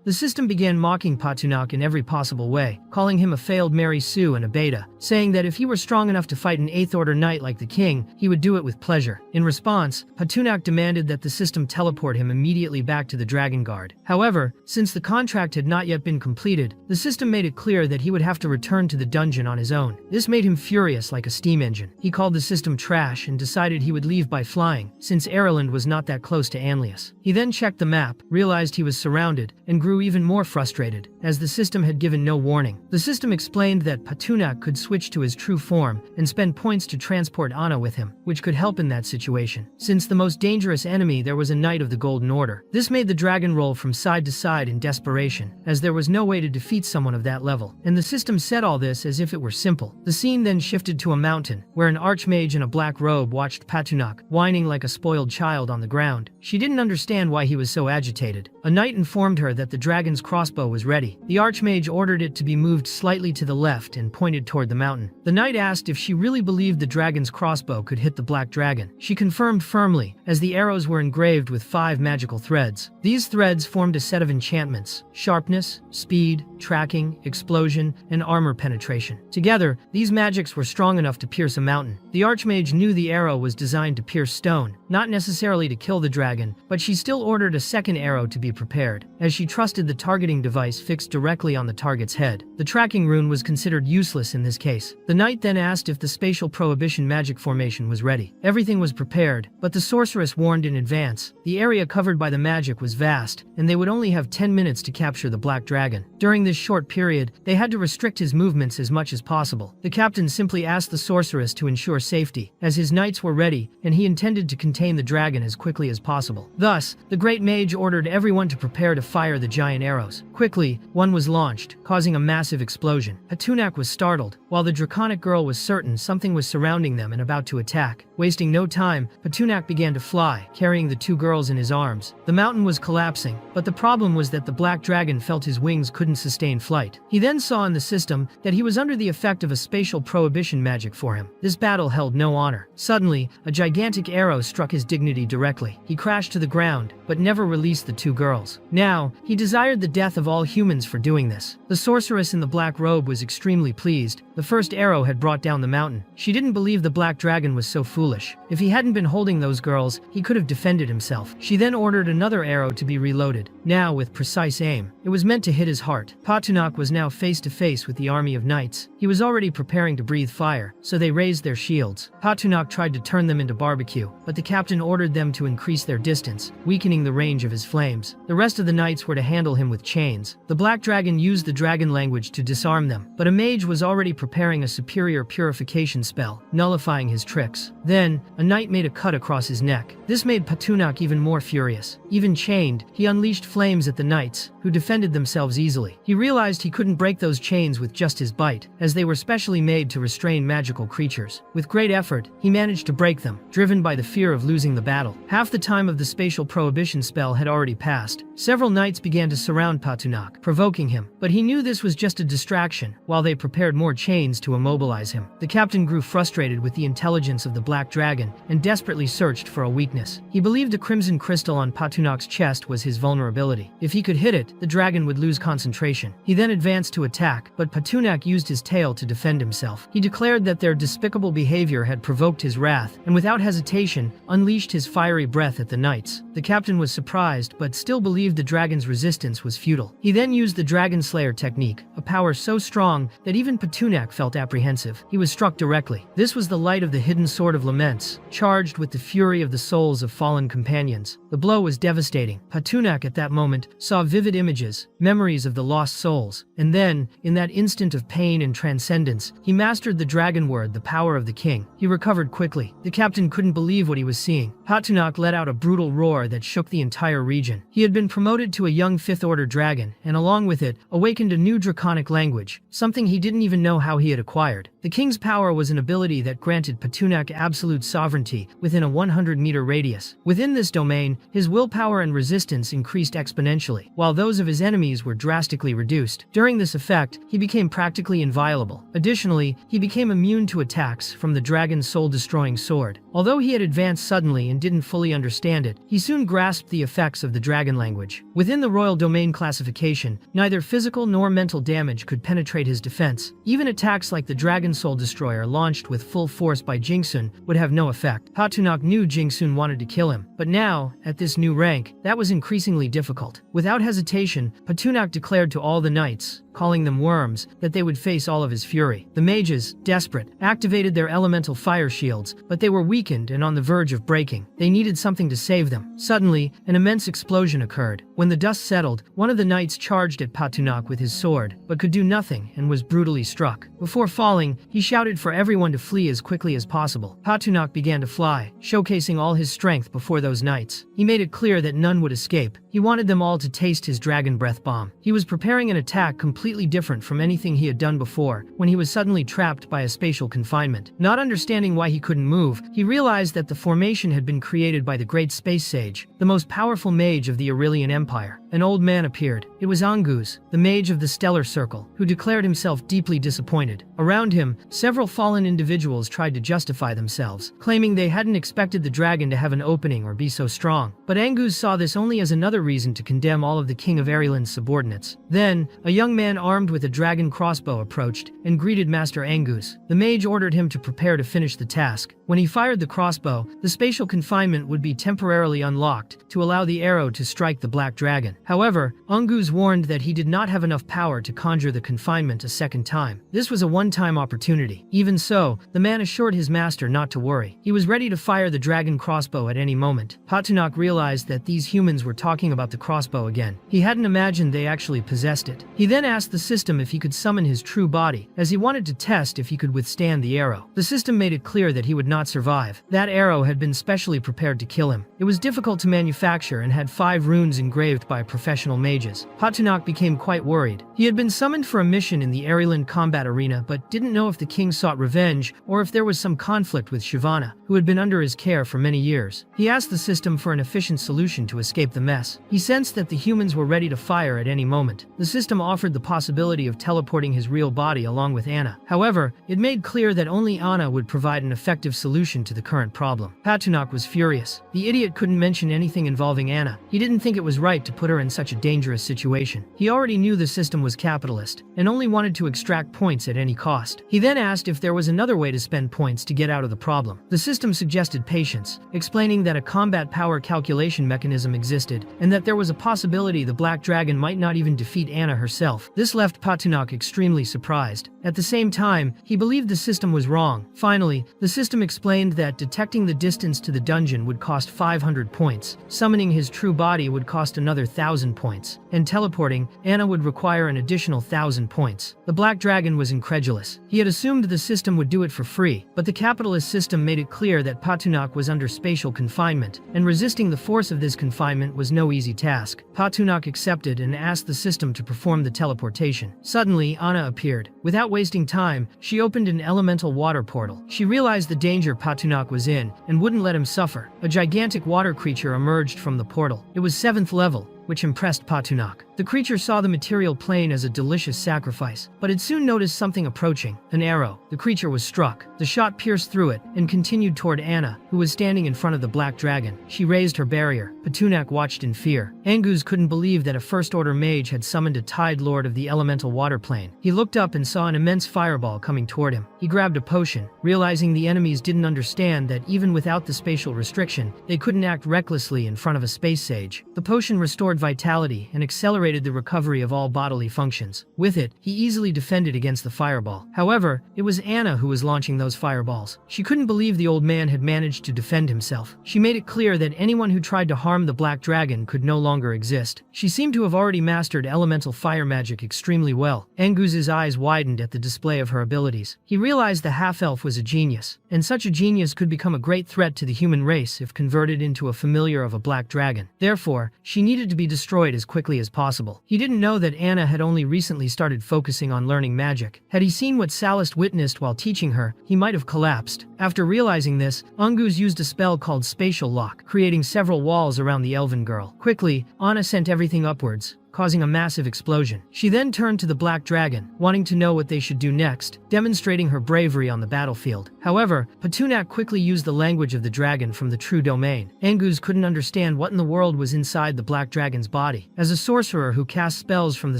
the system began mocking Patunak in every possible way, calling him a failed Mary Sue and a beta, saying that if he were strong enough to fight an 8th Order knight like the king, he would do it with pleasure. In response, Patunak demanded that the system teleport him immediately back to the Dragon Guard. However, since the contract had not yet been completed, defeated, the system made it clear that he would have to return to the dungeon on his own. This made him furious like a steam engine. He called the system trash and decided he would leave by flying, since Ireland was not that close to Anlius. He then checked the map, realized he was surrounded, and grew even more frustrated, as the system had given no warning. The system explained that Patunak could switch to his true form and spend points to transport Anna with him, which could help in that situation. Since the most dangerous enemy there was a Knight of the Golden Order. This made the dragon roll from side to side in desperation, as there was no way to defeat someone of that level. And the system said all this as if it were simple. The scene then shifted to a mountain, where an archmage in a black robe watched Patunak, whining like a spoiled child on the ground. She didn't understand why he was so agitated. A knight informed her that the dragon's crossbow was ready. The archmage ordered it to be moved slightly to the left and pointed toward the mountain. The knight asked if she really believed the dragon's crossbow could hit the black dragon. She confirmed firmly, as the arrows were engraved with 5 magical threads. These threads formed a set of enchantments: sharpness, speed, tracking, explosion, and armor penetration. Together, these magics were strong enough to pierce a mountain. The archmage knew the arrow was designed to pierce stone, not necessarily to kill the dragon, but she still ordered a second arrow to be prepared, as she trusted the targeting device fixed directly on the target's head. The tracking rune was considered useless in this case. The knight then asked if the spatial prohibition magic formation was ready. Everything was prepared, but the sorceress warned in advance. The area covered by the magic was vast, and they would only have 10 minutes to capture the black dragon. During this short period, they had to restrict his movements as much as possible. The captain simply asked the sorceress to ensure safety, as his knights were ready, and he intended to contain the dragon as quickly as possible. Thus, the great mage ordered everyone to prepare to fire the giant arrows. Quickly, one was launched, causing a massive explosion. Patunak was startled, while the draconic girl was certain something was surrounding them and about to attack. Wasting no time, Patunak began to fly, carrying the 2 girls in his arms. The mountain was collapsing, but the problem was that the black dragon felt his wings couldn't sustain flight. He then saw in the system that he was under the effect of a spatial prohibition magic for him. This battle held no honor. Suddenly, a gigantic arrow struck his dignity directly. He crashed to the ground, but never released the 2 girls. Now, he desired the death of all humans for doing this. The sorceress in the black robe was extremely pleased. The first arrow had brought down the mountain. She didn't believe the black dragon was so foolish. If he hadn't been holding those girls, he could have defended himself. She then ordered another arrow to be reloaded, now with precise aim. It was meant to hit his heart. Patunak was now face to face with the army of knights. He was already preparing to breathe fire, so they raised their shields. Patunak tried to turn them into barbecue, but the captain ordered them to increase their distance, weakening the range of his flames. The rest of the knights were to handle him with chains. The black dragon used the dragon language to disarm them, but a mage was already preparing a superior purification spell, nullifying his tricks. Then, a knight made a cut across his neck. This made Patunak even more furious. Even chained, he unleashed flames at the knights, who defended themselves easily. He realized he couldn't break those chains with just his bite, as they were specially made to restrain magical creatures. With great effort, he managed to break them, driven by the fear of losing the battle. Half the time of the spatial prohibition spell had already passed. Several knights began to surround Patunak, provoking him, but he knew this was just a distraction, while they prepared more chains to immobilize him. The captain grew frustrated with the intelligence of the black dragon and desperately searched for a weakness. He believed the crimson crystal on Patunak's chest was his vulnerability. If he could hit it, the dragon would lose concentration. He then advanced to attack, but Patunak used his tail to defend himself. He declared that their despicable behavior had provoked his wrath, and without hesitation, unleashed his fiery breath at the knights. The captain was surprised, but still believed the dragon's resistance was futile. He then used the Dragon Slayer technique, a power so strong that even Patunak felt apprehensive. He was struck directly. This was the light of the hidden sword of laments, charged with the fury of the souls of fallen companions. The blow was devastating. Patunak at that moment saw vivid images, memories of the lost souls, and then, in that instant of pain and transcendence, he mastered the dragon word, the power of the king. He recovered quickly. The captain couldn't believe what he was seeing. Patunak let out a brutal roar that shook the entire region. He had been promoted to a young 5th Order dragon, and along with it, awakened a new draconic language, something he didn't even know how he had acquired. The king's power was an ability that granted Patunak absolute sovereignty within a 100-meter radius. Within this domain, his willpower and resistance increased exponentially, while those of his enemies were drastically reduced. During this effect, he became practically inviolable. Additionally, he became immune to attacks from the dragon's soul-destroying sword. Although he had advanced suddenly and didn't fully understand it, he soon grasped the effects of the dragon language. Within the royal domain classification, neither physical nor mental damage could penetrate his defense. Even attacks like the dragon Dragon Soul Destroyer launched with full force by Jingsun would have no effect. Patunok knew Jingsun wanted to kill him, but now, at this new rank, that was increasingly difficult. Without hesitation, Patunok declared to all the knights, calling them worms, that they would face all of his fury. The mages, desperate, activated their elemental fire shields, but they were weakened and on the verge of breaking. They needed something to save them. Suddenly, an immense explosion occurred. When the dust settled, one of the knights charged at Patunok with his sword, but could do nothing and was brutally struck. Before falling, he shouted for everyone to flee as quickly as possible. Patunok began to fly, showcasing all his strength before those knights. He made it clear that none would escape. He wanted them all to taste his dragon breath bomb. He was preparing an attack completely different from anything he had done before, when he was suddenly trapped by a spatial confinement. Not understanding why he couldn't move, he realized that the formation had been created by the great space sage, the most powerful mage of the Aurelian Empire. An old man appeared. It was Angus, the mage of the Stellar Circle, who declared himself deeply disappointed. Around him, several fallen individuals tried to justify themselves, claiming they hadn't expected the dragon to have an opening or be so strong. But Angus saw this only as another reason to condemn all of the King of Airland's subordinates. Then, a young man armed with a dragon crossbow approached and greeted Master Angus. The mage ordered him to prepare to finish the task. When he fired the crossbow, the spatial confinement would be temporarily unlocked to allow the arrow to strike the black dragon. However, Angus warned that he did not have enough power to conjure the confinement a second time. This was a one-time opportunity. Even so, the man assured his master not to worry. He was ready to fire the dragon crossbow at any moment. Patunok realized that these humans were talking about the crossbow again. He hadn't imagined they actually possessed it. He then asked the system if he could summon his true body, as he wanted to test if he could withstand the arrow. The system made it clear that he would not survive. That arrow had been specially prepared to kill him. It was difficult to manufacture and had 5 runes engraved by professional mages. Patunok became quite worried. He had been summoned for a mission in the Airland combat arena, but didn't know if the king sought revenge or if there was some conflict with Shivana, who had been under his care for many years. He asked the system for an efficient solution to escape the mess. He sensed that the humans were ready to fire at any moment. The system offered the possibility of teleporting his real body along with Anna. However, it made clear that only Anna would provide an effective solution to the current problem. Patunok was furious. The idiot couldn't mention anything involving Anna. He didn't think it was right to put her in such a dangerous situation. He already knew the system was capitalist and only wanted to extract points at any cost. He then asked if there was another way to spend points to get out of the problem. The system suggested patience, explaining that a combat power calculation mechanism existed and that there was a possibility the Black Dragon might not even defeat Anna herself. This left Patunok extremely surprised. At the same time, he believed the system was wrong. Finally, the system explained that detecting the distance to the dungeon would cost 500 points, summoning his true body would cost another 1,000 points, and teleporting Anna would require an additional 1,000 points. The Black Dragon was incredulous. He had assumed the system would do it for free, but the capitalist system made it clear that Patunok was under spatial confinement, and resisting the force of this confinement was no easy task. Patunok accepted and asked the system to perform the teleportation. Suddenly, Anna appeared. Without wasting time, she opened an elemental water portal. She realized the danger Patunok was in and wouldn't let him suffer. A gigantic water creature emerged from the portal. It was 7th level, which impressed Patunok. The creature saw the material plane as a delicious sacrifice, but it soon noticed something approaching, an arrow. The creature was struck. The shot pierced through it and continued toward Anna, who was standing in front of the Black Dragon. She raised her barrier. Patunok watched in fear. Angus couldn't believe that a First-Order mage had summoned a Tide Lord of the elemental water plane. He looked up and saw an immense fireball coming toward him. He grabbed a potion, realizing the enemies didn't understand that even without the spatial restriction, they couldn't act recklessly in front of a space sage. The potion restored vitality and accelerated the recovery of all bodily functions. With it, he easily defended against the fireball. However, it was Anna who was launching those fireballs. She couldn't believe the old man had managed to defend himself. She made it clear that anyone who tried to harm the Black Dragon could no longer exist. She seemed to have already mastered elemental fire magic extremely well. Angus's eyes widened at the display of her abilities. He realized the half-elf was a genius, and such a genius could become a great threat to the human race if converted into a familiar of a Black Dragon. Therefore, she needed to be destroyed as quickly as possible. He didn't know that Anna had only recently started focusing on learning magic. Had he seen what Salist witnessed while teaching her, he might have collapsed. After realizing this, Angus used a spell called Spatial Lock, creating several walls around the elven girl. Quickly, Anna sent everything upwards, causing a massive explosion. She then turned to the Black Dragon, wanting to know what they should do next, demonstrating her bravery on the battlefield. However, Patunak quickly used the language of the dragon from the true domain. Angus couldn't understand what in the world was inside the Black Dragon's body. As a sorcerer who cast spells from the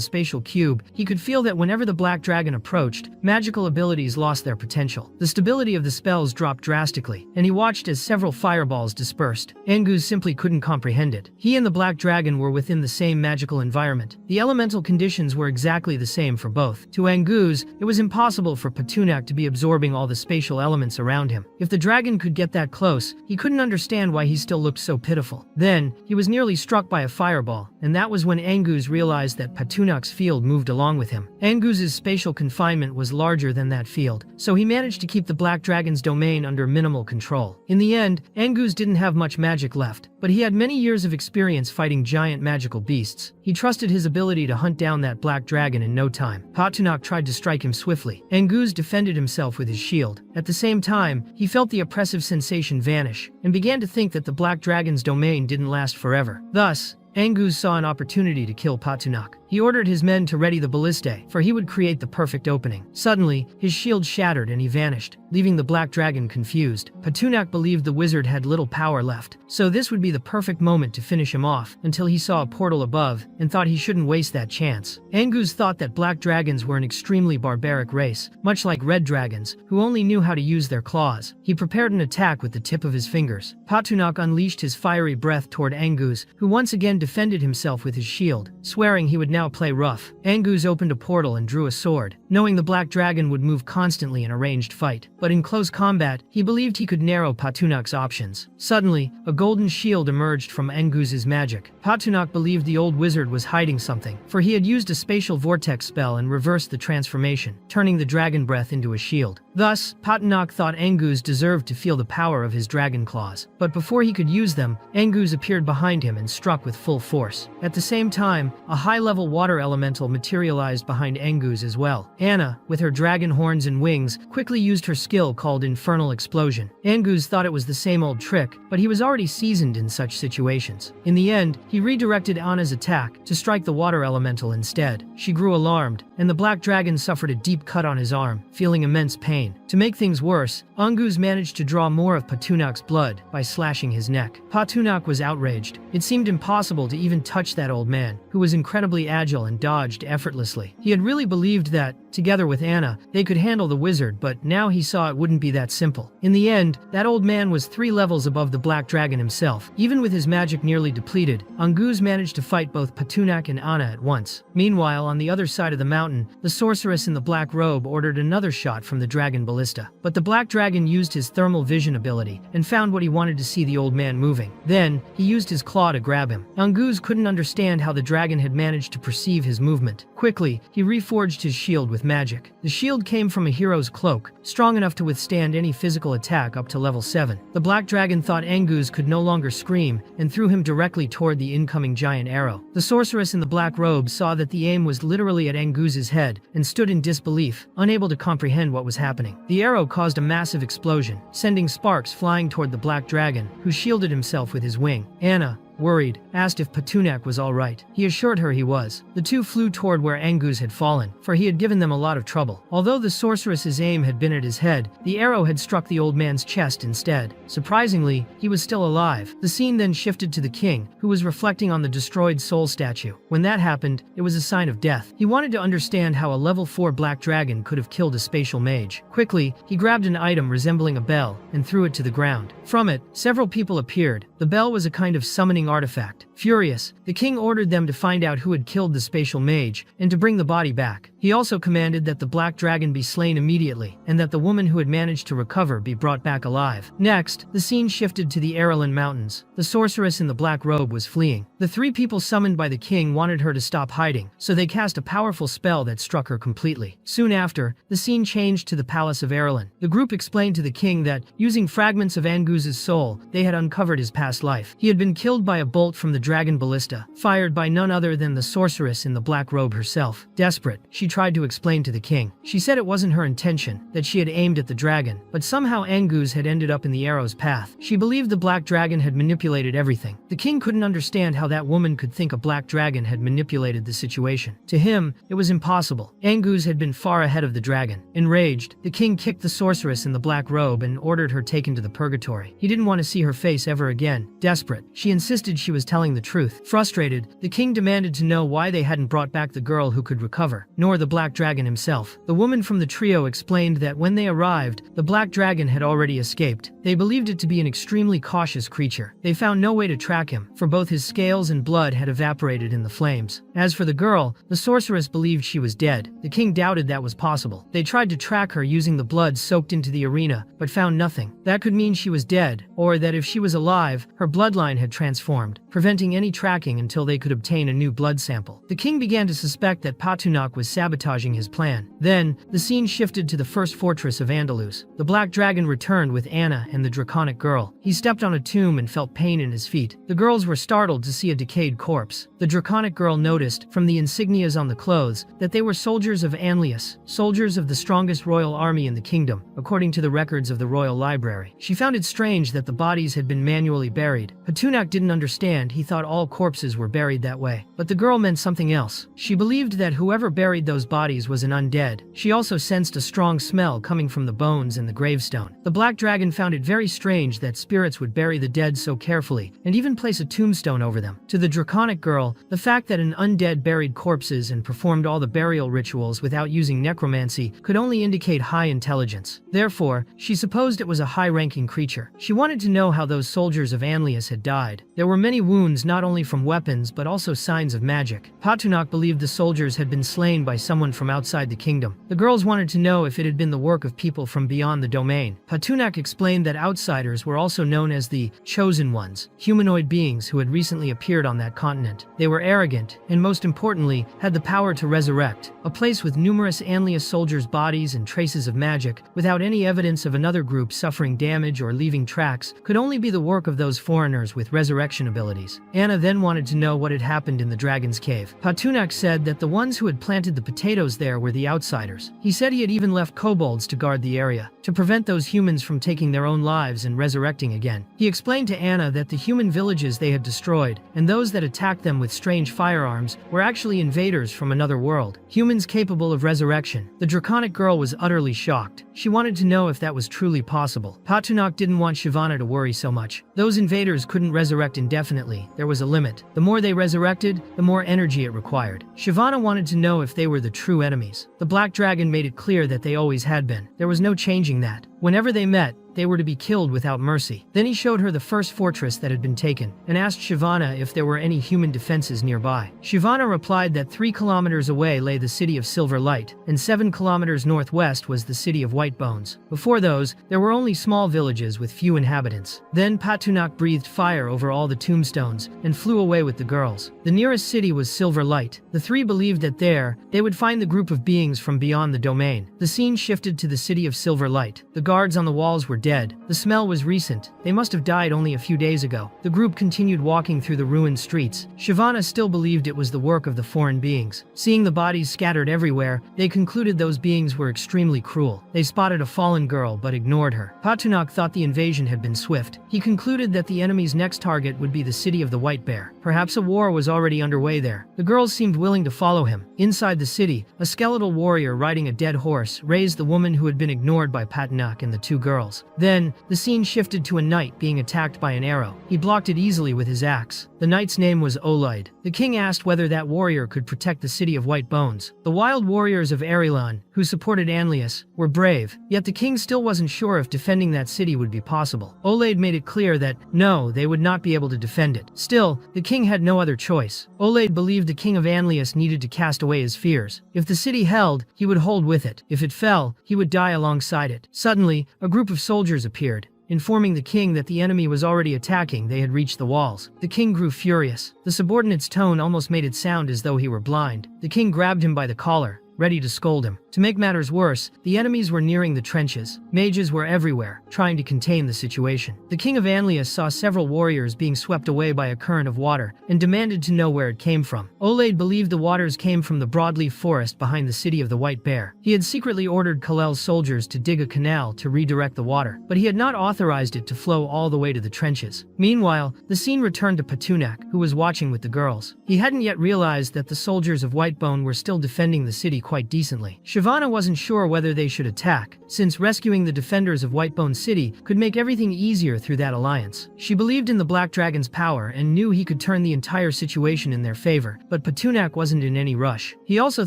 spatial cube, he could feel that whenever the Black Dragon approached, magical abilities lost their potential. The stability of the spells dropped drastically, and he watched as several fireballs dispersed. Angus simply couldn't comprehend it. He and the Black Dragon were within the same magical environment. The elemental conditions were exactly the same for both. To Angus, it was impossible for Patunak to be absorbing all the spatial elements around him. If the dragon could get that close, he couldn't understand why he still looked so pitiful. Then, he was nearly struck by a fireball, and that was when Angus realized that Patunak's field moved along with him. Angus's spatial confinement was larger than that field, so he managed to keep the Black Dragon's domain under minimal control. In the end, Angus didn't have much magic left, but he had many years of experience fighting giant magical beasts. He trusted his ability to hunt down that Black Dragon in no time. Patunak tried to strike him swiftly. Angus defended himself with his shield. At the same time, he felt the oppressive sensation vanish, and began to think that the Black Dragon's domain didn't last forever. Thus, Angus saw an opportunity to kill Patunak. He ordered his men to ready the ballistae, for he would create the perfect opening. Suddenly, his shield shattered and he vanished, leaving the Black Dragon confused. Patunak believed the wizard had little power left, so this would be the perfect moment to finish him off, until he saw a portal above, and thought he shouldn't waste that chance. Angus thought that Black Dragons were an extremely barbaric race, much like Red Dragons, who only knew how to use their claws. He prepared an attack with the tip of his fingers. Patunak unleashed his fiery breath toward Angus, who once again defended himself with his shield, swearing he would now play rough. Angus opened a portal and drew a sword, knowing the Black Dragon would move constantly in a ranged fight. But in close combat, he believed he could narrow Patunak's options. Suddenly, a golden shield emerged from Angus's magic. Patunak believed the old wizard was hiding something, for he had used a spatial vortex spell and reversed the transformation, turning the dragon breath into a shield. Thus, Patunak thought Angus deserved to feel the power of his dragon claws. But before he could use them, Angus appeared behind him and struck with full force. At the same time, a high-level water elemental materialized behind Angus as well. Anna, with her dragon horns and wings, quickly used her skill called Infernal Explosion. Angus thought it was the same old trick, but he was already seasoned in such situations. In the end, he redirected Anna's attack to strike the water elemental instead. She grew alarmed, and the Black Dragon suffered a deep cut on his arm, feeling immense pain. To make things worse, Angus managed to draw more of Patunak's blood by slashing his neck. Patunak was outraged. It seemed impossible to even touch that old man, who was incredibly agile and dodged effortlessly. He had really believed that, together with Anna, they could handle the wizard, but now he saw it wouldn't be that simple. In the end, that old man was 3 levels above the Black Dragon himself. Even with his magic nearly depleted, Angus managed to fight both Patunak and Anna at once. Meanwhile, on the other side of the mountain, the sorceress in the black robe ordered another shot from the dragon ballista. But the Black Dragon used his thermal vision ability and found what he wanted to see the old man moving. Then, he used his claw to grab him. Angus couldn't understand how the dragon had managed to perceive his movement. Quickly, he reforged his shield with magic. The shield came from a hero's cloak, strong enough to withstand any physical attack up to level 7. The Black Dragon thought Angus could no longer scream and threw him directly toward the incoming giant arrow. The sorceress in the black robe saw that the aim was literally at Angus's head and stood in disbelief, unable to comprehend what was happening. The arrow caused a massive explosion, sending sparks flying toward the Black Dragon, who shielded himself with his wing. Anna, worried, asked if Patunak was all right. He assured her he was. The two flew toward where Angus had fallen, for he had given them a lot of trouble. Although the sorceress's aim had been at his head, the arrow had struck the old man's chest instead. Surprisingly, he was still alive. The scene then shifted to the king, who was reflecting on the destroyed soul statue. When that happened, it was a sign of death. He wanted to understand how a level 4 Black Dragon could have killed a spatial mage. Quickly, he grabbed an item resembling a bell and threw it to the ground. From it, several people appeared. The bell was a kind of summoning artifact. Furious, the king ordered them to find out who had killed the spatial mage and to bring the body back. He also commanded that the Black Dragon be slain immediately and that the woman who had managed to recover be brought back alive. Next, the scene shifted to the Arelin Mountains. The sorceress in the black robe was fleeing. The 3 people summoned by the king wanted her to stop hiding, so they cast a powerful spell that struck her completely. Soon after, the scene changed to the palace of Arelin. The group explained to the king that, using fragments of Angus's soul, they had uncovered his past life. He had been killed by a bolt from the dragon ballista, fired by none other than the sorceress in the black robe herself. Desperate, she tried to explain to the king. She said it wasn't her intention, that she had aimed at the dragon, but somehow Angus had ended up in the arrow's path. She believed the black dragon had manipulated everything. The king couldn't understand how that woman could think a black dragon had manipulated the situation. To him, it was impossible. Angus had been far ahead of the dragon. Enraged, the king kicked the sorceress in the black robe and ordered her taken to the purgatory. He didn't want to see her face ever again. Desperate, she insisted she was telling the truth. Frustrated, the king demanded to know why they hadn't brought back the girl who could recover, nor the black dragon himself. The woman from the trio explained that when they arrived, the black dragon had already escaped. They believed it to be an extremely cautious creature. They found no way to track him, for both his scales and blood had evaporated in the flames. As for the girl, the sorceress believed she was dead. The king doubted that was possible. They tried to track her using the blood soaked into the arena, but found nothing. That could mean she was dead, or that if she was alive, her bloodline had transformed, preventing any tracking until they could obtain a new blood sample. The king began to suspect that Patunak was sabotaging his plan. Then, the scene shifted to the first fortress of Andalus. The black dragon returned with Anna and the draconic girl. He stepped on a tomb and felt pain in his feet. The girls were startled to see a decayed corpse. The draconic girl noticed, from the insignias on the clothes, that they were soldiers of Anlius, soldiers of the strongest royal army in the kingdom, according to the records of the royal library. She found it strange that the bodies had been manually buried. Patunak didn't understand. He thought all corpses were buried that way. But the girl meant something else. She believed that whoever buried those bodies was an undead. She also sensed a strong smell coming from the bones and the gravestone. The black dragon found it very strange that spirits would bury the dead so carefully, and even place a tombstone over them. To the draconic girl, the fact that an undead buried corpses and performed all the burial rituals without using necromancy could only indicate high intelligence. Therefore, she supposed it was a high-ranking creature. She wanted to know how those soldiers of Anlius had died. There were many wounds not only from weapons but also signs of magic. Patunak believed the soldiers had been slain by someone from outside the kingdom. The girls wanted to know if it had been the work of people from beyond the domain. Patunak explained that outsiders were also known as the Chosen Ones, humanoid beings who had recently appeared on that continent. They were arrogant, and most importantly, had the power to resurrect. A place with numerous Anlius soldiers' bodies and traces of magic, without any evidence of another group suffering damage or leaving tracks, could only be the work of those foreigners with resurrection abilities. Anna then wanted to know what had happened in the Dragon's Cave. Patunak said that the ones who had planted the potatoes there were the outsiders. He said he had even left kobolds to guard the area, to prevent those humans from taking their own lives and resurrecting again. He explained to Anna that the human villages they had destroyed, and those that attacked them with strange firearms, were actually invaders from another world, humans capable of resurrection. The draconic girl was utterly shocked. She wanted to know if that was truly possible. Patunak didn't want Shivana to worry so much. Those invaders couldn't resurrect indefinitely. There was a limit. The more they resurrected, the more energy it required. Shivana wanted to know if they were the true enemies. The black dragon made it clear that they always had been. There was no changing that. Whenever they met, they were to be killed without mercy. Then he showed her the first fortress that had been taken, and asked Shivana if there were any human defenses nearby. Shivana replied that 3 kilometers away lay the city of Silver Light, and 7 kilometers northwest was the city of White Bones. Before those, there were only small villages with few inhabitants. Then Patunak breathed fire over all the tombstones, and flew away with the girls. The nearest city was Silver Light. The three believed that there, they would find the group of beings from beyond the domain. The scene shifted to the city of Silver Light. The guards on the walls were dead. The smell was recent. They must have died only a few days ago. The group continued walking through the ruined streets. Shivana still believed it was the work of the foreign beings. Seeing the bodies scattered everywhere, they concluded those beings were extremely cruel. They spotted a fallen girl but ignored her. Patunak thought the invasion had been swift. He concluded that the enemy's next target would be the city of the White Bear. Perhaps a war was already underway there. The girls seemed willing to follow him. Inside the city, a skeletal warrior riding a dead horse raised the woman who had been ignored by Patunak and the 2 girls. Then, the scene shifted to a knight being attacked by an arrow. He blocked it easily with his axe. The knight's name was Olaid. The king asked whether that warrior could protect the city of White Bones. The wild warriors of Arilan, who supported Anlius, were brave, yet the king still wasn't sure if defending that city would be possible. Olaid made it clear that, no, they would not be able to defend it. Still, the king had no other choice. Olaid believed the king of Anlius needed to cast away his fears. If the city held, he would hold with it. If it fell, he would die alongside it. Suddenly, a group of soldiers appeared, informing the king that the enemy was already attacking. They had reached the walls. The king grew furious. The subordinate's tone almost made it sound as though he were blind. The king grabbed him by the collar, ready to scold him. To make matters worse, the enemies were nearing the trenches. Mages were everywhere, trying to contain the situation. The king of Anlius saw several warriors being swept away by a current of water and demanded to know where it came from. Olaid believed the waters came from the broadleaf forest behind the city of the White Bear. He had secretly ordered Kalel's soldiers to dig a canal to redirect the water, but he had not authorized it to flow all the way to the trenches. Meanwhile, the scene returned to Patunak, who was watching with the girls. He hadn't yet realized that the soldiers of Whitebone were still defending the city quite decently. Shyvana wasn't sure whether they should attack, since rescuing the defenders of Whitebone City could make everything easier through that alliance. She believed in the Black Dragon's power and knew he could turn the entire situation in their favor, but Patunak wasn't in any rush. He also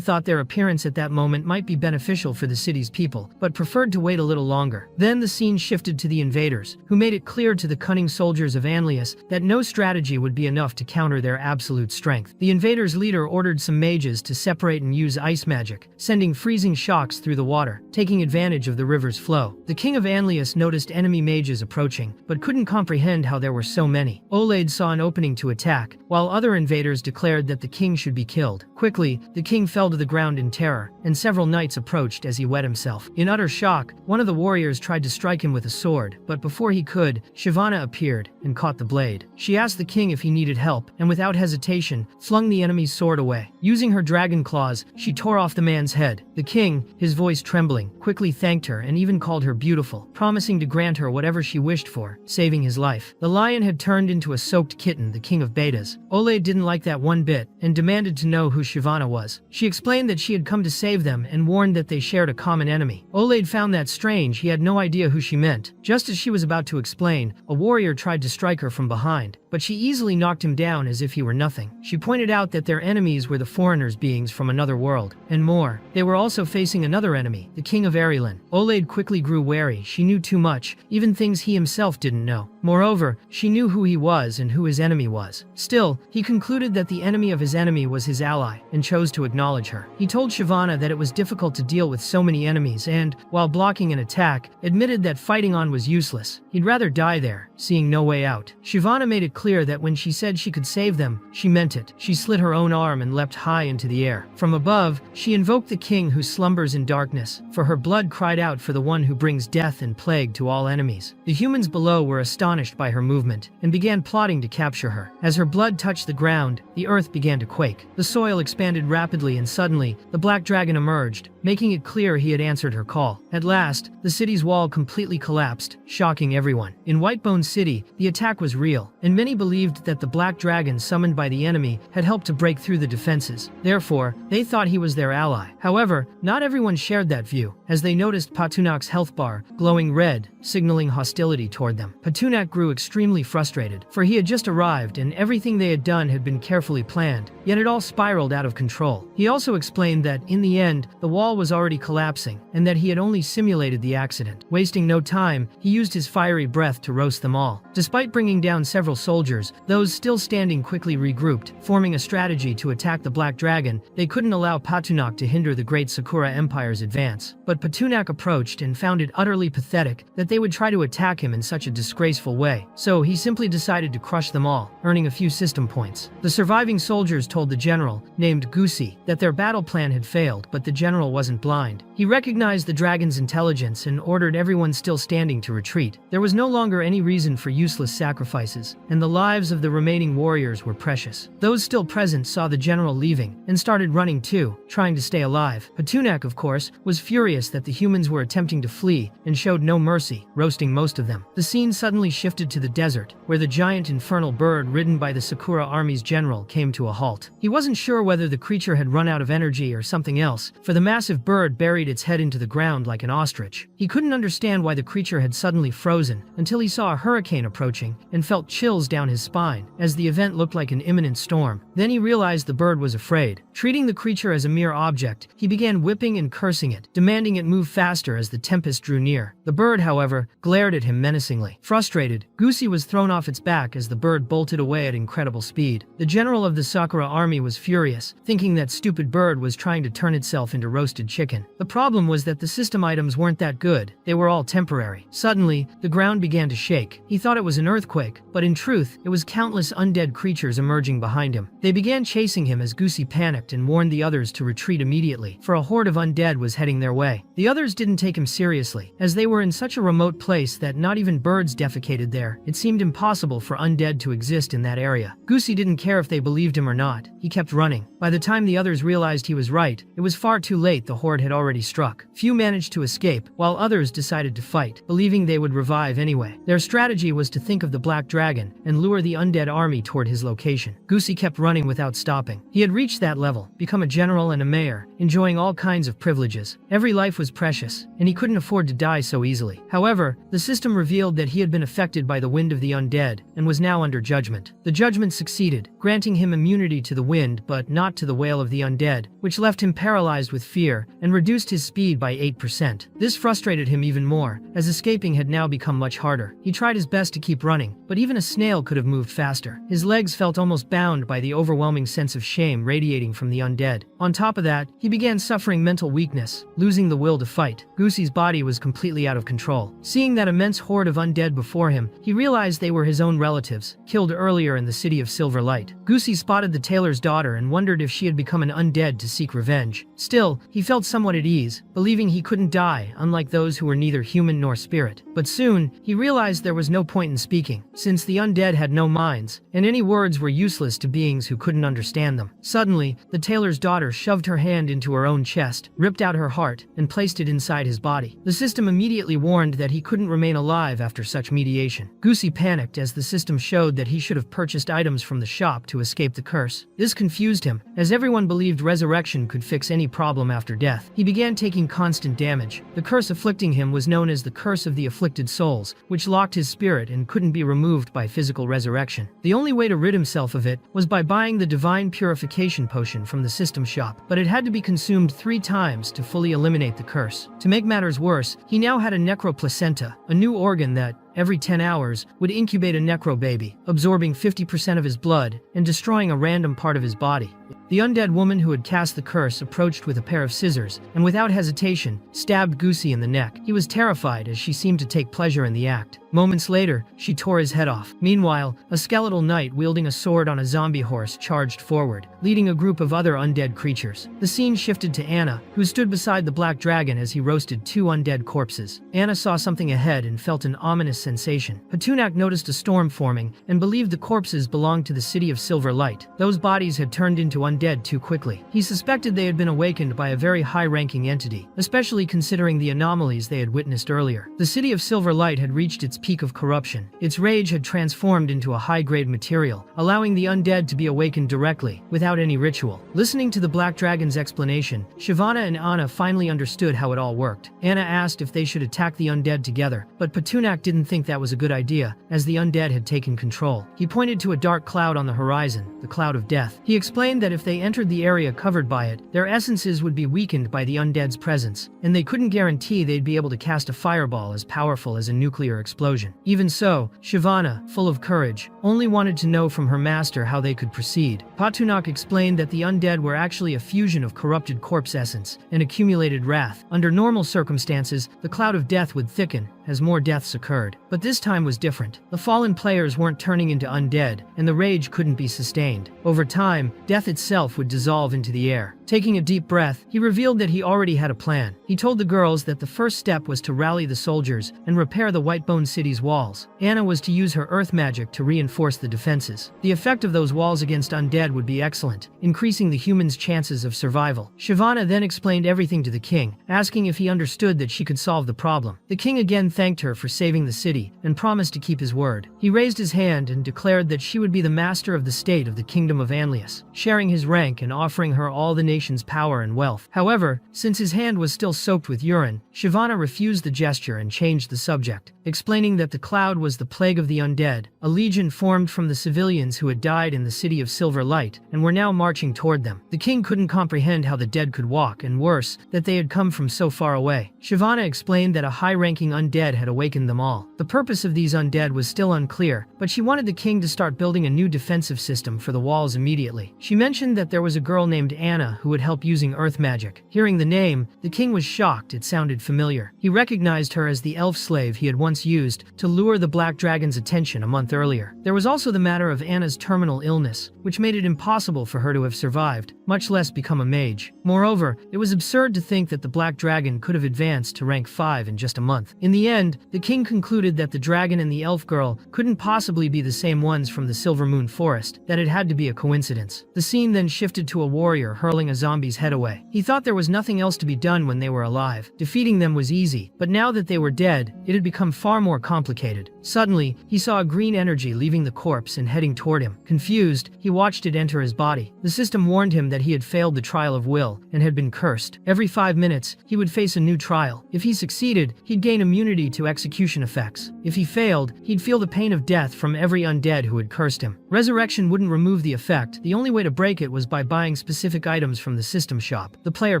thought their appearance at that moment might be beneficial for the city's people, but preferred to wait a little longer. Then the scene shifted to the invaders, who made it clear to the cunning soldiers of Anlius that no strategy would be enough to counter their absolute strength. The invaders' leader ordered some mages to separate and use ice magic, sending freezing shocks through the water, taking advantage of the river's flow. The king of Anlius noticed enemy mages approaching, but couldn't comprehend how there were so many. Olaid saw an opening to attack, while other invaders declared that the king should be killed. Quickly, the king fell to the ground in terror, and several knights approached as he wet himself. In utter shock, one of the warriors tried to strike him with a sword, but before he could, Shyvana appeared and caught the blade. She asked the king if he needed help, and without hesitation, flung the enemy's sword away. Using her dragon claws, she tore off the man's head. The king, his voice trembling, quickly thanked her and even called her beautiful, promising to grant her whatever she wished for, saving his life. The lion had turned into a soaked kitten, the king of Betas. Olaid didn't like that one bit, and demanded to know who Shyvana was. She explained that she had come to save them and warned that they shared a common enemy. Olaid found that strange. He had no idea who she meant. Just as she was about to explain, a warrior tried to strike her from behind, but she easily knocked him down as if he were nothing. She pointed out that their enemies were the foreigners, beings from another world, and more. They were also facing another enemy, the king of Arilin. Olaid quickly grew wary. She knew too much, even things he himself didn't know. Moreover, she knew who he was and who his enemy was. Still, he concluded that the enemy of his enemy was his ally, and chose to acknowledge her. He told Shyvana that it was difficult to deal with so many enemies and, while blocking an attack, admitted that fighting on was useless. He'd rather die there, seeing no way out. Shyvana made it clear that when she said she could save them, she meant it. She slit her own arm and leapt high into the air. From above, she invoked the king who slumbers in darkness, for her blood cried out for the one who brings death and plague to all enemies. The humans below were astonished by her movement, and began plotting to capture her. As her blood touched the ground, the earth began to quake. The soil expanded rapidly, and suddenly, the black dragon emerged, making it clear he had answered her call. At last, the city's wall completely collapsed, shocking everyone. In Whitebone City, the attack was real, and many believed that the black dragon summoned by the enemy had helped to break through the defenses. Therefore, they thought he was their ally. However, not everyone shared that view, as they noticed Patunak's health bar glowing red, signaling hostility toward them. Patunak grew extremely frustrated, for he had just arrived and everything they had done had been carefully planned, yet it all spiraled out of control. He also explained that, in the end, the wall was already collapsing, and that he had only simulated the accident. Wasting no time, he used his fiery breath to roast them all. Despite bringing down several soldiers, those still standing quickly regrouped, forming a strategy to attack the Black Dragon. They couldn't allow Patunak to hinder the great Sakura Empire's advance. But Patunak approached and found it utterly pathetic that they would try to attack him in such a disgraceful way. So he simply decided to crush them all, earning a few system points. The surviving soldiers told the general, named Gusi, that their battle plan had failed, but the general wasn't blind. He recognized the dragon's intelligence and ordered everyone still standing to retreat. There was no longer any reason for useless sacrifices, and the lives of the remaining warriors were precious. Those still present saw the general leaving, and started running too, trying to stay alive. Patunak, of course, was furious that the humans were attempting to flee, and showed no mercy, roasting most of them. The scene suddenly shifted to the desert, where the giant infernal bird ridden by the Sakura army's general came to a halt. He wasn't sure whether the creature had run out of energy or something else, for the massive bird buried its head into the ground like an ostrich. He couldn't understand why the creature had suddenly frozen, until he saw a hurricane approaching, and felt chills down his spine, as the event looked like an imminent storm. Then he realized the bird was afraid. Treating the creature as a mere object, he began whipping and cursing it, demanding it move faster as the tempest drew near. The bird, however, glared at him menacingly. Frustrated, Frustrated, Goosey was thrown off its back as the bird bolted away at incredible speed. The general of the Sakura army was furious, thinking that stupid bird was trying to turn itself into roasted chicken. The problem was that the system items weren't that good, they were all temporary. Suddenly, the ground began to shake. He thought it was an earthquake, but in truth, it was countless undead creatures emerging behind him. They began chasing him as Goosey panicked and warned the others to retreat immediately, for a horde of undead was heading their way. The others didn't take him seriously, as they were in such a remote place that not even birds defecated there. It seemed impossible for undead to exist in that area. Goosey didn't care if they believed him or not. He kept running. By the time the others realized he was right, it was far too late. The horde had already struck. Few managed to escape, while others decided to fight, believing they would revive anyway. Their strategy was to think of the Black Dragon and lure the undead army toward his location. Goosey kept running without stopping. He had reached that level, become a general and a mayor, enjoying all kinds of privileges. Every life was precious, and he couldn't afford to die so easily. However, the system revealed that he had been affected by the wind of the undead, and was now under judgment. The judgment succeeded, granting him immunity to the wind but not to the wail of the undead, which left him paralyzed with fear and reduced his speed by 8%. This frustrated him even more, as escaping had now become much harder. He tried his best to keep running, but even a snail could have moved faster. His legs felt almost bound by the overwhelming sense of shame radiating from the undead. On top of that, he began suffering mental weakness, losing the will to fight. Goosey's body was completely out of control. Seeing that immense horde of undead before him, he realized they were his own relatives, killed earlier in the city of Silver Light. Goosey spotted the tailor's daughter and wondered if she had become an undead to seek revenge. Still, he felt somewhat at ease, believing he couldn't die, unlike those who were neither human nor spirit. But soon, he realized there was no point in speaking, since the undead had no minds, and any words were useless to beings who couldn't understand them. Suddenly, the tailor's daughter shoved her hand into her own chest, ripped out her heart, and placed it inside his body. The system immediately warned that he couldn't remain alive after such mediation. Goosey panicked as the system showed that he should have purchased items from the shop to escape the curse. This confused him, as everyone believed resurrection could fix any problem after death. He began taking constant damage. The curse afflicting him was known as the Curse of the Afflicted Souls, which locked his spirit and couldn't be removed by physical resurrection. The only way to rid himself of it was by buying the Divine Purification Potion from the system shop, but it had to be consumed 3 times to fully eliminate the curse. To make matters worse, he now had a necroplacenta, a new organ that, every 10 hours, would incubate a necro baby, absorbing 50% of his blood and destroying a random part of his body. The undead woman who had cast the curse approached with a pair of scissors, and without hesitation, stabbed Goosey in the neck. He was terrified as she seemed to take pleasure in the act. Moments later, she tore his head off. Meanwhile, a skeletal knight wielding a sword on a zombie horse charged forward, leading a group of other undead creatures. The scene shifted to Anna, who stood beside the Black Dragon as he roasted 2 undead corpses. Anna saw something ahead and felt an ominous sensation. Patunak noticed a storm forming and believed the corpses belonged to the city of Silver Light. Those bodies had turned into undead too quickly. He suspected they had been awakened by a very high-ranking entity, especially considering the anomalies they had witnessed earlier. The city of Silver Light had reached its peak of corruption. Its rage had transformed into a high-grade material, allowing the undead to be awakened directly, without any ritual. Listening to the Black Dragon's explanation, Shyvana and Anna finally understood how it all worked. Anna asked if they should attack the undead together, but Patunak didn't think that was a good idea, as the undead had taken control. He pointed to a dark cloud on the horizon, the cloud of death. He explained that if they entered the area covered by it, their essences would be weakened by the undead's presence, and they couldn't guarantee they'd be able to cast a fireball as powerful as a nuclear explosion. Even so, Shyvana, full of courage, only wanted to know from her master how they could proceed. Patunak explained that the undead were actually a fusion of corrupted corpse essence and accumulated wrath. Under normal circumstances, the cloud of death would thicken as more deaths occurred. But this time was different. The fallen players weren't turning into undead, and the rage couldn't be sustained. Over time, death itself would dissolve into the air. Taking a deep breath, he revealed that he already had a plan. He told the girls that the first step was to rally the soldiers and repair the Whitebone City's walls. Anna was to use her earth magic to reinforce the defenses. The effect of those walls against undead would be excellent, increasing the humans' chances of survival. Shyvana then explained everything to the king, asking if he understood that she could solve the problem. The king again thanked her for saving the city and promised to keep his word. He raised his hand and declared that she would be the master of the state of the kingdom of Anlius, sharing lowering his rank and offering her all the nation's power and wealth. However, since his hand was still soaked with urine, Shyvana refused the gesture and changed the subject, explaining that the cloud was the plague of the undead, a legion formed from the civilians who had died in the city of Silver Light and were now marching toward them. The king couldn't comprehend how the dead could walk, and worse, that they had come from so far away. Shyvana explained that a high-ranking undead had awakened them all. The purpose of these undead was still unclear, but she wanted the king to start building a new defensive system for the walls immediately. She mentioned that there was a girl named Anna who would help using earth magic. Hearing the name, the king was shocked. It sounded familiar. He recognized her as the elf slave he had once used to lure the Black Dragon's attention a month earlier. There was also the matter of Anna's terminal illness, which made it impossible for her to have survived, much less become a mage. Moreover, it was absurd to think that the Black Dragon could have advanced to rank 5 in just a month. In the end, the king concluded that the dragon and the elf girl couldn't possibly be the same ones from the Silver Moon Forest, that it had to be a coincidence. The scene then shifted to a warrior hurling a zombie's head away. He thought there was nothing else to be done when they were alive. Defeating them was easy, but now that they were dead, it had become far more complicated. Suddenly, he saw a green energy leaving the corpse and heading toward him. Confused, he watched it enter his body. The system warned him that he had failed the trial of will and had been cursed. Every 5 minutes, he would face a new trial. If he succeeded, he'd gain immunity to execution effects. If he failed, he'd feel the pain of death from every undead who had cursed him. Resurrection wouldn't remove the effect. The only way to break it was by buying specific items from the system shop. The player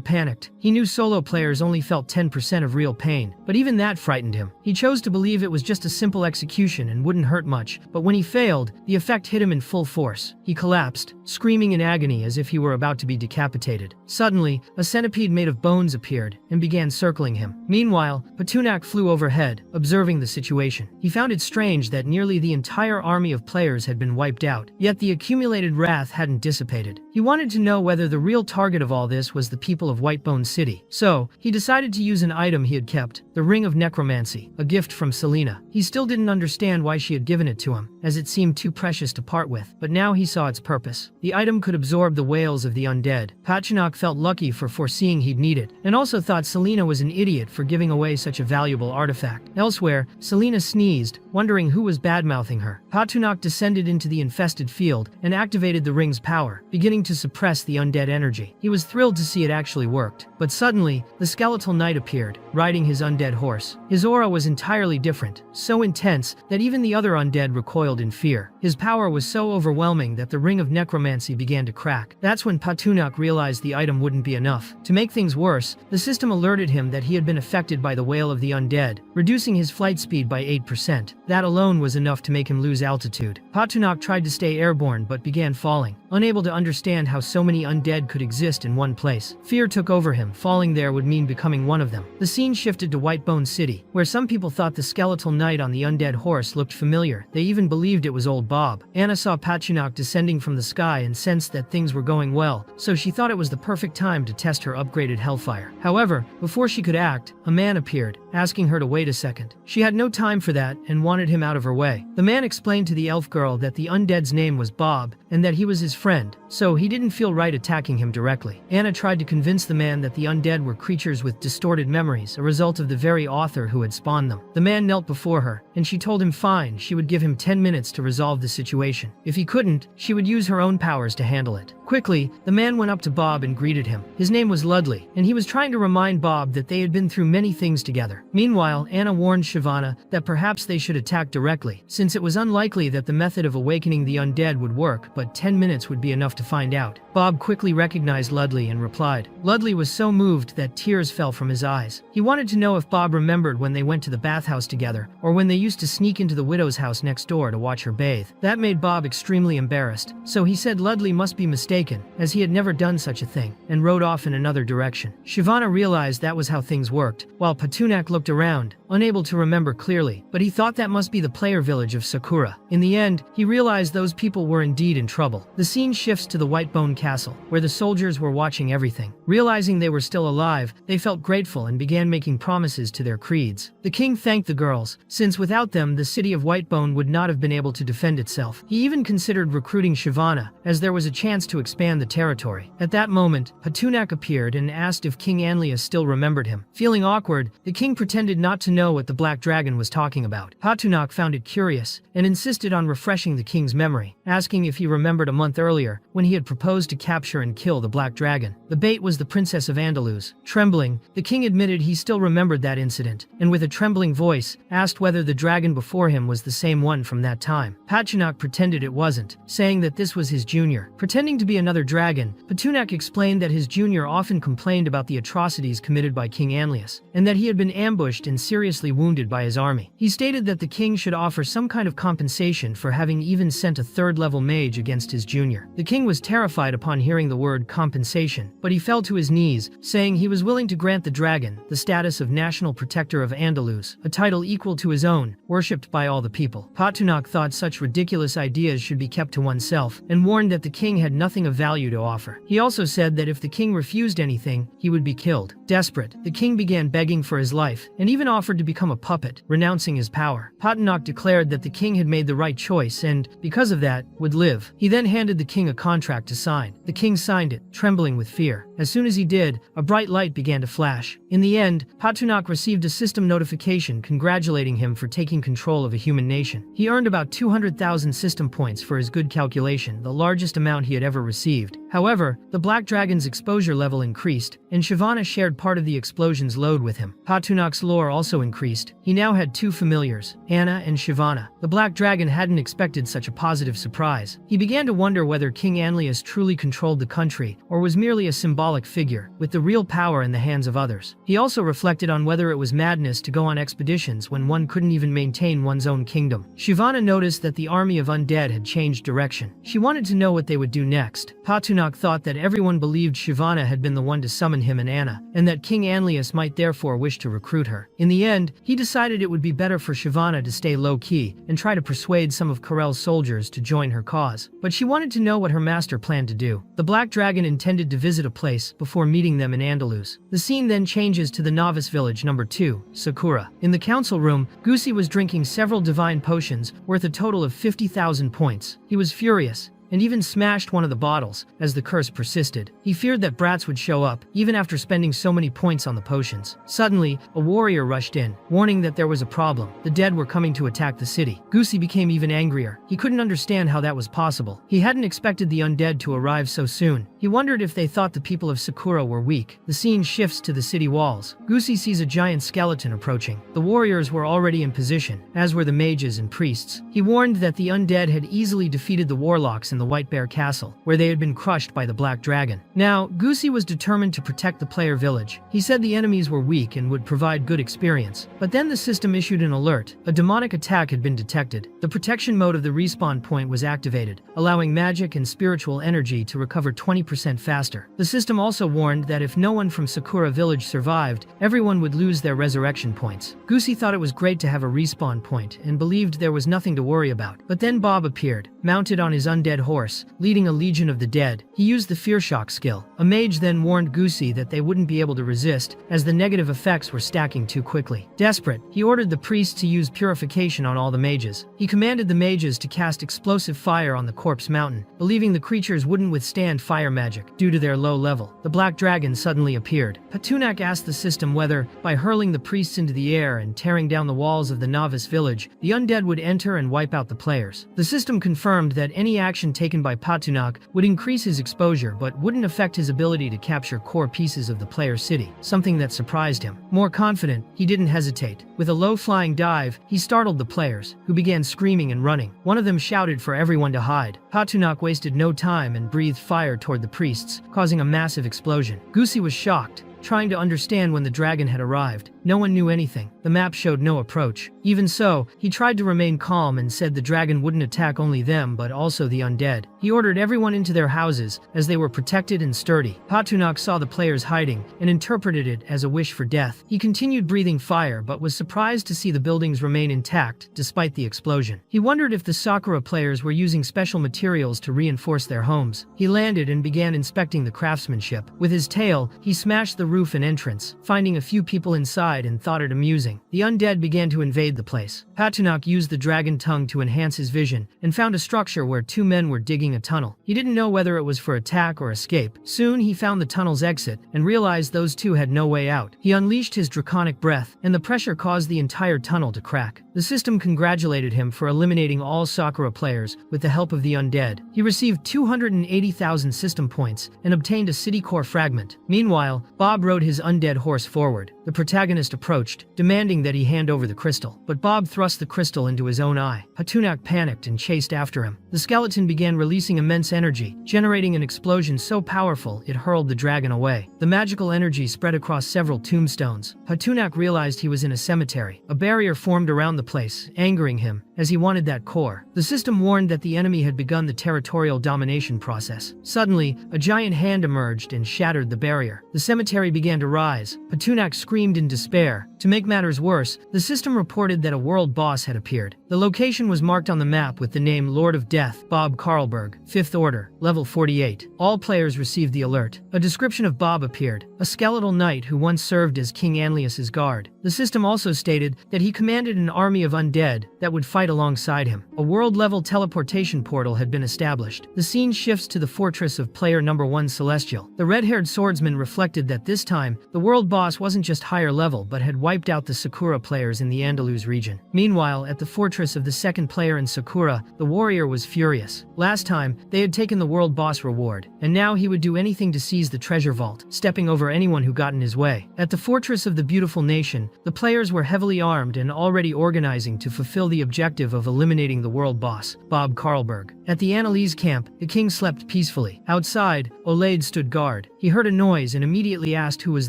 panicked. He knew solo players only felt 10% of real pain, but even that frightened him. He chose to believe it was just a simple execution and wouldn't hurt much, but when he failed, the effect hit him in full force. He collapsed, screaming in agony as if he were about to be decapitated. Suddenly, a centipede made of bones appeared and began circling him. Meanwhile, Patunak flew overhead, observing the situation. He found it strange that nearly the entire army of players had been wiped out, yet the accumulated wrath hadn't dissipated. He wanted to know whether the real target of all this was the people of Whitebone City. So, he decided to use an item he had kept, the Ring of Necromancy, a gift from Selena. He still didn't understand why she had given it to him, as it seemed too precious to part with, but now he saw its purpose. The item could absorb the wails of the undead. Patunak felt lucky for foreseeing he'd need it, and also thought Selena was an idiot for giving away such a valuable artifact. Elsewhere, Selena sneezed, wondering who was badmouthing her. Patunak descended into the infested field and activated the ring's power, beginning to suppress the undead energy. He was thrilled to see it actually worked, but suddenly, the skeletal knight appeared, riding his undead horse. His aura was entirely different, so intense that even the other undead recoiled in fear. His power was so overwhelming that the ring of necromancy began to crack. That's when Patunak realized the item wouldn't be enough. To make things worse, the system alerted him that he had been affected by the wail of the undead, reducing his flight speed by 8%. That alone was enough to make him lose altitude. Patunak tried to stay airborne but began falling, unable to understand how so many undead could exist in one place. Fear took over him. Falling there would mean becoming one of them. The scene shifted to Whitebone City, where some people thought the skeletal knight on the undead horse looked familiar. They even believed it was old Bob. Anna saw Patunak descending from the sky and sensed that things were going well, so she thought it was the perfect time to test her upgraded Hellfire. However, before she could act, a man appeared, asking her to wait a second. She had no time for that and wanted him out of her way. The man explained to the elf girl that the undead's name was Bob and that he was his friend, so he didn't feel right attacking him directly. Anna tried to convince the man that the undead were creatures with distorted memories, a result of the very author who had spawned them. The man knelt before her, and she told him fine, she would give him 10 minutes to resolve the situation. If he couldn't, she would use her own powers to handle it. Quickly, the man went up to Bob and greeted him. His name was Ludley, and he was trying to remind Bob that they had been through many things together. Meanwhile, Anna warned Shyvana that perhaps they should attack directly, since it was unlikely that the method of awakening the undead would work, but 10 minutes would be enough to find out. Bob quickly recognized Ludley and replied. Ludley was so moved that tears fell from his eyes. He wanted to know if Bob remembered when they went to the bathhouse together, or when they used to sneak into the widow's house next door to watch her bathe. That made Bob extremely embarrassed, so he said Ludley must be mistaken, as he had never done such a thing, and rode off in another direction. Shyvana realized that was how things worked, while Patunak looked around, unable to remember clearly, but he thought that must be the player village of Sakura. In the end, he realized those people were indeed in trouble. The scene shifts to the Whitebone Castle, where the soldiers were watching everything. Realizing they were still alive, they felt grateful and began making promises to their creeds. The king thanked the girls, since without them the city of Whitebone would not have been able to defend itself. He even considered recruiting Shyvana, as there was a chance to expand the territory. At that moment, Patunak appeared and asked if King Anlius still remembered him. Feeling awkward, the king pretended not to know what the black dragon was talking about. Patunak found it curious and insisted on refreshing the king's memory, asking if he remembered a month earlier when he had proposed to capture and kill the black dragon. The bait was the Princess of Andalus. Trembling, the king admitted he still remembered that incident, and with a trembling voice, asked whether the dragon before him was the same one from that time. Patunak pretended it wasn't, saying that this was his junior. Pretending to be another dragon, Patunak explained that his junior often complained about the atrocities committed by King Anlius, and that he had been ambushed and seriously wounded by his army. He stated that the king should offer some kind of compensation for having even sent a third-level mage against his junior. The king was terrified upon hearing the word compensation, but he fell to his knees, saying he was willing to grant the dragon the status of National Protector of Andalus, a title equal to his own, worshipped by all the people. Patunak thought such ridiculous ideas should be kept to oneself, and warned that the king had nothing of value to offer. He also said that if the king refused anything, he would be killed. Desperate, the king began begging for his life, and even offered to become a puppet, renouncing his power. Patunak declared that the king had made the right choice and, because of that, would live. He then handed the king a contract to sign. The king signed it, trembling with fear. As soon as he did, a bright light began to flash. In the end, Patunak received a system notification congratulating him for taking control of a human nation. He earned about 200,000 system points for his good calculation, the largest amount he had ever received. However, the black dragon's exposure level increased, and Shyvana shared part of the explosion's load with him. Patunak's lore also increased. He now had two familiars, Anna and Shyvana. The black dragon hadn't expected such a positive surprise. He began to wonder whether King Anlius truly controlled the country, or was merely a symbolic figure, with the real power in the hands of others. He also reflected on whether it was madness to go on expeditions when one couldn't even maintain one's own kingdom. Shyvana noticed that the army of undead had changed direction. She wanted to know what they would do next. Patunak thought that everyone believed Shyvana had been the one to summon him and Anna, and that King Anlius might therefore wish to recruit her. In the end, he decided it would be better for Shyvana to stay low-key and try to persuade some of Karel's soldiers to join her cause. But she wanted to know what her master planned to do. The black dragon intended to visit a place before meeting them in Andalus. The scene then changes to the novice village number 2, Sakura. In the council room, Gusi was drinking several divine potions worth a total of 50,000 points. He was furious, and even smashed one of the bottles as the curse persisted. He feared that brats would show up, even after spending so many points on the potions. Suddenly, a warrior rushed in, warning that there was a problem. The dead were coming to attack the city. Gusi became even angrier. He couldn't understand how that was possible. He hadn't expected the undead to arrive so soon. He wondered if they thought the people of Sakura were weak. The scene shifts to the city walls. Gusi sees a giant skeleton approaching. The warriors were already in position, as were the mages and priests. He warned that the undead had easily defeated the warlocks in the White Bear Castle, where they had been crushed by the Black Dragon. Now, Gusi was determined to protect the player village. He said the enemies were weak and would provide good experience. But then the system issued an alert. A demonic attack had been detected. The protection mode of the respawn point was activated, allowing magic and spiritual energy to recover 20% faster. The system also warned that if no one from Sakura village survived, everyone would lose their resurrection points. Gusi thought it was great to have a respawn point and believed there was nothing to worry about. But then Bob appeared, mounted on his undead horse, leading a legion of the dead. He used the Fear Shock skill. A mage then warned Gusi that they wouldn't be able to resist, as the negative effects were stacking too quickly. Desperate, he ordered the priests to use purification on all the mages. He commanded the mages to cast explosive fire on the corpse mountain, believing the creatures wouldn't withstand fire magic due to their low level. The Black Dragon suddenly appeared. Patunak asked the system whether, by hurling the priests into the air and tearing down the walls of the novice village, the undead would enter and wipe out the players. The system confirmed that any action taken by Patunak would increase his exposure but wouldn't affect his ability to capture core pieces of the player's city, something that surprised him. More confident, he didn't hesitate. With a low-flying dive, he startled the players, who began screaming and running. One of them shouted for everyone to hide. Patunak wasted no time and breathed fire toward the priests, causing a massive explosion. Gusi was shocked, trying to understand when the dragon had arrived. No one knew anything. The map showed no approach. Even so, he tried to remain calm and said the dragon wouldn't attack only them but also the undead. He ordered everyone into their houses, as they were protected and sturdy. Patunak saw the players hiding and interpreted it as a wish for death. He continued breathing fire but was surprised to see the buildings remain intact despite the explosion. He wondered if the Sakura players were using special materials to reinforce their homes. He landed and began inspecting the craftsmanship. With his tail, he smashed the roof and entrance, finding a few people inside outside and thought it amusing. The undead began to invade the place. Patunok used the dragon tongue to enhance his vision and found a structure where two men were digging a tunnel. He didn't know whether it was for attack or escape. Soon he found the tunnel's exit and realized those two had no way out. He unleashed his draconic breath, and the pressure caused the entire tunnel to crack. The system congratulated him for eliminating all Sakura players with the help of the undead. He received 280,000 system points and obtained a city core fragment. Meanwhile, Bob rode his undead horse forward. The protagonist approached, demanding that he hand over the crystal. But Bob thrust the crystal into his own eye. Patunok panicked and chased after him. The skeleton began releasing immense energy, generating an explosion so powerful it hurled the dragon away. The magical energy spread across several tombstones. Patunok realized he was in a cemetery. A barrier formed around the place, angering him, as he wanted that core. The system warned that the enemy had begun the territorial domination process. Suddenly, a giant hand emerged and shattered the barrier. The cemetery began to rise. Patunok screamed in despair. To make matters worse, the system reported that a world boss had appeared. The location was marked on the map with the name Lord of Death, Bob Carlberg, 5th Order, level 48. All players received the alert. A description of Bob appeared, a skeletal knight who once served as King Anlius's guard. The system also stated that he commanded an army of undead that would fight alongside him. A world-level teleportation portal had been established. The scene shifts to the fortress of player number 1 Celestial. The red-haired swordsman reflected that this time, the world boss wasn't just higher level but had wiped out the Sakura players in the Andalus region. Meanwhile, at the fortress of the second player in Sakura, the warrior was furious. Last time, they had taken the world boss reward, and now he would do anything to seize the treasure vault, stepping over anyone who got in his way. At the fortress of the beautiful nation, the players were heavily armed and already organizing to fulfill the objective of eliminating the world boss, Bob Carlberg. At the Annalise camp, the king slept peacefully. Outside, Olaid stood guard. He heard a noise and immediately asked who was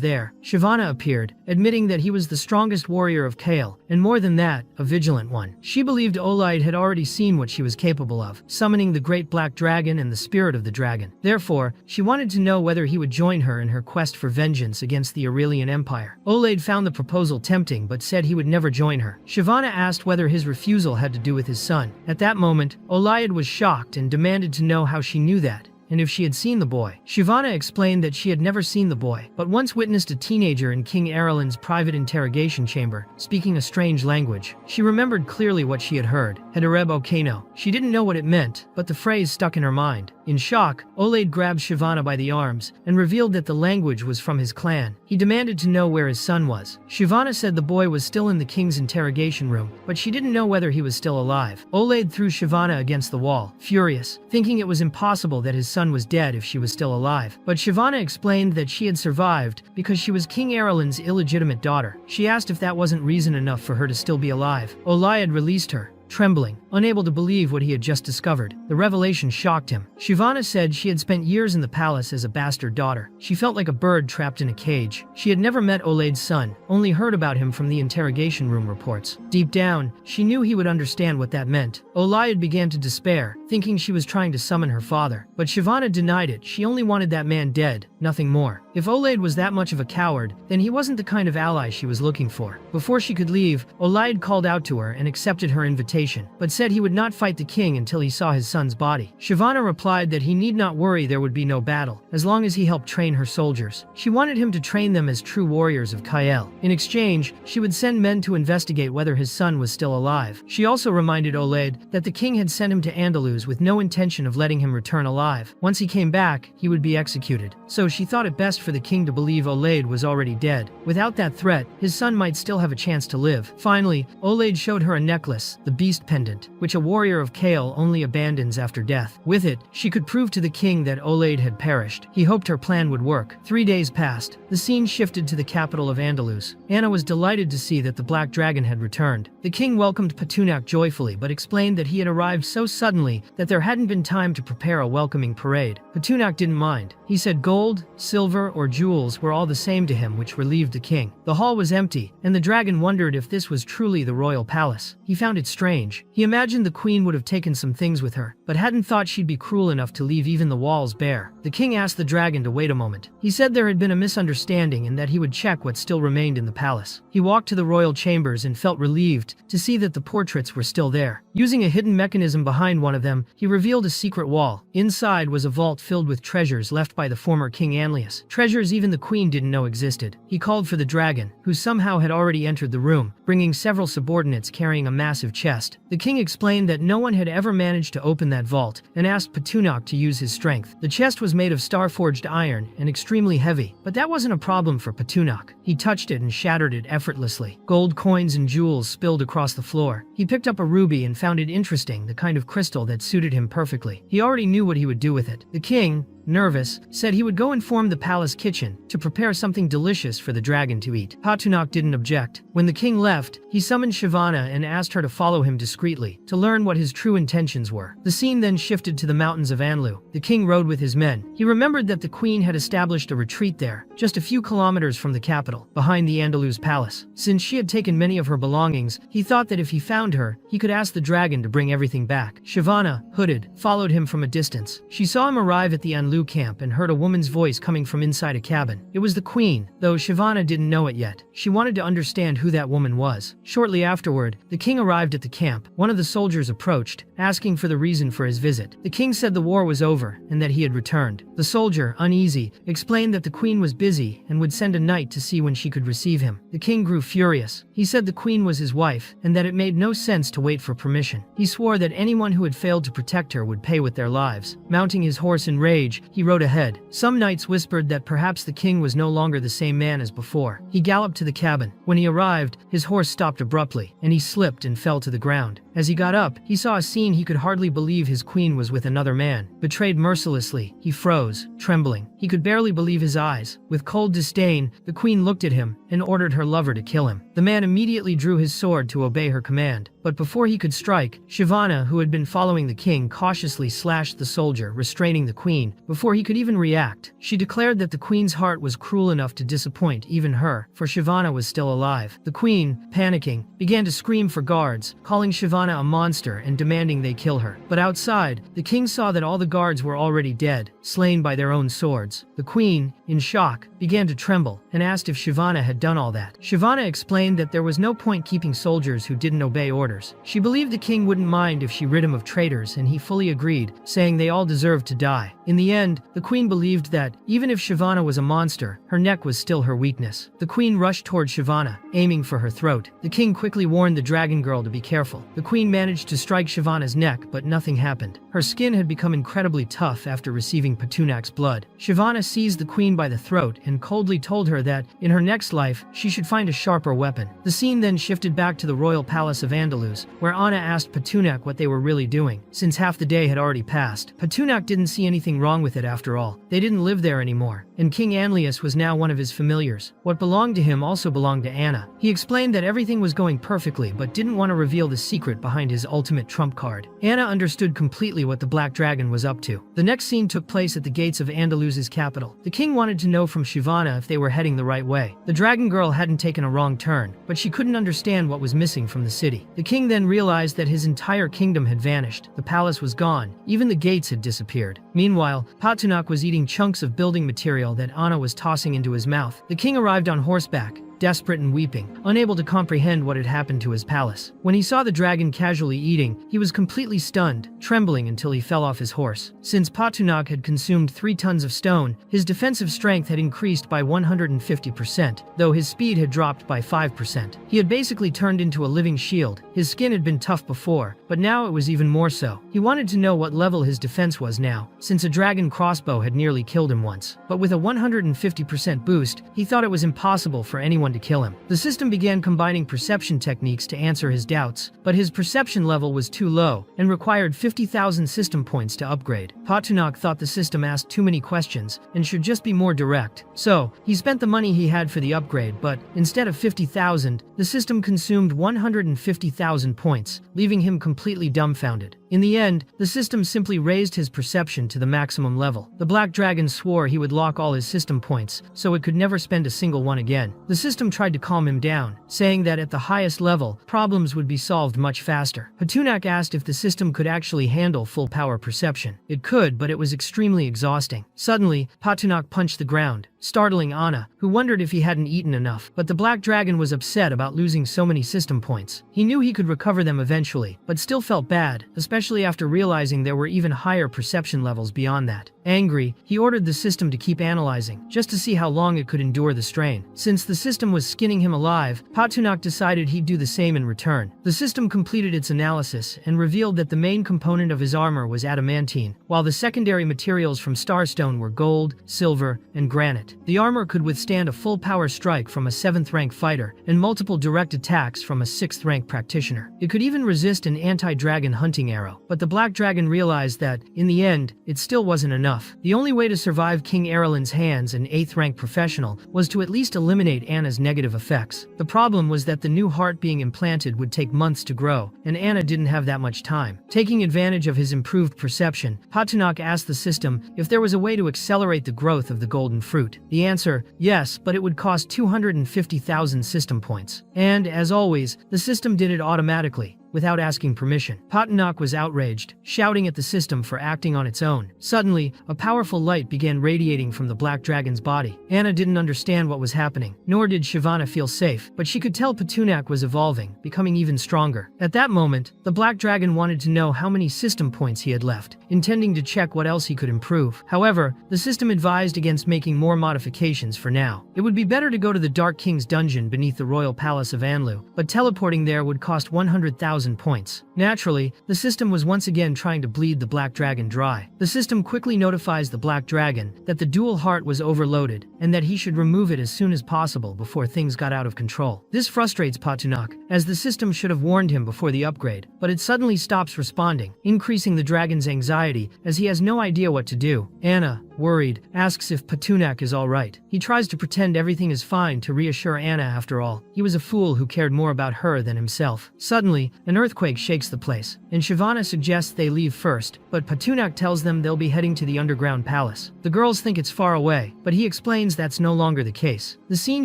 there. Shyvana appeared, admitting that he was the strongest warrior of Kale, and more than that, a vigilant one. She believed Olaid had already seen what she was capable of, summoning the great black dragon and the spirit of the dragon. Therefore, she wanted to know whether he would join her in her quest for vengeance against the Aurelian Empire. Olaid found the proposal tempting but said he would never join her. Shyvana asked whether his refusal had to do with his son. At that moment, Olaid was shocked and demanded to know how she knew that, and if she had seen the boy. Shyvana explained that she had never seen the boy, but once witnessed a teenager in King Eralin's private interrogation chamber, speaking a strange language. She remembered clearly what she had heard, Hedareb Okeno. She didn't know what it meant, but the phrase stuck in her mind. In shock, Olaid grabbed Shyvana by the arms and revealed that the language was from his clan. He demanded to know where his son was. Shyvana said the boy was still in the king's interrogation room, but she didn't know whether he was still alive. Olaid threw Shyvana against the wall, furious, thinking it was impossible that his son was dead if she was still alive. But Shyvana explained that she had survived because she was King Eralin's illegitimate daughter. She asked if that wasn't reason enough for her to still be alive. Olaid released her, trembling, unable to believe what he had just discovered. The revelation shocked him. Shyvana said she had spent years in the palace as a bastard daughter. She felt like a bird trapped in a cage. She had never met Olaid's son, only heard about him from the interrogation room reports. Deep down, she knew he would understand what that meant. Olaid began to despair, thinking she was trying to summon her father. But Shyvana denied it. She only wanted that man dead, nothing more. If Olaid was that much of a coward, then he wasn't the kind of ally she was looking for. Before she could leave, Olaid called out to her and accepted her invitation, but said he would not fight the king until he saw his son's body. Shyvana replied that he need not worry, there would be no battle, as long as he helped train her soldiers. She wanted him to train them as true warriors of Kael. In exchange, she would send men to investigate whether his son was still alive. She also reminded Olaid that the king had sent him to Andalus with no intention of letting him return alive. Once he came back, he would be executed. So she thought it best for the king to believe Olaid was already dead. Without that threat, his son might still have a chance to live. Finally, Olaid showed her a necklace, the beast pendant, which a warrior of Kael only abandons after death. With it, she could prove to the king that Olaid had perished. He hoped her plan would work. 3 days passed. The scene shifted to the capital of Andalus. Anna was delighted to see that the black dragon had returned. The king welcomed Patunok joyfully but explained that he had arrived so suddenly that there hadn't been time to prepare a welcoming parade. Patunok didn't mind. He said gold, silver, or jewels were all the same to him, which relieved the king. The hall was empty, and the dragon wondered if this was truly the royal palace. He found it strange. He imagined the queen would have taken some things with her, but hadn't thought she'd be cruel enough to leave even the walls bare. The king asked the dragon to wait a moment. He said there had been a misunderstanding and that he would check what still remained in the palace. He walked to the royal chambers and felt relieved to see that the portraits were still there. Using a hidden mechanism behind one of them, them, he revealed a secret wall. Inside was a vault filled with treasures left by the former King Anlius. Treasures even the queen didn't know existed. He called for the dragon, who somehow had already entered the room, bringing several subordinates carrying a massive chest. The king explained that no one had ever managed to open that vault, and asked Petunak to use his strength. The chest was made of star-forged iron and extremely heavy, but that wasn't a problem for Petunak. He touched it and shattered it effortlessly. Gold coins and jewels spilled across the floor. He picked up a ruby and found it interesting, the kind of crystal that suited him perfectly. He already knew what he would do with it. The king, nervous, said he would go inform the palace kitchen to prepare something delicious for the dragon to eat. Petunak didn't object. When the king left, he summoned Shyvana and asked her to follow him discreetly, to learn what his true intentions were. The scene then shifted to the mountains of Anlu. The king rode with his men. He remembered that the queen had established a retreat there, just a few kilometers from the capital, behind the Andaluz palace. Since she had taken many of her belongings, he thought that if he found her, he could ask the dragon to bring everything back. Shyvana, hooded, followed him from a distance. She saw him arrive at the Anlu camp and heard a woman's voice coming from inside a cabin. It was the queen, though Shyvana didn't know it yet. She wanted to understand who that woman was. Shortly afterward, the king arrived at the camp. One of the soldiers approached, asking for the reason for his visit. The king said the war was over and that he had returned. The soldier, uneasy, explained that the queen was busy and would send a knight to see when she could receive him. The king grew furious. He said the queen was his wife and that it made no sense to wait for permission. He swore that anyone who had failed to protect her would pay with their lives. Mounting his horse in rage, he rode ahead. Some knights whispered that perhaps the king was no longer the same man as before. He galloped to the cabin. When he arrived, his horse stopped abruptly, and he slipped and fell to the ground. As he got up, he saw a scene he could hardly believe. His queen was with another man. Betrayed mercilessly, he froze, trembling. He could barely believe his eyes. With cold disdain, the queen looked at him and ordered her lover to kill him. The man immediately drew his sword to obey her command. But before he could strike, Shyvana, who had been following the king, cautiously slashed the soldier, restraining the queen, before he could even react. She declared that the queen's heart was cruel enough to disappoint even her, for Shyvana was still alive. The queen, panicking, began to scream for guards, calling Shyvana a monster and demanding they kill her. But outside, the king saw that all the guards were already dead, slain by their own swords. The queen, in shock, began to tremble and asked if Shyvana had done all that. Shyvana explained that there was no point keeping soldiers who didn't obey orders. She believed the king wouldn't mind if she rid him of traitors, and he fully agreed, saying they all deserved to die. In the end, the queen believed that, even if Shyvana was a monster, her neck was still her weakness. The queen rushed toward Shyvana, aiming for her throat. The king quickly warned the dragon girl to be careful. The queen managed to strike Shyvana's neck, but nothing happened. Her skin had become incredibly tough after receiving Petunak's blood. Shyvana seized the queen by the throat and coldly told her that, in her next life, she should find a sharper weapon. The scene then shifted back to the royal palace of Andaluz, where Anna asked Petunak what they were really doing, since half the day had already passed. Petunak didn't see anything wrong with it after all. They didn't live there anymore, and King Anlius was now one of his familiars. What belonged to him also belonged to Anna. He explained that everything was going perfectly, but didn't want to reveal the secret behind his ultimate trump card. Anna understood completely what the Black Dragon was up to. The next scene took place at the gates of Andaluz's capital. The king wanted to know from Shyvana if they were heading the right way. The dragon girl hadn't taken a wrong turn, but she couldn't understand what was missing from the city. The king then realized that his entire kingdom had vanished. The palace was gone. Even the gates had disappeared. Meanwhile, Petunak was eating chunks of building material that Anna was tossing into his mouth. The king arrived on horseback, desperate and weeping, unable to comprehend what had happened to his palace. When he saw the dragon casually eating, he was completely stunned, trembling until he fell off his horse. Since Petunak had consumed 3 tons of stone, his defensive strength had increased by 150%, though his speed had dropped by 5%. He had basically turned into a living shield. His skin had been tough before, but now it was even more so. He wanted to know what level his defense was now, since a dragon crossbow had nearly killed him once. But with a 150% boost, he thought it was impossible for anyone to kill him. The system began combining perception techniques to answer his doubts, but his perception level was too low and required 50,000 system points to upgrade. Petunak thought the system asked too many questions and should just be more direct. So, he spent the money he had for the upgrade, but instead of 50,000, the system consumed 150,000 points, leaving him completely dumbfounded. In the end, the system simply raised his perception to the maximum level. The Black Dragon swore he would lock all his system points, so it could never spend a single one again. The system tried to calm him down, saying that at the highest level, problems would be solved much faster. Petunak asked if the system could actually handle full power perception. It could, but it was extremely exhausting. Suddenly, Petunak punched the ground, startling Anna, who wondered if he hadn't eaten enough. But the black dragon was upset about losing so many system points. He knew he could recover them eventually, but still felt bad, especially after realizing there were even higher perception levels beyond that. Angry, he ordered the system to keep analyzing, just to see how long it could endure the strain. Since the system was skinning him alive, Patunak decided he'd do the same in return. The system completed its analysis and revealed that the main component of his armor was adamantine, while the secondary materials from starstone were gold, silver, and granite. The armor could withstand a full power strike from a 7th rank fighter and multiple direct attacks from a 6th rank practitioner. It could even resist an anti-dragon hunting arrow. But the black dragon realized that, in the end, it still wasn't enough. The only way to survive King Erlin's hands, an 8th rank professional, was to at least eliminate Anna's negative effects. The problem was that the new heart being implanted would take months to grow, and Anna didn't have that much time. Taking advantage of his improved perception, Patunak asked the system if there was a way to accelerate the growth of the golden fruit. The answer, yes, but it would cost 250,000 system points. And, as always, the system did it automatically, without asking permission. Patunak was outraged, shouting at the system for acting on its own. Suddenly, a powerful light began radiating from the black dragon's body. Anna didn't understand what was happening, nor did Shyvana feel safe, but she could tell Patunak was evolving, becoming even stronger. At that moment, the black dragon wanted to know how many system points he had left, intending to check what else he could improve. However, the system advised against making more modifications for now. It would be better to go to the Dark King's dungeon beneath the royal palace of Anlu, but teleporting there would cost 100,000 points. Naturally, the system was once again trying to bleed the black dragon dry. The system quickly notifies the black dragon that the dual heart was overloaded and that he should remove it as soon as possible before things got out of control. This frustrates Patunak, as the system should have warned him before the upgrade, but it suddenly stops responding, increasing the dragon's anxiety as he has no idea what to do. Anna, worried, asks if Patunak is alright. He tries to pretend everything is fine to reassure Anna. After all, he was a fool who cared more about her than himself. Suddenly, an earthquake shakes the place, and Shyvana suggests they leave first, but Patunak tells them they'll be heading to the underground palace. The girls think it's far away, but he explains that's no longer the case. The scene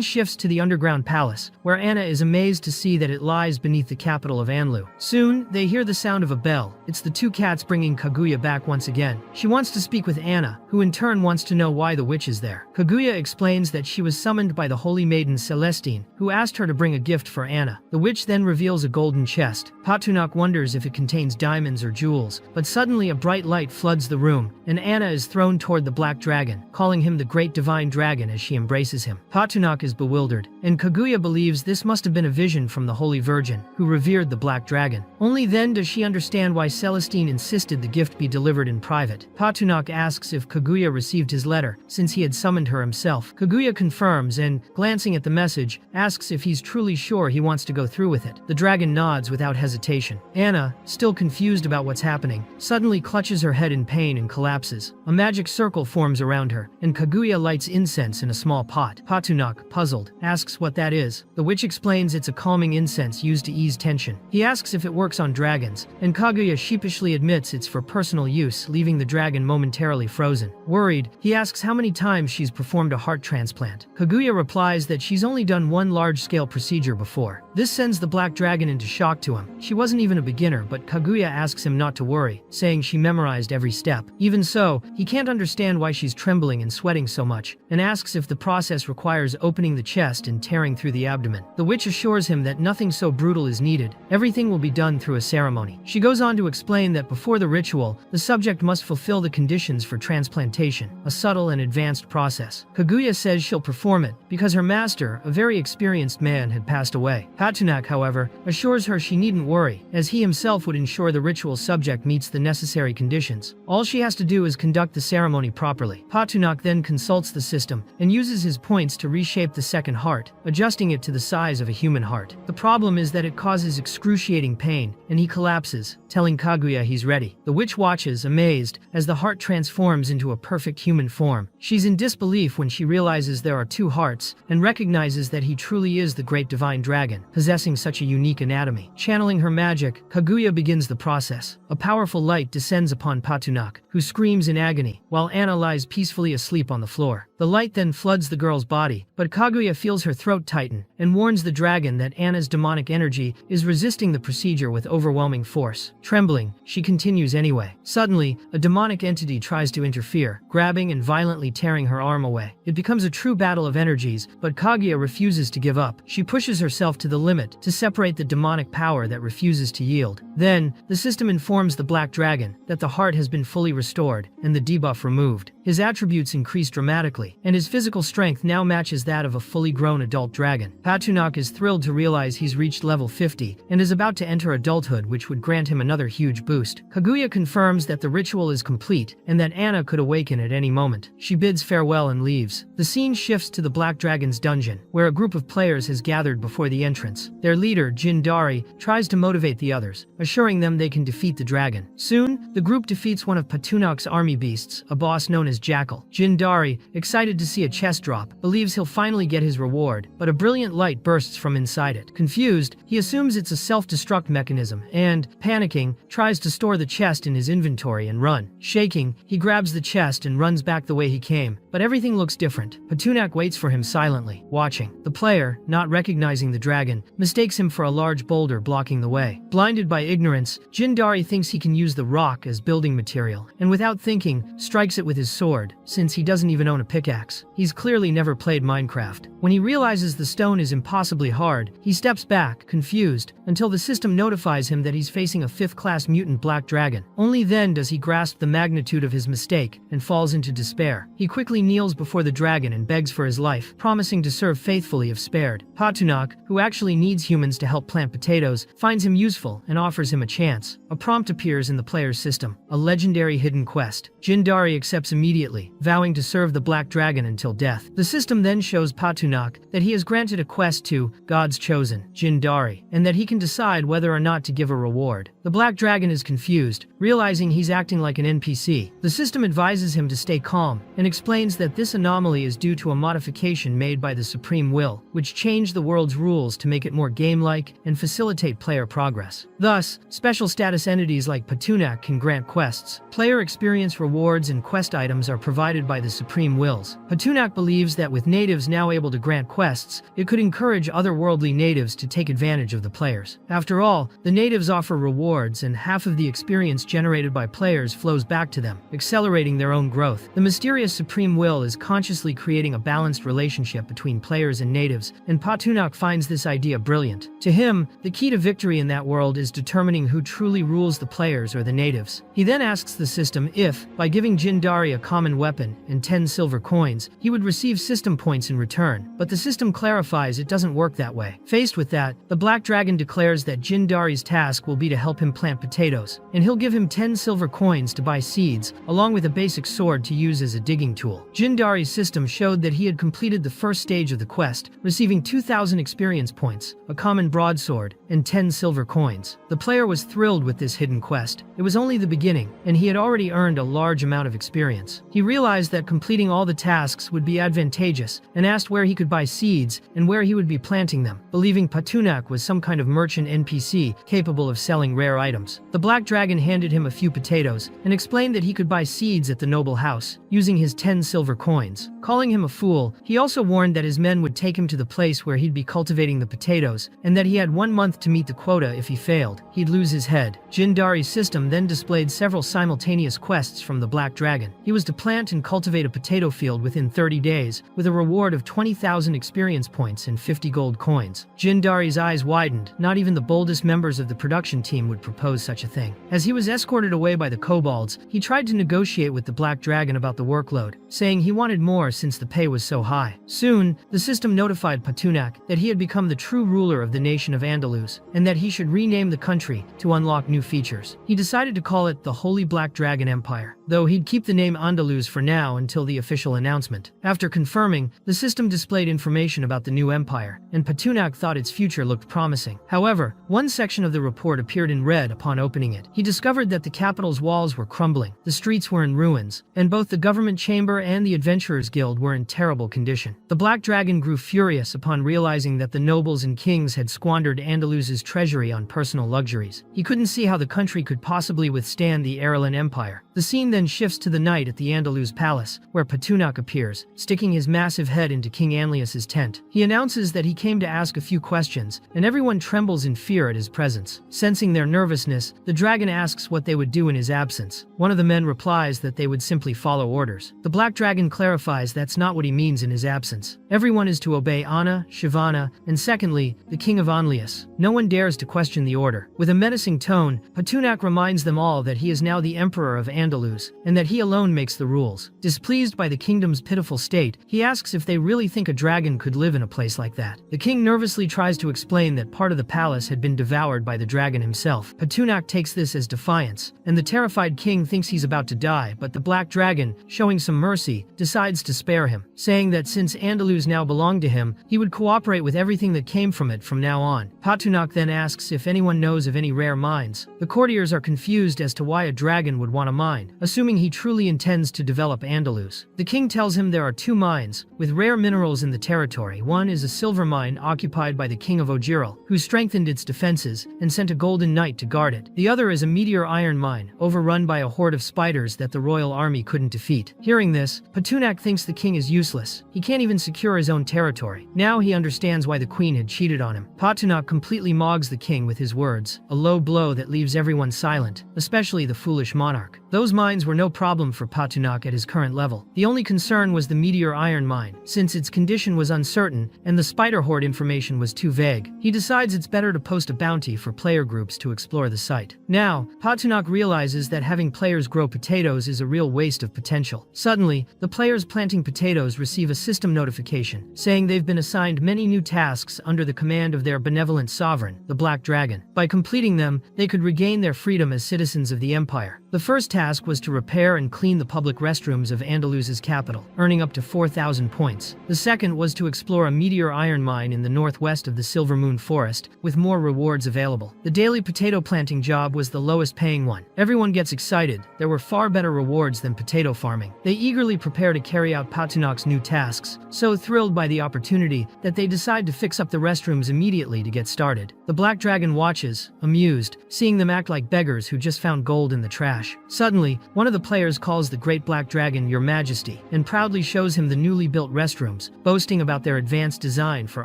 shifts to the underground palace, where Anna is amazed to see that it lies beneath the capital of Anlu. Soon, they hear the sound of a bell. It's the two cats bringing Kaguya back once again. She wants to speak with Anna, who in turn wants to know why the witch is there. Kaguya explains that she was summoned by the holy maiden Celestine, who asked her to bring a gift for Anna. The witch then reveals a golden chest. Patunak wonders if it contains diamonds or jewels, but suddenly a bright light floods the room, and Anna is thrown toward the black dragon, calling him the great divine dragon as she embraces him. Patunak is bewildered, and Kaguya believes this must have been a vision from the Holy Virgin, who revered the black dragon. Only then does she understand why Celestine insisted the gift be delivered in private. Patunak asks if Kaguya received his letter, since he had summoned her himself. Kaguya confirms and, glancing at the message, asks if he's truly sure he wants to go through with it. The dragon nods without hesitation. Anna, still confused about what's happening, suddenly clutches her head in pain and collapses. A magic circle forms around her, and Kaguya lights incense in a small pot. Patunak, puzzled, asks what that is. The witch explains it's a calming incense used to ease tension. He asks if it works on dragons, and Kaguya sheepishly admits it's for personal use, leaving the dragon momentarily frozen. Worried, he asks how many times she's performed a heart transplant. Kaguya replies that she's only done one large-scale procedure before. This sends the black dragon into shock to him. She wasn't even a beginner, but Kaguya asks him not to worry, saying she memorized every step. Even so, he can't understand why she's trembling and sweating so much, and asks if the process requires opening the chest and tearing through the abdomen. The witch assures him that nothing so brutal is needed. Everything will be done through a ceremony. She goes on to explain that before the ritual, the subject must fulfill the conditions for transplantation, a subtle and advanced process. Kaguya says she'll perform it because her master, a very experienced man, had passed away. Patunak, however, assures her she needn't worry, as he himself would ensure the ritual subject meets the necessary conditions. All she has to do is conduct the ceremony properly. Patunak then consults the system and uses his points to reshape the second heart, adjusting it to the size of a human heart. The problem is that it causes excruciating pain, and he collapses, telling Kaguya he's ready. The witch watches, amazed, as the heart transforms into a perfect human form. She's in disbelief when she realizes there are two hearts, and recognizes that he truly is the great divine dragon. possessing such a unique anatomy. Channeling her magic, Kaguya begins the process. A powerful light descends upon Patunak, who screams in agony, while Anna lies peacefully asleep on the floor. The light then floods the girl's body, but Kaguya feels her throat tighten and warns the dragon that Anna's demonic energy is resisting the procedure with overwhelming force. Trembling, she continues anyway. Suddenly, a demonic entity tries to interfere, grabbing and violently tearing her arm away. It becomes a true battle of energies, but Kaguya refuses to give up. She pushes herself to the limit to separate the demonic power that refuses to yield. Then, the system informs the Black Dragon that the heart has been fully restored and the debuff removed. His attributes increase dramatically, and his physical strength now matches that of a fully grown adult dragon. Patunak is thrilled to realize he's reached level 50 and is about to enter adulthood, which would grant him another huge boost. Kaguya confirms that the ritual is complete and that Anna could awaken at any moment. She bids farewell and leaves. The scene shifts to the Black Dragon's dungeon, where a group of players has gathered before the entrance. Their leader, Jindari, tries to motivate the others, assuring them they can defeat the dragon. Soon, the group defeats one of Patunak's army beasts, a boss known as Jackal. Jindari, excited to see a chest drop, believes he'll finally get his reward, but a brilliant light bursts from inside it. Confused, he assumes it's a self-destruct mechanism and, panicking, tries to store the chest in his inventory and run. Shaking, he grabs the chest and runs back the way he came, but everything looks different. Patunak waits for him silently, watching. The player, not recognizing the dragon, mistakes him for a large boulder blocking the way. Blinded by ignorance, Jindari thinks he can use the rock as building material, and without thinking, strikes it with his sword, since he doesn't even own a pickaxe. He's clearly never played Minecraft. When he realizes the stone is impossibly hard, he steps back, confused, until the system notifies him that he's facing a 5th-class mutant black dragon. Only then does he grasp the magnitude of his mistake and falls into despair. He quickly kneels before the dragon and begs for his life, promising to serve faithfully if spared. Patunak, who actually needs humans to help plant potatoes, finds him useful and offers him a chance. A prompt appears in the player's system, a legendary hidden quest. Jindari accepts immediately, vowing to serve the black dragon until death. The system then shows Patunak that he has granted a quest to God's chosen, Jindari, and that he can decide whether or not to give a reward. The black dragon is confused, realizing he's acting like an NPC. The system advises him to stay calm and explains that this anomaly is due to a modification made by the Supreme Will, which changed the world's rules to make it more game-like and facilitate player progress. Thus, special status entities like Patunak can grant quests. Player experience rewards and quest items are provided by the Supreme Wills. Patunak believes that with natives now able to grant quests, it could encourage otherworldly natives to take advantage of the players. After all, the natives offer rewards, and half of the experience generated by players flows back to them, accelerating their own growth. The mysterious Supreme Will is consciously creating a balanced relationship between players and natives, and Patunak finds this idea brilliant. To him, the key to victory in that world is determining who truly rules the players or the natives. He then asks the system if, by giving Jindari a common weapon and 10 silver coins, he would receive system points in return, but the system clarifies it doesn't work that way. Faced with that, the Black Dragon declares that Jindari's task will be to help him plant potatoes, and he'll give him 10 silver coins to buy seeds, along with a basic sword to use as a digging tool. Jindari's system showed that he had completed the first stage of the quest, receiving 2,000 experience points, a common broadsword, and 10 silver coins. The player was thrilled with this hidden quest. It was only the beginning, and he had already earned a large amount of experience. He realized that completing all the tasks would be advantageous, and asked where he could buy seeds and where he would be planting them, believing Patunak was some kind of merchant NPC capable of selling rare items. The Black Dragon handed him a few potatoes and explained that he could buy seeds at the noble house, using his 10 silver coins. Calling him a fool, he also warned that his men would take him to the place where he'd be cultivating the potatoes, and that he had 1 month to meet the quota. If he failed, he'd lose his head. Jindari's system then displayed several simultaneous quests from the Black Dragon. He was to plant and cultivate a potato field within 30 days, with a reward of 20,000 experience points and 50 gold coins. Jindari's eyes widened. Not even the boldest members of the production team would propose such a thing. As he was escorted away by the kobolds, he tried to negotiate with the Black Dragon about the workload, saying he wanted more since the pay was so high. Soon, the system notified Patunak that he had become the true ruler of the nation of Andalus, and that he should rename the country to unlock new features. He decided to call it the Holy Black Dragon Empire. though he'd keep the name Andalus for now until the official announcement. After confirming, the system displayed information about the new empire, and Patunak thought its future looked promising. However, one section of the report appeared in red upon opening it. He discovered that the capital's walls were crumbling, the streets were in ruins, and both the government chamber and the Adventurers Guild were in terrible condition. The Black Dragon grew furious upon realizing that the nobles and kings had squandered Andalus's treasury on personal luxuries. He couldn't see how the country could possibly withstand the Aralan Empire. The scene then shifts to the night at the Andalus Palace, where Patunak appears, sticking his massive head into King Anlius's tent. He announces that he came to ask a few questions, and everyone trembles in fear at his presence. Sensing their nervousness, the dragon asks what they would do in his absence. One of the men replies that they would simply follow orders. The Black Dragon clarifies that's not what he means in his absence. Everyone is to obey Anna, Shivana, and secondly, the King of Anlius. No one dares to question the order. With a menacing tone, Patunak reminds them all that he is now the Emperor of Andalus, and that he alone makes the rules. Displeased by the kingdom's pitiful state, he asks if they really think a dragon could live in a place like that. The king nervously tries to explain that part of the palace had been devoured by the dragon himself. Patunak takes this as defiance, and the terrified king thinks he's about to die, but the Black Dragon, showing some mercy, decides to spare him, saying that since Andalus now belonged to him, he would cooperate with everything that came from it from now on. Patunak then asks if anyone knows of any rare mines. The courtiers are confused as to why a dragon would want a mine, assuming he truly intends to develop Andalus. The king tells him there are two mines, with rare minerals in the territory. One is a silver mine occupied by the king of Ojiril, who strengthened its defenses and sent a golden knight to guard it. The other is a meteor iron mine, overrun by a horde of spiders that the royal army couldn't defeat. Hearing this, Patunak thinks the king is useless. He can't even secure his own territory. Now he understands why the queen had cheated on him. Patunak completely mogs the king with his words, a low blow that leaves everyone silent, especially the foolish monarch. Those mines were no problem for Patunak at his current level. The only concern was the meteor iron mine, since its condition was uncertain and the spider horde information was too vague. He decides it's better to post a bounty for player groups to explore the site. Now, Patunak realizes that having players grow potatoes is a real waste of potential. Suddenly, the players planting potatoes receive a system notification, saying they've been assigned many new tasks under the command of their benevolent sovereign, the Black Dragon. By completing them, they could regain their freedom as citizens of the empire. The first task was to repair and clean the public restrooms of Andalus's capital, earning up to 4,000 points. The second was to explore a meteor iron mine in the northwest of the Silver Moon Forest, with more rewards available. The daily potato planting job was the lowest paying one. Everyone gets excited. There were far better rewards than potato farming. They eagerly prepare to carry out Patunak's new tasks, so thrilled by the opportunity that they decide to fix up the restrooms immediately to get started. The Black Dragon watches, amused, seeing them act like beggars who just found gold in the trash. Suddenly, one of the players calls the Great Black Dragon Your Majesty, and proudly shows him the newly built restrooms, boasting about their advanced design for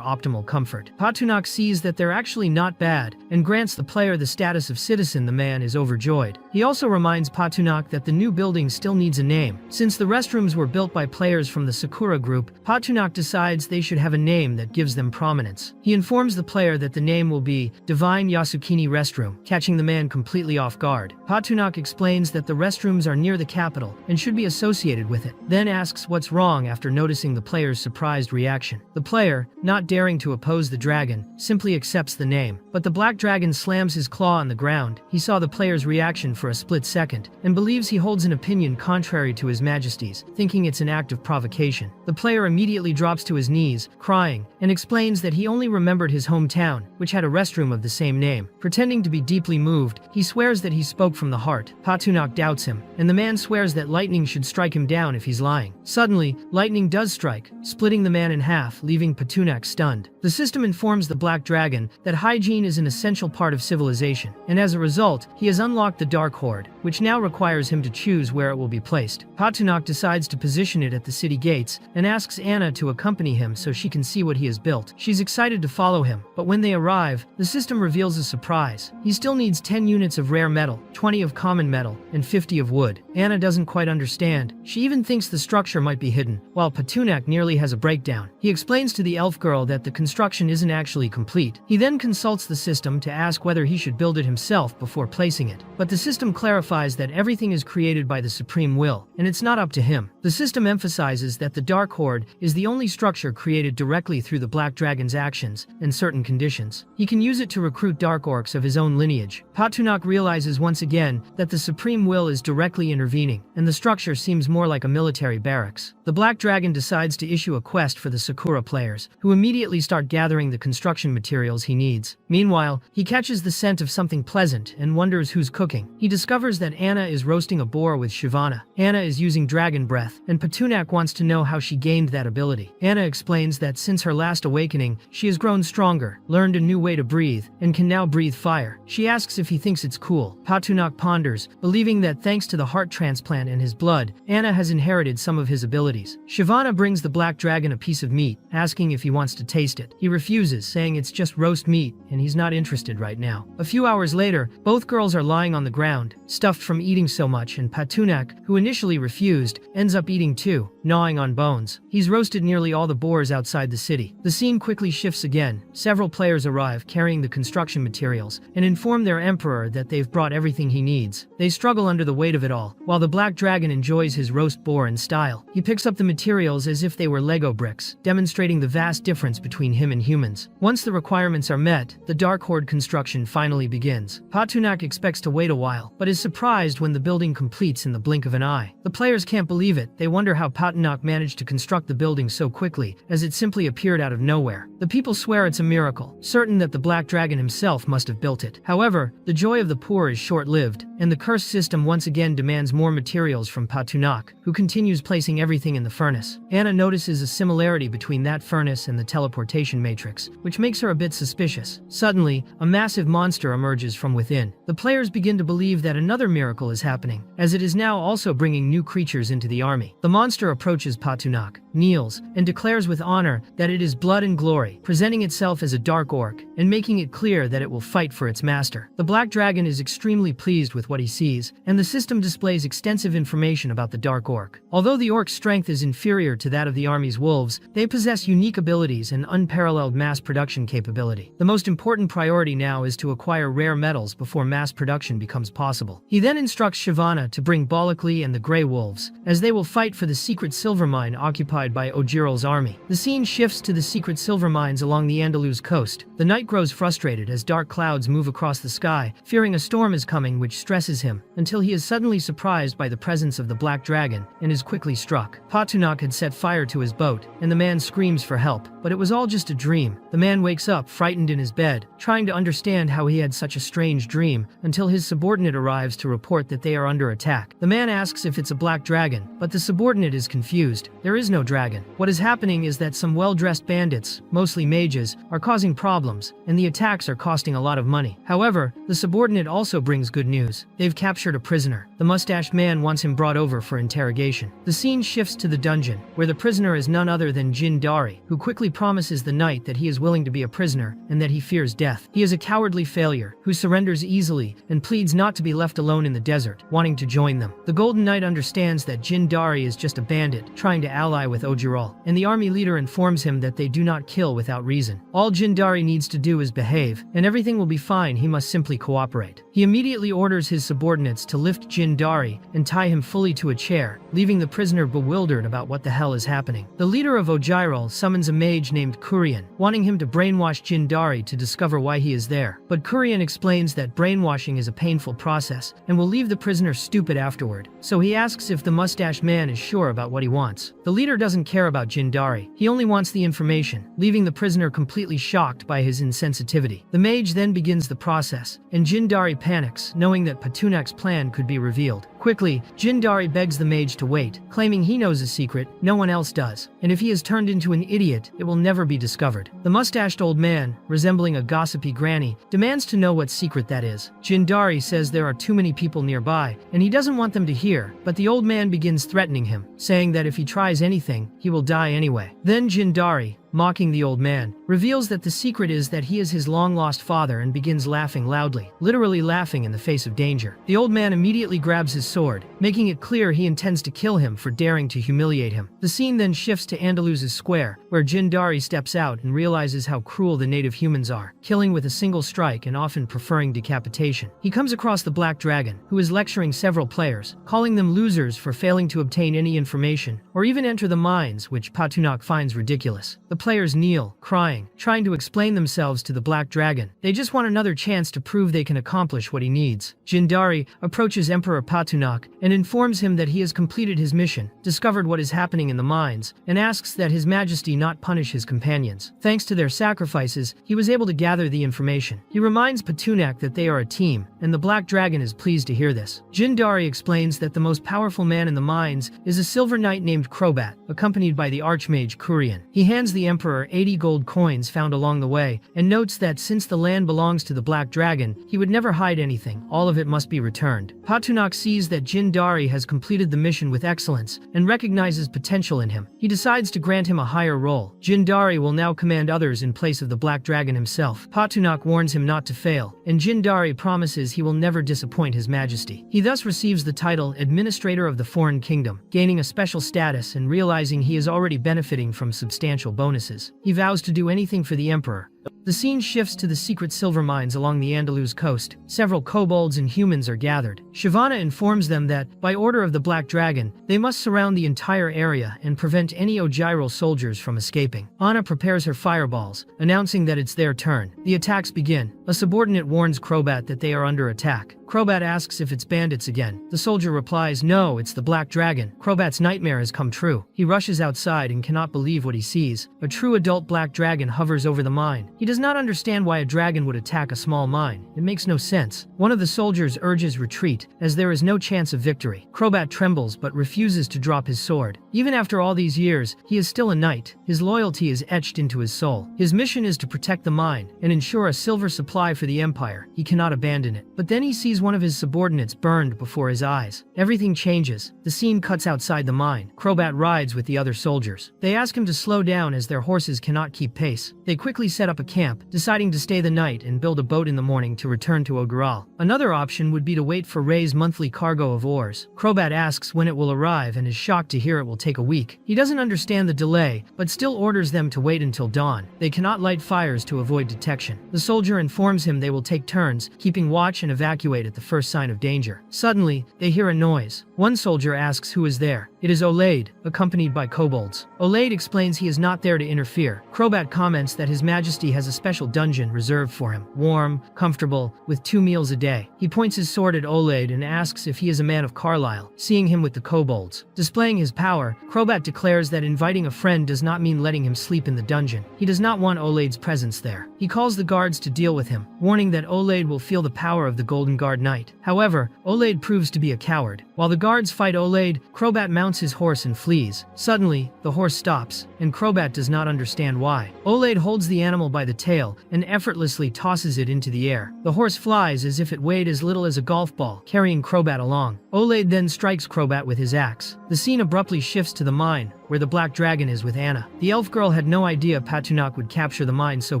optimal comfort. Patunak sees that they're actually not bad, and grants the player the status of citizen. The man is overjoyed. He also reminds Patunak that the new building still needs a name. Since the restrooms were built by players from the Sakura group, Patunak decides they should have a name that gives them prominence. He informs the player that the name will be Divine Yasukini Restroom, catching the man completely off guard. Patunak explains that the restrooms are near the capital and should be associated with it, then asks what's wrong after noticing the player's surprised reaction. The player, not daring to oppose the dragon, simply accepts the name, but the Black Dragon slams his claw on the ground. He saw the player's reaction for a split second, and believes he holds an opinion contrary to His Majesty's, thinking it's an act of provocation. The player immediately drops to his knees, crying, and explains that he only remembered his hometown, which had a restroom of the same name. Pretending to be deeply moved, he swears that he spoke from the heart. Patunak doubts him, and the man swears that lightning should strike him down if he's lying. Suddenly, lightning does strike, splitting the man in half, leaving Patunak stunned. The system informs the Black Dragon that hygiene is an essential part of civilization, and as a result, he has unlocked the Dark Horde, which now requires him to choose where it will be placed. Patunak decides to position it at the city gates, and asks Anna to accompany him so she can see what he has built. She's excited to follow him, but when they arrive, the system reveals a surprise. He still needs 10 units of rare metal, 20 of common metal, and 50 of wood. Anna doesn't quite understand. She even thinks the structure might be hidden, while Patunak nearly has a breakdown. He explains to the elf girl that the construction isn't actually complete. He then consults the system to ask whether he should build it himself before placing it. But the system clarifies that everything is created by the Supreme Will, and it's not up to him. The system emphasizes that the Dark Horde is the only structure created directly through the Black Dragon's actions and certain conditions. He can use it to recruit Dark Orcs of his own lineage. Patunak realizes once again that the Supreme Will is directly intervening, and the structure seems more like a military barracks. The Black Dragon decides to issue a quest for the Sakura players, who immediately start gathering the construction materials he needs. Meanwhile, he catches the scent of something pleasant and wonders who's cooking. He discovers that Anna is roasting a boar with Shivana. Anna is using dragon breath, and Patunak wants to know how she gained that ability. Anna explains that since her last awakening, she has grown stronger, learned a new way to breathe, and can now breathe fire. She asks if he thinks it's cool. Patunak ponders, believing that thanks to the heart transplant in his blood, Anna has inherited some of his abilities. Shivana brings the Black Dragon a piece of meat, asking if he wants to taste it. He refuses, saying it's just roast meat, and he's not interested right now. A few hours later, both girls are lying on the ground, stuffed from eating so much, and Patunak, who initially refused, ends up eating too, gnawing on bones. He's roasted nearly all the boars outside the city. The scene quickly shifts again. Several players arrive carrying the construction materials and inform their emperor that they've brought everything he needs. They struggle under the weight of it all, while the Black Dragon enjoys his roast boar in style. He picks up the materials as if they were Lego bricks, demonstrating the vast difference between him and humans. Once the requirements are met, the Dark Horde construction finally begins. Patunak expects to wait a while, but is surprised when the building completes in the blink of an eye. The players can't believe it. They wonder how Patunak managed to construct the building so quickly, as it simply appeared out of nowhere. The people swear it's a miracle, certain that the Black Dragon himself must have built it. However, the joy of the poor is short-lived, and the curse system once again demands more materials from Patunak, who continues placing everything in the furnace. Anna notices a similarity between that furnace and the teleportation matrix, which makes her a bit suspicious. Suddenly, a massive monster emerges from within. The players begin to believe that another miracle is happening, as it is now also bringing new creatures into the army. The monster approaches Patunak, kneels, and declares with honor that it is blood and glory, presenting itself as a dark orc, and making it clear that it will fight for its master. The Black Dragon is extremely pleased with what he sees, and the system displays extensive information about the dark orc. Although the orc's strength is inferior to that of the army's wolves, they possess unique abilities and unparalleled mass production capability. The most important priority now is to acquire rare metals before mass production becomes possible. He then instructs Shivana to bring Balakli and the Grey Wolves, as they will fight for the secret silver mine occupied by Ojiral's army. The scene shifts to the secret silver mines along the Andalus coast. The knight grows frustrated as dark clouds move across the sky, fearing a storm is coming which stresses him, until he is suddenly surprised by the presence of the Black Dragon, and is quickly struck. Patunak had set fire to his boat, and the man screams for help, but it was all just a dream. The man wakes up frightened in his bed, trying to understand how he had such a strange dream, until his subordinate arrives to report that they are under attack. The man asks if it's a black dragon, but the subordinate is confused. There is no dragon. What is happening is that some well-dressed bandits, mostly mages, are causing problems, and the attacks are costing a lot of money. However, the subordinate also brings good news. They've captured a prisoner. The mustached man wants him brought over for interrogation. The scene shifts to the dungeon, where the prisoner is none other than Jin Dari, who quickly promises the knight that he is willing to be a prisoner, and that he fears death. He is a cowardly failure, who surrenders easily, and pleads not to be left alone in the desert, wanting to join them. The Golden Knight understands that Jin Dari is just a bandit, trying to ally with Ojiral, and the army leader informs him that they do not kill without reason. All Jin Dari needs to do is behave, and everything will be fine. He must simply cooperate. He immediately orders his subordinates to lift Jin Dari and tie him fully to a chair, leaving the prisoner bewildered about what the hell is happening. The leader of Ojiral summons a mage named Kurian, wanting him to brainwash Jin Dari to discover why he is there. But Kurian explains that brainwashing is a painful process and will leave the prisoner stupid afterward, so he asks if the mustache man is sure about what he wants. The leader doesn't care about Jin Dari. He only wants the information, leaving the prisoner completely shocked by his insensitivity. The mage then begins the process, and Jin Dari panics, knowing that Patunak's plan could be revealed. Quickly, Jin Dari begs the mage to wait, claiming he knows a secret no one else does, and if he is turned into an idiot, it will never be discovered. The mustached old man, resembling a gossipy granny, demands to know what secret that is. Jin Dari says there are too many people nearby, and he doesn't want them to hear, but the old man begins threatening him, saying that if he tries anything, he will die anyway. Then Jin Dari, mocking the old man, reveals that the secret is that he is his long-lost father and begins laughing loudly, literally laughing in the face of danger. The old man immediately grabs his sword, making it clear he intends to kill him for daring to humiliate him. The scene then shifts to Andaluz's square, where Jindari steps out and realizes how cruel the native humans are, killing with a single strike and often preferring decapitation. He comes across the Black Dragon, who is lecturing several players, calling them losers for failing to obtain any information or even enter the mines, which Patunak finds ridiculous. The players kneel, crying, trying to explain themselves to the Black Dragon. They just want another chance to prove they can accomplish what he needs. Jindari approaches Emperor Patunak and informs him that he has completed his mission, discovered what is happening in the mines, and asks that His Majesty not punish his companions. Thanks to their sacrifices, he was able to gather the information. He reminds Patunak that they are a team, and the Black Dragon is pleased to hear this. Jindari explains that the most powerful man in the mines is a silver knight named Crobat, accompanied by the Archmage Kurian. He hands the Emperor 80 gold coins found along the way, and notes that since the land belongs to the Black Dragon, he would never hide anything. All of it must be returned. Patunak sees that Jindari has completed the mission with excellence and recognizes potential in him. He decides to grant him a higher role. Jindari will now command others in place of the Black Dragon himself. Patunak warns him not to fail, and Jindari promises he will never disappoint His Majesty. He thus receives the title Administrator of the Foreign Kingdom, gaining a special status and realizing he is already benefiting from substantial bonuses. He vows to do anything for the Emperor. The scene shifts to the secret silver mines along the Andaluz coast. Several kobolds and humans are gathered. Shyvana informs them that, by order of the Black Dragon, they must surround the entire area and prevent any Ojiral soldiers from escaping. Anna prepares her fireballs, announcing that it's their turn. The attacks begin. A subordinate warns Crobat that they are under attack. Crobat asks if it's bandits again. The soldier replies, no, it's the Black Dragon. Crobat's nightmare has come true. He rushes outside and cannot believe what he sees. A true adult Black Dragon hovers over the mine. He does not understand why a dragon would attack a small mine. It makes no sense. One of the soldiers urges retreat, as there is no chance of victory. Crobat trembles but refuses to drop his sword. Even after all these years, he is still a knight. His loyalty is etched into his soul. His mission is to protect the mine and ensure a silver supply for the Empire. He cannot abandon it. But then he sees one of his subordinates burned before his eyes. Everything changes. The scene cuts outside the mine. Crobat rides with the other soldiers. They ask him to slow down as their horses cannot keep pace. They quickly set up a camp, deciding to stay the night and build a boat in the morning to return to Ogaral. Another option would be to wait for Ray's monthly cargo of ores. Crobat asks when it will arrive and is shocked to hear it will take a week. He doesn't understand the delay, but still orders them to wait until dawn. They cannot light fires to avoid detection. The soldier informs him they will take turns, keeping watch and evacuate at the first sign of danger. Suddenly, they hear a noise. One soldier asks who is there. It is Olaid, accompanied by kobolds. Olaid explains he is not there to interfere. Crobat comments that His Majesty has a special dungeon reserved for him, warm, comfortable, with 2 meals a day. He points his sword at Olaid and asks if he is a man of Carlisle, seeing him with the kobolds. Displaying his power, Crobat declares that inviting a friend does not mean letting him sleep in the dungeon. He does not want Olaid's presence there. He calls the guards to deal with him, warning that Olaid will feel the power of the Golden Guard Knight. However, Olaid proves to be a coward. While the guards fight Olaid, Crobat mounts his horse and flees. Suddenly, the horse stops, and Crobat does not understand why. Olaid holds the animal by the tail and effortlessly tosses it into the air. The horse flies as if it weighed as little as a golf ball, carrying Crobat along. Olaid then strikes Crobat with his axe. The scene abruptly shifts to the mine, where the Black Dragon is with Anna. The elf girl had no idea Patunak would capture the mine so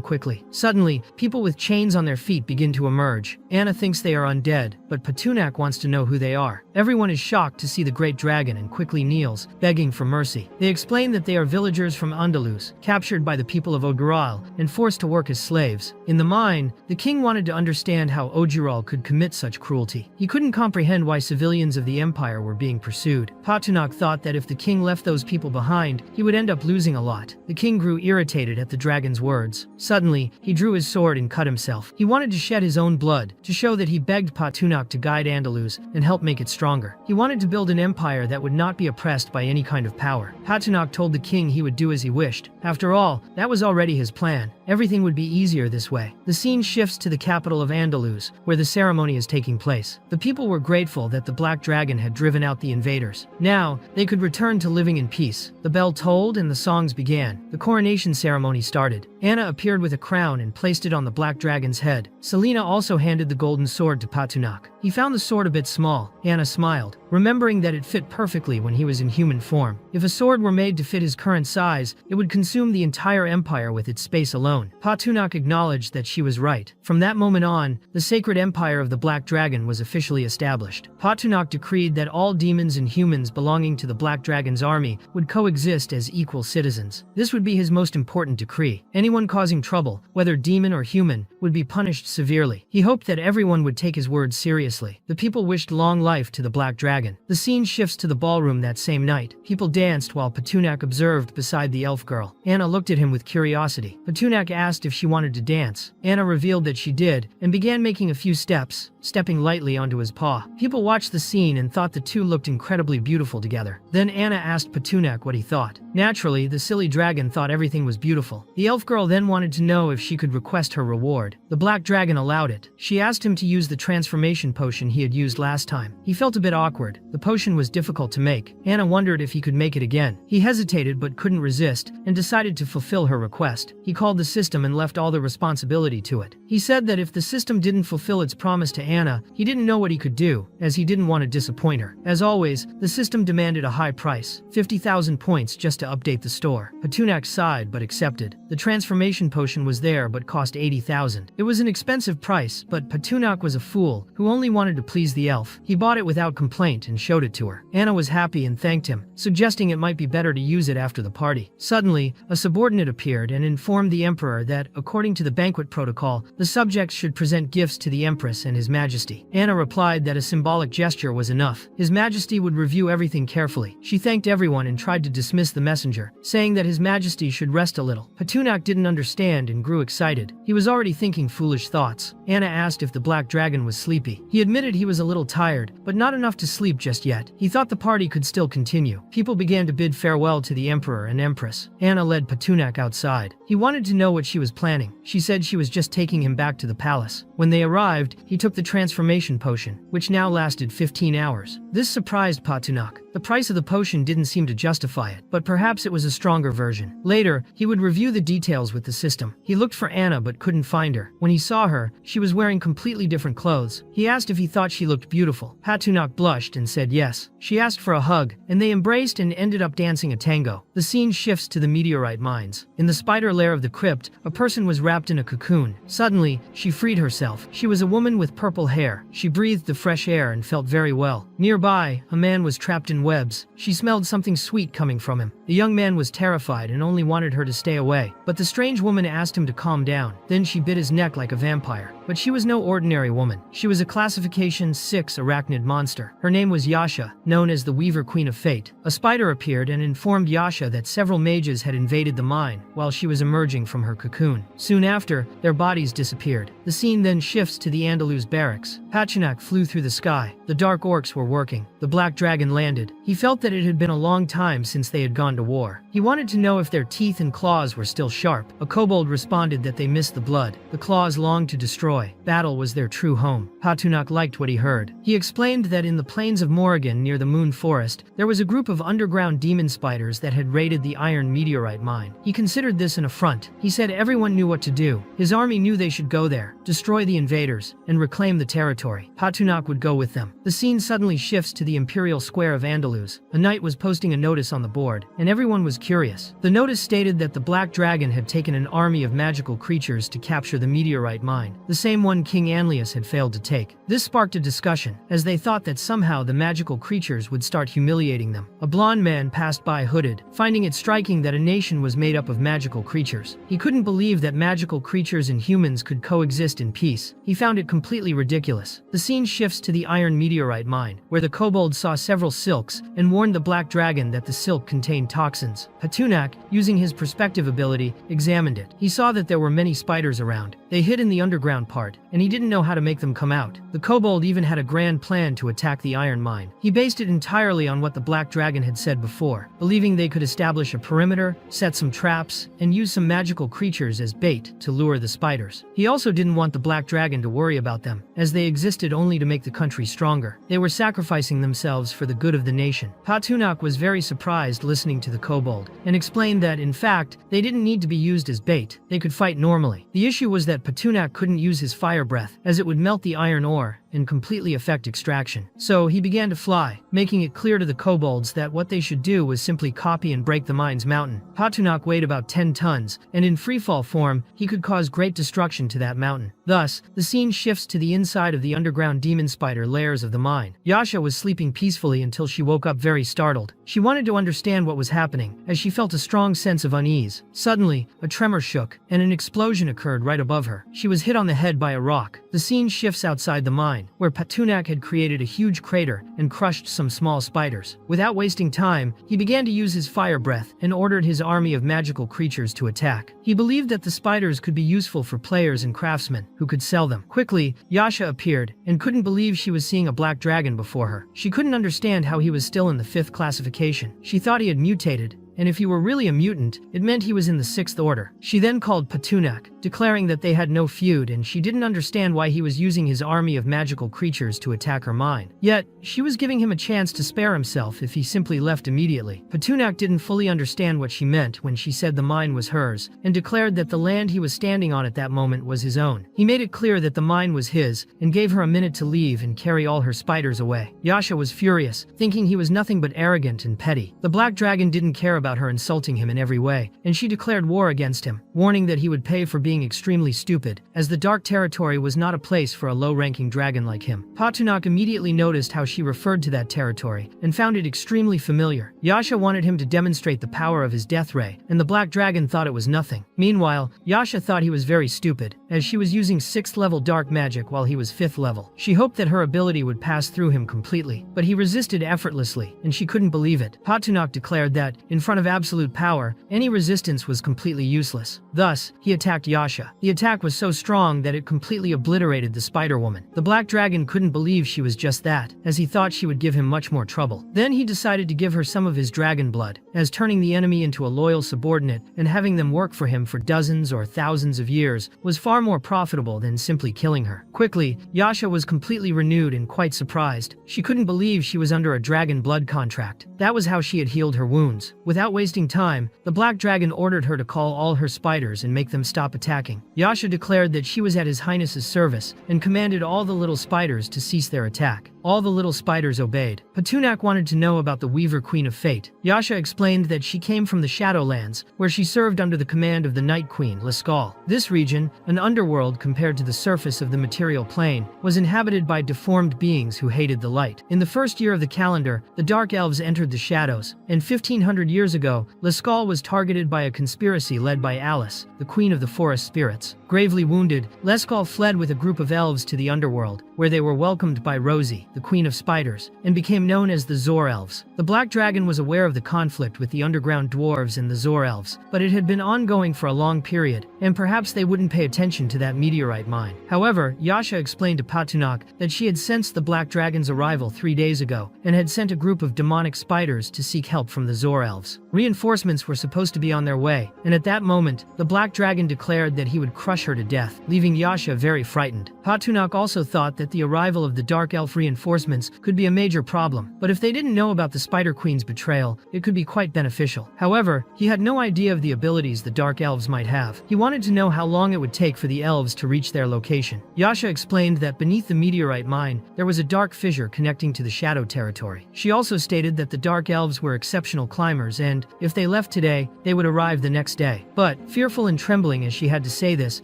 quickly. Suddenly, people with chains on their feet begin to emerge. Anna thinks they are undead, but Patunak wants to know who they are. Everyone is shocked to see the great dragon and quickly kneels, begging for mercy. They explain that they are villagers from Andaluz, captured by the people of Ogiral and forced to work as slaves. In the mine, the king wanted to understand how Ogiral could commit such cruelty. He couldn't comprehend why civilians of the empire were being pursued. Patunak thought that if the king left those people behind, he would end up losing a lot. The king grew irritated at the dragon's words. Suddenly, he drew his sword and cut himself. He wanted to shed his own blood, to show that he begged Patunak to guide Andaluz and help make it stronger. He wanted to build an empire that would not be oppressed by any kind of power. Patunak told the king he would do as he wished. After all, that was already his plan. Everything would be easier this way. The scene shifts to the capital of Andaluz, where the ceremony is taking place. The people were grateful that the Black Dragon had driven out the invaders. Now, they could return to living in peace. The bell tolled and the songs began. The coronation ceremony started. Anna appeared with a crown and placed it on the black dragon's head. Selena also handed the golden sword to Patunak. He found the sword a bit small. Anna smiled, remembering that it fit perfectly when he was in human form. If a sword were made to fit his current size, it would consume the entire empire with its space alone. Patunak acknowledged that she was right. From that moment on, the sacred empire of the Black Dragon was officially established. Patunak decreed that all demons and humans belonging to the Black Dragon's army would coexist as equal citizens. This would be his most important decree. Anyone causing trouble, whether demon or human, would be punished severely. He hoped that everyone would take his words seriously. The people wished long life to the Black Dragon. The scene shifts to the ballroom that same night. People danced while Patunak observed beside the elf girl. Anna looked at him with curiosity. Patunak asked if she wanted to dance. Anna revealed that she did, and began making a few steps, stepping lightly onto his paw. People watched the scene and thought the two looked incredibly beautiful together. Then Anna asked Patunak what he thought. Naturally, the silly dragon thought everything was beautiful. The elf girl then wanted to know if she could request her reward. The black dragon allowed it. She asked him to use the transformation potion he had used last time. He felt a bit awkward. The potion was difficult to make. Anna wondered if he could make it again. He hesitated but couldn't resist, and decided to fulfill her request. He called the system and left all the responsibility to it. He said that if the system didn't fulfill its promise to Anna, he didn't know what he could do, as he didn't want to disappoint her. As always, the system demanded a high price, 50,000 points just to update the store. Patunak sighed but accepted. The transformation potion was there but cost 80,000. It was an expensive price, but Patunak was a fool who only wanted to please the elf. He bought it without complaint and showed it to her. Anna was happy and thanked him, suggesting it might be better to use it after the party. Suddenly, a subordinate appeared and informed the emperor that, according to the banquet protocol, the subjects should present gifts to the empress and his majesty. Anna replied that a symbolic gesture was enough. His majesty would review everything carefully. She thanked everyone and tried to dismiss the messenger, saying that his majesty should rest a little. Patunak didn't understand and grew excited. He was already thinking foolish thoughts. Anna asked if the black dragon was sleepy. He admitted he was a little tired, but not enough to sleep just yet. He thought the party could still continue. People began to bid farewell to the emperor and empress. Anna led Patunak outside. He wanted to know what she was planning. She said she was just taking him back to the palace. When they arrived, he took the transformation potion, which now lasted 15 hours. This surprised Patunak. The price of the potion didn't seem to justify it, but perhaps it was a stronger version. Later, he would review the details with the system. He looked for Anna but couldn't find her. When he saw her, she was wearing completely different clothes. He asked if he thought she looked beautiful. Patunak blushed and said yes. She asked for a hug, and they embraced and ended up dancing a tango. The scene shifts to the meteorite mines. In the spider lair of the crypt, a person was wrapped in a cocoon. Suddenly, she freed herself. She was a woman with purple hair. She breathed the fresh air and felt very well. Nearby, a man was trapped in webs. She smelled something sweet coming from him. The young man was terrified and only wanted her to stay away. But the strange woman asked him to calm down. Then she bit his neck like a vampire. But she was no ordinary woman. She was a classification 6 arachnid monster. Her name was Yasha, known as the Weaver Queen of Fate. A spider appeared and informed Yasha that several mages had invaded the mine while she was emerging from her cocoon. Soon after, their bodies disappeared. The scene then shifts to the Andalus barracks. Patunak flew through the sky. The dark orcs were working. The black dragon landed. He felt that it had been a long time since they had gone to war. He wanted to know if their teeth and claws were still sharp. A kobold responded that they missed the blood. The claws longed to destroy. Battle was their true home. Patunak liked what he heard. He explained that in the plains of Morrigan near the Moon Forest, there was a group of underground demon spiders that had raided the iron meteorite mine. He considered this an affront. He said everyone knew what to do. His army knew they should go there, destroy the invaders, and reclaim the territory. Patunak would go with them. The scene suddenly shifts to the imperial square of Andalus. A knight was posting a notice on the board, and everyone was curious. The notice stated that the black dragon had taken an army of magical creatures to capture the meteorite mine, the same one King Anlius had failed to take. This sparked a discussion, as they thought that somehow the magical creatures would start humiliating them. A blonde man passed by hooded, finding it striking that a nation was made up of magical creatures. He couldn't believe that magical creatures and humans could coexist in peace. He found it completely ridiculous. The scene shifts to the iron meteorite mine, where the kobold saw several silks and warned the black dragon that the silk contained toxins. Patunak, using his perspective ability, examined it. He saw that there were many spiders around. They hid in the underground part, and he didn't know how to make them come out. The kobold even had a grand plan to attack the iron mine. He based it entirely on what the black dragon had said before, believing they could establish a perimeter, set some traps, and use some magical creatures as bait to lure the spiders. He also didn't want the black dragon to worry about them, as they existed only to make the country stronger. They were sacrificing themselves for the good of the imagination. Patunak was very surprised listening to the kobold, and explained that, in fact, they didn't need to be used as bait. They could fight normally. The issue was that Patunak couldn't use his fire breath, as it would melt the iron ore and completely affect extraction. So he began to fly, making it clear to the kobolds that what they should do was simply copy and break the mine's mountain. Patunak weighed about 10 tons, and in freefall form, he could cause great destruction to that mountain. Thus, the scene shifts to the inside of the underground demon spider layers of the mine. Yasha was sleeping peacefully until she woke up very startled. She wanted to understand what was happening, as she felt a strong sense of unease. Suddenly, a tremor shook, and an explosion occurred right above her. She was hit on the head by a rock. The scene shifts outside the mine, where Patunak had created a huge crater and crushed some small spiders. Without wasting time, he began to use his fire breath and ordered his army of magical creatures to attack. He believed that the spiders could be useful for players and craftsmen who could sell them. Quickly, Yasha appeared and couldn't believe she was seeing a black dragon before her. She couldn't understand how he was still in the 5th classification. She thought he had mutated, and if he were really a mutant, it meant he was in the 6th order. She then called Patunak, declaring that they had no feud, and she didn't understand why he was using his army of magical creatures to attack her mine. Yet, she was giving him a chance to spare himself if he simply left immediately. Patunak didn't fully understand what she meant when she said the mine was hers, and declared that the land he was standing on at that moment was his own. He made it clear that the mine was his, and gave her a minute to leave and carry all her spiders away. Yasha was furious, thinking he was nothing but arrogant and petty. The black dragon didn't care about her insulting him in every way, and she declared war against him, warning that he would pay for being extremely stupid, as the dark territory was not a place for a low-ranking dragon like him. Patunak immediately noticed how she referred to that territory, and found it extremely familiar. Yasha wanted him to demonstrate the power of his death ray, and the black dragon thought it was nothing. Meanwhile, Yasha thought he was very stupid, as she was using 6th level dark magic while he was 5th level. She hoped that her ability would pass through him completely, but he resisted effortlessly, and she couldn't believe it. Patunak declared that, in front of absolute power, any resistance was completely useless. Thus, he attacked Yasha. The attack was so strong that it completely obliterated the Spider-Woman. The black dragon couldn't believe she was just that, as he thought she would give him much more trouble. Then he decided to give her some of his dragon blood, as turning the enemy into a loyal subordinate and having them work for him for dozens or thousands of years was far more profitable than simply killing her. Quickly, Yasha was completely renewed and quite surprised. She couldn't believe she was under a dragon blood contract. That was how she had healed her wounds. Without wasting time, the black dragon ordered her to call all her spiders and make them stop attacking. Yasha declared that she was at His Highness's service and commanded all the little spiders to cease their attack. All the little spiders obeyed. Patunak wanted to know about the Weaver Queen of Fate. Yasha explained that she came from the Shadowlands, where she served under the command of the Night Queen, Lascaux. This region, an underworld compared to the surface of the material plane, was inhabited by deformed beings who hated the light. In the first year of the calendar, the Dark Elves entered the shadows, and 1500 years ago, Lascaux was targeted by a conspiracy led by Alice, the Queen of the Forest Spirits. Gravely wounded, Lascaux fled with a group of elves to the underworld, where they were welcomed by Rosie, the Queen of Spiders, and became known as the Zor Elves. The Black Dragon was aware of the conflict with the underground dwarves and the Zor Elves, but it had been ongoing for a long period, and perhaps they wouldn't pay attention to that meteorite mine. However, Yasha explained to Patunak that she had sensed the Black Dragon's arrival 3 days ago, and had sent a group of demonic spiders to seek help from the Zor Elves. Reinforcements were supposed to be on their way, and at that moment, the Black Dragon declared that he would crush her to death, leaving Yasha very frightened. Patunak also thought that the arrival of the Dark Elf reinforcements could be a major problem, but if they didn't know about the Spider Queen's betrayal, it could be quite beneficial. However, he had no idea of the abilities the Dark Elves might have. He wanted to know how long it would take for the elves to reach their location. Yasha explained that beneath the meteorite mine, there was a dark fissure connecting to the Shadow Territory. She also stated that the Dark Elves were exceptional climbers and, if they left today, they would arrive the next day. But, fearful and trembling as she had to say this,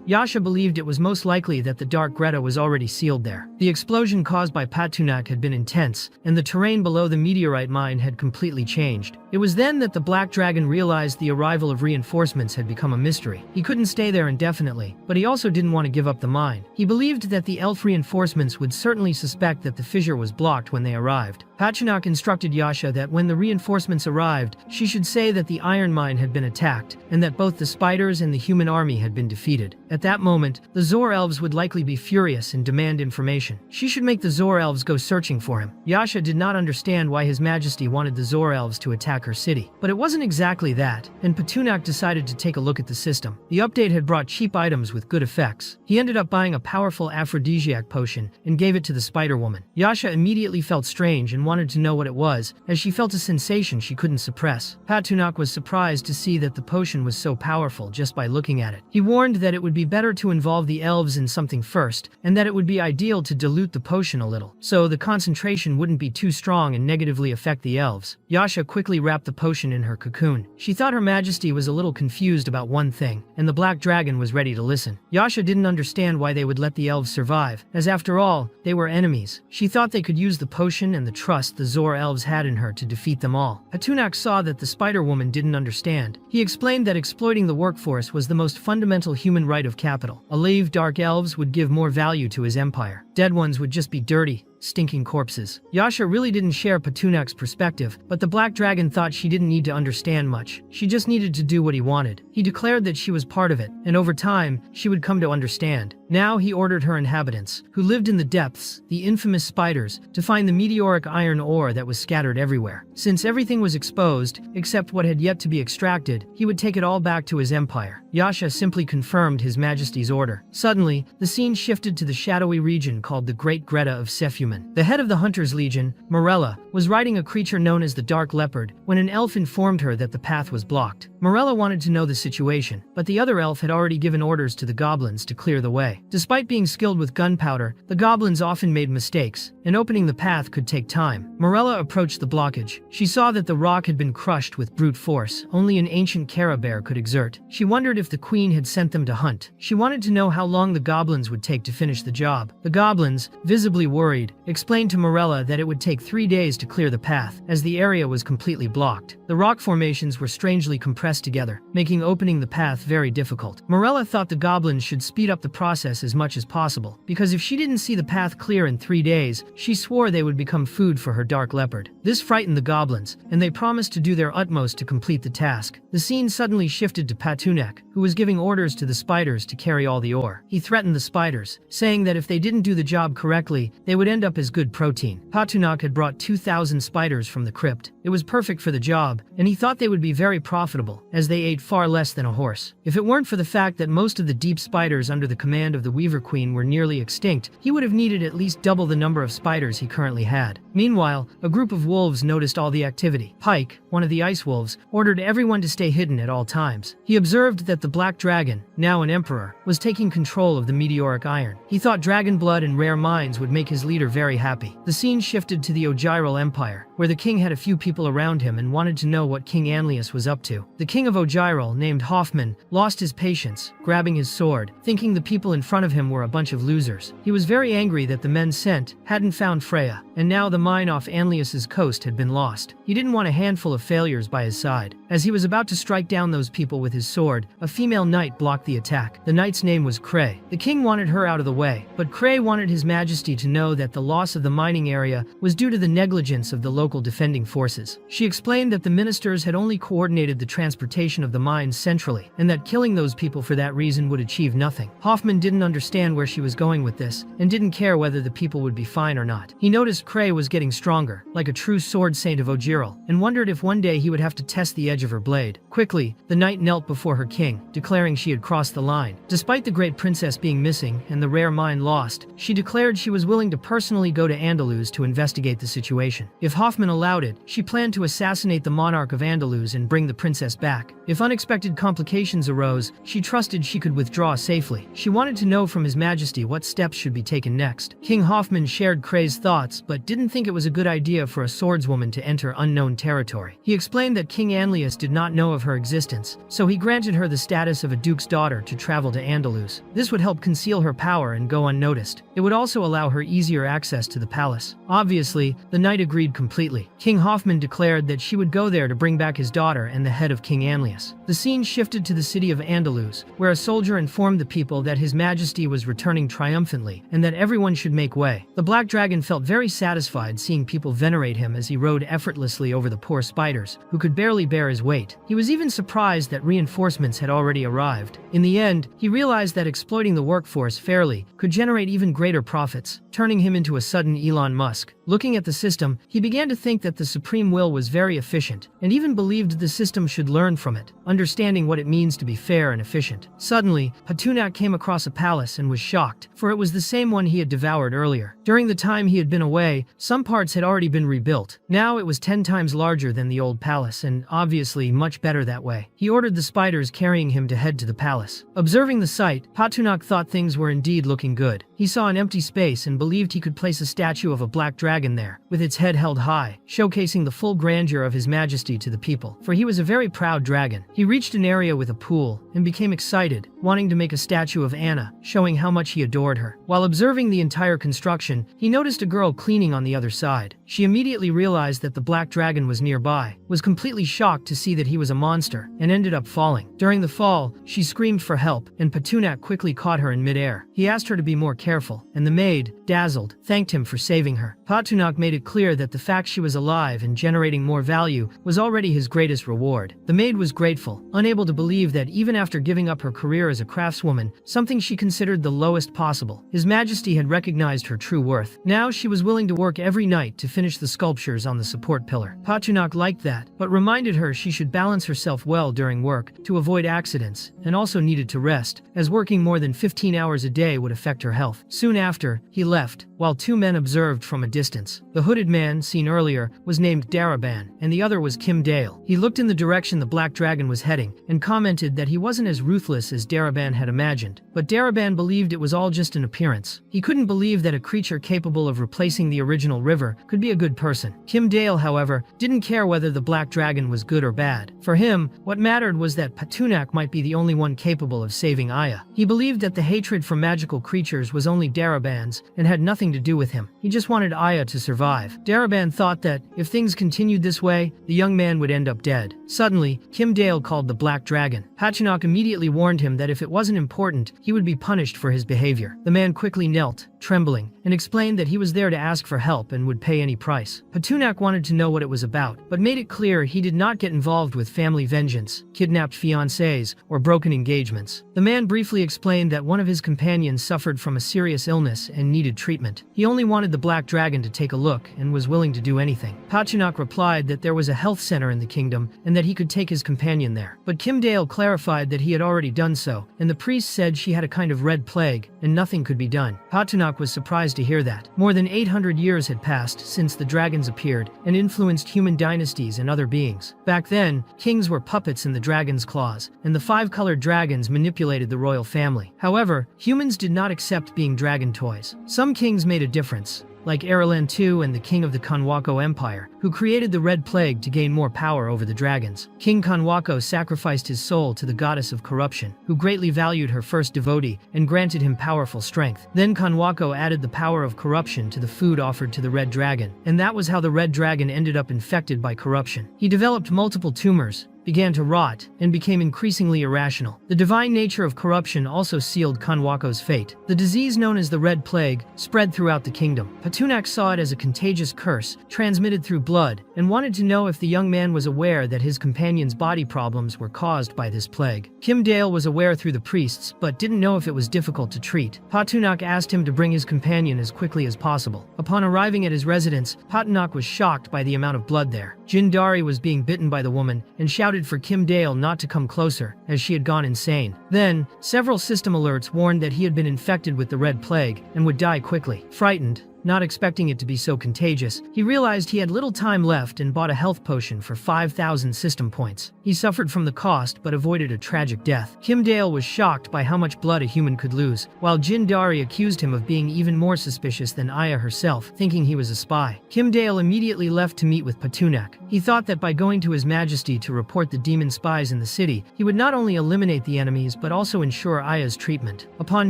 Yasha believed it was most likely that the Dark Greta was already sealed there. The explosion caused by Patunak had been intense, and the terrain below the meteorite mine had completely changed. It was then that the Black Dragon realized the arrival of reinforcements had become a mystery. He couldn't stay there indefinitely, but he also didn't want to give up the mine. He believed that the elf reinforcements would certainly suspect that the fissure was blocked when they arrived. Patunak instructed Yasha that when the reinforcements arrived, she should say that the iron mine had been attacked, and that both the spiders and the human army had been defeated. At that moment, the Zor Elves would likely be furious and demand information. information. She should make the Zor elves go searching for him. Yasha did not understand why His Majesty wanted the Zor elves to attack her city. But it wasn't exactly that, and Petunak decided to take a look at the system. The update had brought cheap items with good effects. He ended up buying a powerful aphrodisiac potion and gave it to the Spider Woman. Yasha immediately felt strange and wanted to know what it was, as she felt a sensation she couldn't suppress. Petunak was surprised to see that the potion was so powerful just by looking at it. He warned that it would be better to involve the elves in something first, and that it would be ideal to dilute the potion a little, so the concentration wouldn't be too strong and negatively affect the elves. Yasha quickly wrapped the potion in her cocoon. She thought Her Majesty was a little confused about one thing, and the Black Dragon was ready to listen. Yasha didn't understand why they would let the elves survive, as after all, they were enemies. She thought they could use the potion and the trust the Zor elves had in her to defeat them all. Petunak saw that the Spider Woman didn't understand. He explained that exploiting the workforce was the most fundamental human right of capital. Alive dark elves would give more value to his empire. Dead ones would just be dirty, stinking corpses. Yasha really didn't share Petunak's perspective, but the Black Dragon thought she didn't need to understand much. She just needed to do what he wanted. He declared that she was part of it, and over time, she would come to understand. Now he ordered her inhabitants, who lived in the depths, the infamous spiders, to find the meteoric iron ore that was scattered everywhere. Since everything was exposed, except what had yet to be extracted, he would take it all back to his empire. Yasha simply confirmed His Majesty's order. Suddenly, the scene shifted to the shadowy region called the Great Greta of Sephuman. The head of the Hunters' Legion, Morella, was riding a creature known as the Dark Leopard when an elf informed her that the path was blocked. Morella wanted to know the situation, but the other elf had already given orders to the goblins to clear the way. Despite being skilled with gunpowder, the goblins often made mistakes, and opening the path could take time. Morella approached the blockage. She saw that the rock had been crushed with brute force only an ancient Carabear could exert. She wondered if the queen had sent them to hunt. She wanted to know how long the goblins would take to finish the job. The goblins, visibly worried, explained to Morella that it would take 3 days to clear the path, as the area was completely blocked. The rock formations were strangely compressed together, making opening the path very difficult. Morella thought the goblins should speed up the process as much as possible, because if she didn't see the path clear in 3 days, she swore they would become food for her Dark Leopard. This frightened the goblins, and they promised to do their utmost to complete the task. The scene suddenly shifted to Petunak, who was giving orders to the spiders to carry all the ore. He threatened the spiders, saying that if they didn't do the job correctly, they would end up as good protein. Petunak had brought 2,000 spiders from the crypt. It was perfect for the job, and he thought they would be very profitable, as they ate far less than a horse. If it weren't for the fact that most of the deep spiders under the command of the Weaver Queen were nearly extinct, he would have needed at least double the number of spiders he currently had. Meanwhile, a group of wolves noticed all the activity. Pike, one of the ice wolves, ordered everyone to stay hidden at all times. He observed that the Black Dragon, now an emperor, was taking control of the meteoric iron. He thought dragon blood and rare mines would make his leader very happy. The scene shifted to the Ogiral Empire, where the king had a few people around him and wanted to know what King Anlius was up to. The king of Ogiral, named Hoffman, lost his patience, grabbing his sword, thinking the people in front of him were a bunch of losers. He was very angry that the men sent hadn't found Freya, and now the mine off Anlius's coast had been lost. He didn't want a handful of failures by his side. As he was about to strike down those people with his sword, a female knight blocked the attack. The knight's name was Cray. The king wanted her out of the way, but Cray wanted His Majesty to know that the loss of the mining area was due to the negligence of the local defending forces. She explained that the ministers had only coordinated the transportation of the mines centrally, and that killing those people for that reason would achieve nothing. Hoffman didn't understand where she was going with this, and didn't care whether the people would be fine or not. He noticed Cray was getting stronger, like a true sword saint of Ogiral, and wondered if one day he would have to test the edge of her blade. Quickly, the knight knelt before her king, declaring she had crossed the line. Despite the great princess being missing and the rare mine lost, she declared she was willing to personally go to Andalus to investigate the situation. If Hoffman allowed it, she planned to assassinate the monarch of Andalus and bring the princess back. If unexpected complications arose, she trusted she could withdraw safely. She wanted to know from His Majesty what steps should be taken next. King Hoffman shared Cray's thoughts, but didn't think it was a good idea for a swordswoman to enter unknown territory. He explained that King Anlius did not know of her existence, so he granted her the status of a duke's daughter to travel to Andalus. This would help conceal her power and go unnoticed. It would also allow her easier access access to the palace. Obviously, the knight agreed completely. King Hoffman declared that she would go there to bring back his daughter and the head of King Anlius. The scene shifted to the city of Andalus, where a soldier informed the people that His Majesty was returning triumphantly and that everyone should make way. The Black Dragon felt very satisfied seeing people venerate him as he rode effortlessly over the poor spiders, who could barely bear his weight. He was even surprised that reinforcements had already arrived. In the end, he realized that exploiting the workforce fairly could generate even greater profits, turning him into a sudden Elon Musk. Looking at the system, he began to think that the Supreme Will was very efficient, and even believed the system should learn from it, understanding what it means to be fair and efficient. Suddenly, Patunak came across a palace and was shocked, for it was the same one he had devoured earlier. During the time he had been away, some parts had already been rebuilt. Now it was 10 times larger than the old palace, and obviously much better that way. He ordered the spiders carrying him to head to the palace. Observing the site, Patunak thought things were indeed looking good. He saw an empty space and believed he could place a statue of a black dragon there, with its head held high, showcasing the full grandeur of His Majesty to the people, for he was a very proud dragon. He reached an area with a pool and became excited, wanting to make a statue of Anna, showing how much he adored her. While observing the entire construction, he noticed a girl cleaning on the other side. She immediately realized that the black dragon was nearby, was completely shocked to see that he was a monster, and ended up falling. During the fall, she screamed for help, and Patunak quickly caught her in midair. He asked her to be more careful, and the maid, dazzled, thanked him for saving her. Patunak made it clear that the fact she was alive and generating more value was already his greatest reward. The maid was grateful, unable to believe that even after giving up her career as a craftswoman, something she considered the lowest possible, His Majesty had recognized her true worth. Now she was willing to work every night to finish the sculptures on the support pillar. Patunak liked that, but reminded her she should balance herself well during work to avoid accidents, and also needed to rest, as working more than 15 hours a day would affect her health. Soon after, he left, while two men observed from a distance. The hooded man, seen earlier, was named Daraban, and the other was Kim Dale. He looked in the direction the black dragon was heading, and commented that he wasn't as ruthless as Daraban had imagined. But Daraban believed it was all just an appearance. He couldn't believe that a creature capable of replacing the original river could be a good person. Kim Dale, however, didn't care whether the black dragon was good or bad. For him, what mattered was that Patunak might be the only one capable of saving Aya. He believed that the hatred for magical creatures was only Daraban's and had nothing to do with him. He just wanted Aya to survive. Daraban thought that, if things continued this way, the young man would end up dead. Suddenly, Kim Dale called the black dragon. Patunak immediately warned him that if it wasn't important, he would be punished for his behavior. The man quickly knelt, trembling, and explained that he was there to ask for help and would pay any price. Patunak wanted to know what it was about, but made it clear he did not get involved with family vengeance, kidnapped fiancés, or broken engagements. The man briefly explained that one of his companions suffered from a serious illness and needed treatment. He only wanted the black dragon to take a look and was willing to do anything. Patunak replied that there was a health center in the kingdom and that he could take his companion there. But Kim Dale clarified that he had already done so, and the priest said she had a kind of red plague and nothing could be done. Patunak was surprised to hear that. More than 800 years had passed since the dragons appeared and influenced human dynasties and other beings. Back then, kings were puppets in the dragon's claws, and the five-colored dragons manipulated the royal family. However, humans did not accept being dragon toys. Some kings made a difference, like Aralan II and the king of the Kanwako Empire, who created the Red Plague to gain more power over the dragons. King Kanwako sacrificed his soul to the goddess of corruption, who greatly valued her first devotee and granted him powerful strength. Then Kanwako added the power of corruption to the food offered to the red dragon, and that was how the red dragon ended up infected by corruption. He developed multiple tumors, began to rot, and became increasingly irrational. The divine nature of corruption also sealed Kanwako's fate. The disease known as the Red Plague spread throughout the kingdom. Patunak saw it as a contagious curse, transmitted through blood, and wanted to know if the young man was aware that his companion's body problems were caused by this plague. Kim Dale was aware through the priests, but didn't know if it was difficult to treat. Patunak asked him to bring his companion as quickly as possible. Upon arriving at his residence, Patunak was shocked by the amount of blood there. Jindari was being bitten by the woman, and shouted for Kim Dale not to come closer, as she had gone insane. Then, several system alerts warned that he had been infected with the Red Plague and would die quickly. Frightened, not expecting it to be so contagious, he realized he had little time left and bought a health potion for 5,000 system points. He suffered from the cost but avoided a tragic death. Kim Dale was shocked by how much blood a human could lose, while Jin Dari accused him of being even more suspicious than Aya herself, thinking he was a spy. Kim Dale immediately left to meet with Patunak. He thought that by going to His Majesty to report the demon spies in the city, he would not only eliminate the enemies but also ensure Aya's treatment. Upon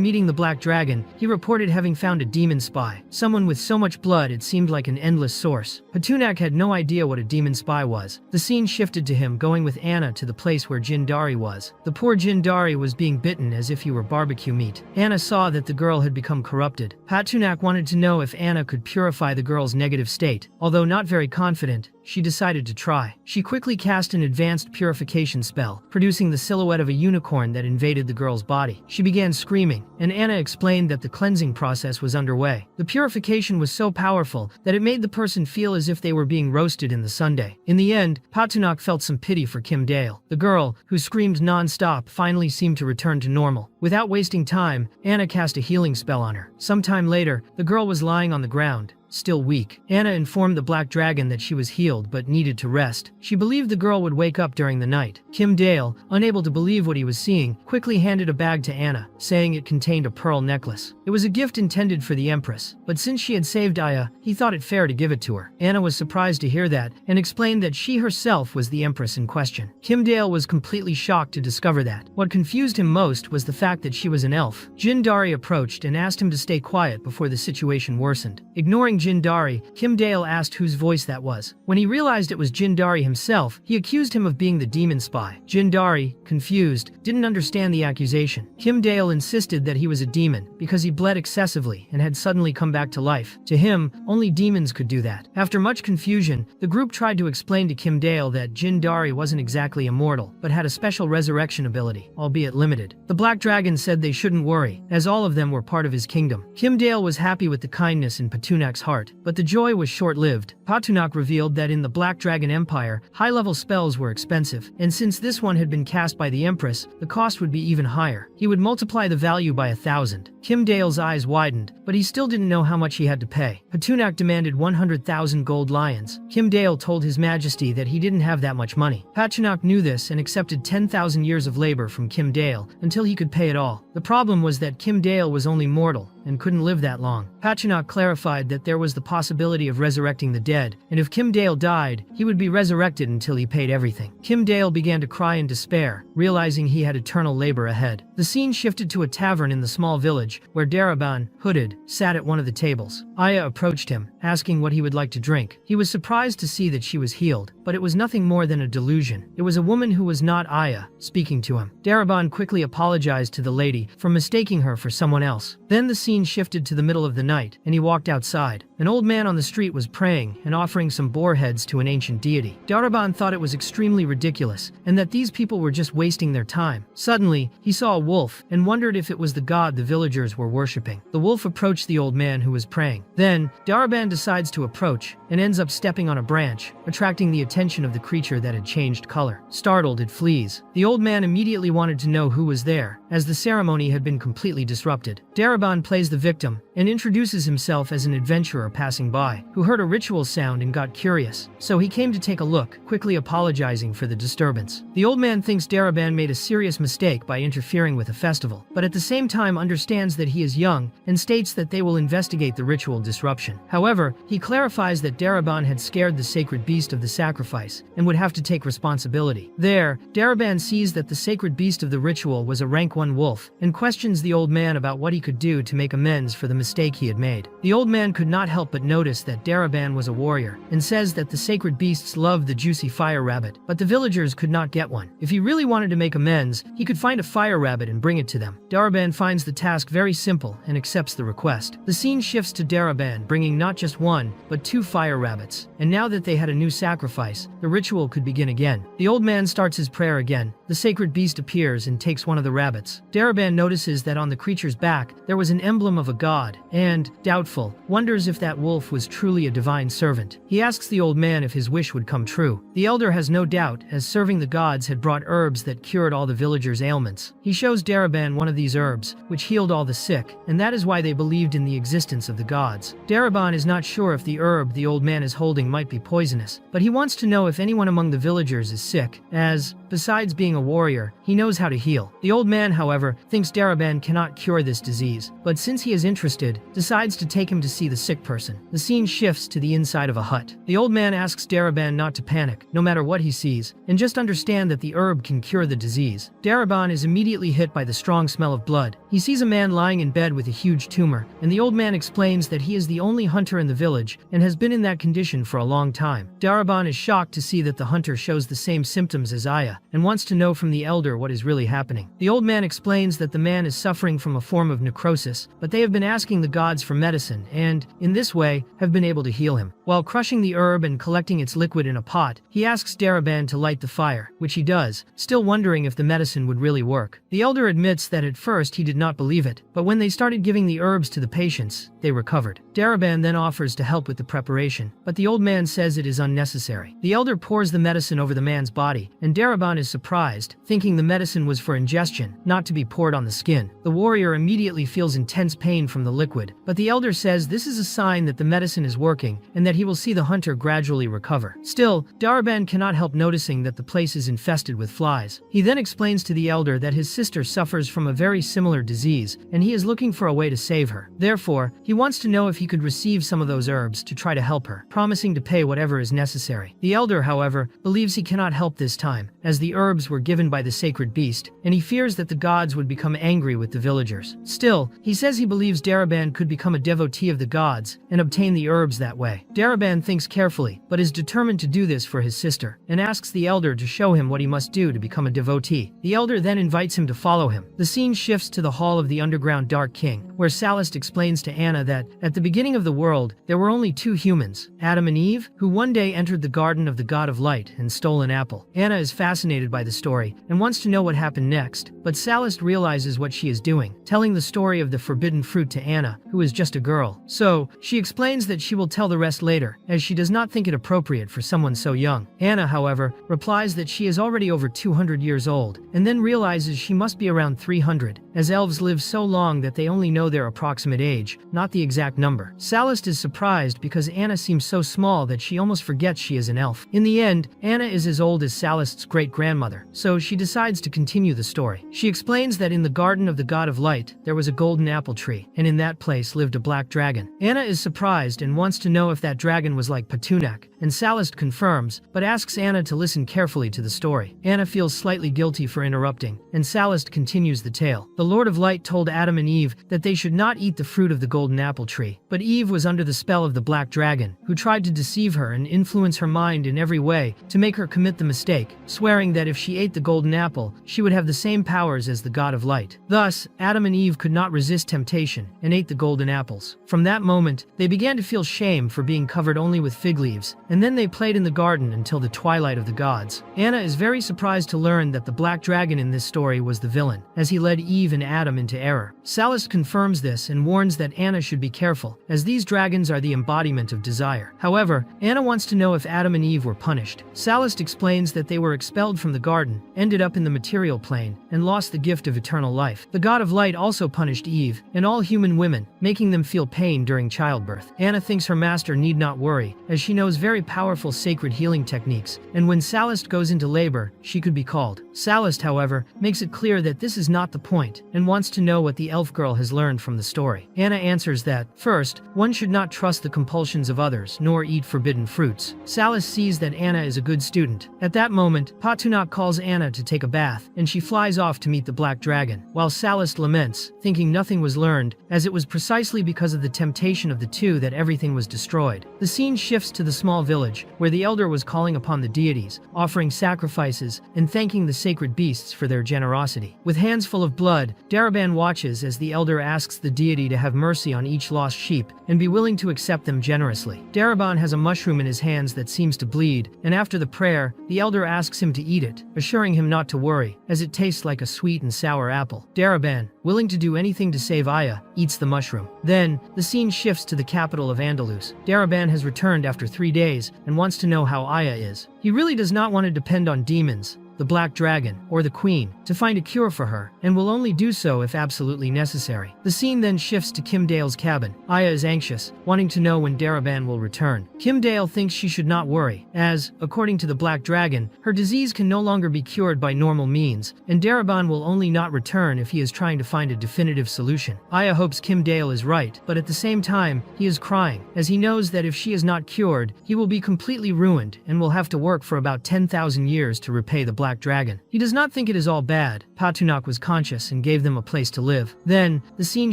meeting the Black Dragon, he reported having found a demon spy, someone one with so much blood it seemed like an endless source. Patunak had no idea what a demon spy was. The scene shifted to him going with Anna to the place where Jindari was. The poor Jindari was being bitten as if he were barbecue meat. Anna saw that the girl had become corrupted. Patunak wanted to know if Anna could purify the girl's negative state. Although not very confident, she decided to try. She quickly cast an advanced purification spell, producing the silhouette of a unicorn that invaded the girl's body. She began screaming, and Anna explained that the cleansing process was underway. The purification was so powerful that it made the person feel as if they were being roasted in the sundae. In the end, Patunak felt some pity for Kim Dale. The girl, who screamed non-stop, finally seemed to return to normal. Without wasting time, Anna cast a healing spell on her. Sometime later, the girl was lying on the ground, still weak. Anna informed the Black Dragon that she was healed but needed to rest. She believed the girl would wake up during the night. Kim Dale, unable to believe what he was seeing, quickly handed a bag to Anna, saying it contained a pearl necklace. It was a gift intended for the Empress, but since she had saved Aya, he thought it fair to give it to her. Anna was surprised to hear that, and explained that she herself was the Empress in question. Kim Dale was completely shocked to discover that. What confused him most was the fact that she was an elf. Jindari approached and asked him to stay quiet before the situation worsened. Ignoring Jindari, Kim Dale asked whose voice that was. When he realized it was Jindari himself, he accused him of being the demon spy. Jindari, confused, didn't understand the accusation. Kim Dale insisted that he was a demon because he bled excessively and had suddenly come back to life. To him, only demons could do that. After much confusion, the group tried to explain to Kim Dale that Jindari wasn't exactly immortal, but had a special resurrection ability, albeit limited. The Black Dragon said they shouldn't worry, as all of them were part of his kingdom. Kim Dale was happy with the kindness in Patunak's heart, but the joy was short-lived. Patunak revealed that in the Black Dragon Empire, high-level spells were expensive, and since this one had been cast by the Empress, the cost would be even higher. He would multiply the value by 1,000. Kim Dale's eyes widened, but he still didn't know how much he had to pay. Patunak demanded 100,000 gold lions. Kim Dale told His Majesty that he didn't have that much money. Patunak knew this and accepted 10,000 years of labor from Kim Dale until he could pay it all. The problem was that Kim Dale was only mortal and couldn't live that long. Patunak clarified that there was the possibility of resurrecting the dead, and if Kim Dale died, he would be resurrected until he paid everything. Kim Dale began to cry in despair, realizing he had eternal labor ahead. The scene shifted to a tavern in the small village, where Daraban, hooded, sat at one of the tables. Aya approached him, asking what he would like to drink. He was surprised to see that she was healed, but it was nothing more than a delusion. It was a woman who was not Aya, speaking to him. Daraban quickly apologized to the lady for mistaking her for someone else. Then the scene shifted to the middle of the night, and he walked outside. An old man on the street was praying and offering some boar heads to an ancient deity. Daraban thought it was extremely ridiculous, and that these people were just wasting their time. Suddenly, he saw a wolf, and wondered if it was the god the villagers were worshipping. The wolf approached the old man who was praying. Then, Daraban decides to approach, and ends up stepping on a branch, attracting the attention of the creature that had changed color. Startled, it flees. The old man immediately wanted to know who was there, as the ceremony had been completely disrupted. Daraban plays the victim, and introduces himself as an adventurer passing by, who heard a ritual sound and got curious. So he came to take a look, quickly apologizing for the disturbance. The old man thinks Daraban made a serious mistake by interfering with a festival, but at the same time understands that he is young, and states that they will investigate the ritual disruption. However, he clarifies that Daraban had scared the sacred beast of the sacrifice, and would have to take responsibility. There, Daraban sees that the sacred beast of the ritual was a rank 1 wolf, and questions the old man about what he could do to make amends for the mistake he had made. The old man could not help but notice that Daraban was a warrior, and says that the sacred beasts loved the juicy fire rabbit, but the villagers could not get one. If he really wanted to make amends, he could find a fire rabbit and bring it to them. Daraban finds the task very simple and accepts the request. The scene shifts to Daraban bringing not just 1, but 2 fire rabbits, and now that they had a new sacrifice, the ritual could begin again. The old man starts his prayer again. The sacred beast appears and takes one of the rabbits. Daraban notices that on the creature's back, there was an emblem of a god, and, doubtful, wonders if that wolf was truly a divine servant. He asks the old man if his wish would come true. The elder has no doubt, as serving the gods had brought herbs that cured all the villagers' ailments. He shows Daraban one of these herbs, which healed all the sick, and that is why they believed in the existence of the gods. Daraban is not sure if the herb the old man is holding might be poisonous, but he wants to know if anyone among the villagers is sick, as, besides being a warrior, he knows how to heal. The old man, however, thinks Daraban cannot cure this disease, but since he is interested, decides to take him to see the sick person. The scene shifts to the inside of a hut. The old man asks Daraban not to panic, no matter what he sees, and just understand that the herb can cure the disease. Daraban is immediately hit by the strong smell of blood, He sees a man lying in bed with a huge tumor, and the old man explains that he is the only hunter in the village and has been in that condition for a long time. Daraban is shocked to see that the hunter shows the same symptoms as Aya and wants to know from the elder what is really happening. The old man explains that the man is suffering from a form of necrosis, but they have been asking the gods for medicine and, in this way, have been able to heal him. While crushing the herb and collecting its liquid in a pot, he asks Daraban to light the fire, which he does, still wondering if the medicine would really work. The elder admits that at first he did not believe it, but when they started giving the herbs to the patients, they recovered. Daraban then offers to help with the preparation, but the old man says it is unnecessary. The elder pours the medicine over the man's body, and Daraban is surprised, thinking the medicine was for ingestion, not to be poured on the skin. The warrior immediately feels intense pain from the liquid, but the elder says this is a sign that the medicine is working and that he will see the hunter gradually recover. Still, Daraban cannot help noticing that the place is infested with flies. He then explains to the elder that his sister suffers from a very similar disease, and he is looking for a way to save her. Therefore, he wants to know if he could receive some of those herbs to try to help her, promising to pay whatever is necessary. The elder, however, believes he cannot help this time, as the herbs were given by the sacred beast, and he fears that the gods would become angry with the villagers. Still, he says he believes Daraban could become a devotee of the gods and obtain the herbs that way. Daraban thinks carefully, but is determined to do this for his sister, and asks the elder to show him what he must do to become a devotee. The elder then invites him to follow him. The scene shifts to the hall of the underground Dark King, where Salist explains to Anna that, at the beginning of the world, there were only two humans, Adam and Eve, who one day entered the garden of the god of light and stole an apple. Anna is fascinated by the story and wants to know what happened next, but Salist realizes what she is doing, telling the story of the forbidden fruit to Anna, who is just a girl. So, she explains that she will tell the rest later, as she does not think it appropriate for someone so young. Anna, however, replies that she is already over 200 years old, and then realizes she must be around 300, as elves live so long that they only know their approximate age, not the exact number. Salist is surprised because Anna seems so small that she almost forgets she is an elf. In the end, Anna is as old as Salist's great-grandmother, so she decides to continue the story. She explains that in the garden of the god of light, there was a golden apple tree, and in that place lived a black dragon. Anna is surprised and wants to know if that dragon was like Patunak, and Salist confirms, but asks Anna to listen carefully to the story. Anna feels slightly guilty for interrupting, and Salist continues the tale. The Lord of Light told Adam and Eve that they should not eat the fruit of the golden apple tree, but Eve was under the spell of the black dragon, who tried to deceive her and influence her mind in every way to make her commit the mistake, swearing that if she ate the golden apple, she would have the same powers as the god of light. Thus, Adam and Eve could not resist temptation and ate the golden apples. From that moment, they began to feel shame for being covered only with fig leaves, and then they played in the garden until the twilight of the gods. Anna is very surprised to learn that the black dragon in this story was the villain, as he led Eve and Adam into error. Salist confirms this and warns that Anna should be careful, as these dragons are the embodiment of desire. However, Anna wants to know if Adam and Eve were punished. Salist explains that they were expelled from the garden, ended up in the material plane, and lost the gift of eternal life. The god of light also punished Eve and all human women, making them feel pain during childbirth. Anna thinks her master need not worry, as she knows very powerful sacred healing techniques, and when Salist goes into labor, she could be called. Salist, however, makes it clear that this is not the point, and wants to know what the elf girl has learned from the story. Anna answers that, first, one should not trust the compulsions of others, nor eat forbidden fruits. Salist sees that Anna is a good student. At that moment, Patunak calls Anna to take a bath, and she flies off to meet the black dragon, while Salist laments, thinking nothing was learned, as it was precisely because of the temptation of the two that everything was destroyed. The scene shifts to the small village, where the elder was calling upon the deities, offering sacrifices, and thanking the sacred beasts for their generosity. With hands full of blood, Daraban watches as the elder asks the deity to have mercy on each lost sheep, and be willing to accept them generously. Daraban has a mushroom in his hands that seems to bleed, and after the prayer, the elder asks him to eat it, assuring him not to worry, as it tastes like a sweet and sour apple. Daraban, willing to do anything to save Aya, eats the mushroom. Then, the scene shifts to the capital of Andalus. Daraban has returned after 3 days, and wants to know how Aya is. He really does not want to depend on demons, the Black Dragon, or the Queen, to find a cure for her, and will only do so if absolutely necessary. The scene then shifts to Kim Dale's cabin. Aya is anxious, wanting to know when Daraban will return. Kim Dale thinks she should not worry, as, according to the Black Dragon, her disease can no longer be cured by normal means, and Daraban will only not return if he is trying to find a definitive solution. Aya hopes Kim Dale is right, but at the same time, he is crying, as he knows that if she is not cured, he will be completely ruined and will have to work for about 10,000 years to repay the Black black dragon. He does not think it is all bad. Patunak was conscious and gave them a place to live. Then, the scene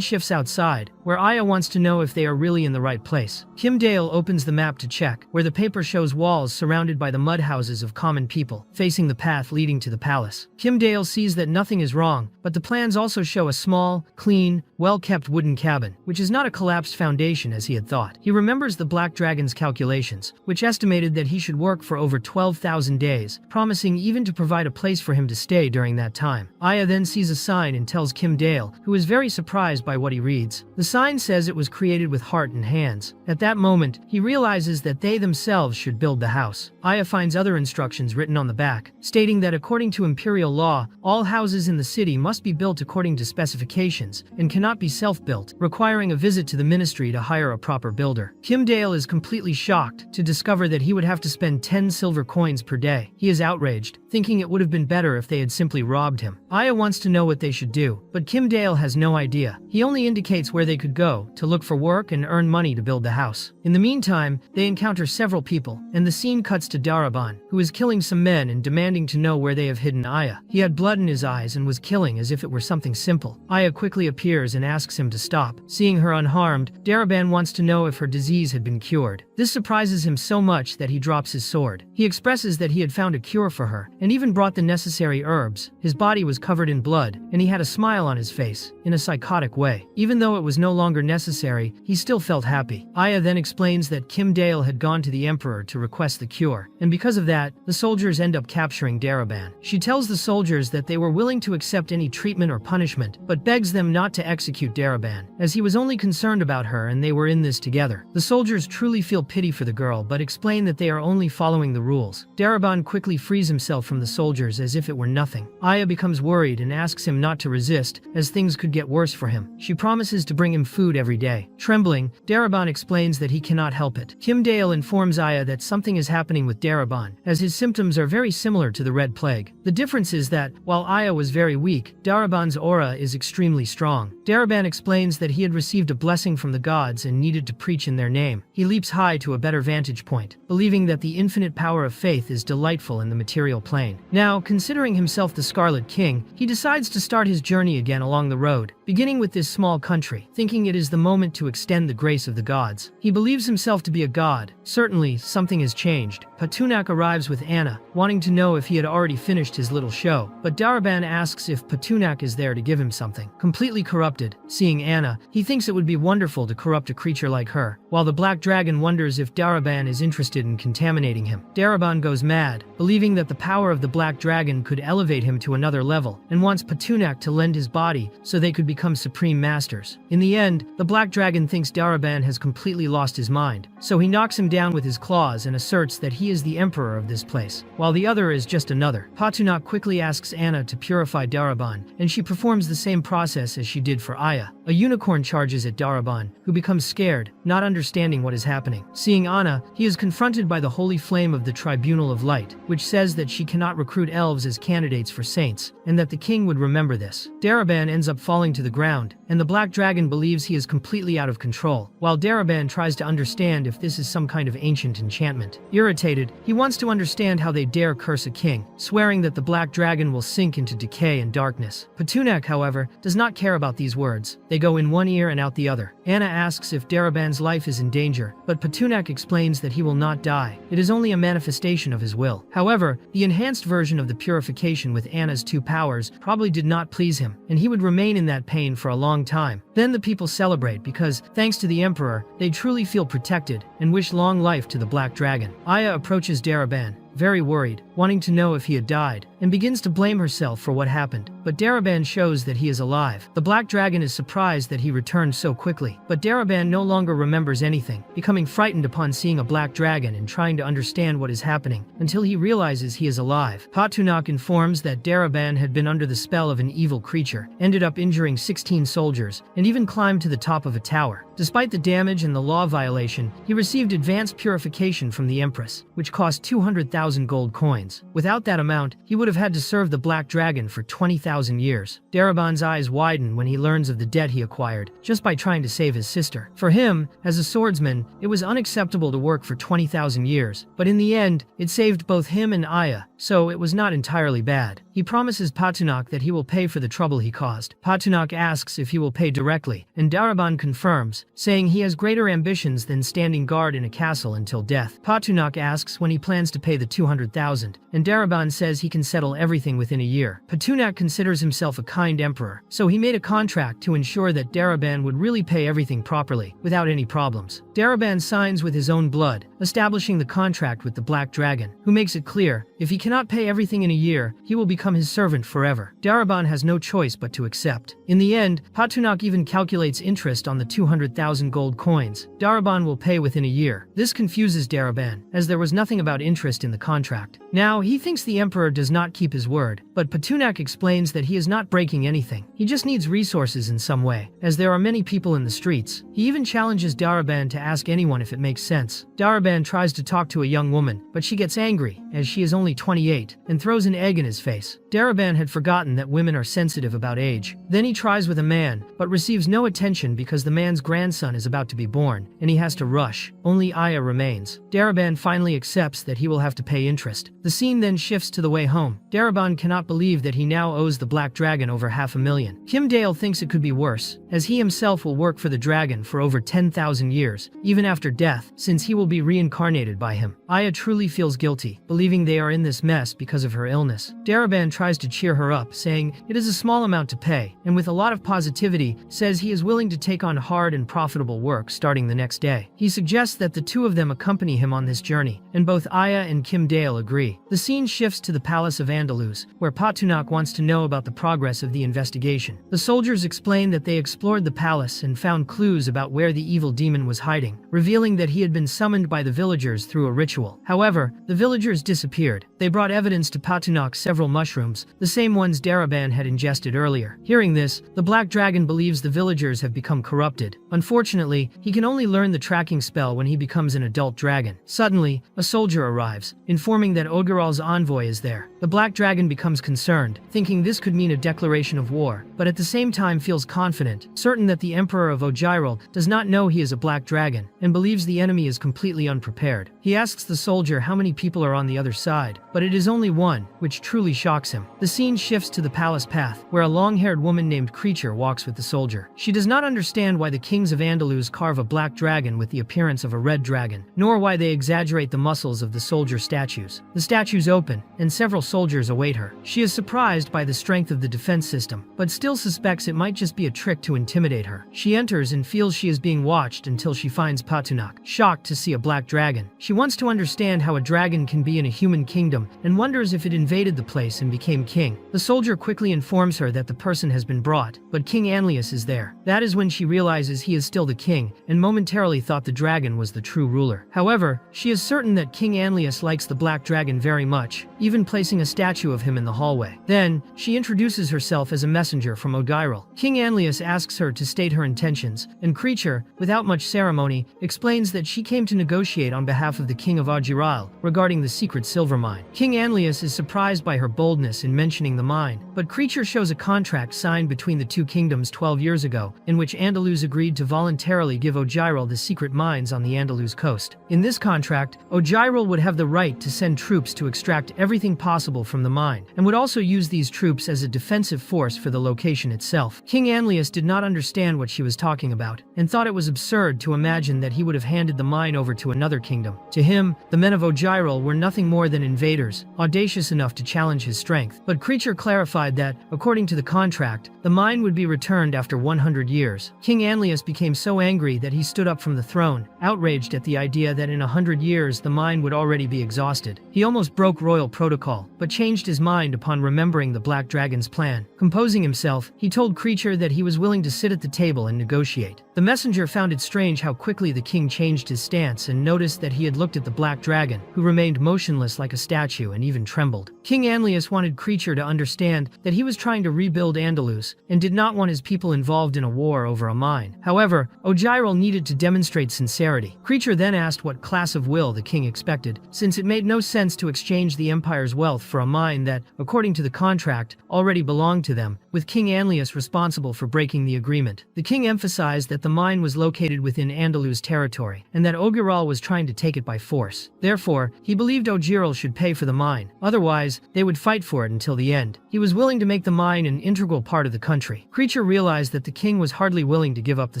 shifts outside, where Aya wants to know if they are really in the right place. Kim Dale opens the map to check, where the paper shows walls surrounded by the mud houses of common people, facing the path leading to the palace. Kim Dale sees that nothing is wrong, but the plans also show a small, clean, well-kept wooden cabin, which is not a collapsed foundation as he had thought. He remembers the Black Dragon's calculations, which estimated that he should work for over 12,000 days, promising even to provide a place for him to stay during that time. Aya then sees a sign and tells Kim Dale, who is very surprised by what he reads. The sign says it was created with heart and hands. At that moment, he realizes that they themselves should build the house. Aya finds other instructions written on the back, stating that according to imperial law, all houses in the city must be built according to specifications and cannot be self-built, requiring a visit to the ministry to hire a proper builder. Kim Dale is completely shocked to discover that he would have to spend 10 silver coins per day. He is outraged, thinking it would have been better if they had simply robbed him. Aya wants to know what they should do, but Kim Dale has no idea. He only indicates where they could go to look for work and earn money to build the house. In the meantime, they encounter several people, and the scene cuts to Daraban, who is killing some men and demanding to know where they have hidden Aya. He had blood in his eyes and was killing as if it were something simple. Aya quickly appears and asks him to stop. Seeing her unharmed, Daraban wants to know if her disease had been cured. This surprises him so much that he drops his sword. He expresses that he had found a cure for her, and even brought the necessary herbs. His body was covered in blood, and he had a smile on his face, in a psychotic way. Even though it was no longer necessary, he still felt happy. Aya then explains that Kim Dale had gone to the Emperor to request the cure, and because of that, the soldiers end up capturing Daraban. She tells the soldiers that they were willing to accept any treatment or punishment, but begs them not to execute Daraban, as he was only concerned about her and they were in this together. The soldiers truly feel pity for the girl, but explain that they are only following the rules. Daraban quickly frees himself from the soldiers as if it were nothing. Aya becomes worried and asks him not to resist, as things could get worse for him. She promises to bring him food every day. Trembling, Daraban explains that he cannot help it. Kim Dale informs Aya that something is happening with Daraban, as his symptoms are very similar to the Red Plague. The difference is that, while Aya was very weak, Daraban's aura is extremely strong. Daraban explains that he had received a blessing from the gods and needed to preach in their name. He leaps high to a better vantage point, believing that the infinite power of faith is delightful in the material plane. Now, considering himself the Scarlet King, he decides to start his journey again along the road, beginning with this small country, thinking it is the moment to extend the grace of the gods. He believes himself to be a god. Certainly, something has changed. Patunak arrives with Anna, wanting to know if he had already finished his little show, but Daraban asks if Patunak is there to give him something. Completely corrupted, seeing Anna, he thinks it would be wonderful to corrupt a creature like her, while the Black Dragon wonders if Daraban is interested in contaminating him. Daraban goes mad, believing that the power of the Black Dragon could elevate him to another level, and wants Patunak to lend his body so they could become supreme masters. In the end, the Black Dragon thinks Daraban has completely lost his mind, so he knocks him down with his claws and asserts that he is the emperor of this place, while the other is just another. Patunak quickly asks Anna to purify Daraban, and she performs the same process as she did for Aya. A unicorn charges at Daraban, who becomes scared, not understanding what is happening. Seeing Anna, he is confronted by the holy flame of the Tribunal of Light, which says that she cannot recruit elves as candidates for saints, and that the king would remember this. Daraban ends up falling to the ground, and the Black Dragon believes he is completely out of control, while Daraban tries to understand if this is some kind of ancient enchantment. Irritated, he wants to understand how they dare curse a king, swearing that the Black Dragon will sink into decay and darkness. Patunak, however, does not care about these words. They go in one ear and out the other. Anna asks if Daraban's life is in danger, but Patunak explains that he will not die. It is only a manifestation of his will. However, the enhanced version of the purification with Anna's two powers probably did not please him, and he would remain in that pain for a long time. Then the people celebrate because, thanks to the Emperor, they truly feel protected and wish long life to the Black Dragon. Aya approaches Daraban, very worried, wanting to know if he had died, and begins to blame herself for what happened. But Daraban shows that he is alive. The Black Dragon is surprised that he returned so quickly, but Daraban no longer remembers anything, becoming frightened upon seeing a Black Dragon and trying to understand what is happening, until he realizes he is alive. Patunak informs that Daraban had been under the spell of an evil creature, ended up injuring 16 soldiers, and even climbed to the top of a tower. Despite the damage and the law violation, he received advanced purification from the Empress, which cost 200,000 gold coins. Without that amount, he would have had to serve the Black Dragon for 20,000 years. Daraban's eyes widen when he learns of the debt he acquired, just by trying to save his sister. For him, as a swordsman, it was unacceptable to work for 20,000 years, but in the end, it saved both him and Aya, so it was not entirely bad. He promises Patunak that he will pay for the trouble he caused. Patunak asks if he will pay directly, and Daraban confirms, saying he has greater ambitions than standing guard in a castle until death. Patunak asks when he plans to pay the 200,000, and Daraban says he can settle everything within a year. Patunak considers himself a kind emperor, so he made a contract to ensure that Daraban would really pay everything properly, without any problems. Daraban signs with his own blood, establishing the contract with the Black Dragon, who makes it clear, if he cannot pay everything in a year, he will become his servant forever. Daraban has no choice but to accept. In the end, Patunak even calculates interest on the 200,000 gold coins Daraban will pay within a year. This confuses Daraban, as there was nothing about interest in the contract. Now, he thinks the emperor does not keep his word, but Patunak explains that he is not breaking anything. He just needs resources in some way, as there are many people in the streets. He even challenges Daraban to ask anyone if it makes sense. Daraban tries to talk to a young woman, but she gets angry, as she is only 28, and throws an egg in his face. Daraban had forgotten that women are sensitive about age. Then he tries with a man, but receives no attention because the man's grandson is about to be born, and he has to rush. Only Aya remains. Daraban finally accepts that he will have to pay interest. The scene then shifts to the way home. Daraban cannot believe that he now owes the Black Dragon over 500,000. Kim Dale thinks it could be worse, as he himself will work for the dragon for over 10,000 years, even after death, since he will be reincarnated by him. Aya truly feels guilty, believing they are in this mess because of her illness. Daraban tries to cheer her up, saying it is a small amount to pay, and with a lot of positivity, says he is willing to take on hard and profitable work starting the next day. He suggests that the two of them accompany him on this journey, and both Aya and Kim Dale agree. The scene shifts to the Palace of Andalus, where Patunak wants to know about the progress of the investigation. The soldiers explain that they explored the palace and found clues about where the evil demon was hiding, revealing that he had been summoned by the villagers through a ritual. However, the villagers disappeared. They brought evidence to Patunak several mushrooms, the same ones Daraban had ingested earlier. Hearing this, the Black Dragon believes the villagers have become corrupted. Unfortunately, he can only learn the tracking spell when he becomes an adult dragon. Suddenly, a soldier arrives, informing that Odgaral's envoy is there. The Black Dragon becomes concerned, thinking this could mean a declaration of war, but at the same time feels confident, certain that the Emperor of Ogiral does not know he is a Black Dragon, and believes the enemy is completely unprepared. He asks the soldier how many people are on the other side, but it is only one, which truly shocks him. The scene shifts to the palace path, where a long-haired woman named Creature walks with the soldier. She does not understand why the kings of Andalus carve a black dragon with the appearance of a red dragon, nor why they exaggerate the muscles of the soldier statues. The statues open, and several soldiers await her. She is surprised by the strength of the defense system, but still suspects it might just be a trick to intimidate her. She enters and feels she is being watched until she finds Patunak, shocked to see a black dragon. She wants to understand how a dragon can be in a human kingdom, and wonders if it invaded the place and became king. The soldier quickly informs her that the person has been brought, but King Anlius is there. That is when she realizes he is still the king, and momentarily thought the dragon was the true ruler. However, she is certain that King Anlius likes the black dragon very much, even placing a statue of him in the hallway. Then, she introduces herself as a messenger from Ogiral. King Anlius asks her to state her intentions, and Creature, without much ceremony, explains that she came to negotiate on behalf of the King of Ogiral regarding the secret silver mine. King Anlius is surprised by her boldness in mentioning the mine, but Creature shows a contract signed between the two kingdoms 12 years ago, in which Andalus agreed to voluntarily give Ogiral the secret mines on the Andalus coast. In this contract, Ogiral would have the right to send troops to extract everything possible from the mine, and would also use these troops as a defensive force for the location itself. King Anlius did not understand what she was talking about, and thought it was absurd to imagine that he would have handed the mine over to another kingdom. To him, the men of Ogiral were nothing more than invaders, audacious enough to challenge his strength. But Creature clarified that, according to the contract, the mine would be returned after 100 years. King Anlius became so angry that he stood up from the throne, outraged at the idea that in 100 years the mine would already be exhausted. He almost broke royal protocol, but changed his mind upon remembering the Black Dragon's plan. Composing himself, he told Creature that he was willing to sit at the table and negotiate. The messenger found it strange how quickly the king changed his stance and noticed that he had looked at the black dragon, who remained motionless like a statue and even trembled. King Anlius wanted Creature to understand that he was trying to rebuild Andalus and did not want his people involved in a war over a mine. However, O'Gyril needed to demonstrate sincerity. Creature then asked what class of will the king expected, since it made no sense to exchange the empire's wealth for a mine that, according to the contract, already belonged to them, with King Anlius responsible for breaking the agreement. The king emphasized that the mine was located within Andalus territory, and that O'Gyril was trying to take it by force. Therefore, he believed O'Gyril should pay for the mine. Otherwise, they would fight for it until the end. He was willing to make the mine an integral part of the country. Creature realized that the king was hardly willing to give up the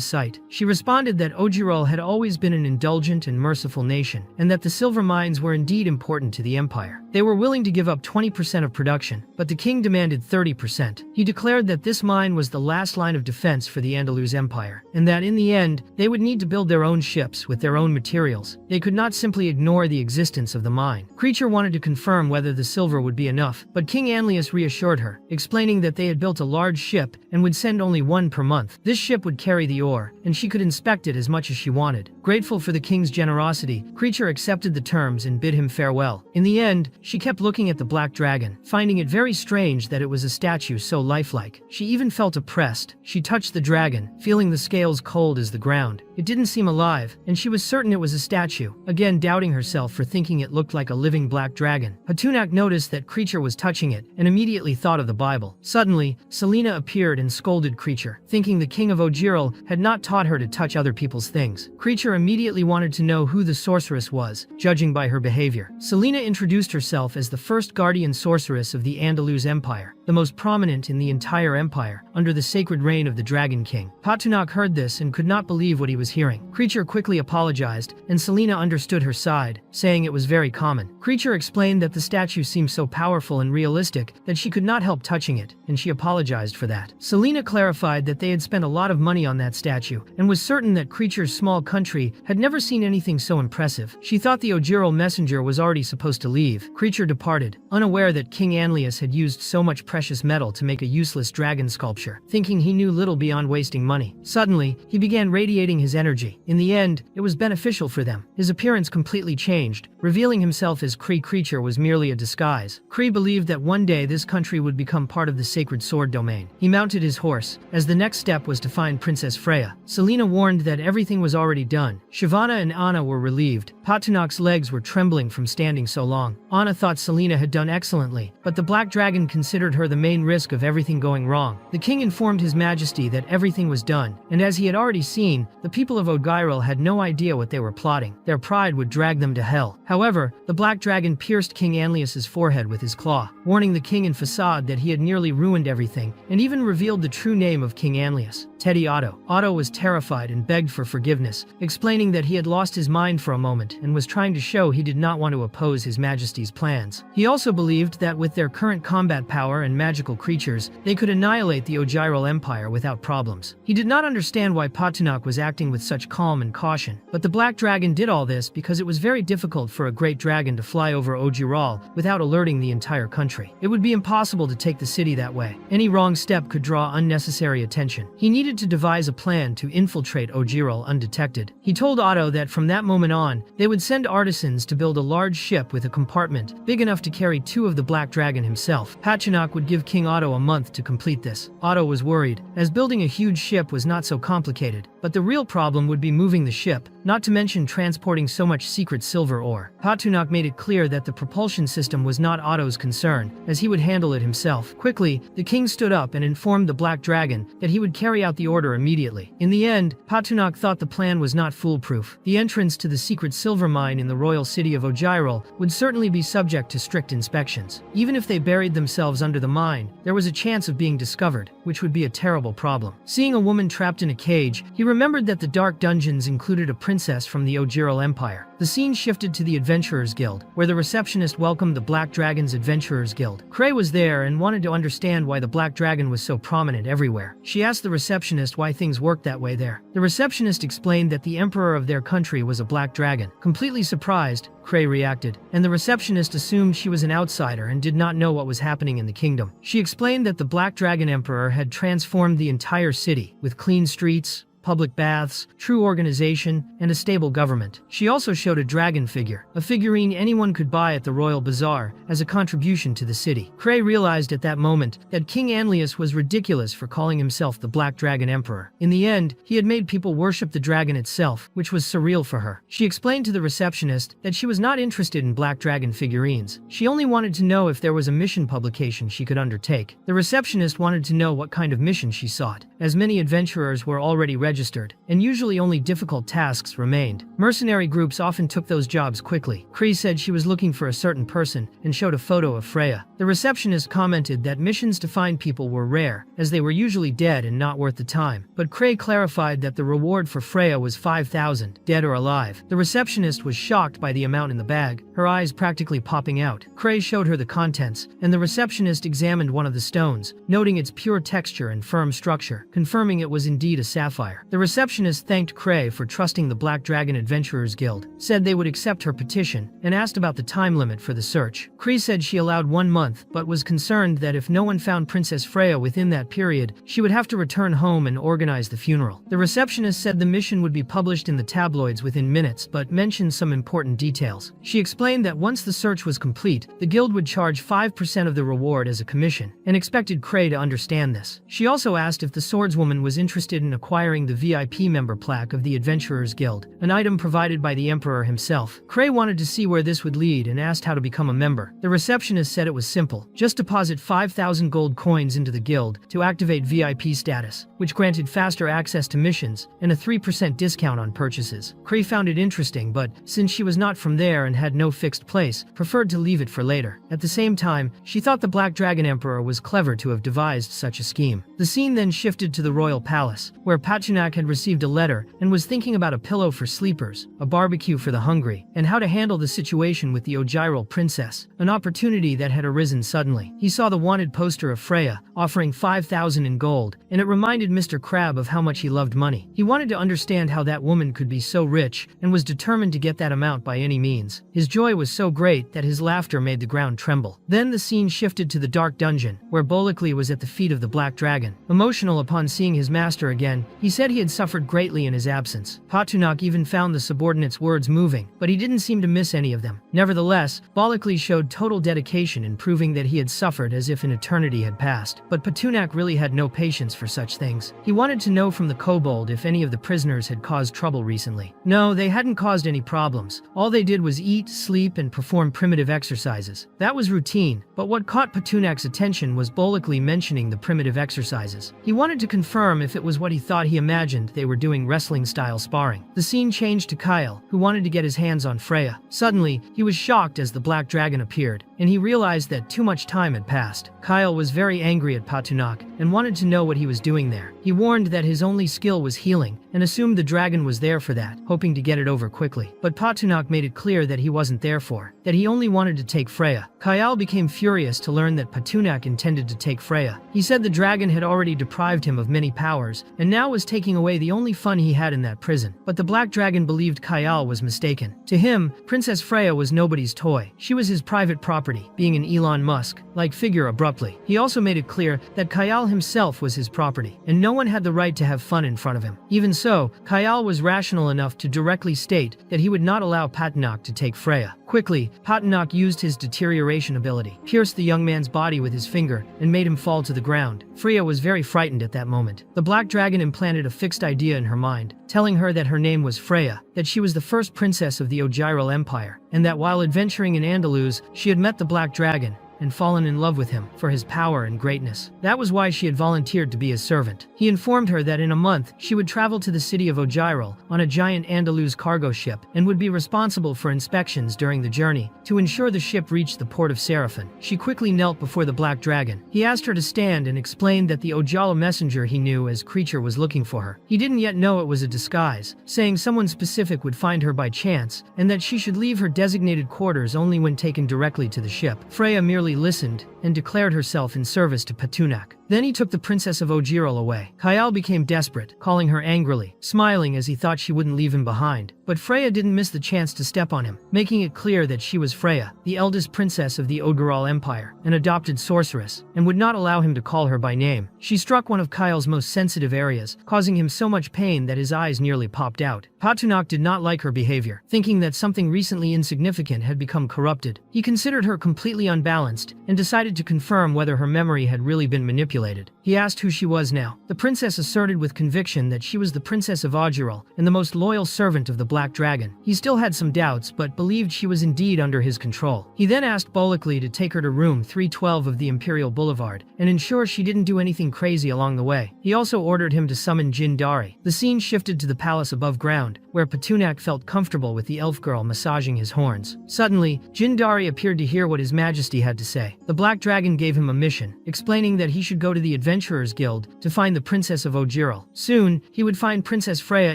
site. She responded that O'Gyril had always been an indulgent and merciful nation, and that the silver mines were indeed important to the empire. They were willing to give up 20% of production, but the king demanded 30%. He declared that this mine was the last line of defense for the Andalus Empire, and that in the end, they would need to build their own ships with their own materials. They could not simply ignore the existence of the mine. Creature wanted to confirm whether the silver would be enough, but King Anlius reassured her, explaining that they had built a large ship and would send only one per month. This ship would carry the ore, and she could inspect it as much as she wanted. Grateful for the king's generosity, Creature accepted the terms and bid him farewell. In the end, she kept looking at the black dragon, finding it very strange that it was a statue so lifelike. She even felt oppressed. She touched the dragon, feeling the scales cold as the ground. It didn't seem alive, and she was certain it was a statue, again doubting herself for thinking it looked like a living black dragon. Hatunak noticed that Creature was touching it, and immediately thought of the Bible. Suddenly, Selena appeared and scolded Creature, thinking the king of O'Gyril had not taught her to touch other people's things. Creature immediately wanted to know who the sorceress was, judging by her behavior. Selena introduced herself as the first guardian sorceress of the Andalus Empire, the most prominent in the entire empire, under the sacred reign of the Dragon King. Hatunak heard this and could not believe what he was hearing. Creature quickly apologized, and Selena understood her side, saying it was very common. Creature explained that the statue seemed so powerful and realistic that she could not help touching it, and she apologized for that. Selena clarified that they had spent a lot of money on that statue, and was certain that Creature's small country had never seen anything so impressive. She thought the O'Gyril messenger was already supposed to leave. Creature departed, unaware that King Anlius had used so much precious metal to make a useless dragon sculpture, thinking he knew little beyond wasting money. Suddenly, he began radiating his energy. In the end, it was beneficial for them. His appearance completely changed, revealing himself as Kree. Creature was merely a disguise. Kree believed that one day this country would become part of the sacred sword domain. He mounted his horse, as the next step was to find Princess Freya. Selena warned that everything was already done. Shyvana and Anna were relieved. Patunak's legs were trembling from standing so long. Anna thought Selena had done excellently, but the black dragon considered her the main risk of everything going wrong. The king informed his majesty that everything was done, and as he had already seen, the people of O'Gyril had no idea what they were plotting. Their pride would drag them to hell. However, the black dragon pierced King Anlius's forehead with his claw, warning the king and Facade that he had nearly ruined everything, and even revealed the true name of King Anlius, Teddy Otto. Otto was terrified and begged for forgiveness, explaining that he had lost his mind for a moment and was trying to show he did not want to oppose his majesty's plans. He also believed that with their current combat power and magical creatures, they could annihilate the O'Gyril Empire without problems. He did not understand why Patunak was acting with such calm and caution, but the black dragon did all this because it was very difficult for a great dragon to fly over O'Gyril without alerting the entire country. It would be impossible to take the city that way. Any wrong step could draw unnecessary attention. He needed to devise a plan to infiltrate O'Gyril undetected. He told Otto that from that moment on, they would send artisans to build a large ship with a compartment big enough to carry 2 of the black dragon himself. Pachunak would give King Otto a month to complete this. Otto was worried, as building a huge ship was not so complicated, but the real problem would be moving the ship, not to mention transporting so much secret silver ore. Pachunak made it clear that the propulsion system was not Otto's concern, as he would handle it himself. Quickly, the king stood up and informed the black dragon that he would carry out the order immediately. In the end, Pachunak thought the plan was not foolproof. The entrance to the secret silver mine in the royal city of O'Gyril would certainly be subject to strict inspections. Even if they buried themselves under the mine, there was a chance of being discovered, which would be a terrible problem. Seeing a woman trapped in a cage, he remembered that the dark dungeons included a princess from the O'Gyril Empire. The scene shifted to the Adventurers Guild, where the receptionist welcomed the Black Dragon's Adventurers Guild. Cray was there and wanted to understand why the Black Dragon was so prominent everywhere. She asked the receptionist why things worked that way there. The receptionist explained that the emperor of their country was a black dragon. Completely surprised, Cray reacted, and the receptionist assumed she was an outsider and did not know what was happening in the kingdom. She explained that the Black Dragon Emperor had transformed the entire city, with clean streets, public baths, true organization, and a stable government. She also showed a dragon figure, a figurine anyone could buy at the royal bazaar, as a contribution to the city. Cray realized at that moment that King Anlius was ridiculous for calling himself the Black Dragon Emperor. In the end, he had made people worship the dragon itself, which was surreal for her. She explained to the receptionist that she was not interested in Black Dragon figurines. She only wanted to know if there was a mission publication she could undertake. The receptionist wanted to know what kind of mission she sought, as many adventurers were already registered, and usually only difficult tasks remained. Mercenary groups often took those jobs quickly. Cree said she was looking for a certain person and showed a photo of Freya. The receptionist commented that missions to find people were rare, as they were usually dead and not worth the time. But Cray clarified that the reward for Freya was 5,000, dead or alive. The receptionist was shocked by the amount in the bag, her eyes practically popping out. Cray showed her the contents, and the receptionist examined one of the stones, noting its pure texture and firm structure, confirming it was indeed a sapphire. The receptionist thanked Cray for trusting the Black Dragon Adventurers Guild, said they would accept her petition, and asked about the time limit for the search. Cray said she allowed 1 month, but was concerned that if no one found Princess Freya within that period, she would have to return home and organize the funeral. The receptionist said the mission would be published in the tabloids within minutes, but mentioned some important details. She explained that once the search was complete, the guild would charge 5% of the reward as a commission, and expected Cray to understand this. She also asked if the swordswoman was interested in acquiring the VIP member plaque of the Adventurers Guild, an item provided by the Emperor himself. Cray wanted to see where this would lead and asked how to become a member. The receptionist said it was simple. Just deposit 5,000 gold coins into the guild to activate VIP status, which granted faster access to missions and a 3% discount on purchases. Cray found it interesting, but since she was not from there and had no fixed place, preferred to leave it for later. At the same time, she thought the Black Dragon Emperor was clever to have devised such a scheme. The scene then shifted to the royal palace, where Patunak had received a letter and was thinking about a pillow for sleepers, a barbecue for the hungry, and how to handle the situation with the Ojiral princess, an opportunity that had arisen suddenly. He saw the wanted poster of Freya, offering 5,000 in gold, and it reminded Mr. Crab of how much he loved money. He wanted to understand how that woman could be so rich, and was determined to get that amount by any means. His joy was so great that his laughter made the ground tremble. Then the scene shifted to the dark dungeon, where Bolikli was at the feet of the Black Dragon. Emotional upon seeing his master again, he said he had suffered greatly in his absence. Patunak even found the subordinates' words moving, but he didn't seem to miss any of them. Nevertheless, Bolikli showed total dedication in proving that he had suffered as if an eternity had passed. But Patunak really had no patience for such things. He wanted to know from the kobold if any of the prisoners had caused trouble recently. No, they hadn't caused any problems. All they did was eat, sleep, and perform primitive exercises. That was routine, but what caught Patunak's attention was Bolikli mentioning the primitive exercises. He wanted to confirm if it was what he thought he imagined they were doing wrestling-style sparring. The scene changed to Kyle, who wanted to get his hands on Freya. Suddenly, he was shocked as the Black Dragon appeared, and he realized that too much time had passed. Kyle was very angry at Patunak and wanted to know what he was doing there. He warned that his only skill was healing, and assumed the dragon was there for that, hoping to get it over quickly. But Patunak made it clear that he wasn't there for, that he only wanted to take Freya. Kyle became furious to learn that Patunak intended to take Freya. He said the dragon had already deprived him of many powers, and now was taking away the only fun he had in that prison. But the Black Dragon believed Kyle was mistaken. To him, Princess Freya was nobody's toy. She was his private property, being an Elon Musk-like figure abruptly. He also made it clear that Kyle himself was his property, and no one had the right to have fun in front of him. Even so, Kyle was rational enough to directly state that he would not allow Patunak to take Freya. Quickly, Patunak used his deterioration ability, pierced the young man's body with his finger, and made him fall to the ground. Freya was very frightened at that moment. The Black Dragon implanted a fixed idea in her mind, telling her that her name was Freya, that she was the first princess of the Ojiral Empire, and that while adventuring in Andalus, she had met the Black Dragon and fallen in love with him for his power and greatness. That was why she had volunteered to be his servant. He informed her that in a month, she would travel to the city of Ojiral on a giant Andalus cargo ship and would be responsible for inspections during the journey to ensure the ship reached the port of Seraphin. She quickly knelt before the Black Dragon. He asked her to stand and explained that the Ojala messenger he knew as creature was looking for her. He didn't yet know it was a disguise, saying someone specific would find her by chance and that she should leave her designated quarters only when taken directly to the ship. Freya merely listened and declared herself in service to Patunak. Then he took the princess of Ojiro away. Kyle became desperate, calling her angrily, smiling as he thought she wouldn't leave him behind. But Freya didn't miss the chance to step on him, making it clear that she was Freya, the eldest princess of the Ogeral Empire, an adopted sorceress, and would not allow him to call her by name. She struck one of Kyle's most sensitive areas, causing him so much pain that his eyes nearly popped out. Patunok did not like her behavior, thinking that something recently insignificant had become corrupted. He considered her completely unbalanced and decided to confirm whether her memory had really been manipulated. He asked who she was now. The princess asserted with conviction that she was the princess of Ogeral and the most loyal servant of the Black Dragon. He still had some doubts, but believed she was indeed under his control. He then asked Bolikli to take her to room 312 of the Imperial Boulevard and ensure she didn't do anything crazy along the way. He also ordered him to summon Jin Dari. The scene shifted to the palace above ground, where Patunok felt comfortable with the elf girl massaging his horns. Suddenly, Jin Dari appeared to hear what His Majesty had to say. The Black Dragon gave him a mission, explaining that he should go to the Adventurers Guild to find the Princess of Ogeral. Soon, he would find Princess Freya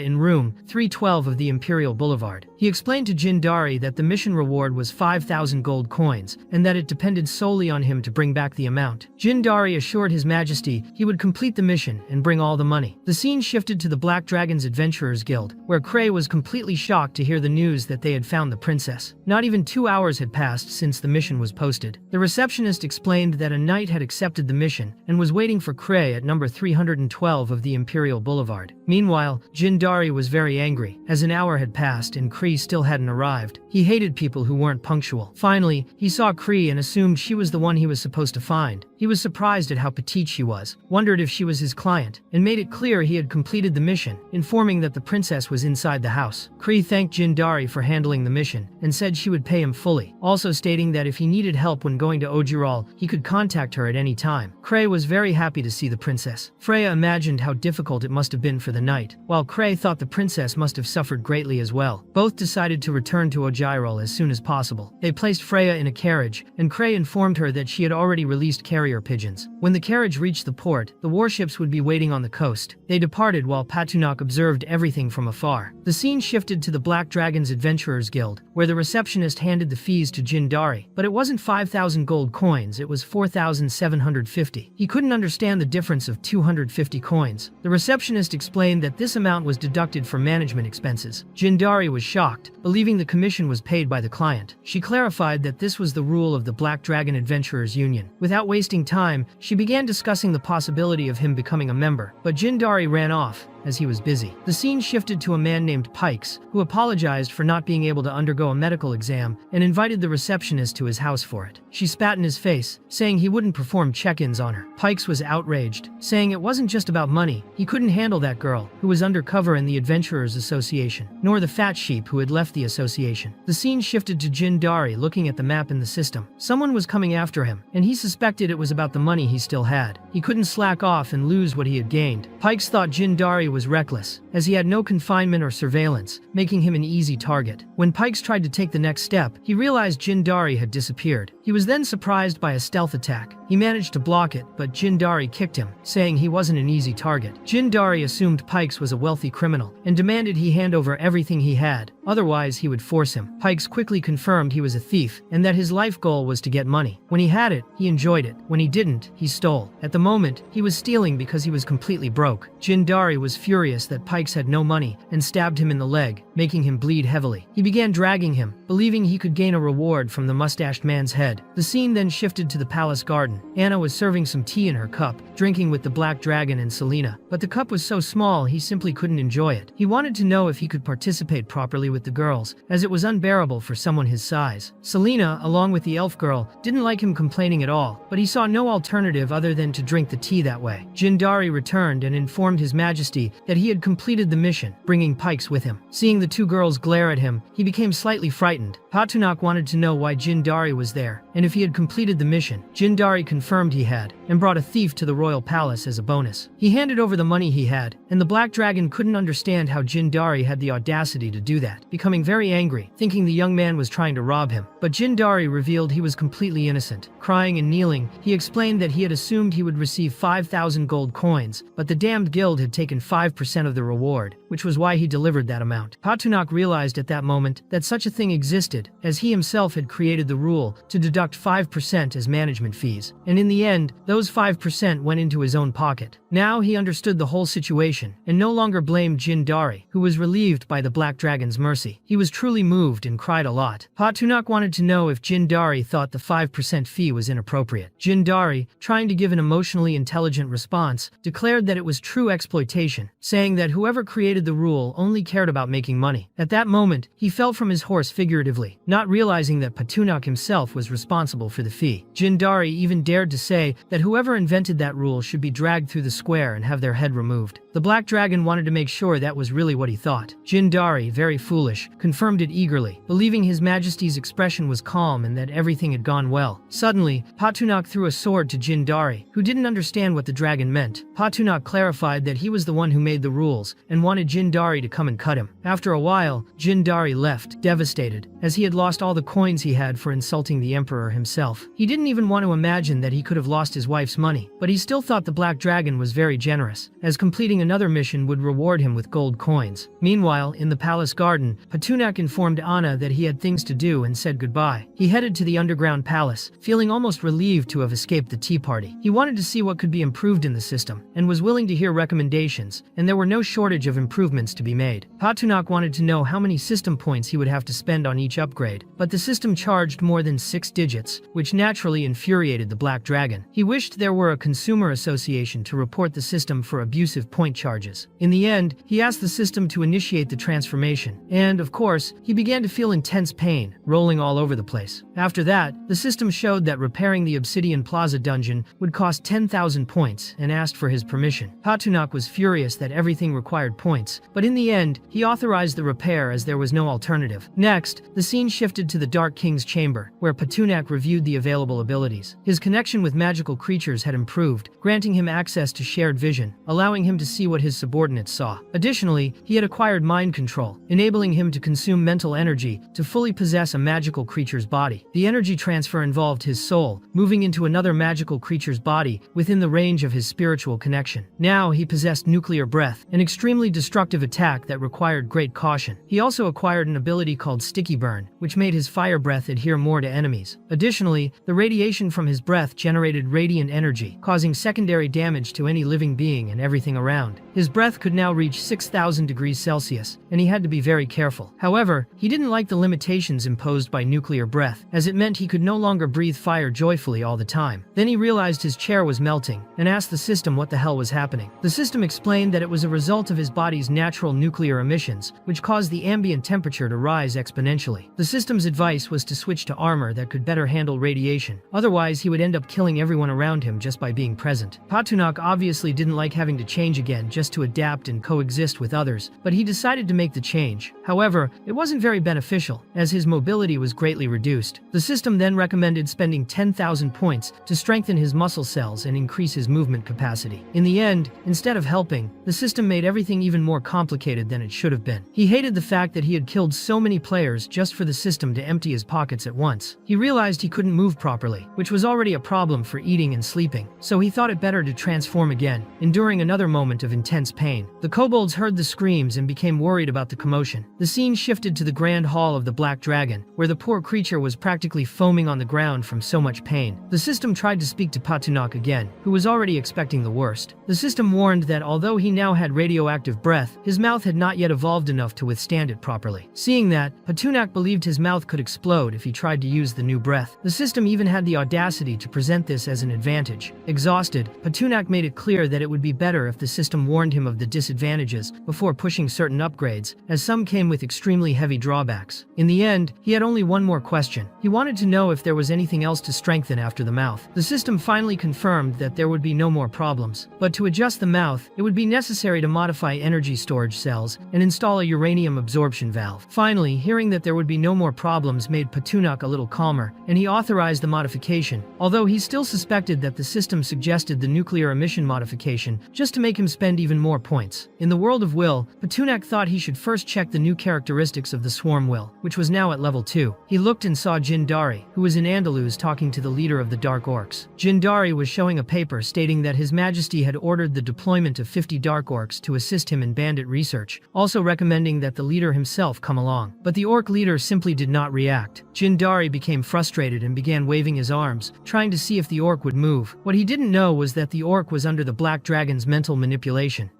in room 312 of the Imperial Boulevard. He explained to Jin Dari that the mission reward was 5,000 gold coins, and that it depended solely on him to bring back the amount. Jin Dari assured His Majesty he would complete the mission and bring all the money. The scene shifted to the Black Dragon's Adventurers Guild, where Cray was completely shocked to hear the news that they had found the princess. Not even 2 hours had passed since the mission was posted. The receptionist explained that a knight had accepted the mission and was waiting for Cray at number 312 of the Imperial Boulevard. Meanwhile, Jin Dari was very angry, as an hour had passed and Cree still hadn't arrived. He hated people who weren't punctual. Finally, he saw Cree and assumed she was the one he was supposed to find. He was surprised at how petite she was, wondered if she was his client, and made it clear he had completed the mission, informing that the princess was inside the house. Cree thanked Jin Dari for handling the mission, and said she would pay him fully, also stating that if he needed help when going to Ogeral, he could contact her at any time. Cray was very happy to see the princess. Freya imagined how difficult it must have been for the knight, while Cray thought the princess must have suffered greatly as well. Both decided to return to Ogeral as soon as possible. They placed Freya in a carriage, and Cray informed her that she had already released carrier pigeons. When the carriage reached the port, the warships would be waiting on the coast. They departed while Patunok observed everything from afar. The scene shifted to the Black Dragon's Adventurers Guild, where the receptionist handed the fees to Jin Dari. But it wasn't 5,000 gold coins, it was 4,750. He couldn't understand the difference of 250 coins. The receptionist explained that this amount was deducted for management expenses. Jin Dari was shocked, believing the commission was paid by the client. She clarified that this was the rule of the Black Dragon Adventurers Union. Without wasting time, she began discussing the possibility of him becoming a member, but Jin Dari ran off as he was busy. The scene shifted to a man named Pikes, who apologized for not being able to undergo a medical exam and invited the receptionist to his house for it. She spat in his face, saying he wouldn't perform check-ins on her. Pikes was outraged, saying it wasn't just about money. He couldn't handle that girl, who was undercover in the Adventurers Association, nor the fat sheep who had left the association. The scene shifted to Jin Dari looking at the map in the system. Someone was coming after him, and he suspected it was about the money he still had. He couldn't slack off and lose what he had gained. Pikes thought Jin Dari was reckless, as he had no confinement or surveillance, making him an easy target. When Pikes tried to take the next step, he realized Jin Dari had disappeared. He was then surprised by a stealth attack. He managed to block it, but Jin Dari kicked him, saying he wasn't an easy target. Jin Dari assumed Pikes was a wealthy criminal, and demanded he hand over everything he had, otherwise he would force him. Pikes quickly confirmed he was a thief, and that his life goal was to get money. When he had it, he enjoyed it. When he didn't, he stole. At the moment, he was stealing because he was completely broke. Jin Dari was furious that Pikes had no money, and stabbed him in the leg, making him bleed heavily. He began dragging him, believing he could gain a reward from the mustached man's head. The scene then shifted to the palace garden. Anna was serving some tea in her cup, drinking with the Black Dragon and Selena, but the cup was so small he simply couldn't enjoy it. He wanted to know if he could participate properly with the girls, as it was unbearable for someone his size. Selena, along with the elf girl, didn't like him complaining at all, but he saw no alternative other than to drink the tea that way. Jin Dari returned and informed His Majesty that he had completed the mission, bringing Pikes with him. Seeing the two girls glare at him, he became slightly frightened. Patunok wanted to know why Jin Dari was there, and if he had completed the mission. Jin Dari confirmed he had, and brought a thief to the royal palace as a bonus. He handed over the money he had, and the Black Dragon couldn't understand how Jin Dari had the audacity to do that, becoming very angry, thinking the young man was trying to rob him. But Jin Dari revealed he was completely innocent. Crying and kneeling, he explained that he had assumed he would receive 5,000 gold coins, but the damned guild had taken 5% of the reward, which was why he delivered that amount. Patunok realized at that moment that such a thing existed, as he himself had created the rule to deduct deduct 5% as management fees, and in the end, those 5% went into his own pocket. Now he understood the whole situation, and no longer blamed Jin Dari, who was relieved by the Black Dragon's mercy. He was truly moved and cried a lot. Patunak wanted to know if Jin Dari thought the 5% fee was inappropriate. Jin Dari, trying to give an emotionally intelligent response, declared that it was true exploitation, saying that whoever created the rule only cared about making money. At that moment, he fell from his horse figuratively, not realizing that Patunak himself was responsible for the fee. Jin Dari even dared to say that whoever invented that rule should be dragged through the square and have their head removed. The Black Dragon wanted to make sure that was really what he thought. Jin Dari, very foolish, confirmed it eagerly, believing His Majesty's expression was calm and that everything had gone well. Suddenly, Patunak threw a sword to Jin Dari, who didn't understand what the dragon meant. Patunak clarified that he was the one who made the rules and wanted Jin Dari to come and cut him. After a while, Jin Dari left, devastated, as he had lost all the coins he had for insulting the Emperor himself. He didn't even want to imagine that he could have lost his wife's money, but he still thought the Black Dragon was very generous, as completing another mission would reward him with gold coins. Meanwhile, in the palace garden, Patunak informed Anna that he had things to do and said goodbye. He headed to the underground palace, feeling almost relieved to have escaped the tea party. He wanted to see what could be improved in the system, and was willing to hear recommendations, and there were no shortage of improvements to be made. Patunak wanted to know how many system points he would have to spend on each upgrade, but the system charged more than 6 digits, which naturally infuriated the Black Dragon. He wished there were a consumer association to report the system for abusive point charges. In the end, he asked the system to initiate the transformation, and, of course, he began to feel intense pain, rolling all over the place. After that, the system showed that repairing the Obsidian Plaza dungeon would cost 10,000 points and asked for his permission. Patunak was furious that everything required points, but in the end, he authorized the repair as there was no alternative. Next, the scene shifted to the Dark King's chamber, where Patunak reviewed the available abilities. His connection with magical creatures had improved, granting him access to shared vision, allowing him to see what his subordinates saw. Additionally, he had acquired mind control, enabling him to consume mental energy to fully possess a magical creature's body. The energy transfer involved his soul, moving into another magical creature's body within the range of his spiritual connection. Now he possessed nuclear breath, an extremely destructive attack that required great caution. He also acquired an ability called Sticky Burn, which made his fire breath adhere more to enemies. Additionally, the radiation from his breath generated radiant energy, causing secondary damage to any living being and everything around. His breath could now reach 6,000 degrees Celsius, and he had to be very careful. However, he didn't like the limitations imposed by nuclear breath, as it meant he could no longer breathe fire joyfully all the time. Then he realized his chair was melting, and asked the system what the hell was happening. The system explained that it was a result of his body's natural nuclear emissions, which caused the ambient temperature to rise exponentially. The system's advice was to switch to armor that could better handle radiation, otherwise he would end up killing everyone around him just by being present. Patunak obviously didn't like having to change again just to adapt and coexist with others, but he decided to make the change. However, it wasn't very beneficial, as his mobility was greatly reduced. The system then recommended spending 10,000 points to strengthen his muscle cells and increase his movement capacity. In the end, instead of helping, the system made everything even more complicated than it should have been. He hated the fact that he had killed so many players just for the system to empty his pockets at once. He realized he couldn't move properly, which was already a problem for eating and sleeping, so he thought it better to transform again, enduring another moment of intense pain. The kobolds heard the screams and became worried about the commotion. The scene shifted to the Grand Hall of the Black Dragon, where the poor creature was practically foaming on the ground from so much pain. The system tried to speak to Patunak again, who was already expecting the worst. The system warned that although he now had radioactive breath, his mouth had not yet evolved enough to withstand it properly. Seeing that, Patunak believed his mouth could explode if he tried to use the new breath. The system even had the audacity to present this as an advantage. Exhausted, Patunak made it clear that it would be better if the system warned him of the disadvantages before pushing certain upgrades, as some came with extremely heavy drawbacks. In the end, he had only one more question. He wanted to know if there was anything else to strengthen after the mouth. The system finally confirmed that there would be no more problems, but to adjust the mouth, it would be necessary to modify energy storage cells and install a uranium absorption valve. Finally, hearing that there would be no more problems made Patunak a little calmer, and he authorized the modification, although he still suspected that the system suggested the nuclear emission modification just to make him spend spend even more points. In the world of will, Patunak thought he should first check the new characteristics of the swarm will, which was now at level 2. He looked and saw Jindari, who was in Andalus talking to the leader of the Dark Orcs. Jindari was showing a paper stating that His Majesty had ordered the deployment of 50 Dark Orcs to assist him in bandit research, also recommending that the leader himself come along. But the orc leader simply did not react. Jindari became frustrated and began waving his arms, trying to see if the orc would move. What he didn't know was that the orc was under the Black Dragon's mental manipulation.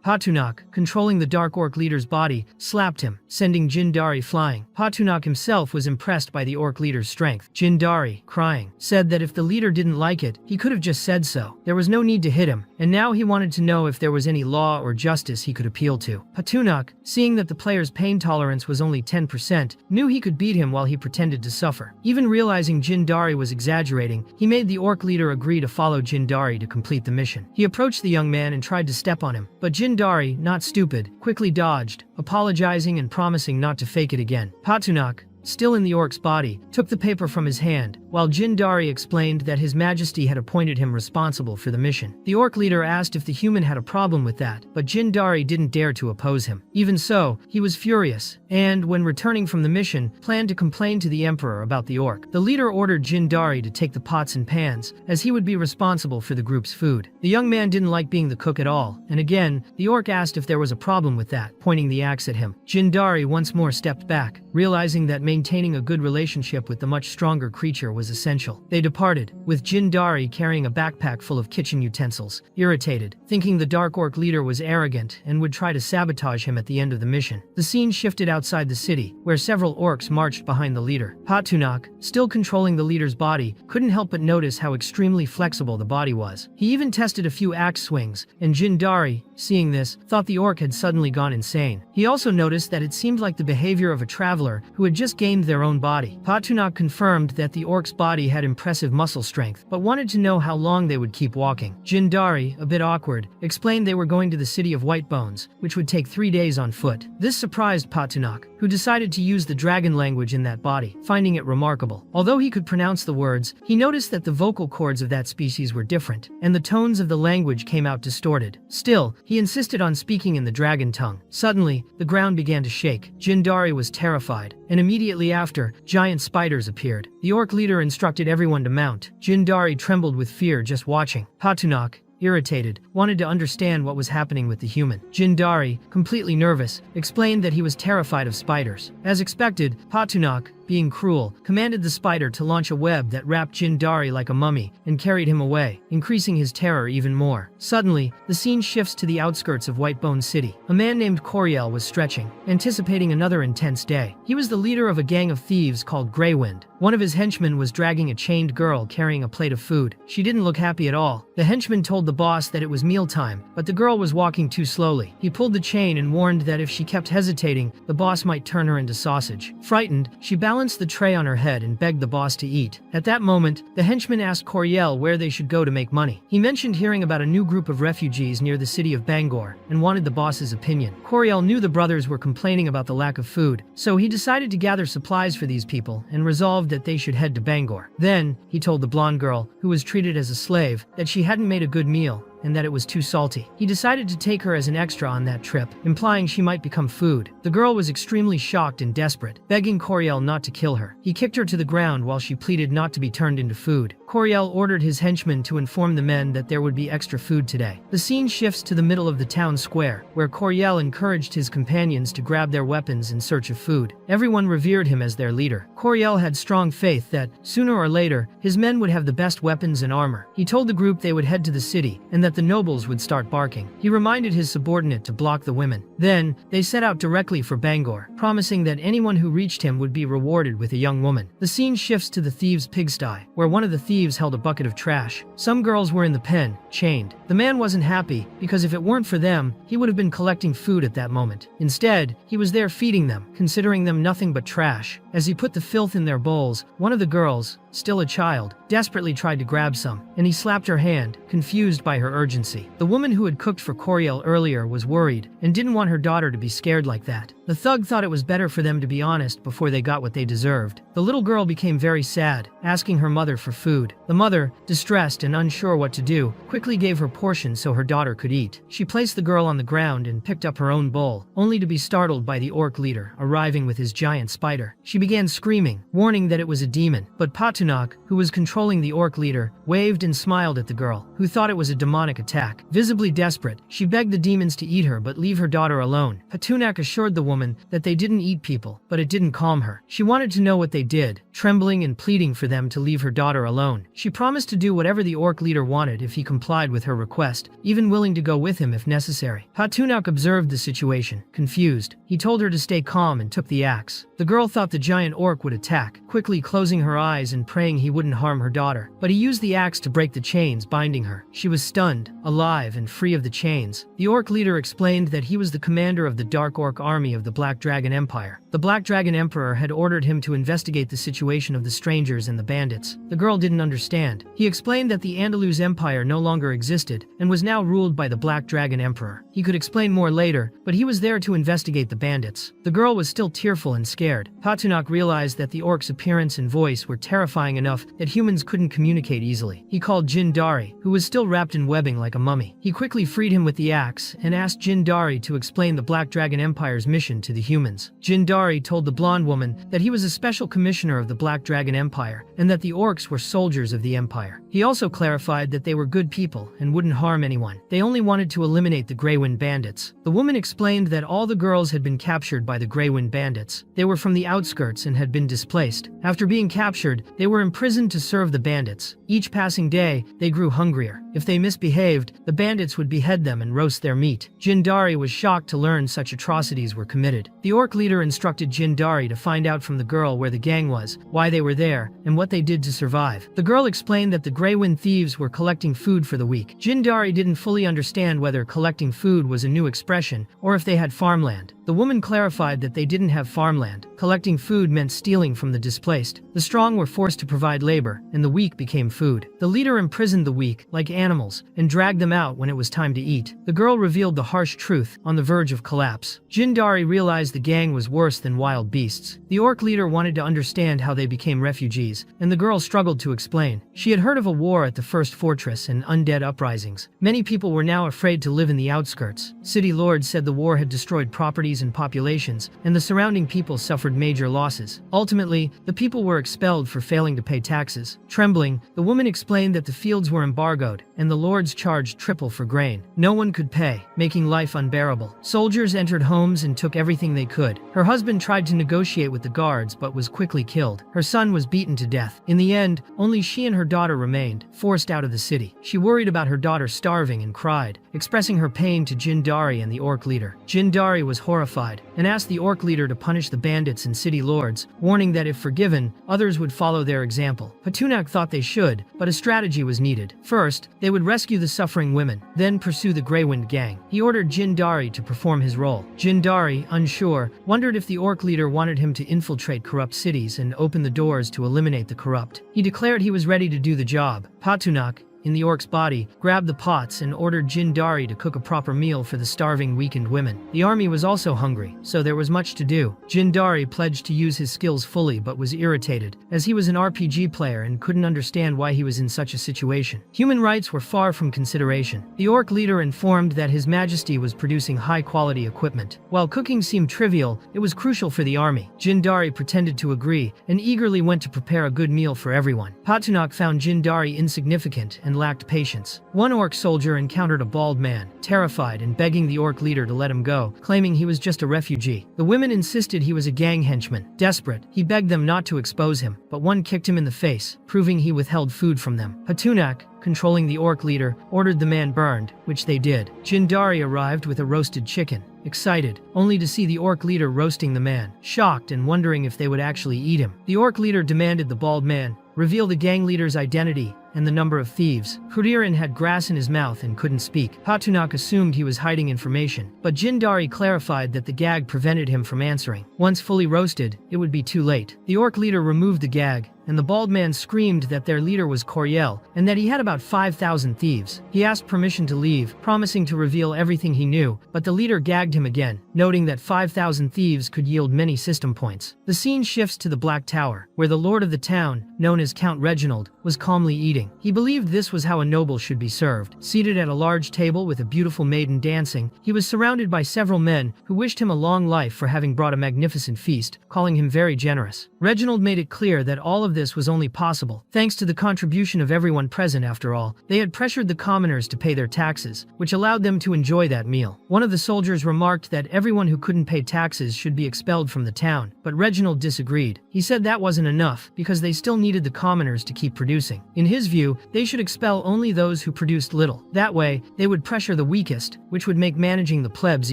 Patunak, controlling the Dark Orc leader's body, slapped him, sending Jindari flying. Patunak himself was impressed by the orc leader's strength. Jindari, crying, said that if the leader didn't like it, he could have just said so. There was no need to hit him, and now he wanted to know if there was any law or justice he could appeal to. Patunak, seeing that the player's pain tolerance was only 10%, knew he could beat him while he pretended to suffer. Even realizing Jindari was exaggerating, he made the orc leader agree to follow Jindari to complete the mission. He approached the young man and tried to step on him, but Jindari, not stupid, quickly dodged, apologizing and promising not to fake it again. Patunak, still in the orc's body, took the paper from his hand, while Jindari explained that His Majesty had appointed him responsible for the mission. The orc leader asked if the human had a problem with that, but Jindari didn't dare to oppose him. Even so, he was furious, and, when returning from the mission, planned to complain to the Emperor about the orc. The leader ordered Jindari to take the pots and pans, as he would be responsible for the group's food. The young man didn't like being the cook at all, and again, the orc asked if there was a problem with that, pointing the axe at him. Jindari once more stepped back, realizing that maintaining a good relationship with the much stronger creature was essential. They departed, with Jindari carrying a backpack full of kitchen utensils, irritated, thinking the Dark Orc leader was arrogant and would try to sabotage him at the end of the mission. The scene shifted outside the city, where several orcs marched behind the leader. Patunak, still controlling the leader's body, couldn't help but notice how extremely flexible the body was. He even tested a few axe swings, and Jindari, seeing this, thought the orc had suddenly gone insane. He also noticed that it seemed like the behavior of a traveler who had just gained their own body. Patunak confirmed that the orc's body had impressive muscle strength, but wanted to know how long they would keep walking. Jindari, a bit awkward, explained they were going to the city of White Bones, which would take 3 days on foot. This surprised Patunak, who decided to use the dragon language in that body, finding it remarkable. Although he could pronounce the words, he noticed that the vocal cords of that species were different, and the tones of the language came out distorted. Still, he insisted on speaking in the dragon tongue. Suddenly, the ground began to shake. Jindari was terrified, and immediately after, giant spiders appeared. The orc leader instructed everyone to mount. Jindari trembled with fear just watching. Patunak, irritated, wanted to understand what was happening with the human. Jindari, completely nervous, explained that he was terrified of spiders. As expected, Patunak, being cruel, commanded the spider to launch a web that wrapped Jindari like a mummy and carried him away, increasing his terror even more. Suddenly, the scene shifts to the outskirts of Whitebone City. A man named Coriel was stretching, anticipating another intense day. He was the leader of a gang of thieves called Greywind. One of his henchmen was dragging a chained girl carrying a plate of food. She didn't look happy at all. The henchman told the boss that it was mealtime, but the girl was walking too slowly. He pulled the chain and warned that if she kept hesitating, the boss might turn her into sausage. Frightened, she balanced the tray on her head and begged the boss to eat. At that moment, the henchman asked Coriel where they should go to make money. He mentioned hearing about a new group of refugees near the city of Bangor and wanted the boss's opinion. Coriel knew the brothers were complaining about the lack of food, so he decided to gather supplies for these people and resolved that they should head to Bangor. Then, he told the blonde girl, who was treated as a slave, that she hadn't made a good meal and that it was too salty. He decided to take her as an extra on that trip, implying she might become food. The girl was extremely shocked and desperate, begging Coriel not to kill her. He kicked her to the ground while she pleaded not to be turned into food. Coriel ordered his henchmen to inform the men that there would be extra food today. The scene shifts to the middle of the town square, where Coriel encouraged his companions to grab their weapons in search of food. Everyone revered him as their leader. Coriel had strong faith that, sooner or later, his men would have the best weapons and armor. He told the group they would head to the city, and that the nobles would start barking. He reminded his subordinate to block the women. Then, they set out directly for Bangor, promising that anyone who reached him would be rewarded with a young woman. The scene shifts to the thieves' pigsty, where one of the thieves held a bucket of trash. Some girls were in the pen, chained. The man wasn't happy, because if it weren't for them, he would have been collecting food at that moment. Instead, he was there feeding them, considering them nothing but trash. As he put the filth in their bowls, one of the girls, still a child, desperately tried to grab some, and he slapped her hand, confused by her urgency. The woman who had cooked for Coriel earlier was worried, and didn't want her daughter to be scared like that. The thug thought it was better for them to be honest before they got what they deserved. The little girl became very sad, asking her mother for food. The mother, distressed and unsure what to do, quickly gave her portion so her daughter could eat. She placed the girl on the ground and picked up her own bowl, only to be startled by the orc leader arriving with his giant spider. She began screaming, warning that it was a demon, but Patunak, who was controlling the orc leader, waved and smiled at the girl, who thought it was a demonic attack. Visibly desperate, she begged the demons to eat her but leave her daughter alone. Patunak assured the woman that they didn't eat people, but it didn't calm her. She wanted to know what they did, trembling and pleading for them to leave her daughter alone. She promised to do whatever the orc leader wanted if he complied with her request, even willing to go with him if necessary. Patunak observed the situation, confused. He told her to stay calm and took the axe. The girl thought the giant orc would attack, quickly closing her eyes and praying he wouldn't harm her daughter. But he used the axe to break the chains binding her. She was stunned, alive, and free of the chains. The orc leader explained that he was the commander of the Dark Orc army of the Black Dragon Empire. The Black Dragon Emperor had ordered him to investigate the situation of the strangers and the bandits. The girl didn't understand. He explained that the Andalus Empire no longer existed and was now ruled by the Black Dragon Emperor. He could explain more later, but he was there to investigate the bandits. The girl was still tearful and scared. Patunak realized that the orc's appearance and voice were terrifying enough that humans couldn't communicate easily. He called Jin Dari, who was still wrapped in webbing like a mummy. He quickly freed him with the axe and asked Jin Dari to explain the Black Dragon Empire's mission to the humans. Jin Dari told the blonde woman that he was a special commissioner of the Black Dragon Empire and that the orcs were soldiers of the empire. He also clarified that they were good people and wouldn't harm anyone. They only wanted to eliminate the Greywind bandits. The woman explained that all the girls had been captured by the Greywind bandits. They were from the outskirts and had been displaced. After being captured, they were imprisoned to serve the bandits. Each passing day, they grew hungrier. If they misbehaved, the bandits would behead them and roast their meat. Jin Dari was shocked to learn such atrocities were committed. The orc leader instructed Jin Dari to find out from the girl where the gang was, why they were there, and what they did to survive. The girl explained that the Greywind thieves were collecting food for the week. Jin Dari didn't fully understand whether collecting food was a new expression or if they had farmland. The woman clarified that they didn't have farmland. Collecting food meant stealing from the displaced. The strong were forced to provide labor, and the weak became food. The leader imprisoned the weak, like animals, and dragged them out when it was time to eat. The girl revealed the harsh truth, on the verge of collapse. Jin Dari realized the gang was worse than wild beasts. The orc leader wanted to understand how they became refugees, and the girl struggled to explain. She had heard of a war at the first fortress and undead uprisings. Many people were now afraid to live in the outskirts. City lords said the war had destroyed properties and populations, and the surrounding people suffered major losses. Ultimately, the people were expelled for failing to pay taxes. Trembling, the woman explained that the fields were embargoed, and the lords charged triple for grain. No one could pay, making life unbearable. Soldiers entered homes and took everything they could. Her husband tried to negotiate with the guards but was quickly killed. Her son was beaten to death. In the end, only she and her daughter remained, forced out of the city. She worried about her daughter starving and cried, expressing her pain to Jin Dari and the orc leader. Jin Dari was horrified and asked the orc leader to punish the bandits and city lords, warning that if forgiven, others would follow their example. Patunak thought they should, but a strategy was needed. First, they would rescue the suffering women, then pursue the Greywind gang. He ordered Jin Dari to perform his role. Jin Dari, unsure, wondered if the orc leader wanted him to infiltrate corrupt cities and open the doors to eliminate the corrupt. He declared he was ready to do the job. Patunak, in the orc's body, grabbed the pots and ordered Jin Dari to cook a proper meal for the starving, weakened women. The army was also hungry, so there was much to do. Jin Dari pledged to use his skills fully but was irritated, as he was an RPG player and couldn't understand why he was in such a situation. Human rights were far from consideration. The orc leader informed that His Majesty was producing high-quality equipment. While cooking seemed trivial, it was crucial for the army. Jin Dari pretended to agree and eagerly went to prepare a good meal for everyone. Patunak found Jin Dari insignificant and lacked patience. One orc soldier encountered a bald man, terrified and begging the orc leader to let him go, claiming he was just a refugee. The women insisted he was a gang henchman. Desperate, he begged them not to expose him, but one kicked him in the face, proving he withheld food from them. Patunak, controlling the orc leader, ordered the man burned, which they did. Jin Dari arrived with a roasted chicken, excited, only to see the orc leader roasting the man, shocked and wondering if they would actually eat him. The orc leader demanded the bald man reveal the gang leader's identity and the number of thieves. Kuririn had grass in his mouth and couldn't speak. Patunak assumed he was hiding information, but Jin Dari clarified that the gag prevented him from answering. Once fully roasted, it would be too late. The orc leader removed the gag and the bald man screamed that their leader was Coriel, and that he had about 5,000 thieves. He asked permission to leave, promising to reveal everything he knew, but the leader gagged him again, noting that 5,000 thieves could yield many system points. The scene shifts to the Black Tower, where the lord of the town, known as Count Reginald, was calmly eating. He believed this was how a noble should be served. Seated at a large table with a beautiful maiden dancing, he was surrounded by several men who wished him a long life for having brought a magnificent feast, calling him very generous. Reginald made it clear that all of this was only possible thanks to the contribution of everyone present. After all, they had pressured the commoners to pay their taxes, which allowed them to enjoy that meal. One of the soldiers remarked that everyone who couldn't pay taxes should be expelled from the town, but Reginald disagreed. He said that wasn't enough because they still needed the commoners to keep producing. In his view, they should expel only those who produced little. That way, they would pressure the weakest, which would make managing the plebs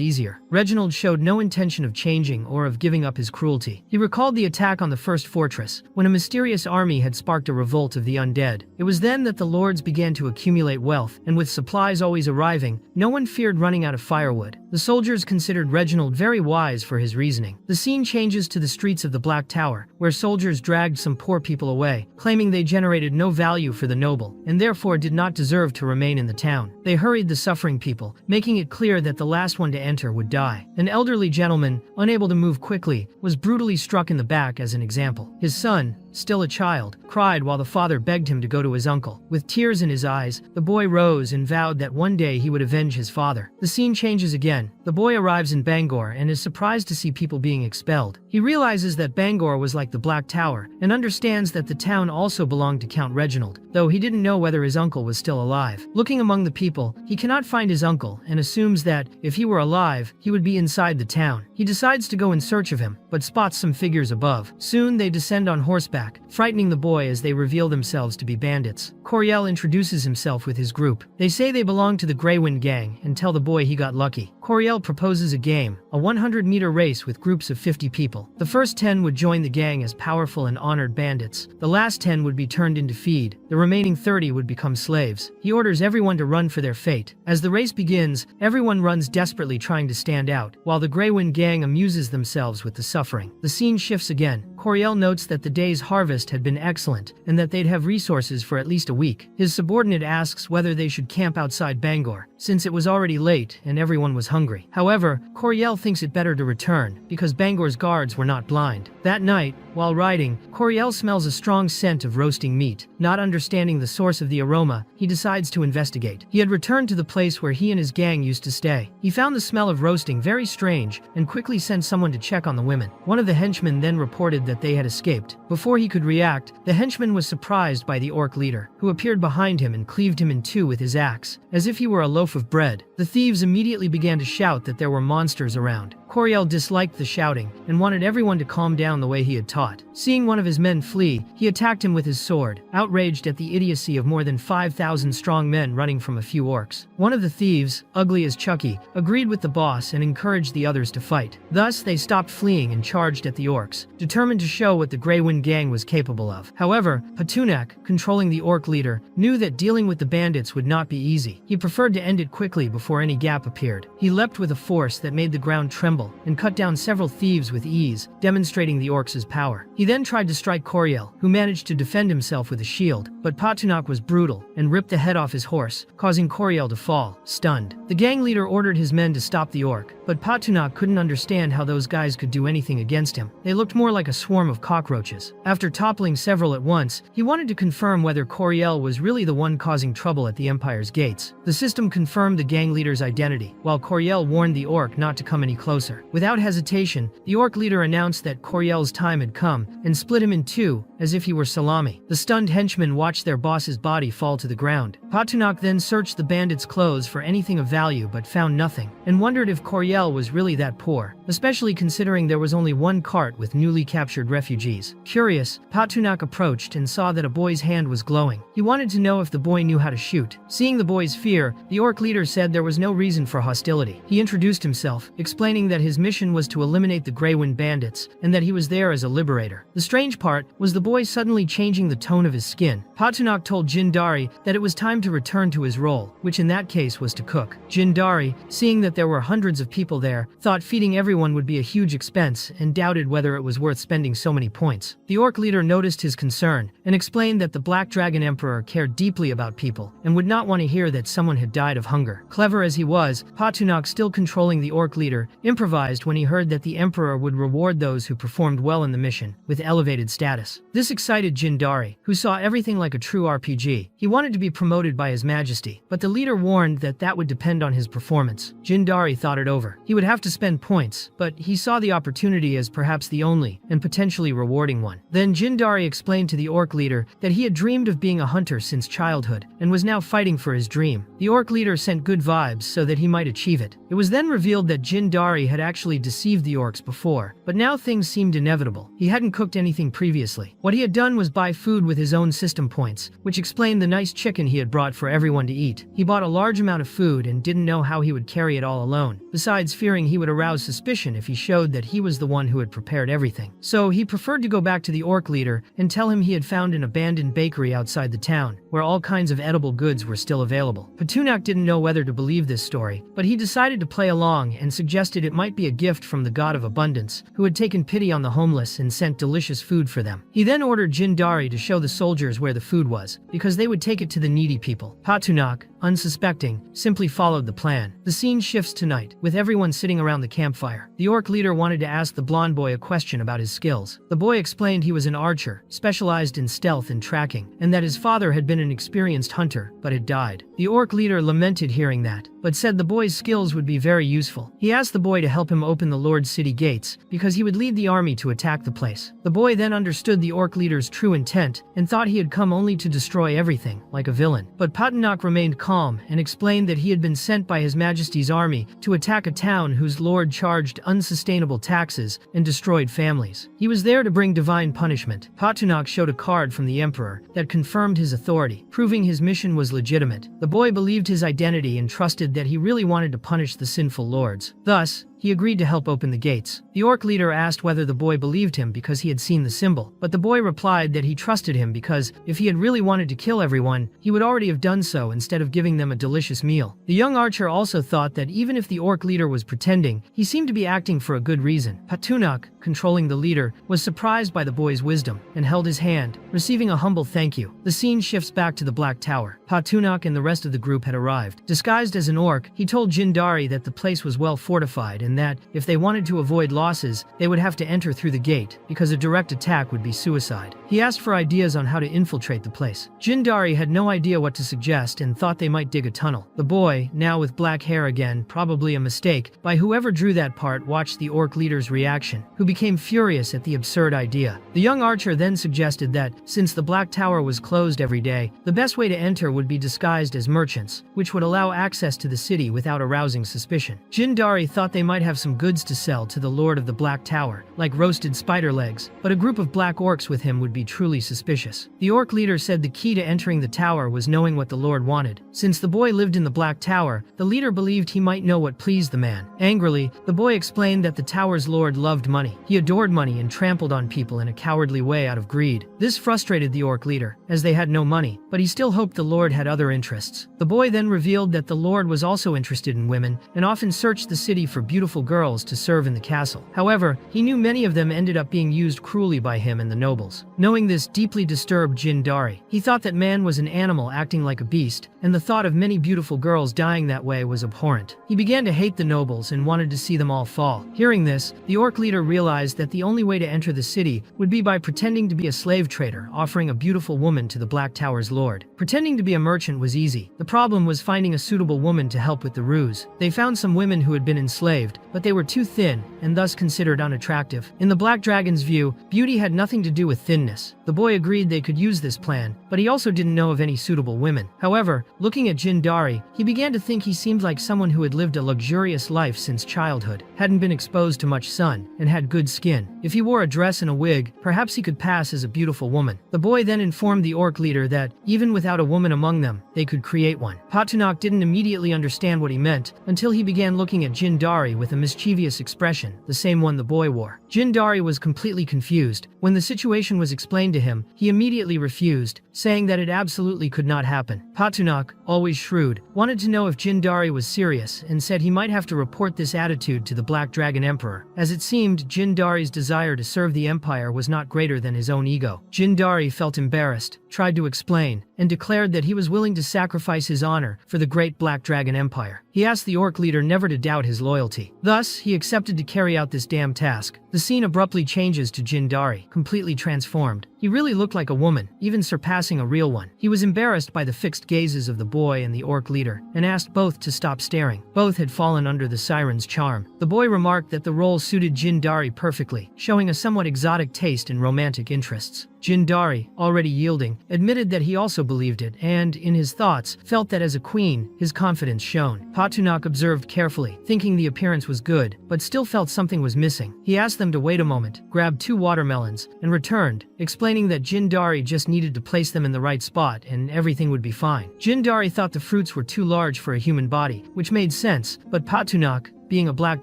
easier. Reginald showed no intention of changing or of giving up his cruelty. He recalled the attack on the first fortress, when a mysterious army had sparked a revolt of the undead. It was then that the lords began to accumulate wealth, and with supplies always arriving, no one feared running out of firewood. The soldiers considered Reginald very wise for his reasoning. The scene changes to the streets of the Black Tower, where soldiers dragged some poor people away, claiming they generated no value for the noble, and therefore did not deserve to remain in the town. They hurried the suffering people, making it clear that the last one to enter would die. An elderly gentleman, unable to move quickly, was brutally struck in the back as an example. His son, still a child, cried while the father begged him to go to his uncle. With tears in his eyes, the boy rose and vowed that one day he would avenge his father. The scene changes again. The boy arrives in Bangor and is surprised to see people being expelled. He realizes that Bangor was like the Black Tower and understands that the town also belonged to Count Reginald, though he didn't know whether his uncle was still alive. Looking among the people, he cannot find his uncle and assumes that, if he were alive, he would be inside the town. He decides to go in search of him, but spots some figures above. Soon they descend on horseback, frightening the boy as they reveal themselves to be bandits. Coriel introduces himself with his group. They say they belong to the Greywind gang and tell the boy he got lucky. Coriel proposes a game, a 100-meter race with groups of 50 people. The first 10 would join the gang as powerful and honored bandits. The last 10 would be turned into feed. The remaining 30 would become slaves. He orders everyone to run for their fate. As the race begins, everyone runs desperately trying to stand out, while the Greywind gang amuses themselves with the suffering. The scene shifts again. Coriel notes that the day's harvest had been excellent and that they'd have resources for at least a week. His subordinate asks whether they should camp outside Bangor, since it was already late and everyone was hungry. However, Coriel thinks it better to return, because Bangor's guards were not blind. That night, while riding, Coriel smells a strong scent of roasting meat. Not understanding the source of the aroma, he decides to investigate. He had returned to the place where he and his gang used to stay. He found the smell of roasting very strange and quickly sent someone to check on the women. One of the henchmen then reported that they had escaped. Before he could react, the henchman was surprised by the orc leader, who appeared behind him and cleaved him in two with his axe, as if he were a loaf of bread. The thieves immediately began to shout that there were monsters around. Coriel disliked the shouting and wanted everyone to calm down the way he had taught. Seeing one of his men flee, he attacked him with his sword, outraged at the idiocy of more than 5,000 strong men running from a few orcs. One of the thieves, ugly as Chucky, agreed with the boss and encouraged the others to fight. Thus, they stopped fleeing and charged at the orcs, determined to show what the Greywind gang was capable of. However, Patunak, controlling the orc leader, knew that dealing with the bandits would not be easy. He preferred to end it quickly before any gap appeared. He leapt with a force that made the ground tremble and cut down several thieves with ease, demonstrating the orcs' power. He then tried to strike Coriel, who managed to defend himself with a shield, but Patunak was brutal and ripped the head off his horse, causing Coriel to fall, stunned. The gang leader ordered his men to stop the orc, but Patunak couldn't understand how those guys could do anything against him. They looked more like a swarm of cockroaches. After toppling several at once, he wanted to confirm whether Coriel was really the one causing trouble at the Empire's gates. The system confirmed the gang leader's identity, while Coriel warned the orc not to come any closer. Without hesitation, the orc leader announced that Coriel's time had come and split him in two, as if he were salami. The stunned henchmen watched their boss's body fall to the ground. Patunak then searched the bandits' clothes for anything of value but found nothing, and wondered if Coriel was really that poor, especially considering there was only one cart with newly captured refugees. Curious, Patunak approached and saw that a boy's hand was glowing. He wanted to know if the boy knew how to shoot. Seeing the boy's fear, the orc leader said there was no reason for hostility. He introduced himself, explaining that his mission was to eliminate the Greywind bandits, and that he was there as a liberator. The strange part was the boy suddenly changing the tone of his skin. Patunak told Jindari that it was time to return to his role, which in that case was to cook. Jindari, seeing that there were hundreds of people there, thought feeding everyone would be a huge expense and doubted whether it was worth spending so many points. The orc leader noticed his concern and explained that the Black Dragon Emperor cared deeply about people and would not want to hear that someone had died of hunger. Clever as he was, Patunok, still controlling the orc leader, improvised when he heard that the Emperor would reward those who performed well in the mission with elevated status. This excited Jindari, who saw everything like a true RPG. He wanted to be promoted by His Majesty, but the leader warned that that would depend on his performance. Jindari thought it over. He would have to spend points, but he saw the opportunity as perhaps the only and potentially rewarding one. Then Jindari explained to the orc leader that he had dreamed of being a hunter since childhood and was now fighting for his dream. The orc leader sent good vibes so that he might achieve it. It was then revealed that Jindari had actually deceived the orcs before, but now things seemed inevitable. He hadn't cooked anything previously. What he had done was buy food with his own system points, which explained the nice chicken he had brought for everyone to eat. He bought a large amount of food and didn't know how he would carry it all alone, besides fearing he would arouse suspicion if he showed that he was the one who had prepared everything. So he preferred to go back to the orc leader and tell him he had found an abandoned bakery outside the town, where all kinds of edible goods were still available. Patunok didn't know whether to believe this story, but he decided to play along and suggested it might be a gift from the god of abundance, who had taken pity on the homeless and sent delicious food for them. He then ordered Jindari to show the soldiers where the food was, because they would take it to the needy people. Patunok, unsuspecting, simply followed the plan. The scene shifts to night, with everyone sitting around the campfire. The orc leader wanted to ask the blonde boy a question about his skills. The boy explained he was an archer, specialized in stealth and tracking, and that his father had been an experienced hunter, but had died. The orc leader lamented hearing that, but said the boy's skills would be very useful. He asked the boy to help him open the Lord's city gates, because he would lead the army to attack the place. The boy then understood the orc leader's true intent, and thought he had come only to destroy everything, like a villain. But Patunok remained calm and explained that he had been sent by His Majesty's army to attack a town whose lord charged unsustainable taxes and destroyed families. He was there to bring divine punishment. Patunok showed a card from the Emperor that confirmed his authority, proving his mission was legitimate. The boy believed his identity and trusted that he really wanted to punish the sinful lords. Thus, he agreed to help open the gates. The orc leader asked whether the boy believed him because he had seen the symbol, but the boy replied that he trusted him because if he had really wanted to kill everyone, he would already have done so instead of giving them a delicious meal. The young archer also thought that even if the orc leader was pretending, he seemed to be acting for a good reason. Patunok, controlling the leader, was surprised by the boy's wisdom and held his hand, receiving a humble thank you. The scene shifts back to the Black Tower. Patunok and the rest of the group had arrived. Disguised as an orc, he told Jindari that the place was well fortified and that, if they wanted to avoid losses, they would have to enter through the gate, because a direct attack would be suicide. He asked for ideas on how to infiltrate the place. Jindari had no idea what to suggest and thought they might dig a tunnel. The boy, now with black hair again, probably a mistake, by whoever drew that part, watched the orc leader's reaction, who became furious at the absurd idea. The young archer then suggested that, since the Black Tower was closed every day, the best way to enter would be disguised as merchants, which would allow access to the city without arousing suspicion. Jindari thought they might have some goods to sell to the Lord of the Black Tower, like roasted spider legs, but a group of black orcs with him would be truly suspicious. The orc leader said the key to entering the tower was knowing what the Lord wanted. Since the boy lived in the Black Tower, the leader believed he might know what pleased the man. Angrily, the boy explained that the tower's lord loved money. He adored money and trampled on people in a cowardly way out of greed. This frustrated the orc leader, as they had no money, but he still hoped the lord had other interests. The boy then revealed that the lord was also interested in women, and often searched the city for beautiful girls to serve in the castle. However, he knew many of them ended up being used cruelly by him and the nobles. Knowing this deeply disturbed Jindari. He thought that man was an animal acting like a beast, and the thought of many beautiful girls dying that way was abhorrent. He began to hate the nobles and wanted to see them all fall. Hearing this, the orc leader realized that the only way to enter the city would be by pretending to be a slave trader offering a beautiful woman to the Black Tower's lord. Pretending to be a merchant was easy. The problem was finding a suitable woman to help with the ruse. They found some women who had been enslaved, but they were too thin and thus considered unattractive. In the Black Dragon's view, beauty had nothing to do with thinness. The boy agreed they could use this plan, but he also didn't know of any suitable women. However, looking at Jindari, he began to think he seemed like someone who had lived a luxurious life since childhood, hadn't been exposed to much sun, and had good skin. If he wore a dress and a wig, perhaps he could pass as a beautiful woman. The boy then informed the orc leader that, even without a woman among them, they could create one. Patunok didn't immediately understand what he meant, until he began looking at Jindari with a mischievous expression, the same one the boy wore. Jindari was completely confused. When the situation was explained to him, he immediately refused, saying that it absolutely could not happen. Patunak, always shrewd, wanted to know if Jindari was serious and said he might have to report this attitude to the Black Dragon Emperor, as it seemed Jindari's desire to serve the Empire was not greater than his own ego. Jindari felt embarrassed, tried to explain, and declared that he was willing to sacrifice his honor for the great Black Dragon Empire. He asked the orc leader never to doubt his loyalty. Thus, he accepted to carry out this damn task. The scene abruptly changes to Jindari, completely transformed. He really looked like a woman, even surpassing a real one. He was embarrassed by the fixed gazes of the boy and the orc leader, and asked both to stop staring. Both had fallen under the siren's charm. The boy remarked that the role suited Jindari perfectly, showing a somewhat exotic taste in romantic interests. Jindari, already yielding, admitted that he also believed it and, in his thoughts, felt that as a queen, his confidence shone. Patunak observed carefully, thinking the appearance was good, but still felt something was missing. He asked them to wait a moment, grabbed 2 watermelons, and returned, explaining that Jindari just needed to place them in the right spot and everything would be fine. Jindari thought the fruits were too large for a human body, which made sense, but Patunak, being a black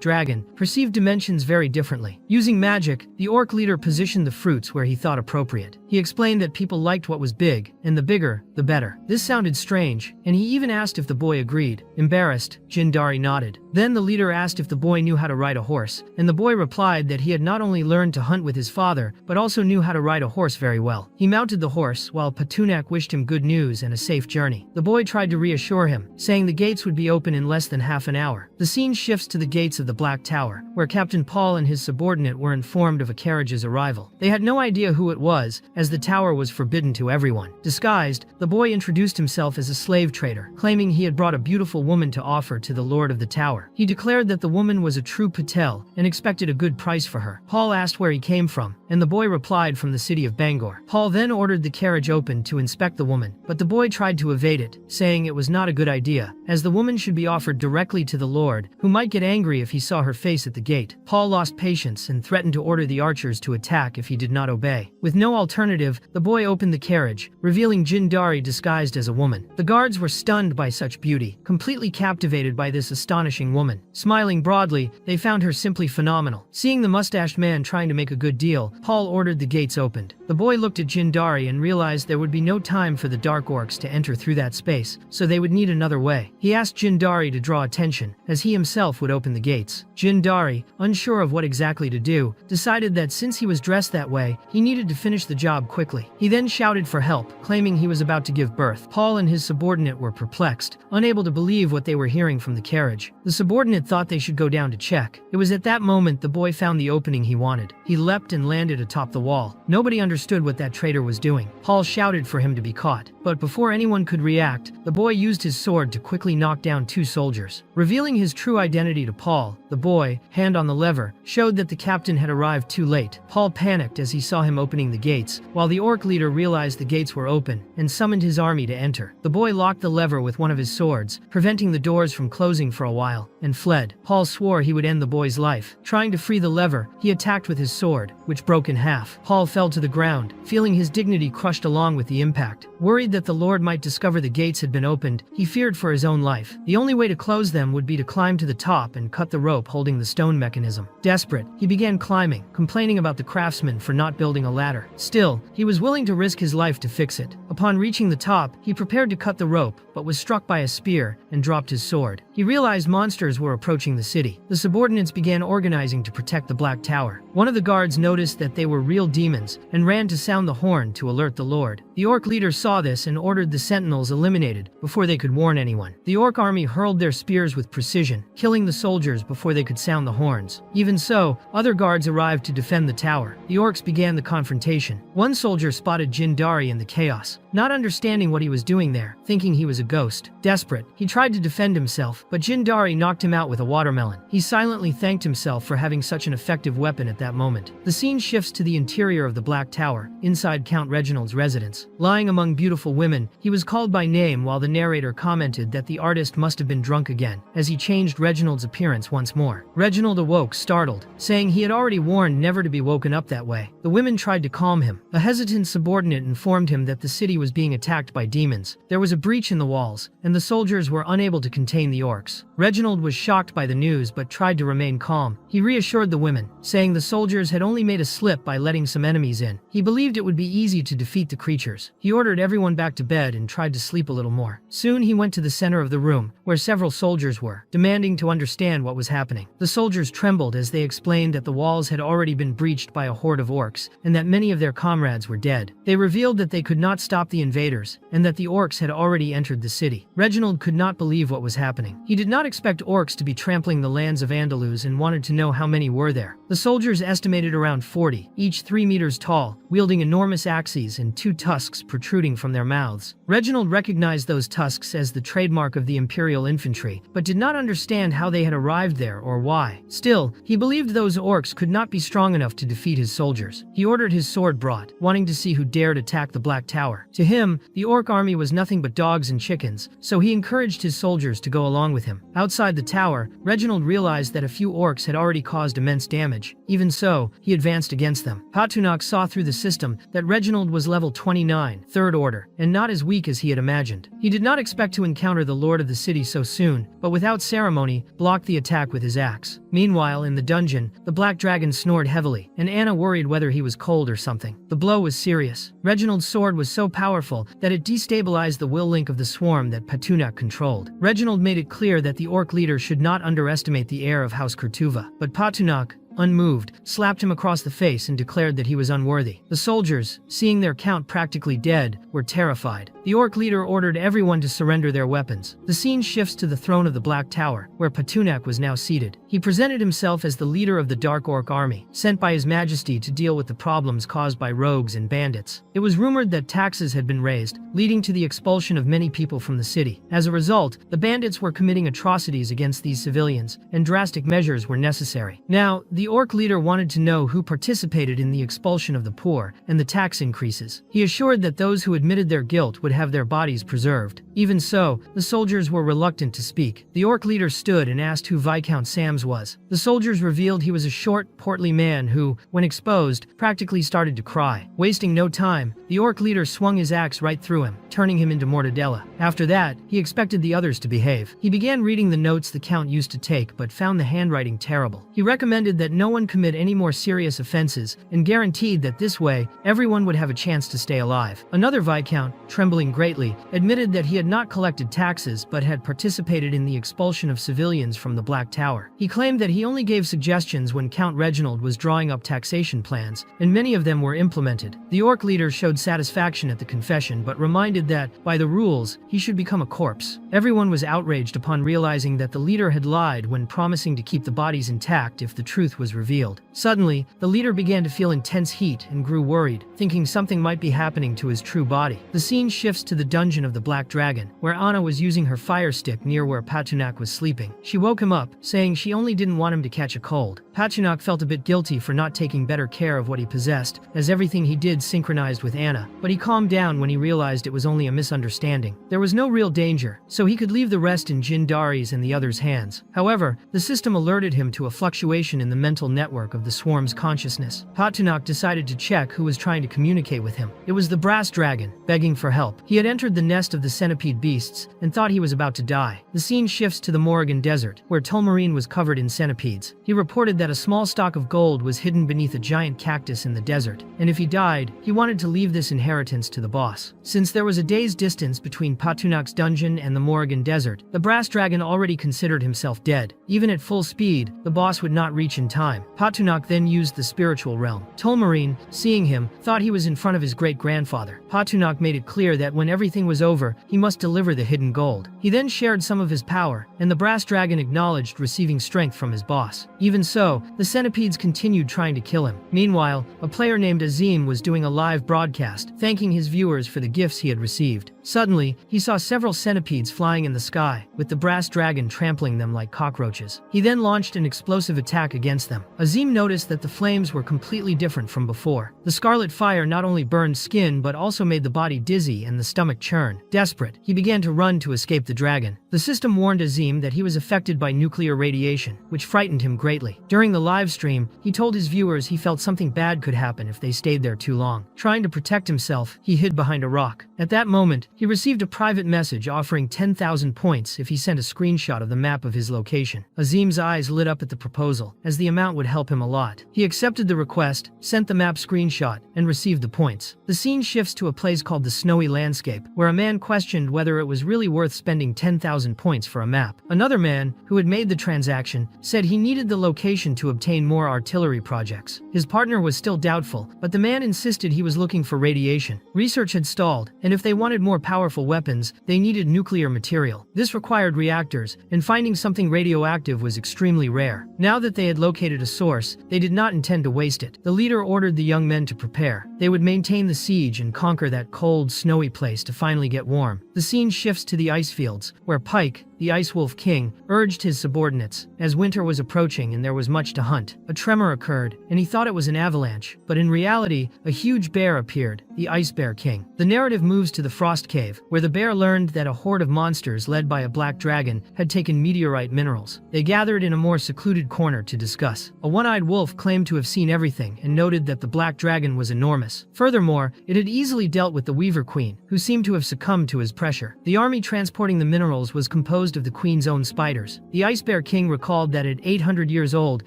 dragon, perceived dimensions very differently. Using magic, the orc leader positioned the fruits where he thought appropriate. He explained that people liked what was big, and the bigger, the better. This sounded strange, and he even asked if the boy agreed. Embarrassed, Jindari nodded. Then the leader asked if the boy knew how to ride a horse, and the boy replied that he had not only learned to hunt with his father, but also knew how to ride a horse very well. He mounted the horse, while Patunak wished him good news and a safe journey. The boy tried to reassure him, saying the gates would be open in less than half an hour. The scene shifts to the gates of the Black Tower, where Captain Paul and his subordinate were informed of a carriage's arrival. They had no idea who it was, as the tower was forbidden to everyone. Disguised, the boy introduced himself as a slave trader, claiming he had brought a beautiful woman to offer to the lord of the tower. He declared that the woman was a true Patel and expected a good price for her. Paul asked where he came from, and the boy replied from the city of Bangor. Paul then ordered the carriage opened to inspect the woman, but the boy tried to evade it, saying it was not a good idea, as the woman should be offered directly to the lord, who might get angry if he saw her face at the gate. Paul lost patience and threatened to order the archers to attack if he did not obey. With no alternative, the boy opened the carriage, revealing Jindari disguised as a woman. The guards were stunned by such beauty, completely captivated by this astonishing woman. Smiling broadly, they found her simply phenomenal. Seeing the mustached man trying to make a good deal, Paul ordered the gates opened. The boy looked at Jindari and realized there would be no time for the dark orcs to enter through that space, so they would need another way. He asked Jindari to draw attention, as he himself would open the gates. Jindari, unsure of what exactly to do, decided that since he was dressed that way, he needed to finish the job quickly. He then shouted for help, claiming he was about to give birth. Paul and his subordinate were perplexed, unable to believe what they were hearing from the carriage. The subordinate thought they should go down to check. It was at that moment the boy found the opening he wanted. He leapt and landed atop the wall. Nobody understood what that traitor was doing. Paul shouted for him to be caught, but before anyone could react, the boy used his sword to quickly knock down 2 soldiers. Revealing his true identity to Paul, the boy, hand on the lever, showed that the captain had arrived too late. Paul panicked as he saw him opening the gates, while the orc leader realized the gates were open and summoned his army to enter. The boy locked the lever with one of his swords, preventing the doors from closing for a while, and fled. Paul swore he would end the boy's life. Trying to free the lever, he attacked with his sword, which broke in half. Paul fell to the ground, feeling his dignity crushed along with the impact. Worried that the Lord might discover the gates had been opened, he feared for his own life. The only way to close them would be to climb to the top and cut the rope holding the stone mechanism. Desperate, he began climbing, complaining about the craftsman for not building a ladder. Still, he was willing to risk his life to fix it. Upon reaching the top, he prepared to cut the rope, but was struck by a spear and dropped his sword. He realized monsters were approaching the city. The subordinates began organizing to protect the Black Tower. One of the guards noticed that they were real demons and ran to sound the horn to alert the Lord. The orc leader saw this and ordered the sentinels eliminated before they could warn anyone. The orc army hurled their spears with precision, killing the soldiers before they could sound the horns. Even so, other guards arrived to defend the tower. The orcs began the confrontation. One soldier spotted Jindari in the chaos, not understanding what he was doing there, thinking he was a ghost. Desperate, he tried to defend himself, but Jindari knocked him out with a watermelon. He silently thanked himself for having such an effective weapon at that moment. The scene shifts to the interior of the Black Tower, inside Count Reginald's residence. Lying among beautiful women, he was called by name while the narrator commented that the artist must have been drunk again, as he changed Reginald's appearance once more. Reginald awoke, startled, saying he had already warned never to be woken up that way. The women tried to calm him. A hesitant subordinate informed him that the city was being attacked by demons. There was a breach in the walls, and the soldiers were unable to contain the orcs. Reginald was shocked by the news but tried to remain calm. He reassured the women, saying the soldiers had only made a slip by letting some enemies in. He believed it would be easy to defeat the creatures. tortures. He ordered everyone back to bed and tried to sleep a little more. Soon he went to the center of the room, where several soldiers were, demanding to understand what was happening. The soldiers trembled as they explained that the walls had already been breached by a horde of orcs, and that many of their comrades were dead. They revealed that they could not stop the invaders, and that the orcs had already entered the city. Reginald could not believe what was happening. He did not expect orcs to be trampling the lands of Andalus and wanted to know how many were there. The soldiers estimated around 40, each 3 meters tall, wielding enormous axes and 2 tusks protruding from their mouths. Reginald recognized those tusks as the trademark of the Imperial infantry, but did not understand how they had arrived there or why. Still, he believed those orcs could not be strong enough to defeat his soldiers. He ordered his sword brought, wanting to see who dared attack the Black Tower. To him, the orc army was nothing but dogs and chickens, so he encouraged his soldiers to go along with him. Outside the tower, Reginald realized that a few orcs had already caused immense damage. Even so, he advanced against them. Patunak saw through the system that Reginald was level 29, 3rd order, and not as weak as he had imagined. He did not expect to encounter the lord of the city so soon, but without ceremony, blocked the attack with his axe. Meanwhile, in the dungeon, the black dragon snored heavily, and Anna worried whether he was cold or something. The blow was serious. Reginald's sword was so powerful that it destabilized the will link of the swarm that Patunak controlled. Reginald made it clear that the orc leader should not underestimate the heir of House Kurtuva, but Patunak, unmoved, slapped him across the face and declared that he was unworthy. The soldiers, seeing their count practically dead, were terrified. The orc leader ordered everyone to surrender their weapons. The scene shifts to the throne of the Black Tower, where Patunak was now seated. He presented himself as the leader of the Dark Orc army, sent by His Majesty to deal with the problems caused by rogues and bandits. It was rumored that taxes had been raised, leading to the expulsion of many people from the city. As a result, the bandits were committing atrocities against these civilians, and drastic measures were necessary. Now, the orc leader wanted to know who participated in the expulsion of the poor and the tax increases. He assured that those who admitted their guilt would have their bodies preserved. Even so, the soldiers were reluctant to speak. The orc leader stood and asked who Viscount Sams was. The soldiers revealed he was a short, portly man who, when exposed, practically started to cry. Wasting no time, the orc leader swung his axe right through him, turning him into mortadella. After that, he expected the others to behave. He began reading the notes the count used to take but found the handwriting terrible. He recommended that no one commit any more serious offenses and guaranteed that this way, everyone would have a chance to stay alive. Another Viscount, trembling greatly, admitted that he had not collected taxes but had participated in the expulsion of civilians from the Black Tower. He claimed that he only gave suggestions when Count Reginald was drawing up taxation plans, and many of them were implemented. The orc leader showed satisfaction at the confession but reminded that, by the rules, he should become a corpse. Everyone was outraged upon realizing that the leader had lied when promising to keep the bodies intact if the truth was revealed. Suddenly, the leader began to feel intense heat and grew worried, thinking something might be happening to his true body. The scene shifts to the dungeon of the Black Dragon, where Anna was using her fire stick near where Patunak was sleeping. She woke him up, saying she only didn't want him to catch a cold. Patunak felt a bit guilty for not taking better care of what he possessed, as everything he did synchronized with Anna, but he calmed down when he realized it was only a misunderstanding. There was no real danger, so he could leave the rest in Jin Dari's and the others' hands. However, the system alerted him to a fluctuation in the mental network of the swarm's consciousness. Patunak decided to check who was trying to communicate with him. It was the brass dragon, begging for help. He had entered the nest of the centipede beasts and thought he was about to die. The scene shifts to the Morrigan Desert, where Tulmarine was covered in centipedes. He reported that a small stock of gold was hidden beneath a giant cactus in the desert, and if he died, he wanted to leave this inheritance to the boss. Since there was a day's distance between Patunak's dungeon and the Morrigan Desert, the brass dragon already considered himself dead. Even at full speed, the boss would not reach in time. Patunak then used the spiritual realm. Tulmarine, seeing him, thought he was in front of his great-grandfather. Patunak made it clear that when everything was over, he must deliver the hidden gold. He then shared some of his power, and the brass dragon acknowledged receiving strength from his boss. Even so, the centipedes continued trying to kill him. Meanwhile, a player named Azim was doing a live broadcast, thanking his viewers for the gifts he had received. Suddenly, he saw several centipedes flying in the sky, with the brass dragon trampling them like cockroaches. He then launched an explosive attack against them. Azim noticed that the flames were completely different from before. The scarlet fire not only burned skin but also made the body dizzy and the stomach churn. Desperate, he began to run to escape the dragon. The system warned Azim that he was affected by nuclear radiation, which frightened him greatly. During the live stream, he told his viewers he felt something bad could happen if they stayed there too long. Trying to protect himself, he hid behind a rock. At that moment, he received a private message offering 10,000 points if he sent a screenshot of the map of his location. Azim's eyes lit up at the proposal, as the amount would help him a lot. He accepted the request, sent the map screenshot, and received the points. The scene shifts to a place called the Snowy Landscape, where a man questioned whether it was really worth spending 10,000 points for a map. Another man, who had made the transaction, said he needed the location to obtain more artillery projects. His partner was still doubtful, but the man insisted he was looking for radiation. Research had stalled, and if they wanted more powerful weapons, they needed nuclear material. This required reactors, and finding something radioactive was extremely rare. Now that they had located a source, they did not intend to waste it. The leader ordered the young men to prepare. They would maintain the siege and conquer that cold, snowy place to finally get warm. The scene shifts to the ice fields, where Pike, the Ice Wolf King, urged his subordinates. As winter was approaching and there was much to hunt, a tremor occurred, and he thought it was an avalanche. But in reality, a huge bear appeared, the Ice Bear King. The narrative moves to the Frost Cave, where the bear learned that a horde of monsters led by a black dragon had taken meteorite minerals. They gathered in a more secluded corner to discuss. A one-eyed wolf claimed to have seen everything and noted that the black dragon was enormous. Furthermore, it had easily dealt with the Weaver Queen, who seemed to have succumbed to his pressure. The army transporting the minerals was composed of the queen's own spiders. The Ice Bear King recalled that at 800 years old,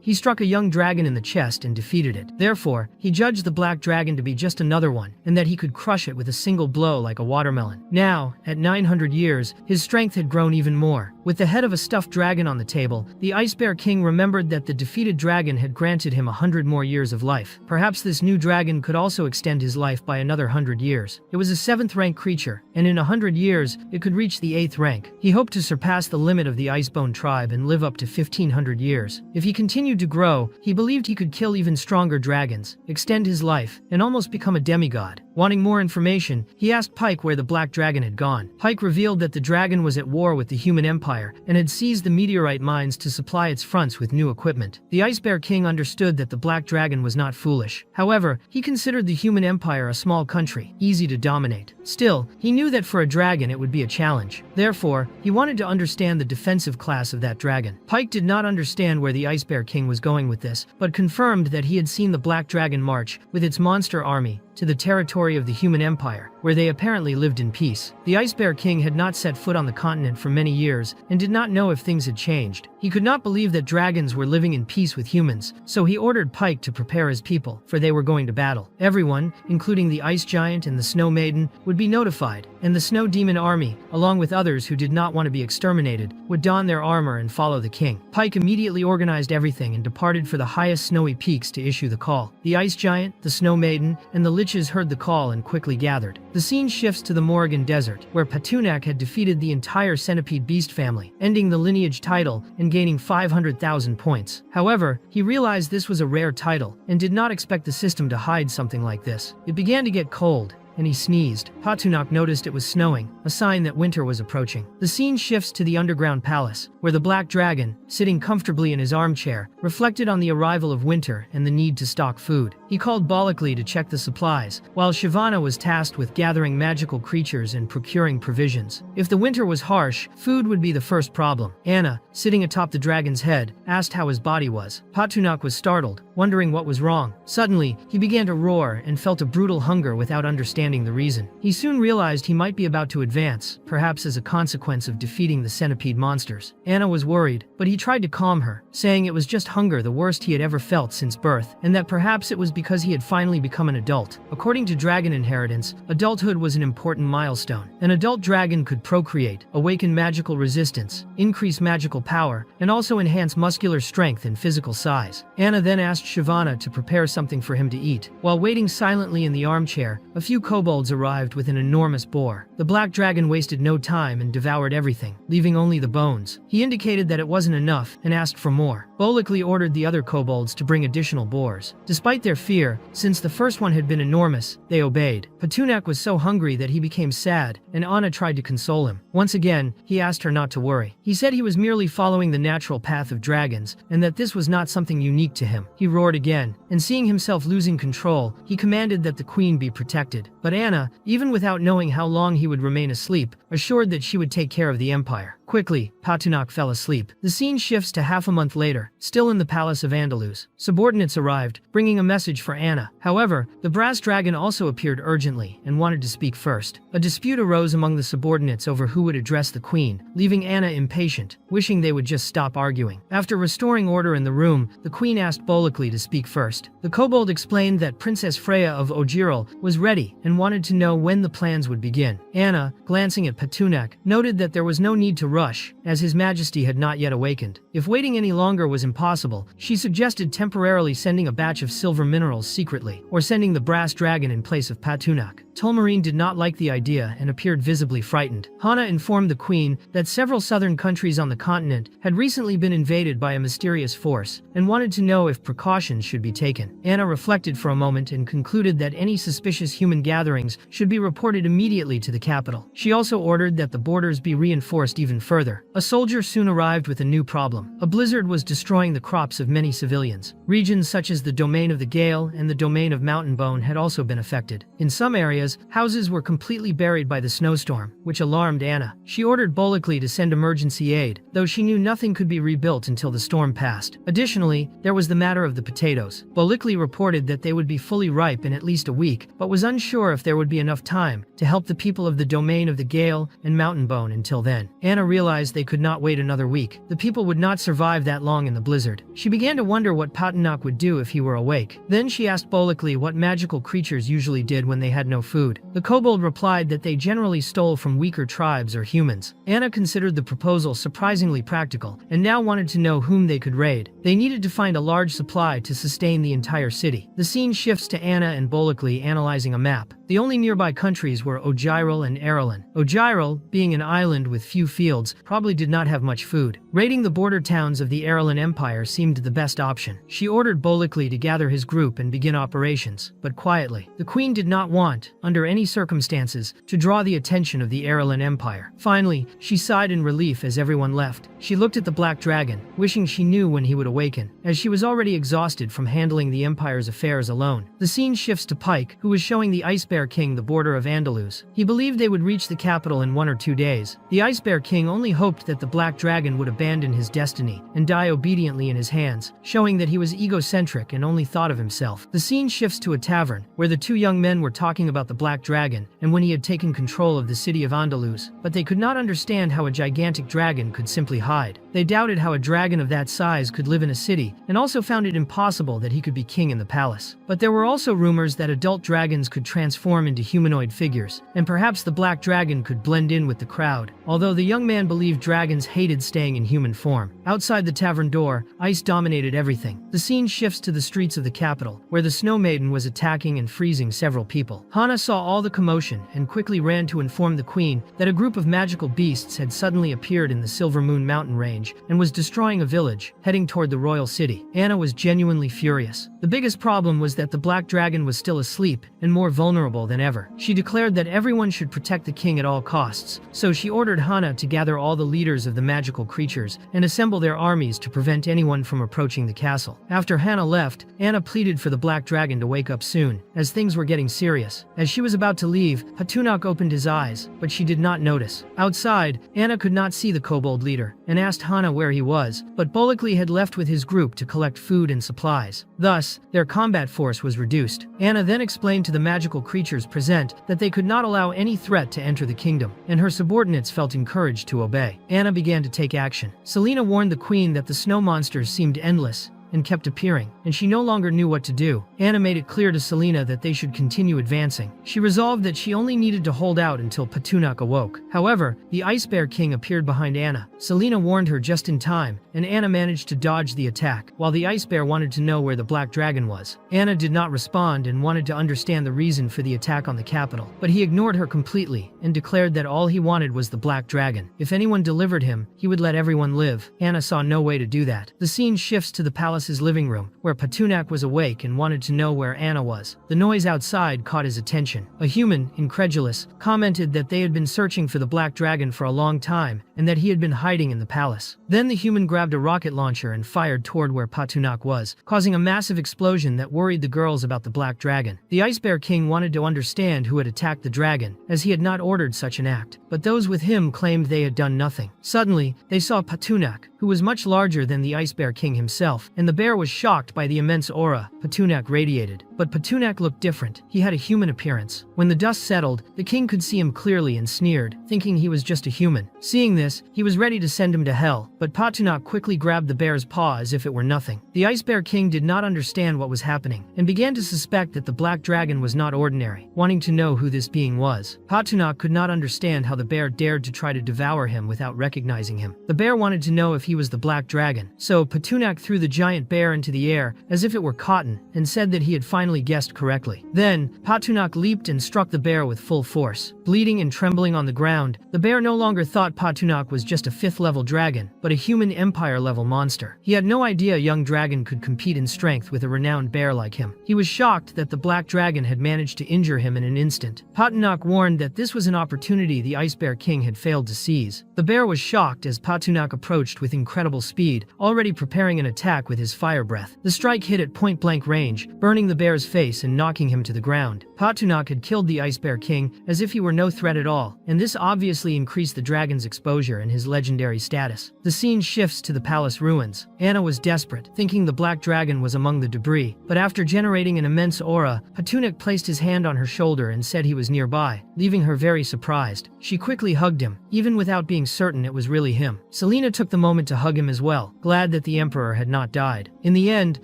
he struck a young dragon in the chest and defeated it. Therefore, he judged the black dragon to be just another one, and that he could crush it with a single blow like a watermelon. Now, at 900 years, his strength had grown even more. With the head of a stuffed dragon on the table, the Ice Bear King remembered that the defeated dragon had granted him 100 more years of life. Perhaps this new dragon could also extend his life by another 100 years. It was a 7th rank creature, and in 100 years, it could reach the 8th rank. He hoped to surpass the limit of the Icebone tribe and live up to 1,500 years. If he continued to grow, he believed he could kill even stronger dragons, extend his life, and almost become a demigod. Wanting more information, he asked Pike where the black dragon had gone. Pike revealed that the dragon was at war with the human empire and had seized the meteorite mines to supply its fronts with new equipment. The Ice Bear King understood that the black dragon was not foolish. However, he considered the human empire a small country, easy to dominate. Still, he knew that for a dragon it would be a challenge. Therefore, he wanted to understand the defensive class of that dragon. Pike did not understand where the Ice Bear King was going with this, but confirmed that he had seen the black dragon march with its monster army to the territory of the human empire, where they apparently lived in peace. The Ice Bear King had not set foot on the continent for many years and did not know if things had changed. He could not believe that dragons were living in peace with humans, so he ordered Pike to prepare his people, for they were going to battle. Everyone, including the Ice Giant and the Snow Maiden, would be notified, and the Snow Demon army, along with others who did not want to be exterminated, would don their armor and follow the king. Pike immediately organized everything and departed for the highest snowy peaks to issue the call. The Ice Giant, the Snow Maiden, and the Liches heard the call and quickly gathered. The scene shifts to the Morrigan Desert, where Patunak had defeated the entire centipede beast family, ending the lineage title and gaining 500,000 points. However, he realized this was a rare title and did not expect the system to hide something like this. It began to get cold, and he sneezed. Patunak noticed it was snowing, a sign that winter was approaching. The scene shifts to the underground palace, where the black dragon, sitting comfortably in his armchair, reflected on the arrival of winter and the need to stock food. He called Balakli to check the supplies, while Shivana was tasked with gathering magical creatures and procuring provisions. If the winter was harsh, food would be the first problem. Anna, sitting atop the dragon's head, asked how his body was. Patunak was startled, wondering what was wrong. Suddenly, he began to roar and felt a brutal hunger without understanding the reason. He soon realized he might be about to advance, perhaps as a consequence of defeating the centipede monsters. Anna was worried, but he tried to calm her, saying it was just hunger, the worst he had ever felt since birth, and that perhaps it was because he had finally become an adult. According to dragon inheritance, adulthood was an important milestone. An adult dragon could procreate, awaken magical resistance, increase magical power, and also enhance muscular strength and physical size. Anna then asked Shivana to prepare something for him to eat. While waiting silently in the armchair, a few kobolds arrived with an enormous boar. The black dragon wasted no time and devoured everything, leaving only the bones. He indicated that it wasn't enough and asked for more. Bolikli ordered the other kobolds to bring additional boars. Despite their fear, since the first one had been enormous, they obeyed. Patunak was so hungry that he became sad, and Anna tried to console him. Once again, he asked her not to worry. He said he was merely following the natural path of dragons, and that this was not something unique to him. He roared again, and seeing himself losing control, he commanded that the queen be protected. But Anna, even without knowing how long he would remain asleep, assured that she would take care of the empire. Quickly, Patunak fell asleep. The scene shifts to half a month later, still in the palace of Andalus. Subordinates arrived, bringing a message for Anna. However, the brass dragon also appeared urgently and wanted to speak first. A dispute arose among the subordinates over who would address the queen, leaving Anna impatient, wishing they would just stop arguing. After restoring order in the room, the queen asked Bolekli to speak first. The kobold explained that Princess Freya of Ojiril was ready and wanted to know when the plans would begin. Anna, glancing at Patunak, noted that there was no need to rush, as His Majesty had not yet awakened. If waiting any longer was impossible, she suggested temporarily sending a batch of silver minerals secretly, or sending the brass dragon in place of Patunak. Tolmarine did not like the idea and appeared visibly frightened. Hana informed the queen that several southern countries on the continent had recently been invaded by a mysterious force and wanted to know if precautions should be taken. Anna reflected for a moment and concluded that any suspicious human gatherings should be reported immediately to the capital. She also ordered that the borders be reinforced even further. A soldier soon arrived with a new problem. A blizzard was destroying the crops of many civilians. Regions such as the domain of the Gale and the domain of Mountain Bone had also been affected. In some areas, houses were completely buried by the snowstorm, which alarmed Anna. She ordered Bolekli to send emergency aid, though she knew nothing could be rebuilt until the storm passed. Additionally, there was the matter of the potatoes. Bolekli reported that they would be fully ripe in at least a week, but was unsure if there would be enough time to help the people of the domain of the Gale and Mountain Bone until then. Anna realized they could not wait another week. The people would not survive that long in the blizzard. She began to wonder what Patunak would do if he were awake. Then she asked Bolekli what magical creatures usually did when they had no food. The kobold replied that they generally stole from weaker tribes or humans. Anna considered the proposal surprisingly practical, and now wanted to know whom they could raid. They needed to find a large supply to sustain the entire city. The scene shifts to Anna and Bolekli analyzing a map. The only nearby countries were Ojiril and Arelin. Ojiril, being an island with few fields, probably did not have much food. Raiding the border towns of the Arelin Empire seemed the best option. She ordered Bolekli to gather his group and begin operations, but quietly. The queen did not want, under any circumstances, to draw the attention of the Arelin Empire. Finally, she sighed in relief as everyone left. She looked at the black dragon, wishing she knew when he would awaken, as she was already exhausted from handling the Empire's affairs alone. The scene shifts to Pike, who was showing the Ice Bear King the border of Andalus. He believed they would reach the capital in 1 or 2 days. The Ice Bear King only hoped that the black dragon would abandon his destiny and die obediently in his hands, showing that he was egocentric and only thought of himself. The scene shifts to a tavern, where the two young men were talking about the black dragon and when he had taken control of the city of Andalus, but they could not understand how a gigantic dragon could simply hide. They doubted how a dragon of that size could live in a city, and also found it impossible that he could be king in the palace. But there were also rumors that adult dragons could transform into humanoid figures, and perhaps the black dragon could blend in with the crowd, although the young man believed dragons hated staying in human form. Outside the tavern door, ice dominated everything. The scene shifts to the streets of the capital, where the Snow Maiden was attacking and freezing several people. Hana saw all the commotion and quickly ran to inform the queen that a group of magical beasts had suddenly appeared in the Silver Moon mountain range and was destroying a village, heading toward the royal city. Anna was genuinely furious. The biggest problem was that the black dragon was still asleep and more vulnerable than ever. She declared that everyone should protect the king at all costs, so she ordered Hana to gather all the leaders of the magical creatures and assemble their armies to prevent anyone from approaching the castle. After Hana left, Anna pleaded for the black dragon to wake up soon, as things were getting serious. As she was about to leave, Patunak opened his eyes, but she did not notice. Outside, Anna could not see the kobold leader and asked Hana where he was, but Bolekli had left with his group to collect food and supplies. Thus, their combat force was reduced. Anna then explained to the magical creatures present that they could not allow any threat to enter the kingdom, and her subordinates felt encouraged to obey. Anna began to take action. Selena warned the queen that the snow monsters seemed endless and kept appearing, and she no longer knew what to do. Anna made it clear to Selena that they should continue advancing. She resolved that she only needed to hold out until Patunak awoke. However, the Ice Bear King appeared behind Anna. Selena warned her just in time, and Anna managed to dodge the attack, while the Ice Bear wanted to know where the black dragon was. Anna did not respond and wanted to understand the reason for the attack on the capital, but he ignored her completely and declared that all he wanted was the black dragon. If anyone delivered him, he would let everyone live. Anna saw no way to do that. The scene shifts to the palace's living room, where Patunak was awake and wanted to know where Anna was. The noise outside caught his attention. A human, incredulous, commented that they had been searching for the black dragon for a long time and that he had been hiding in the palace. Then the human grabbed a rocket launcher and fired toward where Patunak was, causing a massive explosion that worried the girls about the Black Dragon. The Ice Bear King wanted to understand who had attacked the dragon, as he had not ordered such an act, but those with him claimed they had done nothing. Suddenly, they saw Patunak, who was much larger than the Ice Bear King himself, and the bear was shocked by the immense aura Patunak radiated. But Patunak looked different. He had a human appearance. When the dust settled, the king could see him clearly and sneered, thinking he was just a human. Seeing this, he was ready to send him to hell, but Patunak quickly grabbed the bear's paw as if it were nothing. The Ice Bear King did not understand what was happening, and began to suspect that the Black Dragon was not ordinary, wanting to know who this being was. Patunak could not understand how the bear dared to try to devour him without recognizing him. The bear wanted to know if he was the Black Dragon, so Patunak threw the giant bear into the air as if it were cotton, and said that he had finally guessed correctly. Then, Patunak leaped and struck the bear with full force. Bleeding and trembling on the ground, the bear no longer thought Patunak was just a 5th-level dragon, but a human Empire-level monster. He had no idea a young dragon could compete in strength with a renowned bear like him. He was shocked that the Black Dragon had managed to injure him in an instant. Patunak warned that this was an opportunity the Ice Bear King had failed to seize. The bear was shocked as Patunak approached with incredible speed, already preparing an attack with his fire breath. The strike hit at point-blank range, burning the bear's face and knocking him to the ground. Patunak had killed the Ice Bear King as if he were no threat at all, and this obviously increased the dragon's exposure and his legendary status. The scene shifts to the palace ruins. Anna was desperate, thinking the Black Dragon was among the debris, but after generating an immense aura, Patunak placed his hand on her shoulder and said he was nearby, leaving her very surprised. She quickly hugged him, even without being certain it was really him. Selena took the moment to hug him as well, glad that the emperor had not died. In the end,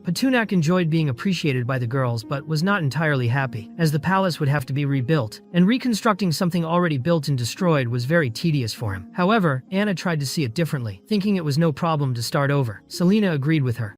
Patunak enjoyed being appreciated by the girls but was not entirely happy, as the palace would have to be rebuilt, and reconstructing something already built and destroyed was very tedious for him. However, Anna tried to see it differently, thinking it was no problem to start over. Selena agreed with her.